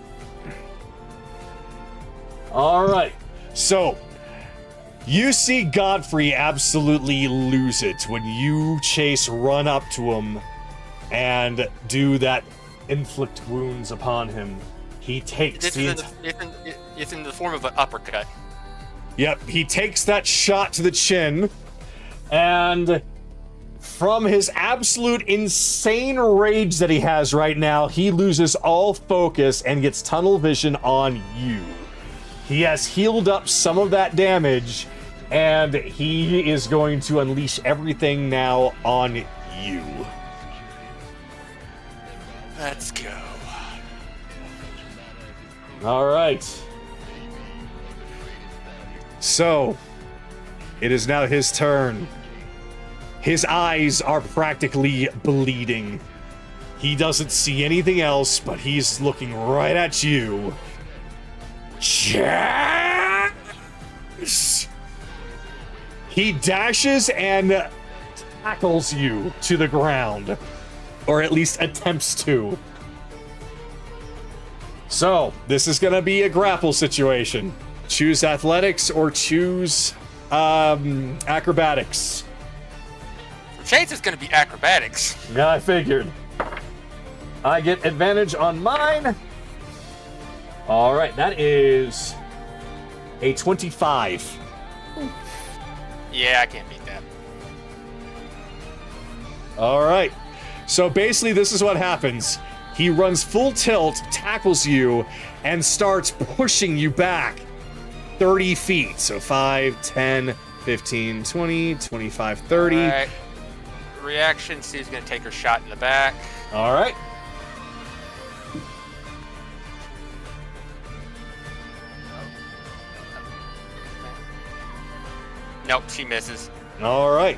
All right. So you see Godfrey absolutely lose it when you, Chase, run up to him and do that inflict wounds upon him. He takes it's in the form of an uppercut. Yep, he takes that shot to the chin, and from his absolute insane rage that he has right now, he loses all focus and gets tunnel vision on you. He has healed up some of that damage, and he is going to unleash everything now on you. Let's go. All right. So, it is now his turn. His eyes are practically bleeding. He doesn't see anything else, but he's looking right at you. Yes! He dashes and tackles you to the ground. Or at least attempts to. So, this is gonna be a grapple situation. Choose athletics or choose acrobatics. For Chase, it's going to be acrobatics. Yeah, I figured. I get advantage on mine. All right, that is a 25. Yeah, I can't beat that. All right. So basically, this is what happens. He runs full tilt, tackles you, and starts pushing you back 30 feet. So 5, 10, 15, 20, 25, 30. All right. Reaction, Steve's going to take her shot in the back. All right. Nope, she misses. All right.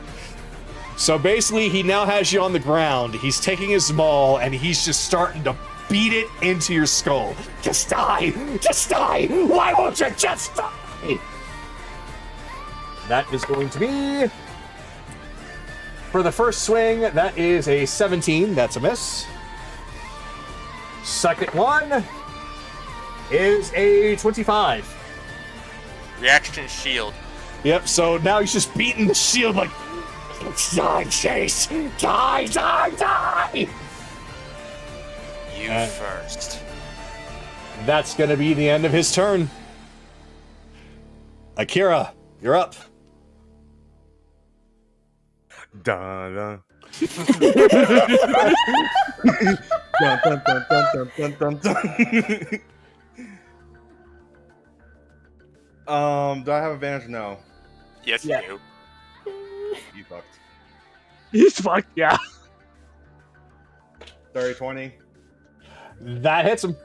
So basically, he now has you on the ground. He's taking his maul, and he's just starting to beat it into your skull. Just die! Just die! Why won't you just die? That is going to be... For the first swing, that is a 17. That's a miss. Second one is a 25. Reaction shield. Yep, so now he's just beating the shield like... Die, Chase! Die, die, die! You first. That's gonna be the end of his turn. Akira, you're up. Dun dun. Dun dun dun dun dun dun dun. Do I have advantage? No. Yes, you do. You fucked. He's fucked, yeah. 30, 20. That hits him.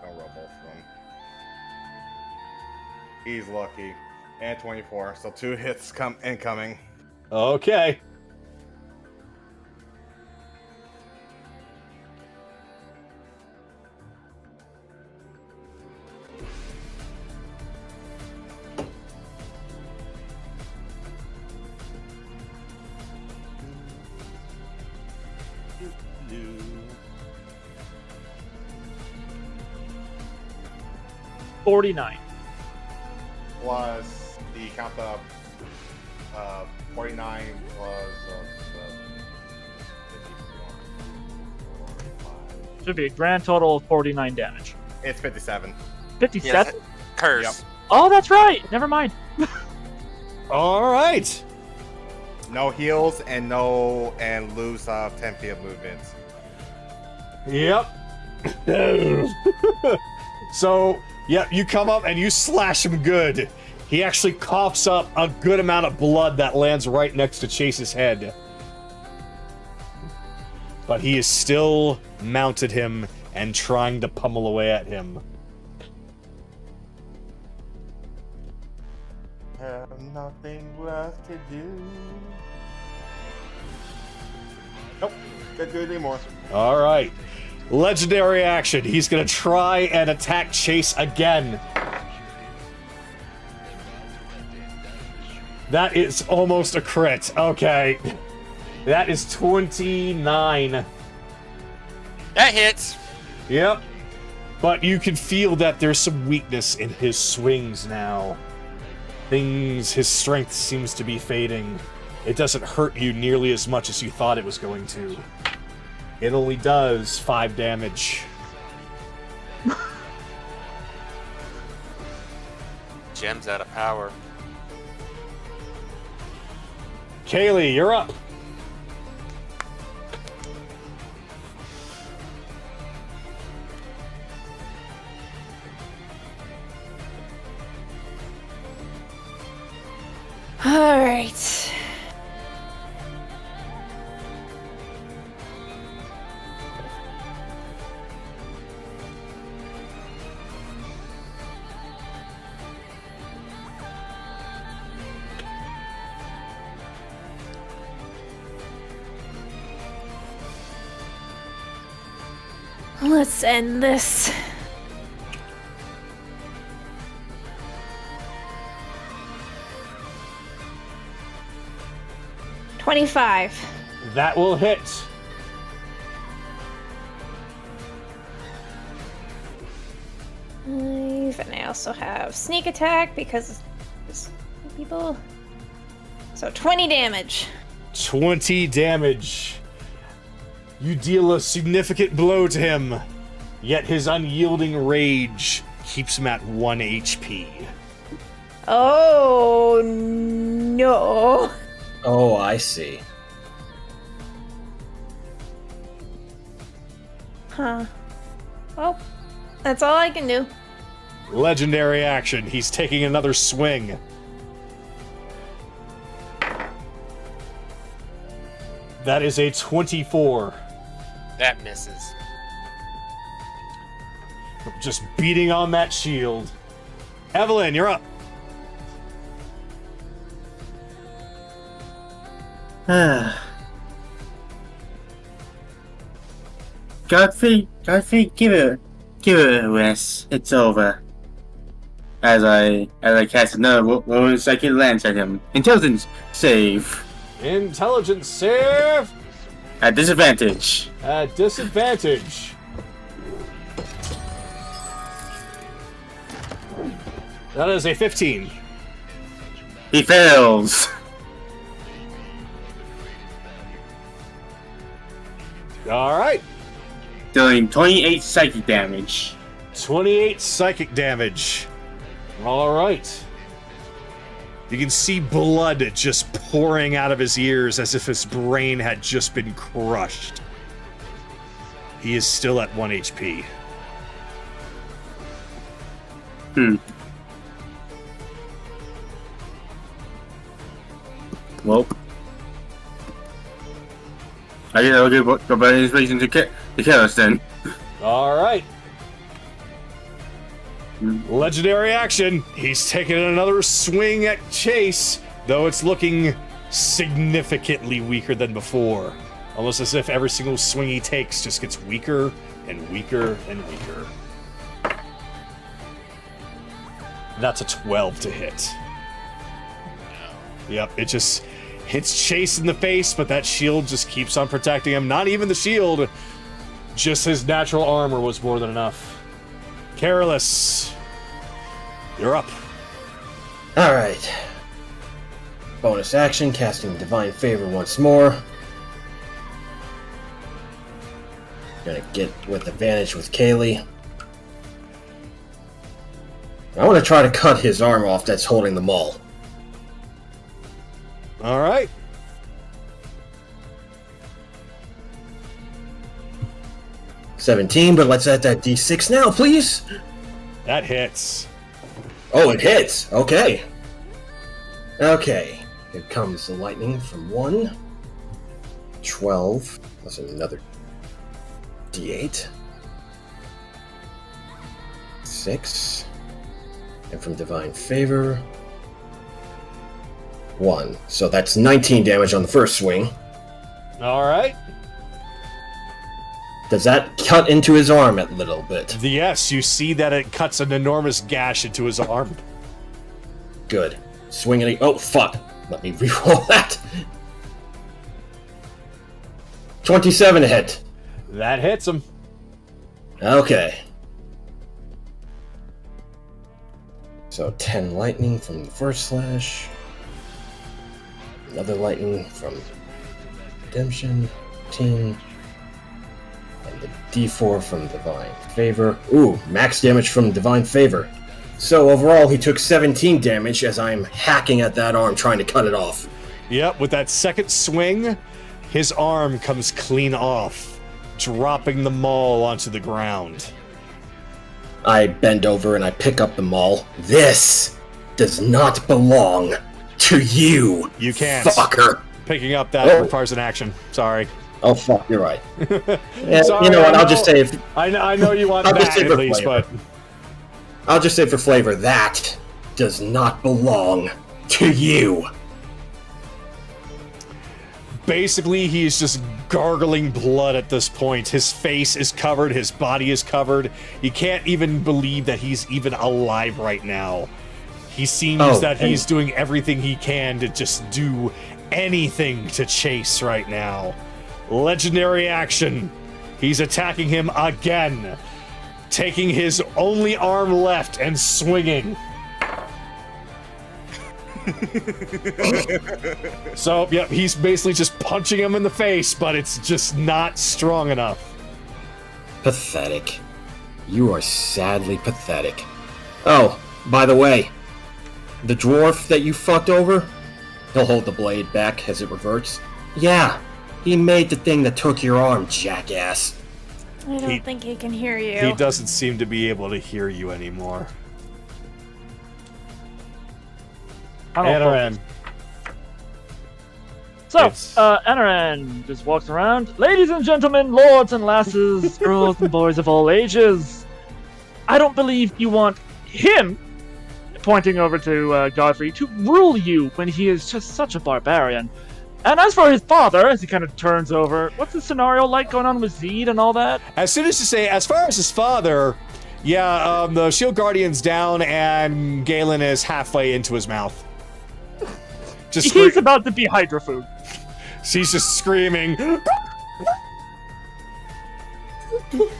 I'll roll both of them. He's lucky. And 24, so 2 hits incoming. Okay. $49. Plus the count up 49 plus 54. Should be a grand total of 49 damage. It's 57. 57? Yes, curse. Yep. Oh, that's right. Never mind. All right. No heals and lose 10 feet of movements. Yep. So, yep, you come up and you slash him good. He actually coughs up a good amount of blood that lands right next to Chase's head. But he is still mounted him and trying to pummel away at him. Have nothing left to do. Nope, can't do it anymore. All right. Legendary action. He's going to try and attack Chase again. That is almost a crit. Okay. That is 29. That hits. Yep. But you can feel that there's some weakness in his swings now. His strength seems to be fading. It doesn't hurt you nearly as much as you thought it was going to. It only does 5 damage. Gem's out of power. Kaylee, you're up. All right. Let's end this. $25. That will hit. And I also have sneak attack because it's people. So 20 damage. 20 damage. You deal a significant blow to him, yet his unyielding rage keeps him at 1 HP. Oh no. Oh, I see. Huh. Well, that's all I can do. Legendary action. He's taking another swing. That is a 24. That misses. Just beating on that shield. Evelyn, you're up. Godfrey, give it a rest. It's over. As I cast another 1 second lance at him. Intelligence save. Intelligence save. At disadvantage. At disadvantage. That is a 15. He fails. All right. Dealing 28 psychic damage. 28 psychic damage. All right. You can see blood just pouring out of his ears as if his brain had just been crushed. He is still at 1 HP. Well, I guess I'll go by inspiration to kill us then. All right. Legendary action. He's taking another swing at Chase, though it's looking significantly weaker than before. Almost as if every single swing he takes just gets weaker and weaker and weaker. That's a 12 to hit. Yep, it just hits Chase in the face, but that shield just keeps on protecting him. Not even the shield, just his natural armor was more than enough. Careless, you're up. Alright. Bonus action, casting Divine Favor once more. Gonna get with advantage with Kaylee. I want to try to cut his arm off that's holding the maul. All right. $17, but let's add that D6 now, please. That hits. Oh, it hits. Okay. Okay. Here comes the lightning from 1. 12. That's another D8. 6. And from Divine Favor, 1. So that's 19 damage on the first swing. All right. Does that cut into his arm a little bit? Yes, you see that it cuts an enormous gash into his arm. Good. Swinging. Oh, fuck. Let me reroll that. 27 to hit. That hits him. Okay. So 10 lightning from the first slash. Another lightning from Redemption. 15. And the D4 from Divine Favor. Ooh, max damage from Divine Favor. So overall, he took 17 damage as I'm hacking at that arm trying to cut it off. Yep, with that second swing, his arm comes clean off, dropping the maul onto the ground. I bend over and I pick up the maul. This does not belong to you. You can't. Fucker. Picking up that requires an action. Sorry. Oh, fuck, you're right. Sorry, you know what, I'll just say... I know you want I'll just that say at for least, flavor. but... I'll just say for flavor, that does not belong to you. Basically, he is just gargling blood at this point. His face is covered, his body is covered. You can't even believe that he's even alive right now. He seems that he's doing everything he can to just do anything to Chase right now. Legendary action. He's attacking him again, taking his only arm left and swinging. So, yep, he's basically just punching him in the face, but it's just not strong enough. Pathetic. You are sadly pathetic. Oh, by the way, the dwarf that you fucked over, he'll hold the blade back as it reverts. Yeah, he made the thing that took your arm, jackass. I don't think he can hear you. He doesn't seem to be able to hear you anymore. Anaran. So, Anaran just walks around. Ladies and gentlemen, lords and lasses, girls and boys of all ages, I don't believe you want him, pointing over to Godfrey, to rule you when he is just such a barbarian. And as for his father, as he kind of turns over, what's the scenario like going on with Zeid and all that? As soon as you say, as far as his father, yeah, the Shield Guardian's down and Galen is halfway into his mouth. He's about to be Hydra food. She's just screaming.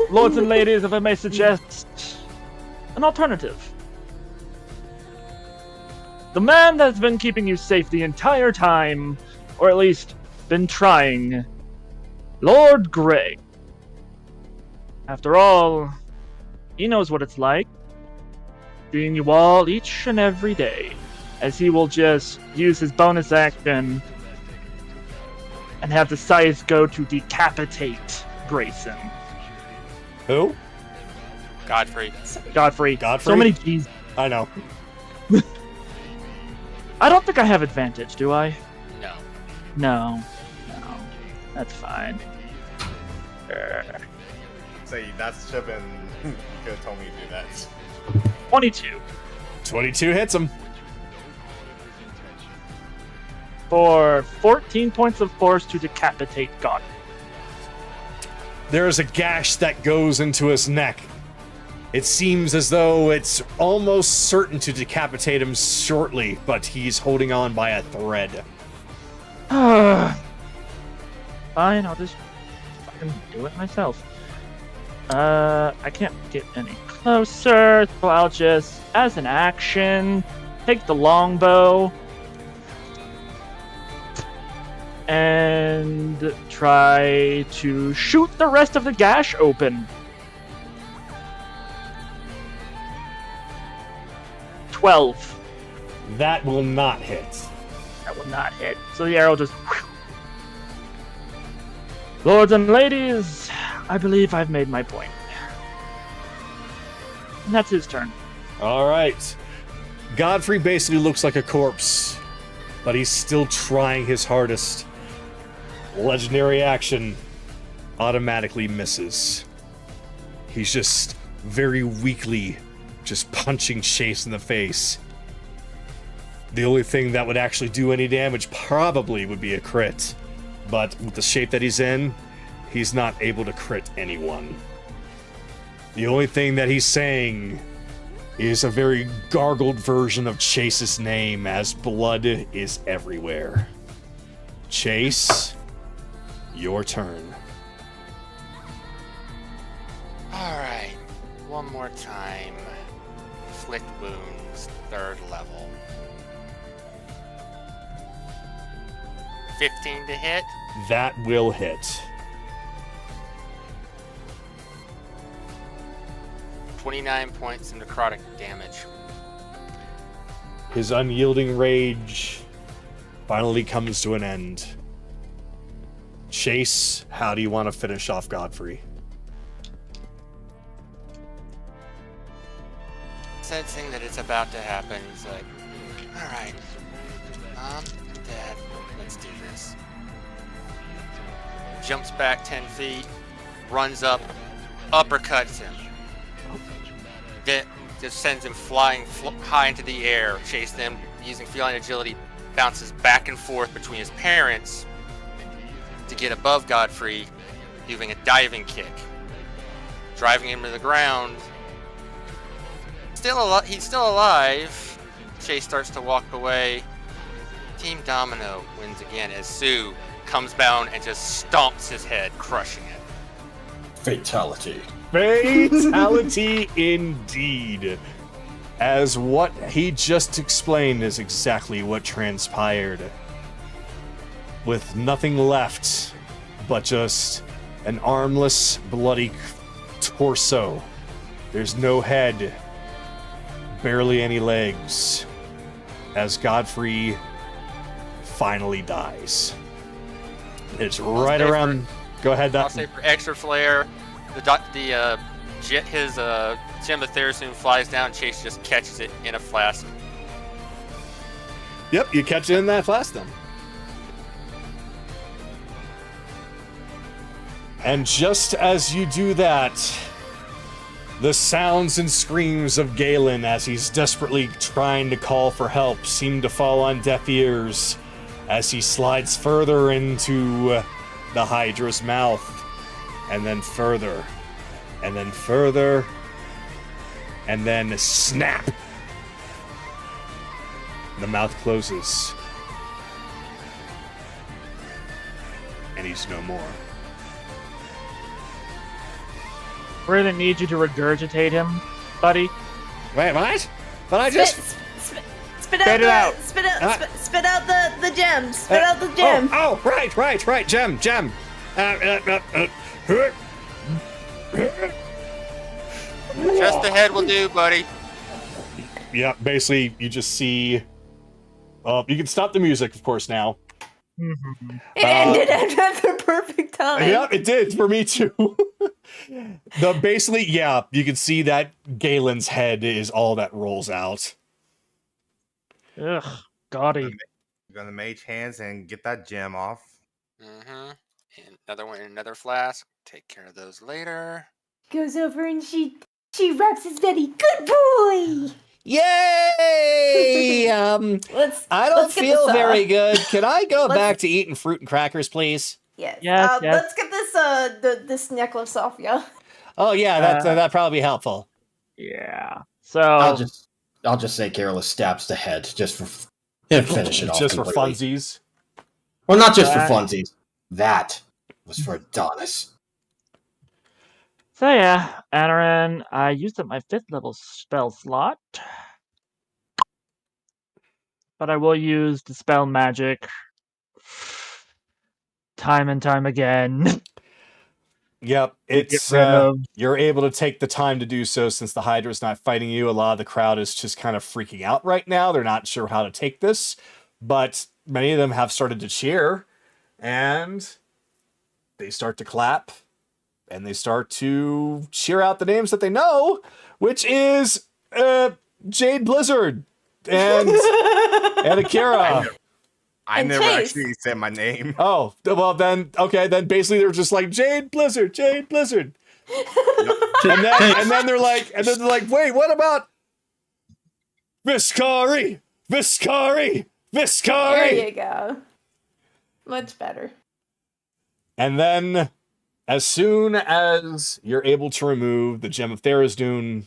Lords and ladies, if I may suggest an alternative. The man that's been keeping you safe the entire time, or at least been trying, Lord Grey. After all, he knows what it's like, seeing you all each and every day, as he will just use his bonus action and have the scythe go to decapitate Grayson. Who? Godfrey. Godfrey. So many G's. I know. I don't think I have advantage, do I? No. No. That's fine. Say, that should have been... You could have told me to do that. 22. 22 hits him. For 14 points of force to decapitate God. There is a gash that goes into his neck. It seems as though it's almost certain to decapitate him shortly, but he's holding on by a thread. Fine, I'll just fucking do it myself. I can't get any closer, so I'll just, as an action, take the longbow and try to shoot the rest of the gash open. 12. That will not hit. That will not hit. So the arrow just... Whew. Lords and ladies, I believe I've made my point. And that's his turn. All right. Godfrey basically looks like a corpse, but he's still trying his hardest. Legendary action automatically misses. He's just very weakly just punching Chase in the face. The only thing that would actually do any damage probably would be a crit. But with the shape that he's in, he's not able to crit anyone. The only thing that he's saying is a very gargled version of Chase's name, as blood is everywhere. Chase, your turn. Alright. one more time. Inflict wounds, 3rd level. 15 to hit. That will hit. 29 points of necrotic damage. His unyielding rage finally comes to an end. Chase, how do you want to finish off Godfrey? Sensing that it's about to happen, he's like, alright, Mom, Dad, let's do this. Jumps back 10 feet, runs up, uppercuts him. Then just sends him flying high into the air. Chase then, using feline agility, bounces back and forth between his parents to get above Godfrey, doing a diving kick. Driving him to the ground. He's still alive. Chase starts to walk away. Team Domino wins again as Sue comes down and just stomps his head, crushing it. Fatality. Fatality indeed. As what he just explained is exactly what transpired. With nothing left but just an armless, bloody torso. There's no head. Barely any legs. As Godfrey finally dies. It's right around... Go ahead, I'll say for extra flair, his Gem of Therasun flies down, Chase just catches it in a flask. Yep, you catch it in that flask then. And just as you do that, the sounds and screams of Galen as he's desperately trying to call for help seem to fall on deaf ears as he slides further into the Hydra's mouth, and then further, and then further, and then snap! The mouth closes. And he's no more. We're gonna need you to regurgitate him, buddy. Wait, what? But I just... Spit it out. Spit out the gem. Spit out the gem. Oh, right. Gem. Just the head will do, buddy. Yeah, basically, you just see... you can stop the music, of course, now. Mm-hmm. It ended at the perfect time. Yeah, it did, for me too. Basically, yeah, you can see that Galen's head is all that rolls out. Ugh, gaudy. Gonna mage hands and get that gem off. Mm-hmm. And another one in another flask. Take care of those later. Goes over and she wraps his belly. Good boy. Yay! I don't feel very good. Can I go back to eating fruit and crackers, please? Yes. Yes. Let's get this necklace off you. Oh yeah, that'd probably be helpful. Yeah. So I'll just say Careless stabs the head just for finish it off. Just for completely. funsies. Well, not just for funsies. That was for Adonis. So yeah, Anaran, I used up my 5th level spell slot. But I will use Dispel Magic time and time again. Yep, it's you're able to take the time to do so since the Hydra's not fighting you. A lot of the crowd is just kind of freaking out right now. They're not sure how to take this, but many of them have started to cheer, and they start to clap, and they start to cheer out the names that they know, which is Jade Blizzard and Akira. I And never Chase. actually said my name. Oh, well then, okay, then basically they're just like, Jade Blizzard. and then they're like, wait, what about Viscari? There you go. Much better. And then, as soon as you're able to remove the Gem of Therasun,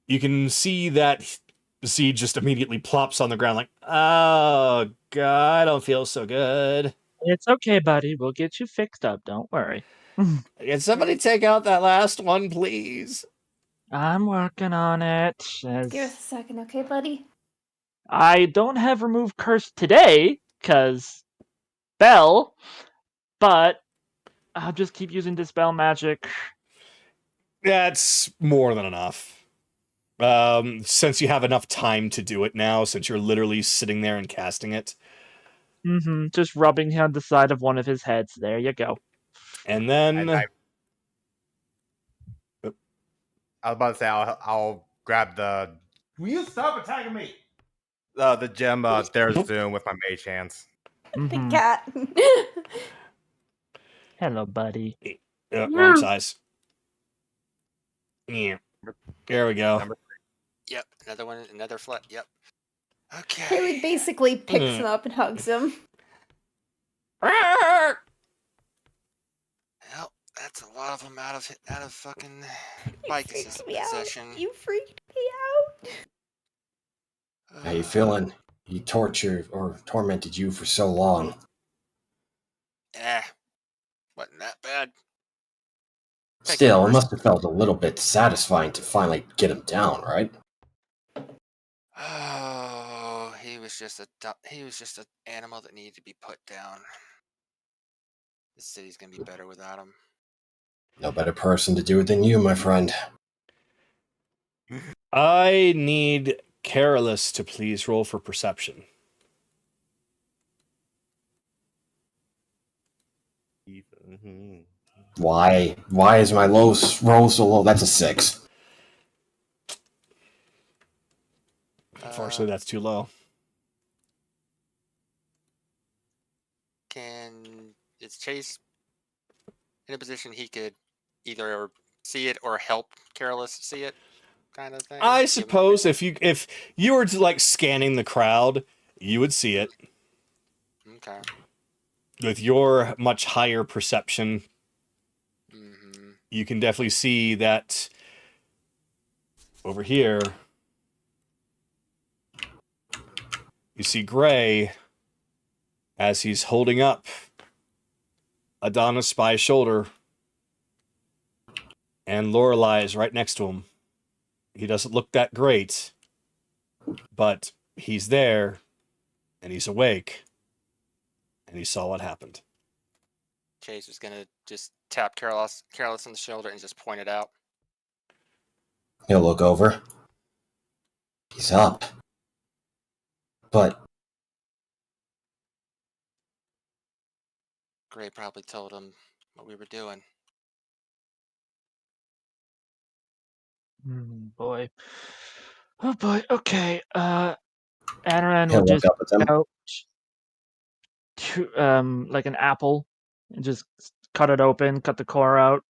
you can see that Zeid just immediately plops on the ground like, oh, God, I don't feel so good. It's okay, buddy. We'll get you fixed up. Don't worry. Can somebody take out that last one, please? I'm working on it. Give us a second, okay, buddy? I don't have remove curse today, because Bell, but I'll just keep using dispel magic. That's more than enough. Since you have enough time to do it now, since you're literally sitting there and casting it. Just rubbing on the side of one of his heads. There you go. And then... I was about to say, I'll grab the... Will you stop attacking me? The gem, there's Zoom with my mage hands. The cat. Hello, buddy. Wrong size. Yeah. There we go. Yep, another one, another flat. Yep. Okay. Haley basically picks him up and hugs him. Well, that's a lot of them out of fucking bike possession. You freaked me out. How you feeling? He tortured or tormented you for so long. Wasn't that bad. Still, it must have felt a little bit satisfying to finally get him down, right? Oh, he was just an animal that needed to be put down. This city's gonna be better without him. No better person to do it than you, my friend. I need Carolus to please roll for perception. Why? Why is my roll so low? That's a 6. Unfortunately, that's too low. Is Chase in a position he could either see it or help Carolus see it, kind of thing? I suppose if you were like scanning the crowd, you would see it. Okay. With your much higher perception, you can definitely see that over here. You see Gray as he's holding up Adonis by his shoulder, and Lorelei is right next to him. He doesn't look that great, but he's there, and he's awake, and he saw what happened. Chase was gonna just tap Carolus on the shoulder and just point it out. He'll look over. He's up. But Gray probably told him what we were doing. Boy. Oh boy. Okay. Anaran he'll will look just up at them. out like an apple and just cut it open, cut the core out.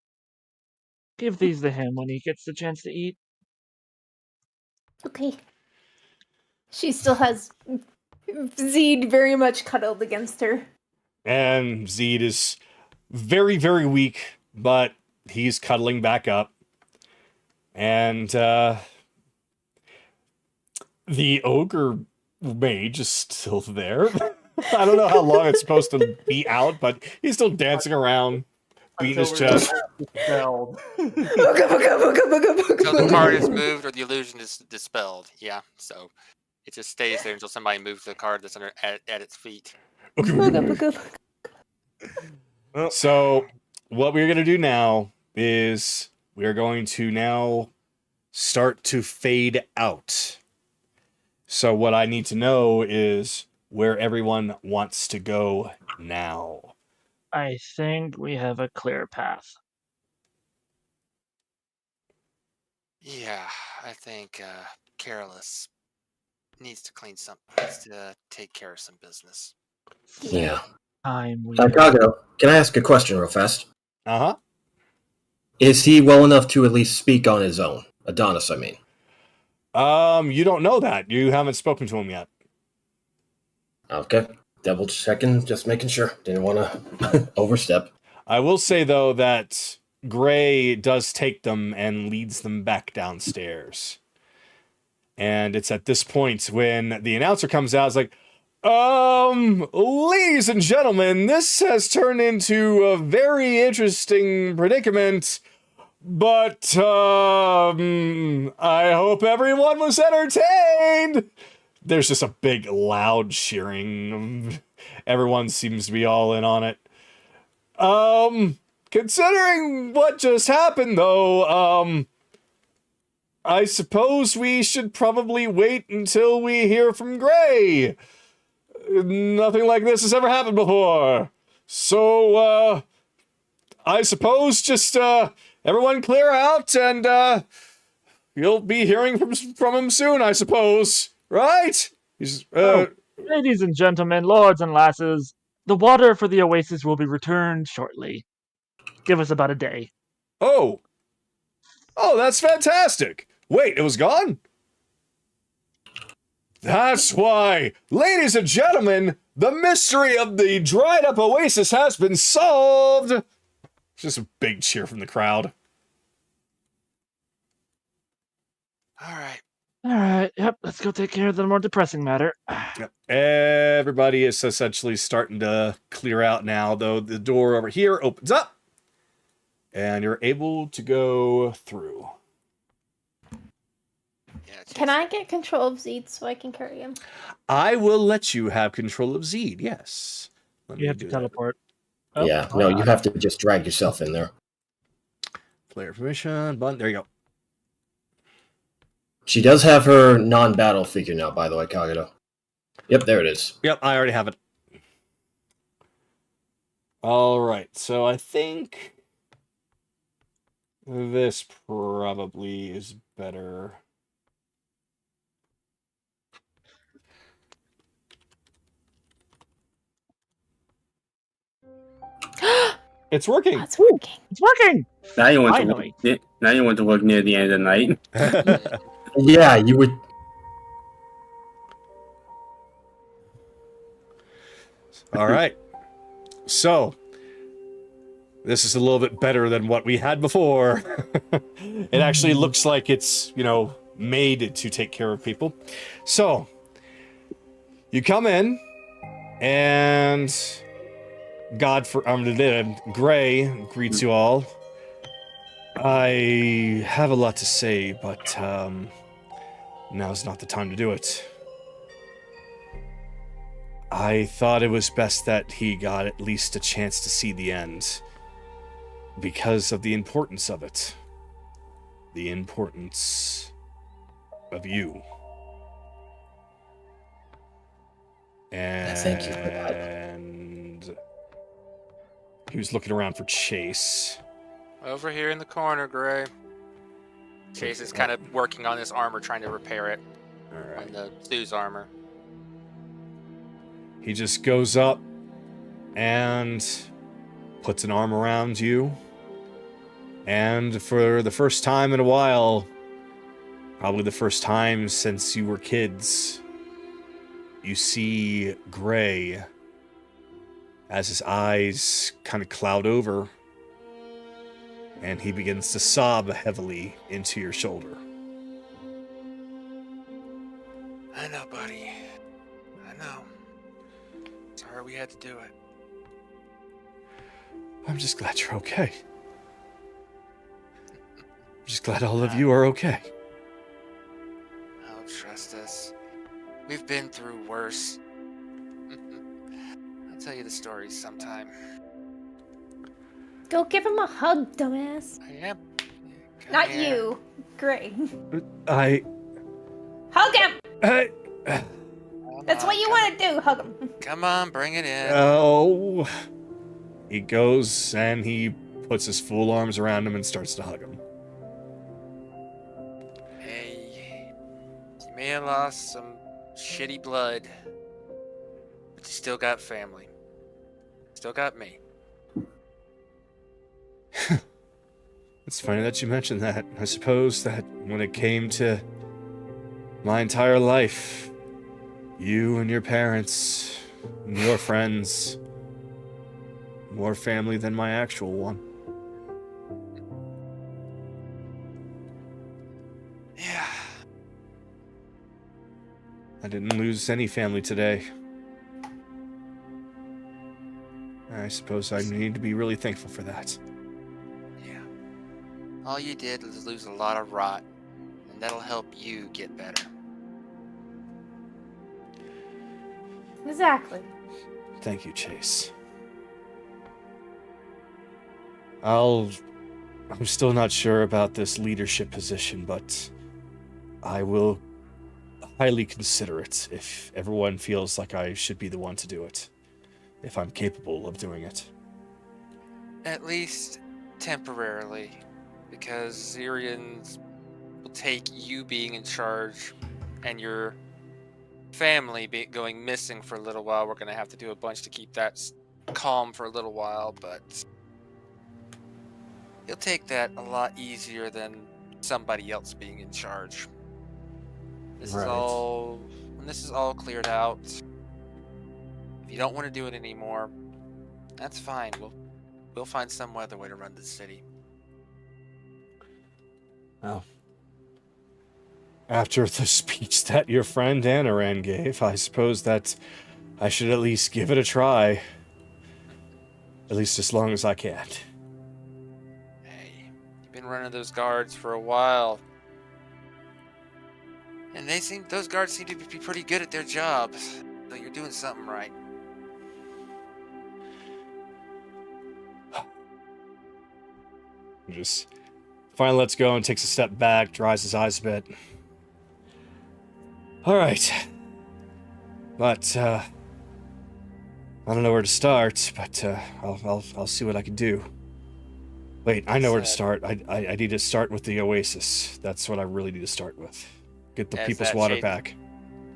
Give these to him when he gets the chance to eat. Okay. She still has Zeid very much cuddled against her. And Zeid is very, very weak, but he's cuddling back up. And the ogre mage is still there. I don't know how long it's supposed to be out, but he's still dancing around, beating his chest. Until the card is moved or the illusion is dispelled. Yeah, so it just stays there until somebody moves the card that's at its feet. So what we're going to do now is we are going to now start to fade out. So what I need to know is where everyone wants to go now. I think we have a clear path. Yeah, I think Carolus needs to take care of some business. Yeah. I'm Chicago, can I ask a question real fast? Uh-huh. Is he well enough to at least speak on his own? Adonis, I mean. You don't know that. You haven't spoken to him yet. Okay. Double checking, just making sure. Didn't want to overstep. I will say, though, that Gray does take them and leads them back downstairs. And it's at this point when the announcer comes out, it's like, Ladies and gentlemen, this has turned into a very interesting predicament, but, I hope everyone was entertained! There's just a big, loud cheering. Everyone seems to be all in on it. Considering what just happened, though, I suppose we should probably wait until we hear from Gray. Nothing like this has ever happened before. So, I suppose just, everyone clear out and, you'll be hearing from him soon, I suppose. Right? Ladies and gentlemen, lords and lasses, the water for the oasis will be returned shortly. Give us about a day. Oh, that's fantastic. Wait, it was gone? That's why, ladies and gentlemen, the mystery of the dried up oasis has been solved. Just a big cheer from the crowd. Alright, yep, let's go take care of the more depressing matter. Yep. Everybody is essentially starting to clear out now, though the door over here opens up, and you're able to go through. Can I get control of Zeid so I can carry him? I will let you have control of Zeid, yes. You have to teleport. Oh, yeah, no, you have to just drag yourself in there. Player permission, button, there you go. She does have her non-battle figure now, by the way, Kagado. Yep, there it is. Yep, I already have it. Alright, so I think this probably is better. It's working. It's working. It's working. Now you want Finally. to work near the end of the night. Yeah, you would. All right. So, this is a little bit better than what we had before. It actually looks like it's, made to take care of people. So, you come in, and Gray greets you all. I have a lot to say, but now's not the time to do it. I thought it was best that he got at least a chance to see the end, because of the importance of it. The importance of you. And Thank you for that. And he was looking around for Chase. Over here in the corner, Gray. Chase is kind of working on his armor, trying to repair it. All right. On the Sue's armor. He just goes up and puts an arm around you. And for the first time in a while, probably the first time since you were kids, you see Gray as his eyes kind of cloud over, and he begins to sob heavily into your shoulder. I know, buddy. I know. Sorry we had to do it. I'm just glad you're okay. I'm just glad all of you are okay. Oh, trust us. We've been through worse. I'll tell you the stories sometime. Go give him a hug, dumbass. I am. Come Not here. you. Gray. Hug him! Come That's on, what you come want to do. Hug him. Come on, bring it in. Oh. He goes and he puts his full arms around him and starts to hug him. Hey, you may have lost some shitty blood, but you still got family. Still got me. It's funny that you mentioned that. I suppose that when it came to my entire life, you and your parents and your friends, more family than my actual one. Yeah. I didn't lose any family today. I suppose I need to be really thankful for that. Yeah. All you did was lose a lot of rot, and that'll help you get better. Exactly. Thank you, Chase. I'm still not sure about this leadership position, but I will highly consider it if everyone feels like I should be the one to do it. If I'm capable of doing it. At least temporarily, because Syrians will take you being in charge and your family going missing for a little while. We're going to have to do a bunch to keep that calm for a little while, but you'll take that a lot easier than somebody else being in charge. This is all, when this is all cleared out, if you don't want to do it anymore, that's fine. We'll find some other way to run the city. Well, after the speech that your friend Anaran gave, I suppose that I should at least give it a try. At least as long as I can. Hey, you've been running those guards for a while. And those guards seem to be pretty good at their job. So you're doing something right. Just finally lets go and takes a step back, dries his eyes a bit. Alright. But, I don't know where to start, but I'll see what I can do. Wait, I know where to start. I need to start with the Oasis. That's what I really need to start with. Get the people's water back.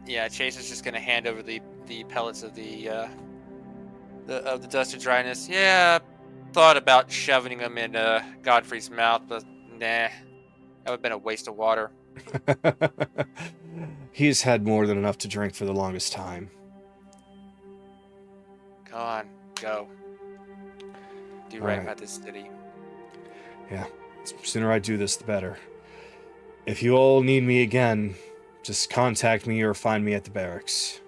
Yeah, Chase is just gonna hand over the pellets of the dust of dryness. Yeah, thought about shoving them in Godfrey's mouth, but nah, that would have been a waste of water. He's had more than enough to drink for the longest time. Go on, go. Do right about this city. Yeah, the sooner I do this, the better. If you all need me again, just contact me or find me at the barracks.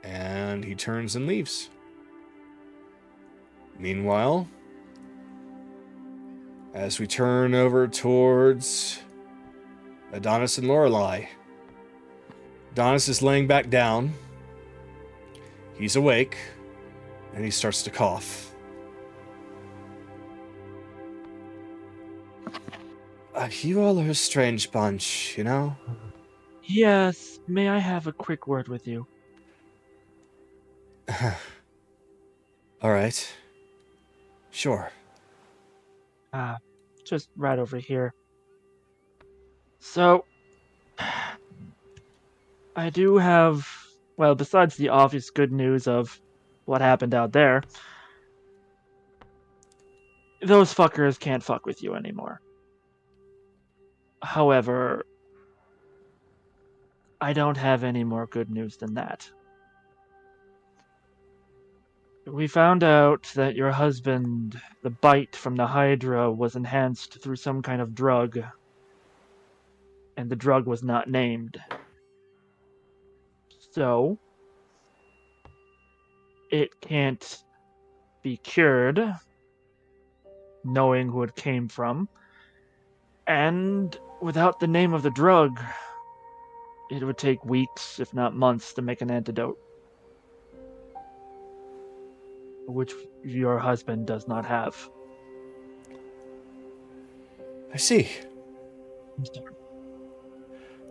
And he turns and leaves. Meanwhile, as we turn over towards Adonis and Lorelei, Adonis is laying back down. He's awake, and he starts to cough. You all are a strange bunch, you know? Yes, may I have a quick word with you? Alright. Sure. Just right over here. So, I do have, well, besides the obvious good news of what happened out there, those fuckers can't fuck with you anymore. However, I don't have any more good news than that. We found out that your husband, the bite from the Hydra, was enhanced through some kind of drug, and the drug was not named. So, it can't be cured, knowing who it came from, and without the name of the drug, it would take weeks, if not months, to make an antidote. Which your husband does not have. I see.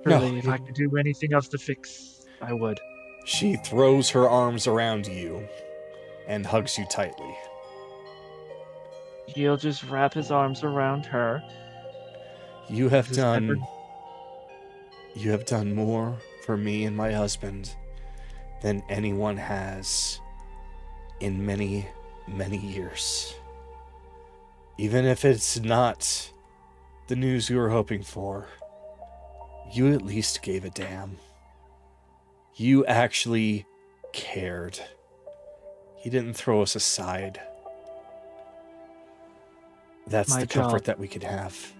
Really, if I could do anything else to fix, I would. She throws her arms around you and hugs you tightly. He'll just wrap his arms around her. You have done more for me and my husband than anyone has in many, many years. Even if it's not the news we were hoping for, you at least gave a damn. You actually cared. He didn't throw us aside. That's the comfort that we could have.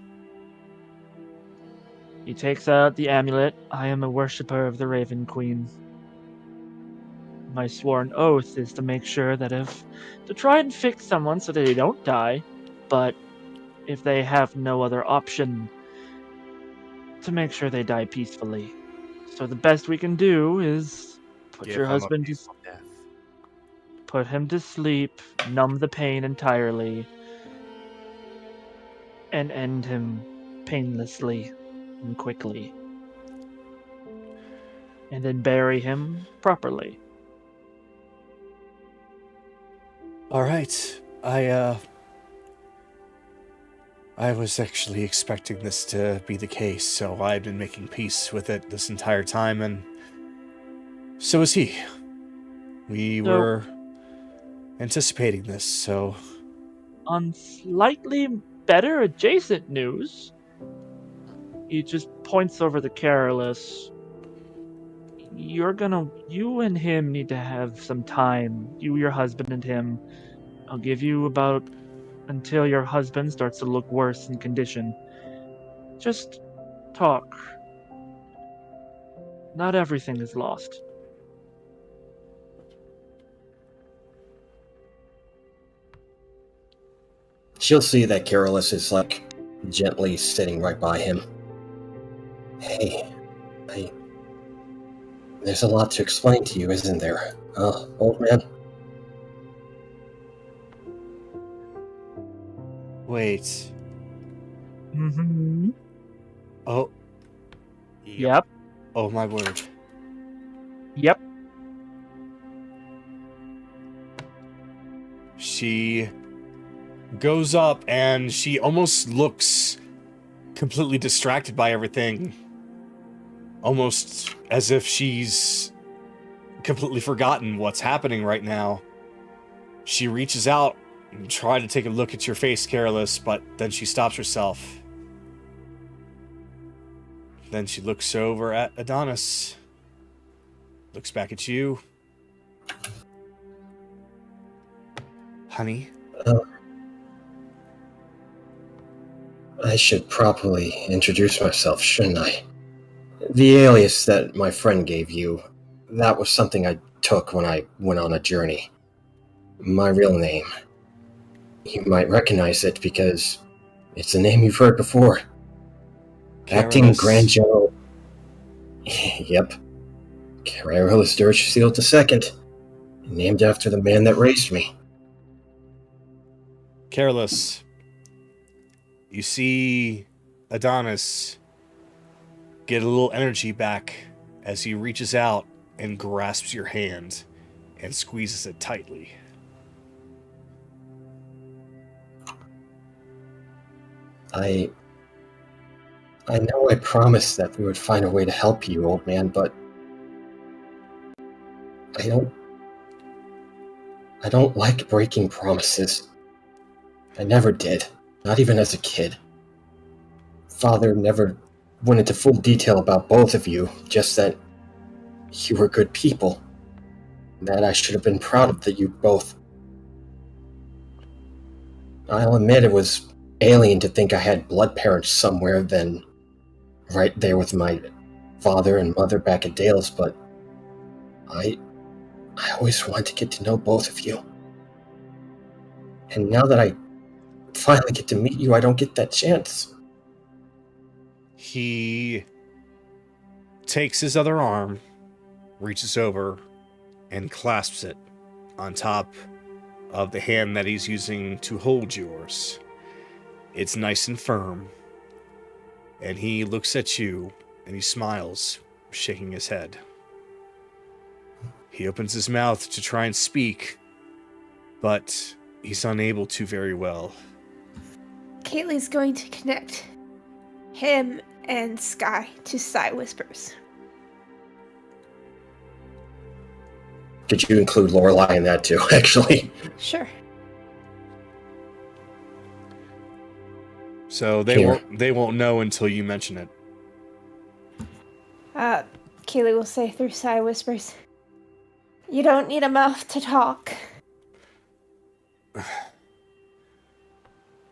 He takes out the amulet. I am a worshipper of the Raven Queen. my sworn oath is to make sure that to try and fix someone so that they don't die, but if they have no other option, to make sure they die peacefully. So the best we can do is put Give your him a husband peaceful death. put him to sleep, numb the pain entirely, and end him painlessly and quickly. And then bury him properly. All right. I was actually expecting this to be the case, so I've been making peace with it this entire time, and so is he. We were anticipating this, so... On slightly better adjacent news, he just points over the Careless. You and him need to have some time. You, your husband, and him. I'll give you about until your husband starts to look worse in condition. Just talk. Not everything is lost. She'll see that Carolus is, gently sitting right by him. Hey, there's a lot to explain to you, isn't there, old man? Wait. Mm-hmm. Oh. Yep. Oh, my word. Yep. She goes up and she almost looks completely distracted by everything. Almost as if she's completely forgotten what's happening right now. She reaches out and tries to take a look at your face, Careless, but then she stops herself. Then she looks over at Adonis. Looks back at you. Honey? I should properly introduce myself, shouldn't I? The alias that my friend gave you, that was something I took when I went on a journey. My real name. You might recognize it because it's a name you've heard before. Acting Grand General. Yep. Carolus Durchfield II. Named after the man that raised me. Careless. You see Adonis get a little energy back as he reaches out and grasps your hand and squeezes it tightly. I know I promised that we would find a way to help you, old man, but I don't like breaking promises. I never did, not even as a kid. Father never went into full detail about both of you, just that you were good people. That I should have been proud of that you both. I'll admit it was alien to think I had blood parents somewhere than right there with my father and mother back at Dale's, but I always wanted to get to know both of you. And now that I finally get to meet you, I don't get that chance. He takes his other arm, reaches over, and clasps it on top of the hand that he's using to hold yours. It's nice and firm. And he looks at you, and he smiles, shaking his head. He opens his mouth to try and speak, but he's unable to very well. Kaylee's going to connect him and Sky to Psy Whispers. Did you include Lorelei in that too, actually? Sure. So they won't know until you mention it. Kaylee will say through Psy Whispers, "You don't need a mouth to talk."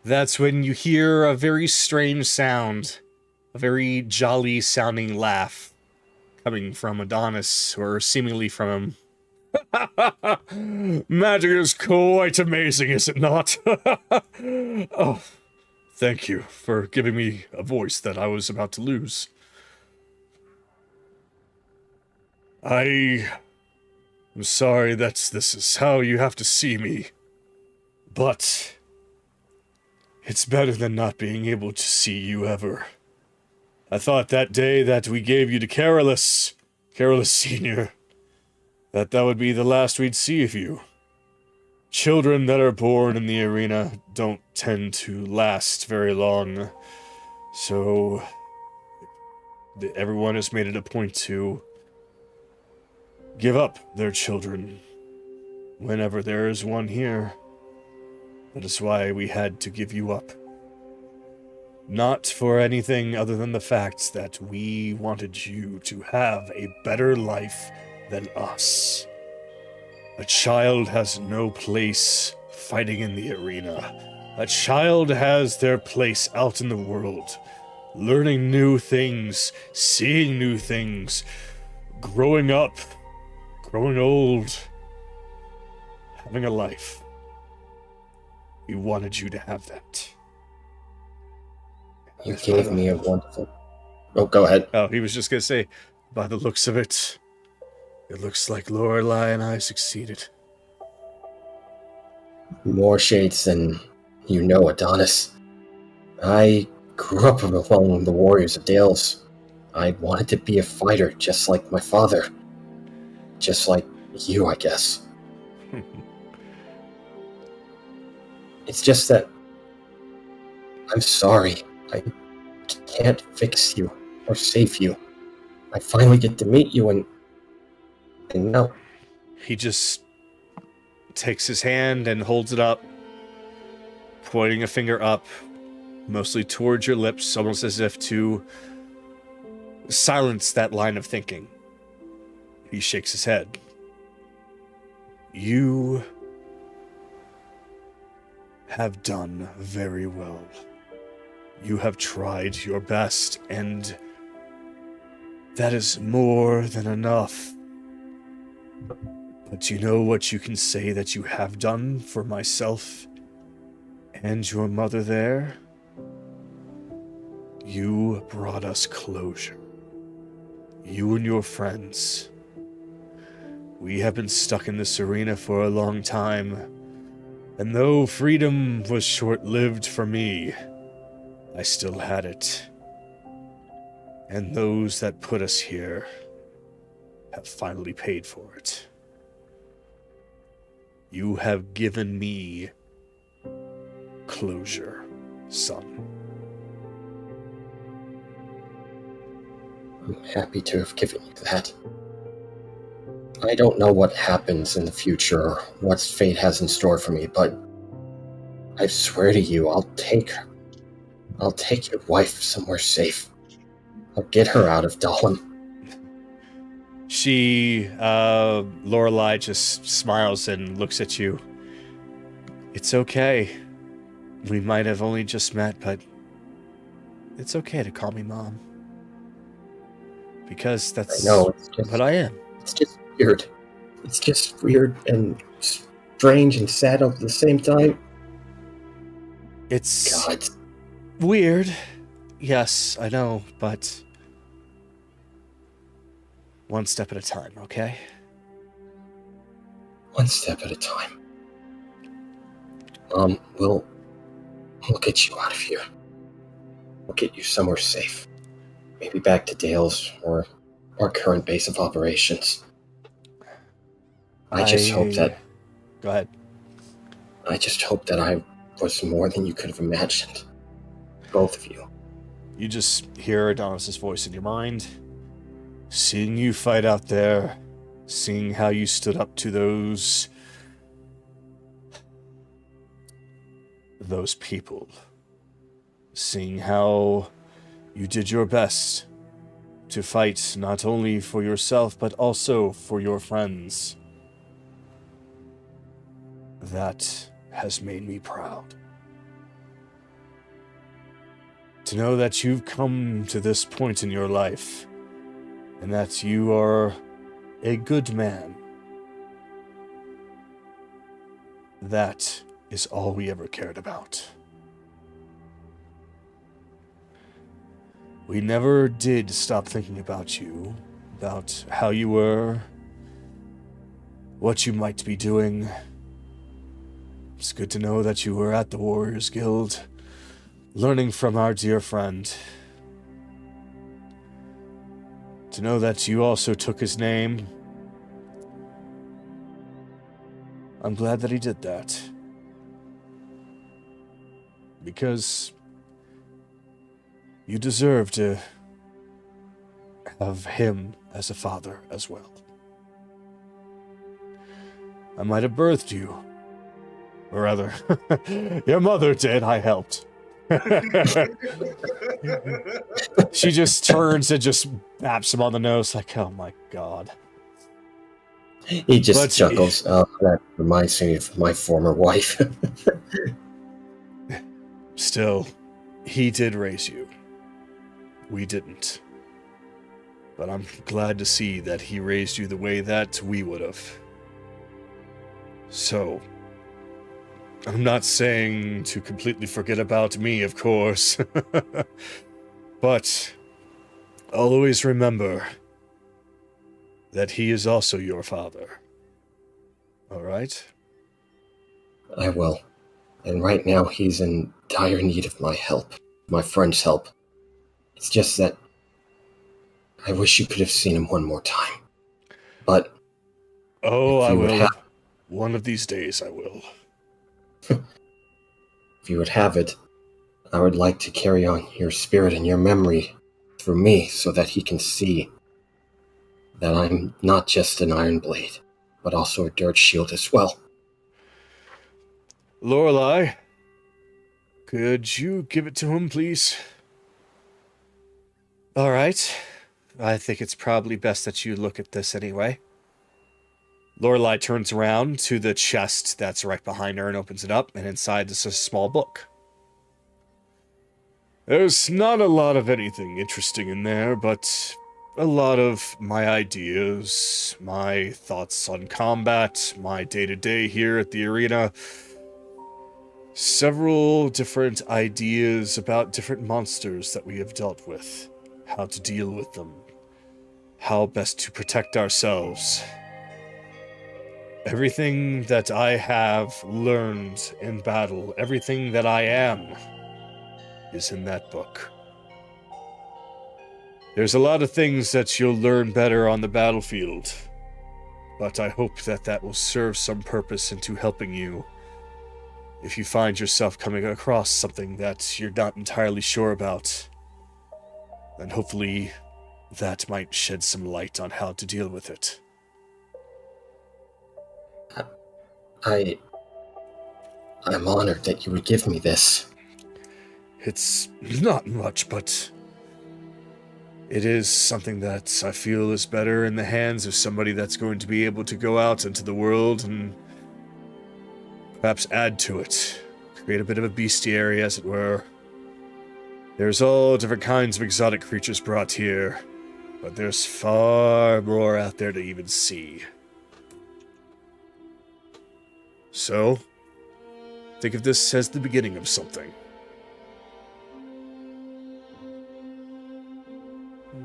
That's when you hear a very strange sound, a very jolly sounding laugh coming from Adonis, or seemingly from him. Magic is quite amazing, is it not? Oh, thank you for giving me a voice that I was about to lose. I am sorry that this is how you have to see me, but it's better than not being able to see you ever. I thought that day that we gave you to Carolus Sr., that would be the last we'd see of you. Children that are born in the arena don't tend to last very long, so everyone has made it a point to give up their children whenever there is one here. That is why we had to give you up. Not for anything other than the fact that we wanted you to have a better life than us. A child has no place fighting in the arena. A child has their place out in the world, learning new things, seeing new things, growing up, growing old, having a life. We wanted you to have that. You gave me a wonderful... Oh, go ahead. Oh, he was just going to say, by the looks of it, it looks like Lorelei and I succeeded. More shades than you know, Adonis. I grew up among the warriors of Dales. I wanted to be a fighter, just like my father. Just like you, I guess. It's just that... I'm sorry. I can't fix you or save you. I finally get to meet you and now... He just takes his hand and holds it up, pointing a finger up, mostly towards your lips, almost as if to silence that line of thinking. He shakes his head. You have done very well. You have tried your best, and that is more than enough. But you know what you can say that you have done for myself and your mother there? You brought us closure. You and your friends. We have been stuck in this arena for a long time, and though freedom was short-lived for me, I still had it. And those that put us here have finally paid for it. You have given me closure, son. I'm happy to have given you that. I don't know what happens in the future or what fate has in store for me, but I swear to you, I'll take your wife somewhere safe. I'll get her out of Dahlim. Lorelei just smiles and looks at you. It's okay. We might have only just met, but it's okay to call me Mom. Because that's what I am. It's just weird. It's just weird and strange and sad at the same time. It's weird. Yes, I know, but one step at a time, okay? One step at a time. We'll get you out of here. We'll get you somewhere safe. Maybe back to Dale's or our current base of operations. I just hope that... Go ahead. I just hope that I was more than you could have imagined. Both of you. You just hear Adonis' voice in your mind. Seeing you fight out there, seeing how you stood up to those people, seeing how you did your best to fight not only for yourself but also for your friends. That has made me proud. To know that you've come to this point in your life and that you are a good man that is all we ever cared about. We never did stop thinking about you, about how you were, what you might be doing. It's good to know that you were at the Warriors Guild, learning from our dear friend. To know that you also took his name. I'm glad that he did that. Because you deserve to have him as a father as well. I might have birthed you. Or rather, your mother did, I helped. She just turns and just baps him on the nose like, oh my god. He just chuckles. That reminds me of my former wife. Still, he did raise you. We didn't. But I'm glad to see that he raised you the way that we would have. So, I'm not saying to completely forget about me, of course. But always remember that he is also your father. All right? I will. And right now he's in dire need of my help. My friend's help. It's just that I wish you could have seen him one more time. But oh, I will. One of these days I will. If you would have it, I would like to carry on your spirit and your memory through me so that he can see that I'm not just an iron blade, but also a dirt shield as well. Lorelei, could you give it to him, please? All right. I think it's probably best that you look at this anyway. Lorelei turns around to the chest that's right behind her and opens it up, and inside is a small book. There's not a lot of anything interesting in there, but a lot of my ideas, my thoughts on combat, my day-to-day here at the arena. Several different ideas about different monsters that we have dealt with, how to deal with them, how best to protect ourselves. Everything that I have learned in battle, everything that I am, is in that book. There's a lot of things that you'll learn better on the battlefield, but I hope that that will serve some purpose into helping you if you find yourself coming across something that you're not entirely sure about. Then hopefully that might shed some light on how to deal with it. I'm honored that you would give me this. It's not much, but it is something that I feel is better in the hands of somebody that's going to be able to go out into the world and perhaps add to it. Create a bit of a bestiary, as it were. There's all different kinds of exotic creatures brought here, but there's far more out there to even see. So, think of this as the beginning of something.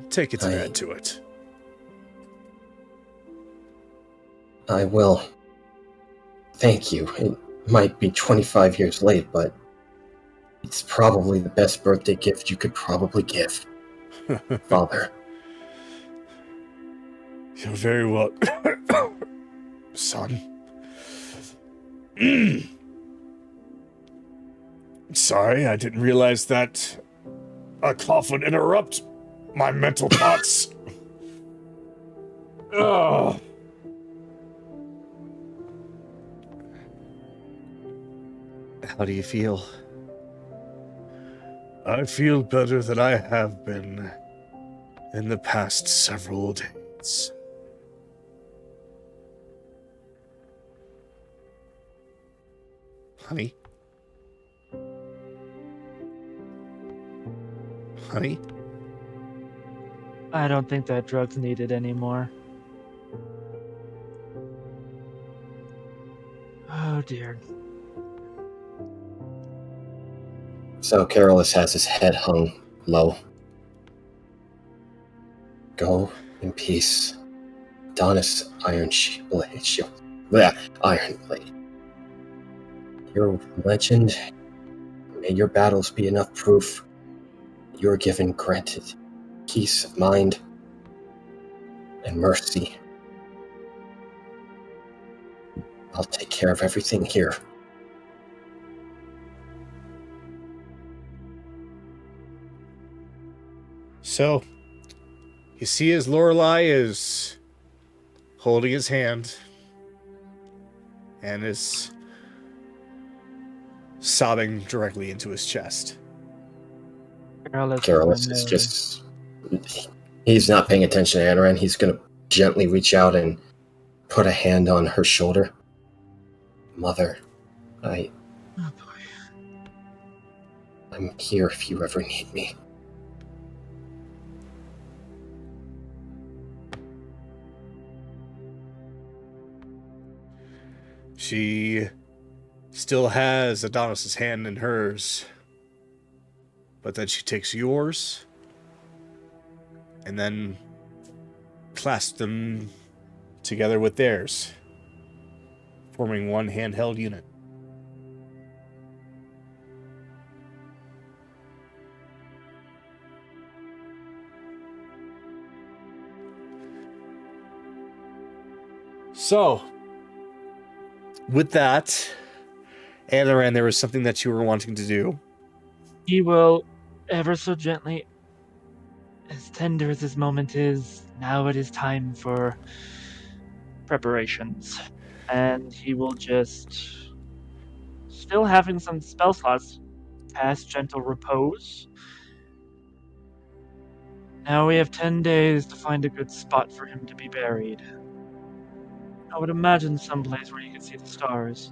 Take it and add to it. I will. Thank you. It might be 25 years late, but it's probably the best birthday gift you could probably give. Father. You're very well... Son. Sorry, I didn't realize that a cough would interrupt my mental thoughts. Ugh. How do you feel? I feel better than I have been in the past several days. Honey? Honey? I don't think that drug's needed anymore. Oh dear. So Carolus has his head hung low. Go in peace. Adonis Iron Blade. Iron Blade. Your legend, may your battles be enough proof you're given granted peace of mind and mercy. I'll take care of everything here. So, you see as Lorelei is holding his hand and is sobbing directly into his chest. Carolus is just... He's not paying attention to Anaran. He's going to gently reach out and put a hand on her shoulder. Mother, Oh boy. I'm here if you ever need me. She still has Adonis's hand in hers, but then she takes yours and then clasps them together with theirs, forming one handheld unit. So, with that, Anaran, there was something that you were wanting to do. He will, ever so gently, as tender as this moment is, now it is time for preparations. And he will just, still having some spell slots, cast Gentle Repose. Now we have 10 days to find a good spot for him to be buried. I would imagine someplace where you can see the stars.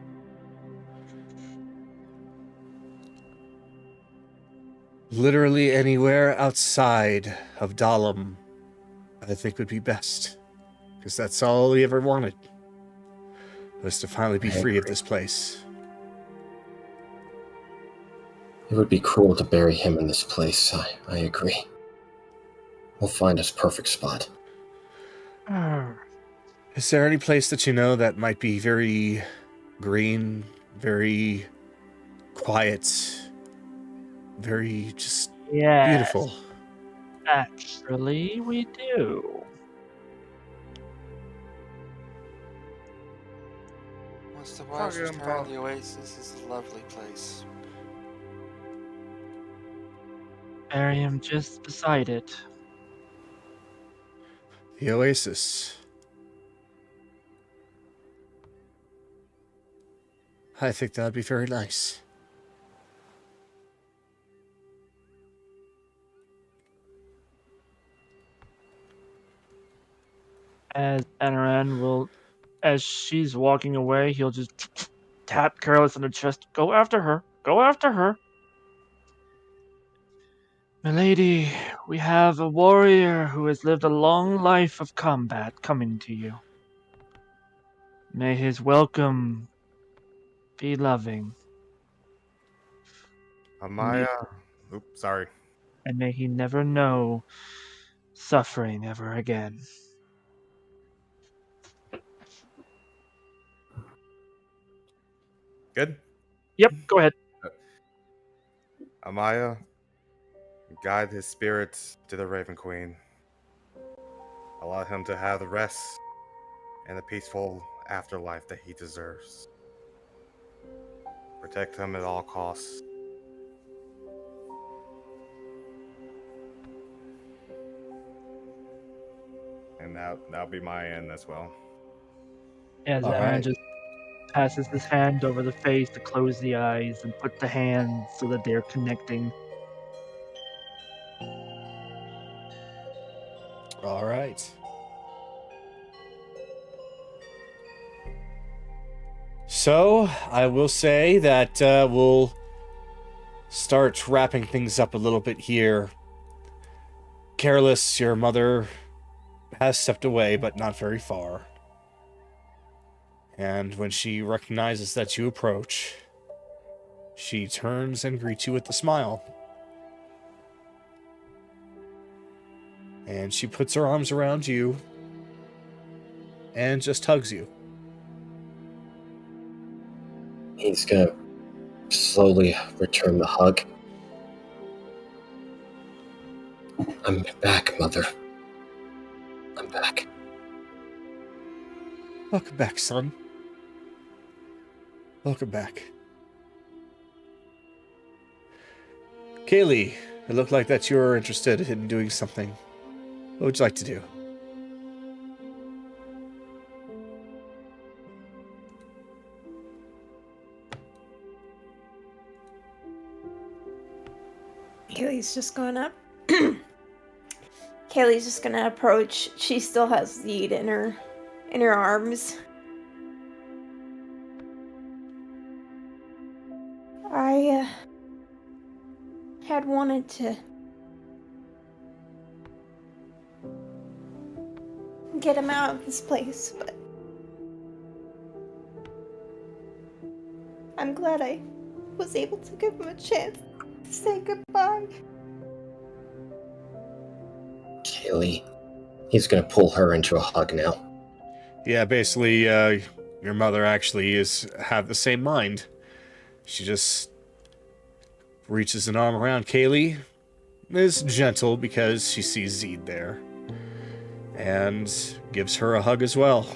Literally anywhere outside of Dahlim, I think would be best. Because that's all he ever wanted, was to finally be free of this place. It would be cruel to bury him in this place. I agree. We'll find his perfect spot. Is there any place that you know that might be very green, very quiet, very just beautiful? Actually, we do. Once the wilds return, the oasis is a lovely place. Bury him just beside it. The oasis. I think that'd be very nice. As Anaran will, as she's walking away, he'll just tap Careless on the chest. Go after her. Go after her. Milady, we have a warrior who has lived a long life of combat coming to you. May his welcome be loving. Amaya. Oops, sorry. And may he never know suffering ever again. Good? Yep, go ahead. Amaya, guide his spirits to the Raven Queen. Allow him to have the rest and the peaceful afterlife that he deserves. Protect him at all costs. And that'll be my end as well. As Aaron just passes his hand over the face to close the eyes and put the hands so that they're connecting. All right. So, I will say that we'll start wrapping things up a little bit here. Careless, your mother has stepped away, but not very far. And when she recognizes that you approach, she turns and greets you with a smile. And she puts her arms around you and just hugs you. He's gonna slowly return the hug. I'm back, Mother. I'm back. Welcome back, son. Welcome back. Kaylee, it looked like that you were interested in doing something. What would you like to do? Kaylee's just going up. Kaylee's just gonna approach. She still has Zeid in her arms. I had wanted to get him out of this place, but I'm glad I was able to give him a chance to say goodbye. Kaylee. He's gonna pull her into a hug now. Yeah, basically, your mother actually have the same mind. She just reaches an arm around Kaylee. Is gentle because she sees Zeid there. And gives her a hug as well.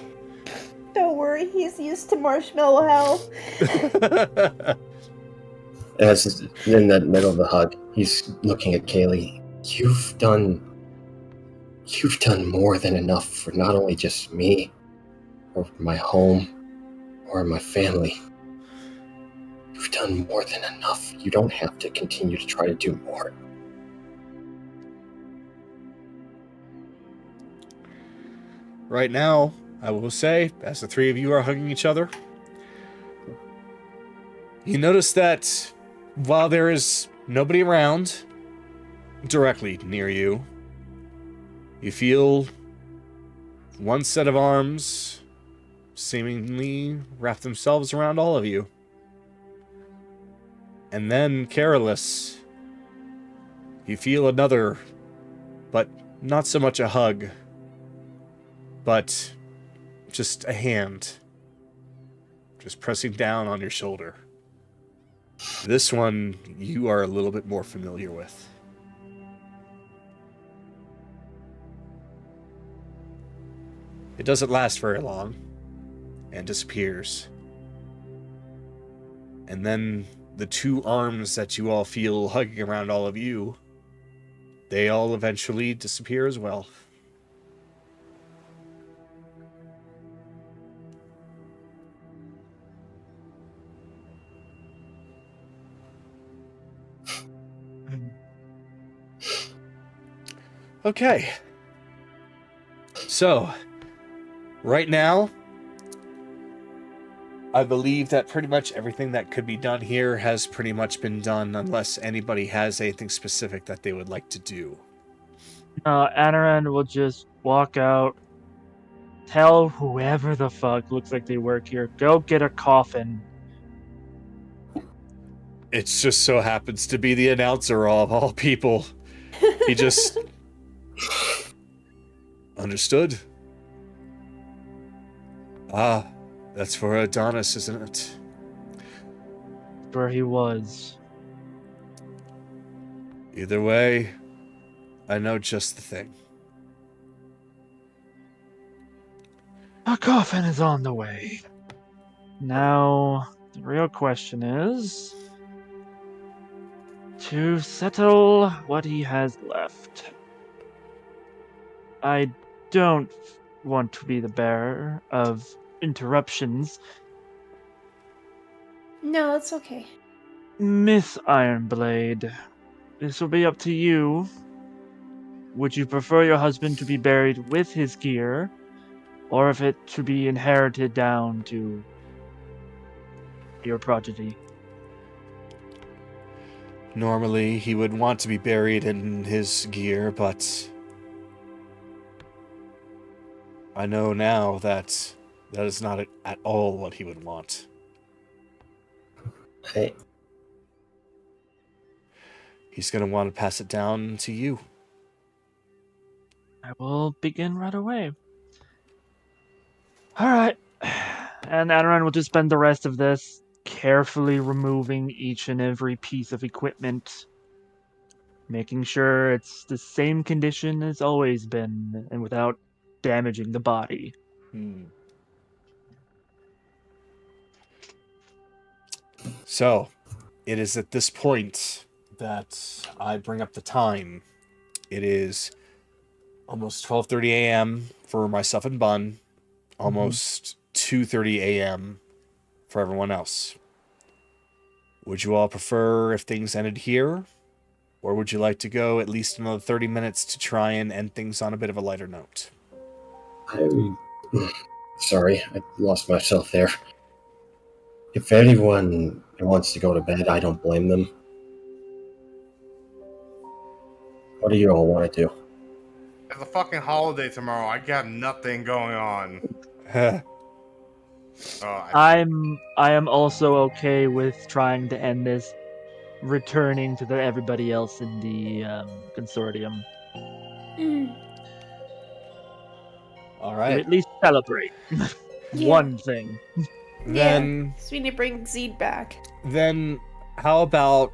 Don't worry, he's used to marshmallow hell. As in the middle of the hug, he's looking at Kaylee. You've done more than enough for not only just me, or my home, or my family. You've done more than enough. You don't have to continue to try to do more. Right now, I will say, as the three of you are hugging each other, you notice that while there is nobody around directly near you, you feel one set of arms seemingly wrap themselves around all of you. And then, careless, you feel another, but not so much a hug, but just a hand just pressing down on your shoulder. This one you are a little bit more familiar with. It doesn't last very long and disappears. And then the two arms that you all feel hugging around all of you, they all eventually disappear as well. Okay. So, right now, I believe that pretty much everything that could be done here has pretty much been done, unless anybody has anything specific that they would like to do. Anaran will just walk out, tell whoever the fuck looks like they work here, go get a coffin. It just so happens to be the announcer of all people. He just... Understood. Ah, that's for Adonis, isn't it? Where he was. Either way, I know just the thing. A coffin is on the way. Now, the real question is to settle what he has left. I don't want to be the bearer of interruptions. No, it's okay. Miss Ironblade, this will be up to you. Would you prefer your husband to be buried with his gear, or if it to be inherited down to your progeny? Normally, he would want to be buried in his gear, but I know now that That is not at all what he would want. Hey, He's going to want to pass it down to you. I will begin right away. Alright. And Adaran will just spend the rest of this carefully removing each and every piece of equipment, making sure it's the same condition as always been, and without damaging the body. So, it is at this point that I bring up the time. It is almost 12:30 a.m. for myself and Bun, almost 2:30 a.m. for everyone else. Would you all prefer if things ended here? Or would you like to go at least another 30 minutes to try and end things on a bit of a lighter note? Sorry, I lost myself there. If anyone wants to go to bed, I don't blame them. What do you all want to do? It's a fucking holiday tomorrow. I got nothing going on. I am also okay with trying to end this, returning to everybody else in the consortium. All To right. at least celebrate one thing. Then, So we need to bring Zeid back. then how about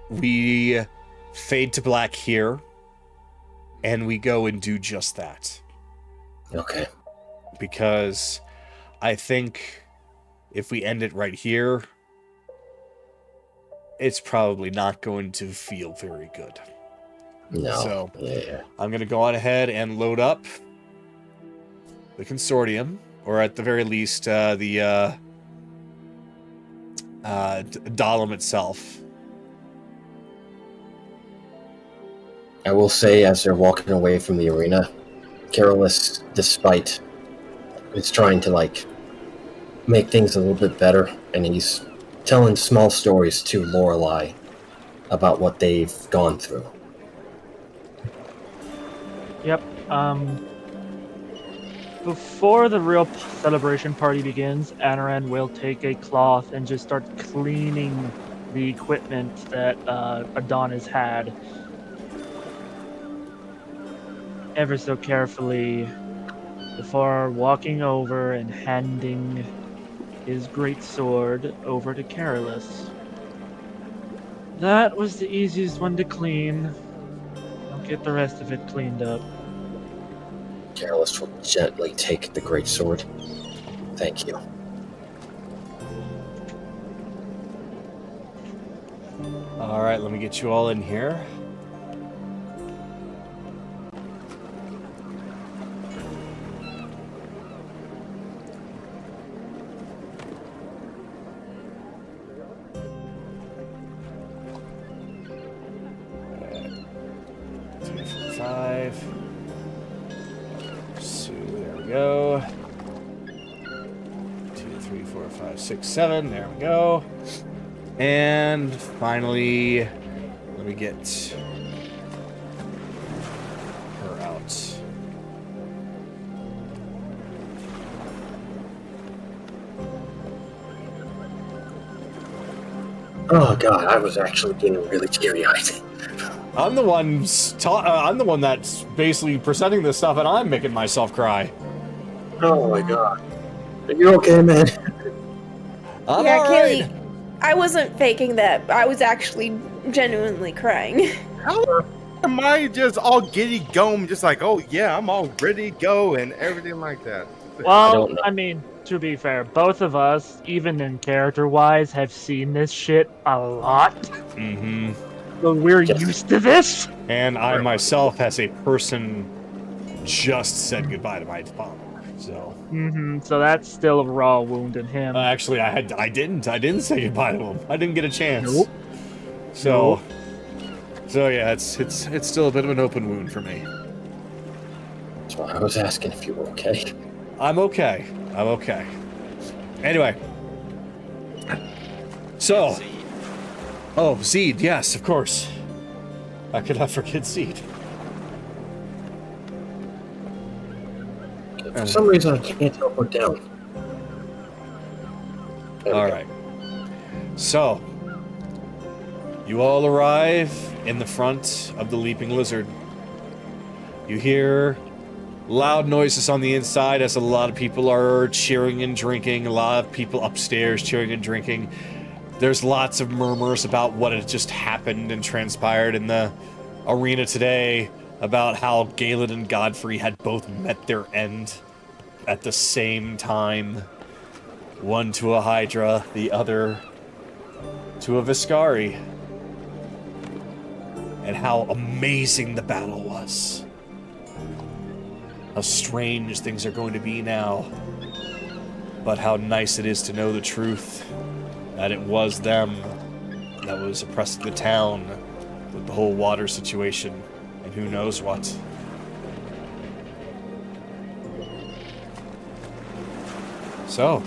we fade to black here, and we go and do just that? Okay. Because I think if we end it right here, it's probably not going to feel very good. No. So, Yeah. I'm going to go on ahead and load up the consortium, or at the very least, the Dahlim itself. I will say, as they're walking away from the arena, Carolus, despite is trying to make things a little bit better, and he's telling small stories to Lorelei about what they've gone through. Yep. Before the real celebration party begins, Anaran will take a cloth and just start cleaning the equipment that Adonis had ever so carefully before walking over and handing his great sword over to Carolus. That was the easiest one to clean. I'll get the rest of it cleaned up. Carolus will gently take the great sword. Thank you. All right, let me get you all in here. So there we go. 2, 3, 4, 5, 6, 7. There we go. And finally, let me get her out. Oh god, I was actually getting really teary-eyed. I'm the one that's basically presenting this stuff, and I'm making myself cry. Oh my god. Are you okay, man? I'm yeah, all Kaylee, right. I wasn't faking that. I was actually genuinely crying. How am I just all giddy going, just like, oh yeah, I'm all ready to go and everything like that? Well, I mean, to be fair, both of us, even in character-wise, have seen this shit a lot. Mm-hmm. So we're used to this. And I myself, as a person, just said goodbye to my father. So. So that's still a raw wound in him. Actually, I didn't say goodbye to him. I didn't get a chance. Nope. So yeah, it's still a bit of an open wound for me. That's why I was asking if you were okay. I'm okay. Anyway. So. Oh, Zeid, yes, of course. I could not forget Zeid. For some reason, I can't teleport down. All right. So, you all arrive in the front of the Leaping Lizard. You hear loud noises on the inside as a lot of people are cheering and drinking. A lot of people upstairs cheering and drinking. There's lots of murmurs about what had just happened and transpired in the arena today, about how Galen and Godfrey had both met their end at the same time. One to a Hydra, the other to a Viscari. And how amazing the battle was. How strange things are going to be now. But how nice it is to know the truth. That it was them that was oppressing the town with the whole water situation. And who knows what. So,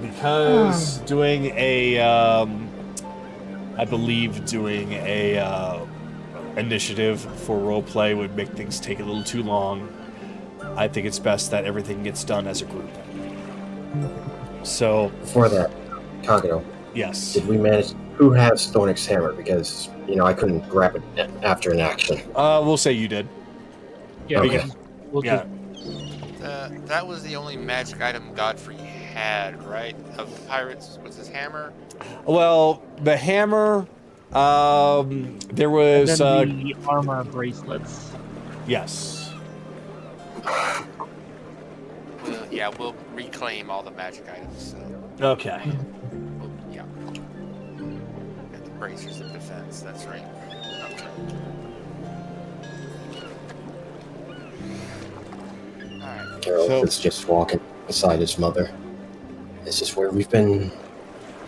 because doing a, I believe doing a initiative for roleplay would make things take a little too long, I think it's best that everything gets done as a group. So, Before that, Kagero, yes. did we manage? Who has Thornik's hammer? Because, I couldn't grab it after an action. We'll say you did. Yeah, Okay. We'll Yeah. That was the only magic item Godfrey had, right? Of the pirates, was his hammer? Well, the hammer, there was, and then the armor bracelets. yes. We'll reclaim all the magic items. So. Okay. Yeah. And the bracers of defense, that's right. Okay. Alright. Geralt So- is just walking beside his mother. This is where we've been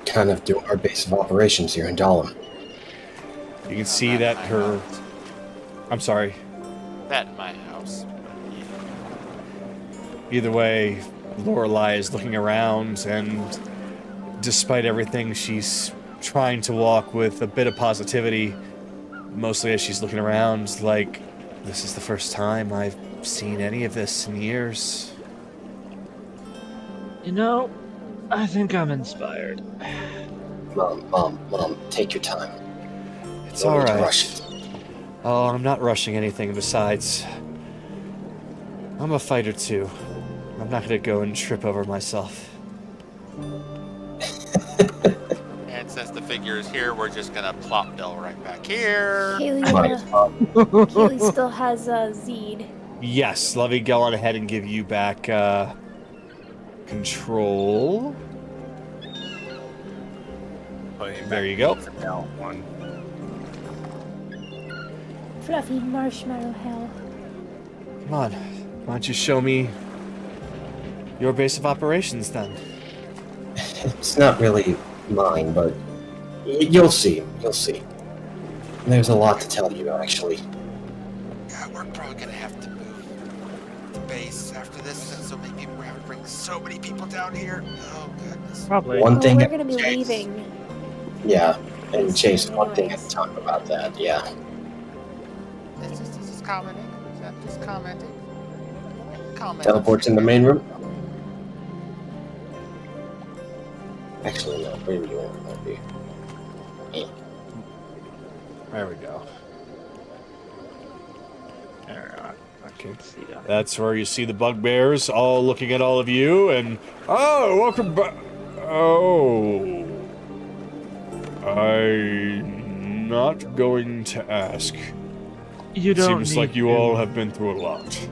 kind of doing our base of operations here in Dahlim. You can see that her... I'm sorry. That in my house. Either way, Lorelei is looking around, and despite everything, she's trying to walk with a bit of positivity, mostly as she's looking around like, this is the first time I've seen any of this in years. I think I'm inspired. Mom, take your time. It's Don't need to alright. rush it. Oh, I'm not rushing anything. Besides, I'm a fighter too. I'm not gonna go and trip over myself. And since the figure is here, we're just gonna plop Bill right back here. Kaylee still has Zeid. Yes, let me go on ahead and give you back control. There you go. One. Fluffy marshmallow hell. Come on. Why don't you show me your base of operations then? It's not really mine, but you'll see. You'll see. There's a lot to tell you, actually. Yeah, we're probably gonna have to move the base after this, since so many people, we're having to bring so many people down here. Oh goodness. Probably. One thing We're at gonna be a time. leaving. Yeah, and Chase, one thing at a time about that, yeah. This is commenting. Is that just commenting? Commenting. Teleports in the main room? Actually, no. Where do you want it to be? Yeah. There we go. Okay. See ya. That's where you see the bugbears all looking at all of you and... Oh, welcome back. Oh. I'm not going to ask. You don't Seems need like you to. all have been through a lot.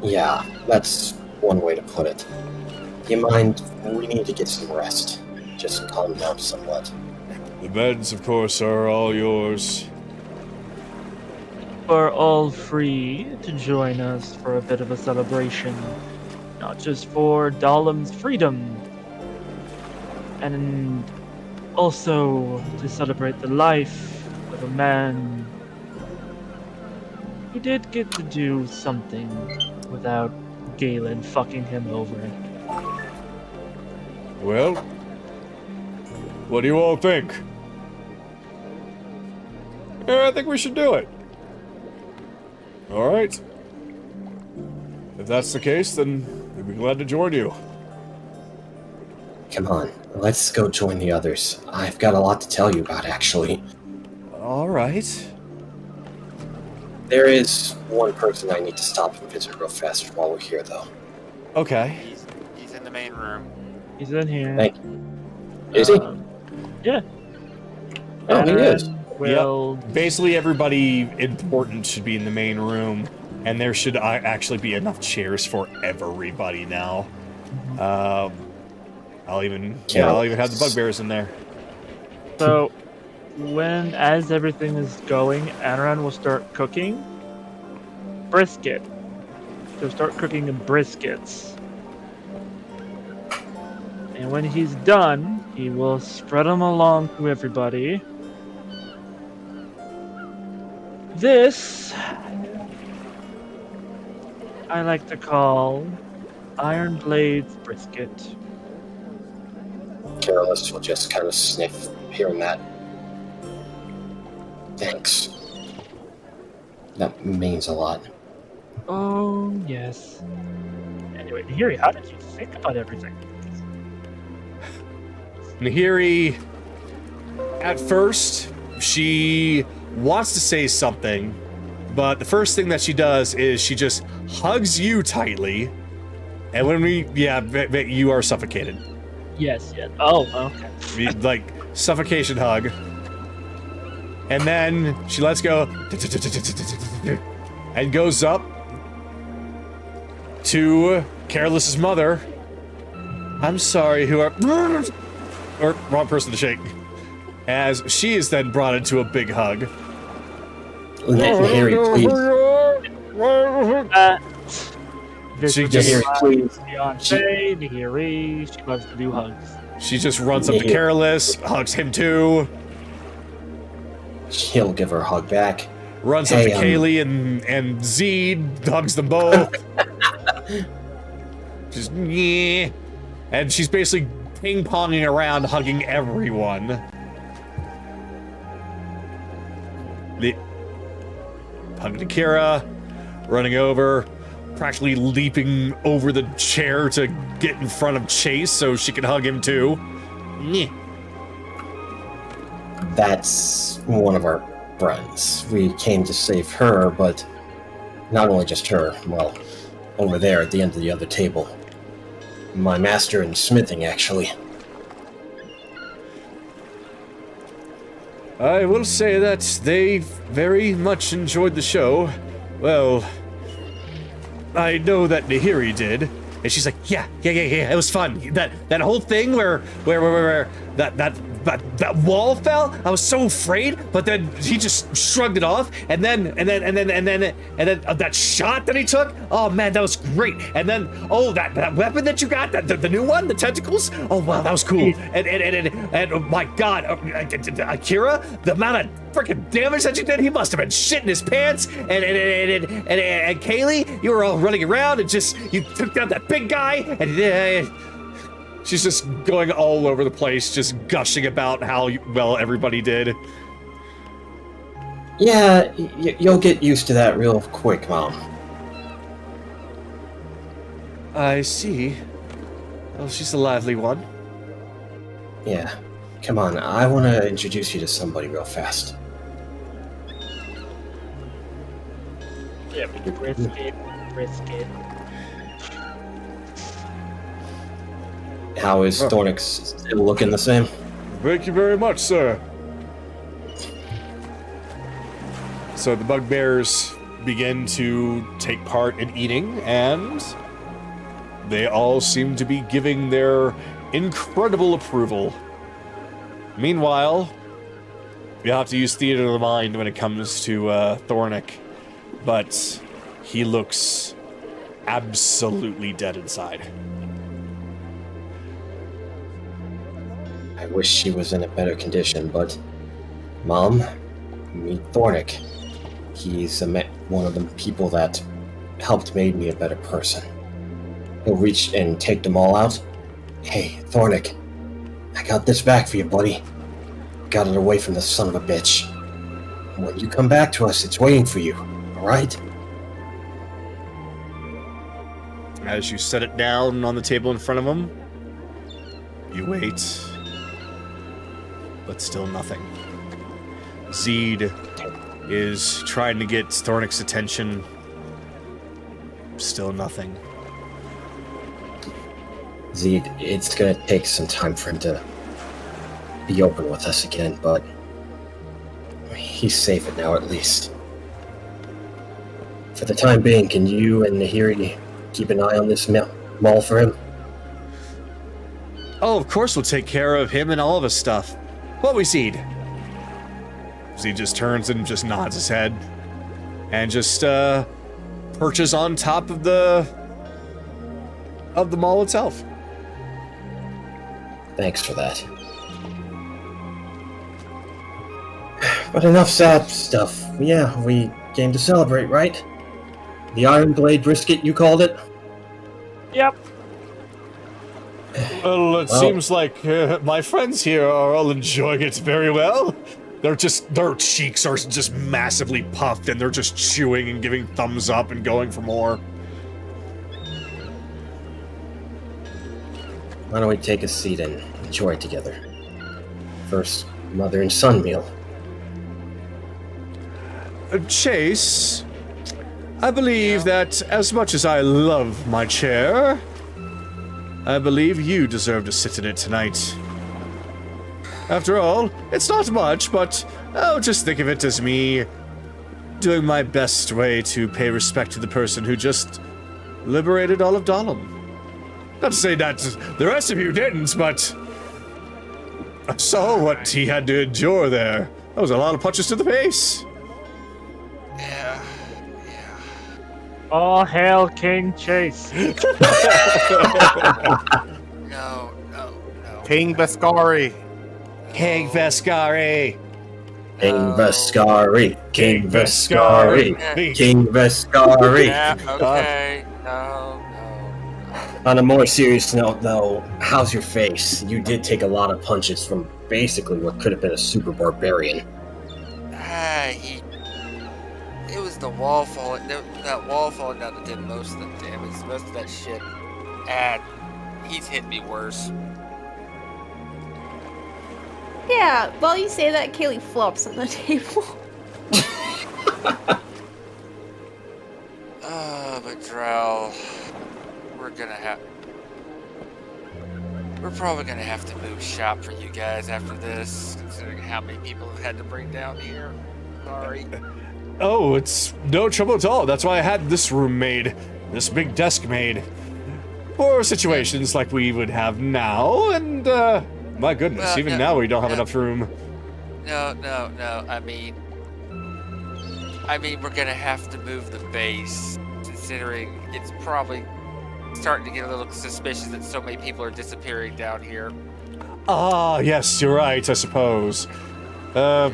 Yeah, that's one way to put it. You mind? We need to get some rest. Just calm down somewhat. The beds, of course, are all yours. Are all free to join us for a bit of a celebration, not just for Dahlim's freedom, and also to celebrate the life of a man who did get to do something without Galen fucking him over. Well, what do you all think? Yeah, I think we should do it. All right. If that's the case, then we'd be glad to join you. Come on, let's go join the others. I've got a lot to tell you about, actually. All right. There is one person I need to stop and visit real fast while we're here, though. Okay. He's in the main room. He's in here. Thank you. Is he? Yeah. Oh, he is. Well, Yep. Basically, everybody important should be in the main room, and there should actually be enough chairs for everybody now. I'll even have the bugbears in there. so as everything is going, Anaran will start cooking brisket. He'll start cooking the briskets. And when he's done, he will spread them along to everybody. This I like to call Iron Blades brisket. Careless will just kind of sniff hearing that. Thanks. That means a lot. Oh, yes. Anyway, Nehiri, how did you think about everything? Nehiri, at first, she wants to say something, but the first thing that she does is she just hugs you tightly, and when you are suffocated. Yes. Oh, okay. Like, suffocation hug. And then she lets go and goes up to Careless's mother. I'm sorry, or wrong person to shake. As she is then brought into a big hug. Nehiri, please. This She is just- my please. fiancée, Nehiri. She loves to do hugs. She just runs up to Careless, hugs him too, He'll give her a hug back. runs up to Kaylee and Zeid, hugs them both. Just, yeah. And she's basically ping-ponging around, hugging everyone. Hugging to Kira, running over, practically leaping over the chair to get in front of Chase so she can hug him too. Yeah. That's one of our friends. We came to save her, but not only just her. Well, over there at the end of the other table. My master in smithing, actually. I will say that they very much enjoyed the show. Well, I know that Nehiri did. And she's like, yeah, it was fun. That whole thing where that wall fell, I was so afraid, but then he just shrugged it off, and then that shot that he took, oh man, that was great. And then that weapon that you got, the new one, the tentacles, oh wow, that was cool. And oh my god, Akira, the amount of freaking damage that you did, he must have been shitting his pants. And Kaylee, you were all running around and just you took down that big guy, and she's just going all over the place, just gushing about how well everybody did. Yeah, you'll get used to that real quick, Mom. I see. Well, she's a lively one. Yeah. Come on, I want to introduce you to somebody real fast. Yeah, brisket. How is Thornik still looking the same? Thank you very much, sir. So the bugbears begin to take part in eating, and they all seem to be giving their incredible approval. Meanwhile, you have to use theater of the mind when it comes to Thornik, but he looks absolutely dead inside. I wish she was in a better condition, but... Mom, meet Thornik. He's one of the people that helped make me a better person. He'll reach and take them all out. Hey, Thornik, I got this back for you, buddy. Got it away from the son of a bitch. When you come back to us, it's waiting for you, alright? As you set it down on the table in front of him, You wait, but still nothing. Zeid is trying to get Thornik's attention. Still nothing. Zeid, it's gonna take some time for him to be open with us again, but he's safe now at least. For the time being, can you and Nehiri keep an eye on this mall for him? Oh, of course we'll take care of him and all of his stuff. What we Zeid? Zeid just turns and just nods his head. And just, perches on top of the mall itself. Thanks for that. But enough sad stuff. Yeah, we came to celebrate, right? The Iron Blade brisket, you called it? Yep. Well, it seems like my friends here are all enjoying it very well. Their cheeks are just massively puffed, and they're just chewing and giving thumbs up and going for more. Why don't we take a seat and enjoy it together? First, mother and son meal. Chase, I believe that as much as I love my chair, I believe you deserve to sit in it tonight. After all, it's not much, but just think of it as me doing my best way to pay respect to the person who just liberated all of Dahlim. Not to say that the rest of you didn't, but I saw what he had to endure there. That was a lot of punches to the face. Yeah. All hail King Chase. No. King Vescari. King Vescari. King Vescari. King Vescari. King Vescari. Yeah, okay. No. On a more serious note, though, how's your face? You did take a lot of punches from basically what could have been a super barbarian. It was the wall falling. That wall falling down that did most of the damage. Most of that shit. And he's hit me worse. Yeah, while you say that, Kaylee flops on the table. But Drell, we're probably gonna have to move shop for you guys after this, considering how many people have had to bring down here. Sorry. Oh, it's no trouble at all. That's why I had this room made, this big desk made, for situations like we would have now, and, my goodness, Well, even no, now we don't have no. enough room. No. I mean, we're gonna have to move the base, considering it's probably starting to get a little suspicious that so many people are disappearing down here. Ah, yes, you're right, I suppose. I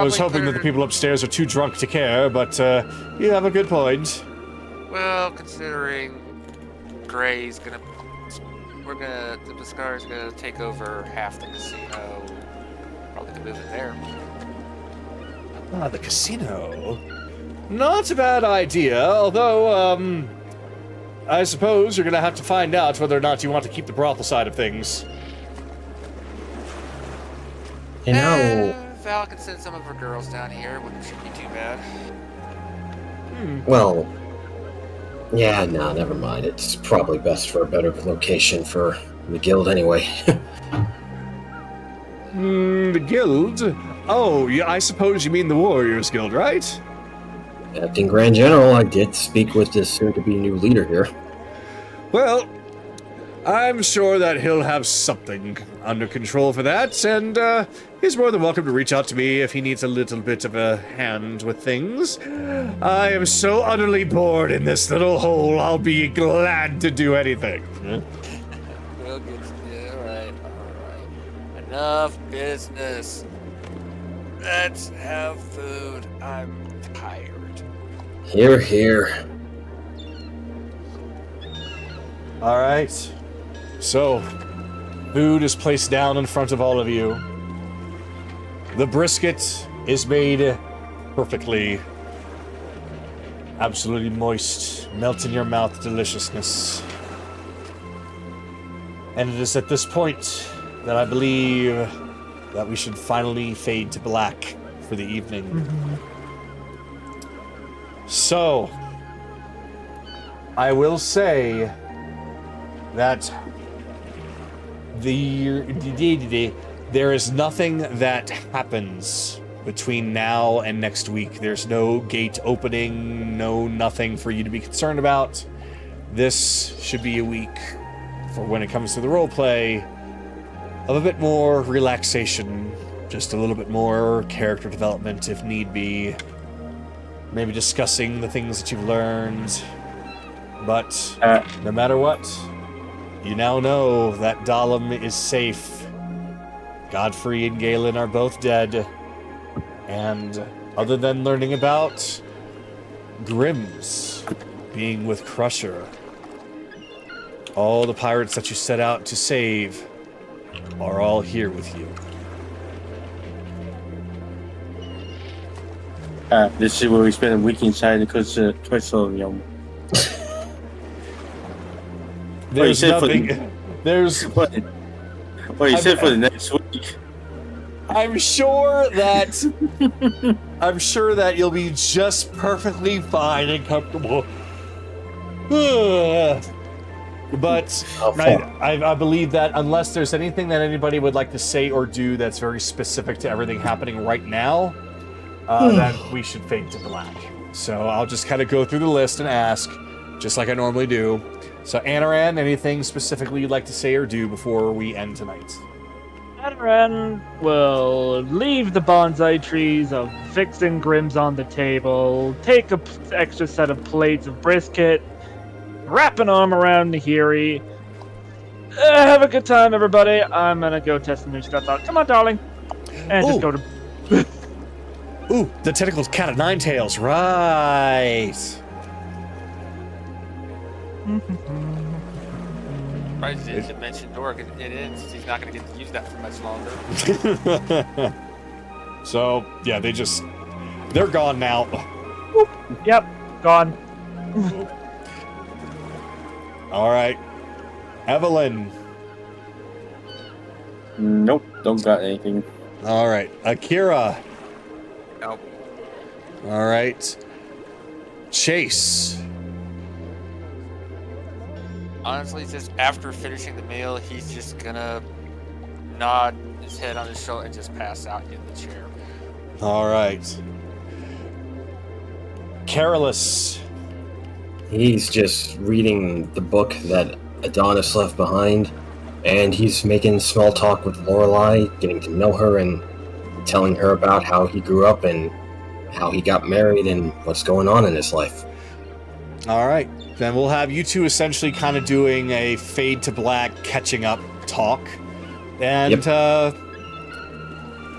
was hoping that the people upstairs are too drunk to care, but, you have a good point. Well, considering Gray's the Biscar's gonna take over half the casino. Probably could move it there. Ah, the casino. Not a bad idea, although, I suppose you're gonna have to find out whether or not you want to keep the brothel side of things. You know, Val can send some of her girls down here. Shouldn't be too bad. well, yeah, no, never mind. It's probably best for a better location for the guild anyway. The guild? Oh, yeah, I suppose you mean the Warriors Guild, right? Acting Grand General, I did speak with this soon-to-be new leader here. Well, I'm sure that he'll have something under control for that, and he's more than welcome to reach out to me if he needs a little bit of a hand with things. I am so utterly bored in this little hole, I'll be glad to do anything. We'll get you. Alright. Enough business. Let's have food. I'm tired. Here, here. All right. So, food is placed down in front of all of you. The brisket is made perfectly. Absolutely moist, melt in your mouth deliciousness. And it is at this point that I believe that we should finally fade to black for the evening. So, I will say that there is nothing that happens between now and next week. There's no gate opening, no nothing for you to be concerned about. This should be a week for when it comes to the roleplay of a bit more relaxation, just a little bit more character development if need be. Maybe discussing the things that you've learned. But no matter what, you now know that Dahlim is safe. Godfrey and Galen are both dead. And other than learning about Grimm's being with Crusher, all the pirates that you set out to save are all here with you. This is where we spend a week inside because Twizzle, There's nothing. There's. What you said for the next week? I'm sure that you'll be just perfectly fine and comfortable. But I believe that unless there's anything that anybody would like to say or do that's very specific to everything happening right now, that we should fade to black. So I'll just kind of go through the list and ask, just like I normally do. So Anaran, anything specifically you'd like to say or do before we end tonight? Anaran will leave the bonsai trees of fixing Grimm's on the table, take a extra set of plates of brisket, wrap an arm around Nehiri. Have a good time, everybody. I'm gonna go test the new stuff out. Come on, darling. And just go to... Ooh, the tentacles cat of nine tails, right. Surprised he didn't mention Dork. It ends. He's not going to get to use that for much longer. So, yeah, they're gone now. Whoop. Yep, gone. All right. Evelyn. Nope, don't got anything. All right. Akira. Nope. All right. Chase. Honestly, just after finishing the meal, he's just gonna nod his head on his shoulder and just pass out in the chair. All right. Carolus. He's just reading the book that Adonis left behind, and he's making small talk with Lorelei, getting to know her and telling her about how he grew up and how he got married and what's going on in his life. All right. Then we'll have you two essentially kind of doing a fade to black catching up talk. And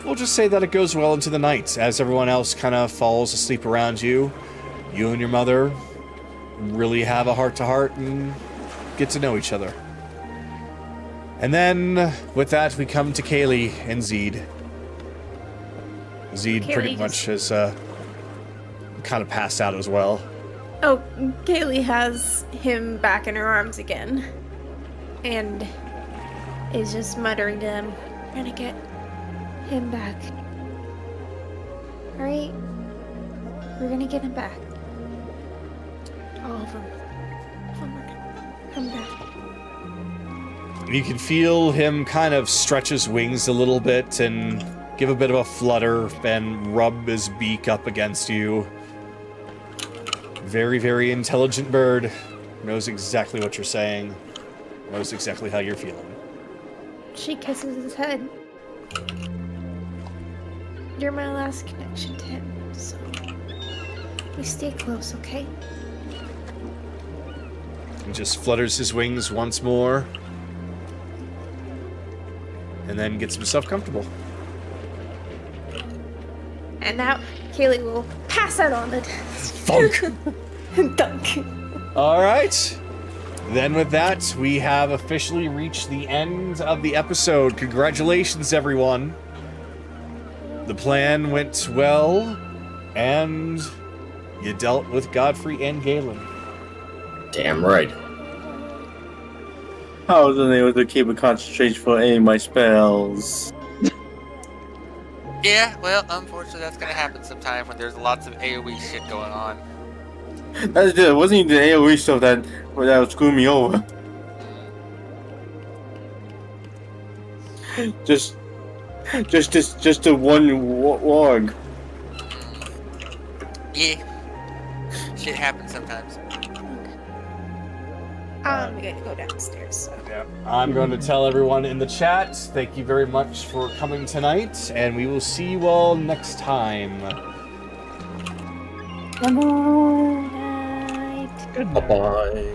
we'll just say that it goes well into the night as everyone else kind of falls asleep around you. You and your mother really have a heart-to-heart and get to know each other. And then with that, we come to Kaylee and Zeid. Zeid pretty much has kind of passed out as well. Oh, Kaylee has him back in her arms again. And is just muttering to him, trying to get him back. Alright? We're gonna get him back. All of them. Come back. You can feel him kind of stretch his wings a little bit and give a bit of a flutter and rub his beak up against you. Very, very intelligent bird. Knows exactly what you're saying. Knows exactly how you're feeling. She kisses his head. You're my last connection to him, so we stay close, okay? He just flutters his wings once more. And then gets himself comfortable. And now Kaylee will pass out on it. Funk! Dunk. Alright. Then with that, we have officially reached the end of the episode. Congratulations, everyone. The plan went well, and you dealt with Godfrey and Galen. Damn right. I wasn't able to keep a concentration for any of my spells. Yeah, well, unfortunately, that's gonna happen sometime when there's lots of AoE shit going on. That's good. It wasn't even the AoE stuff that would screw me over. Just the one warg. Yeah. Shit happens sometimes. I'm gonna go downstairs. So. I'm going to tell everyone in the chat, thank you very much for coming tonight, and we will see you all next time. Good night. Good Bye-bye.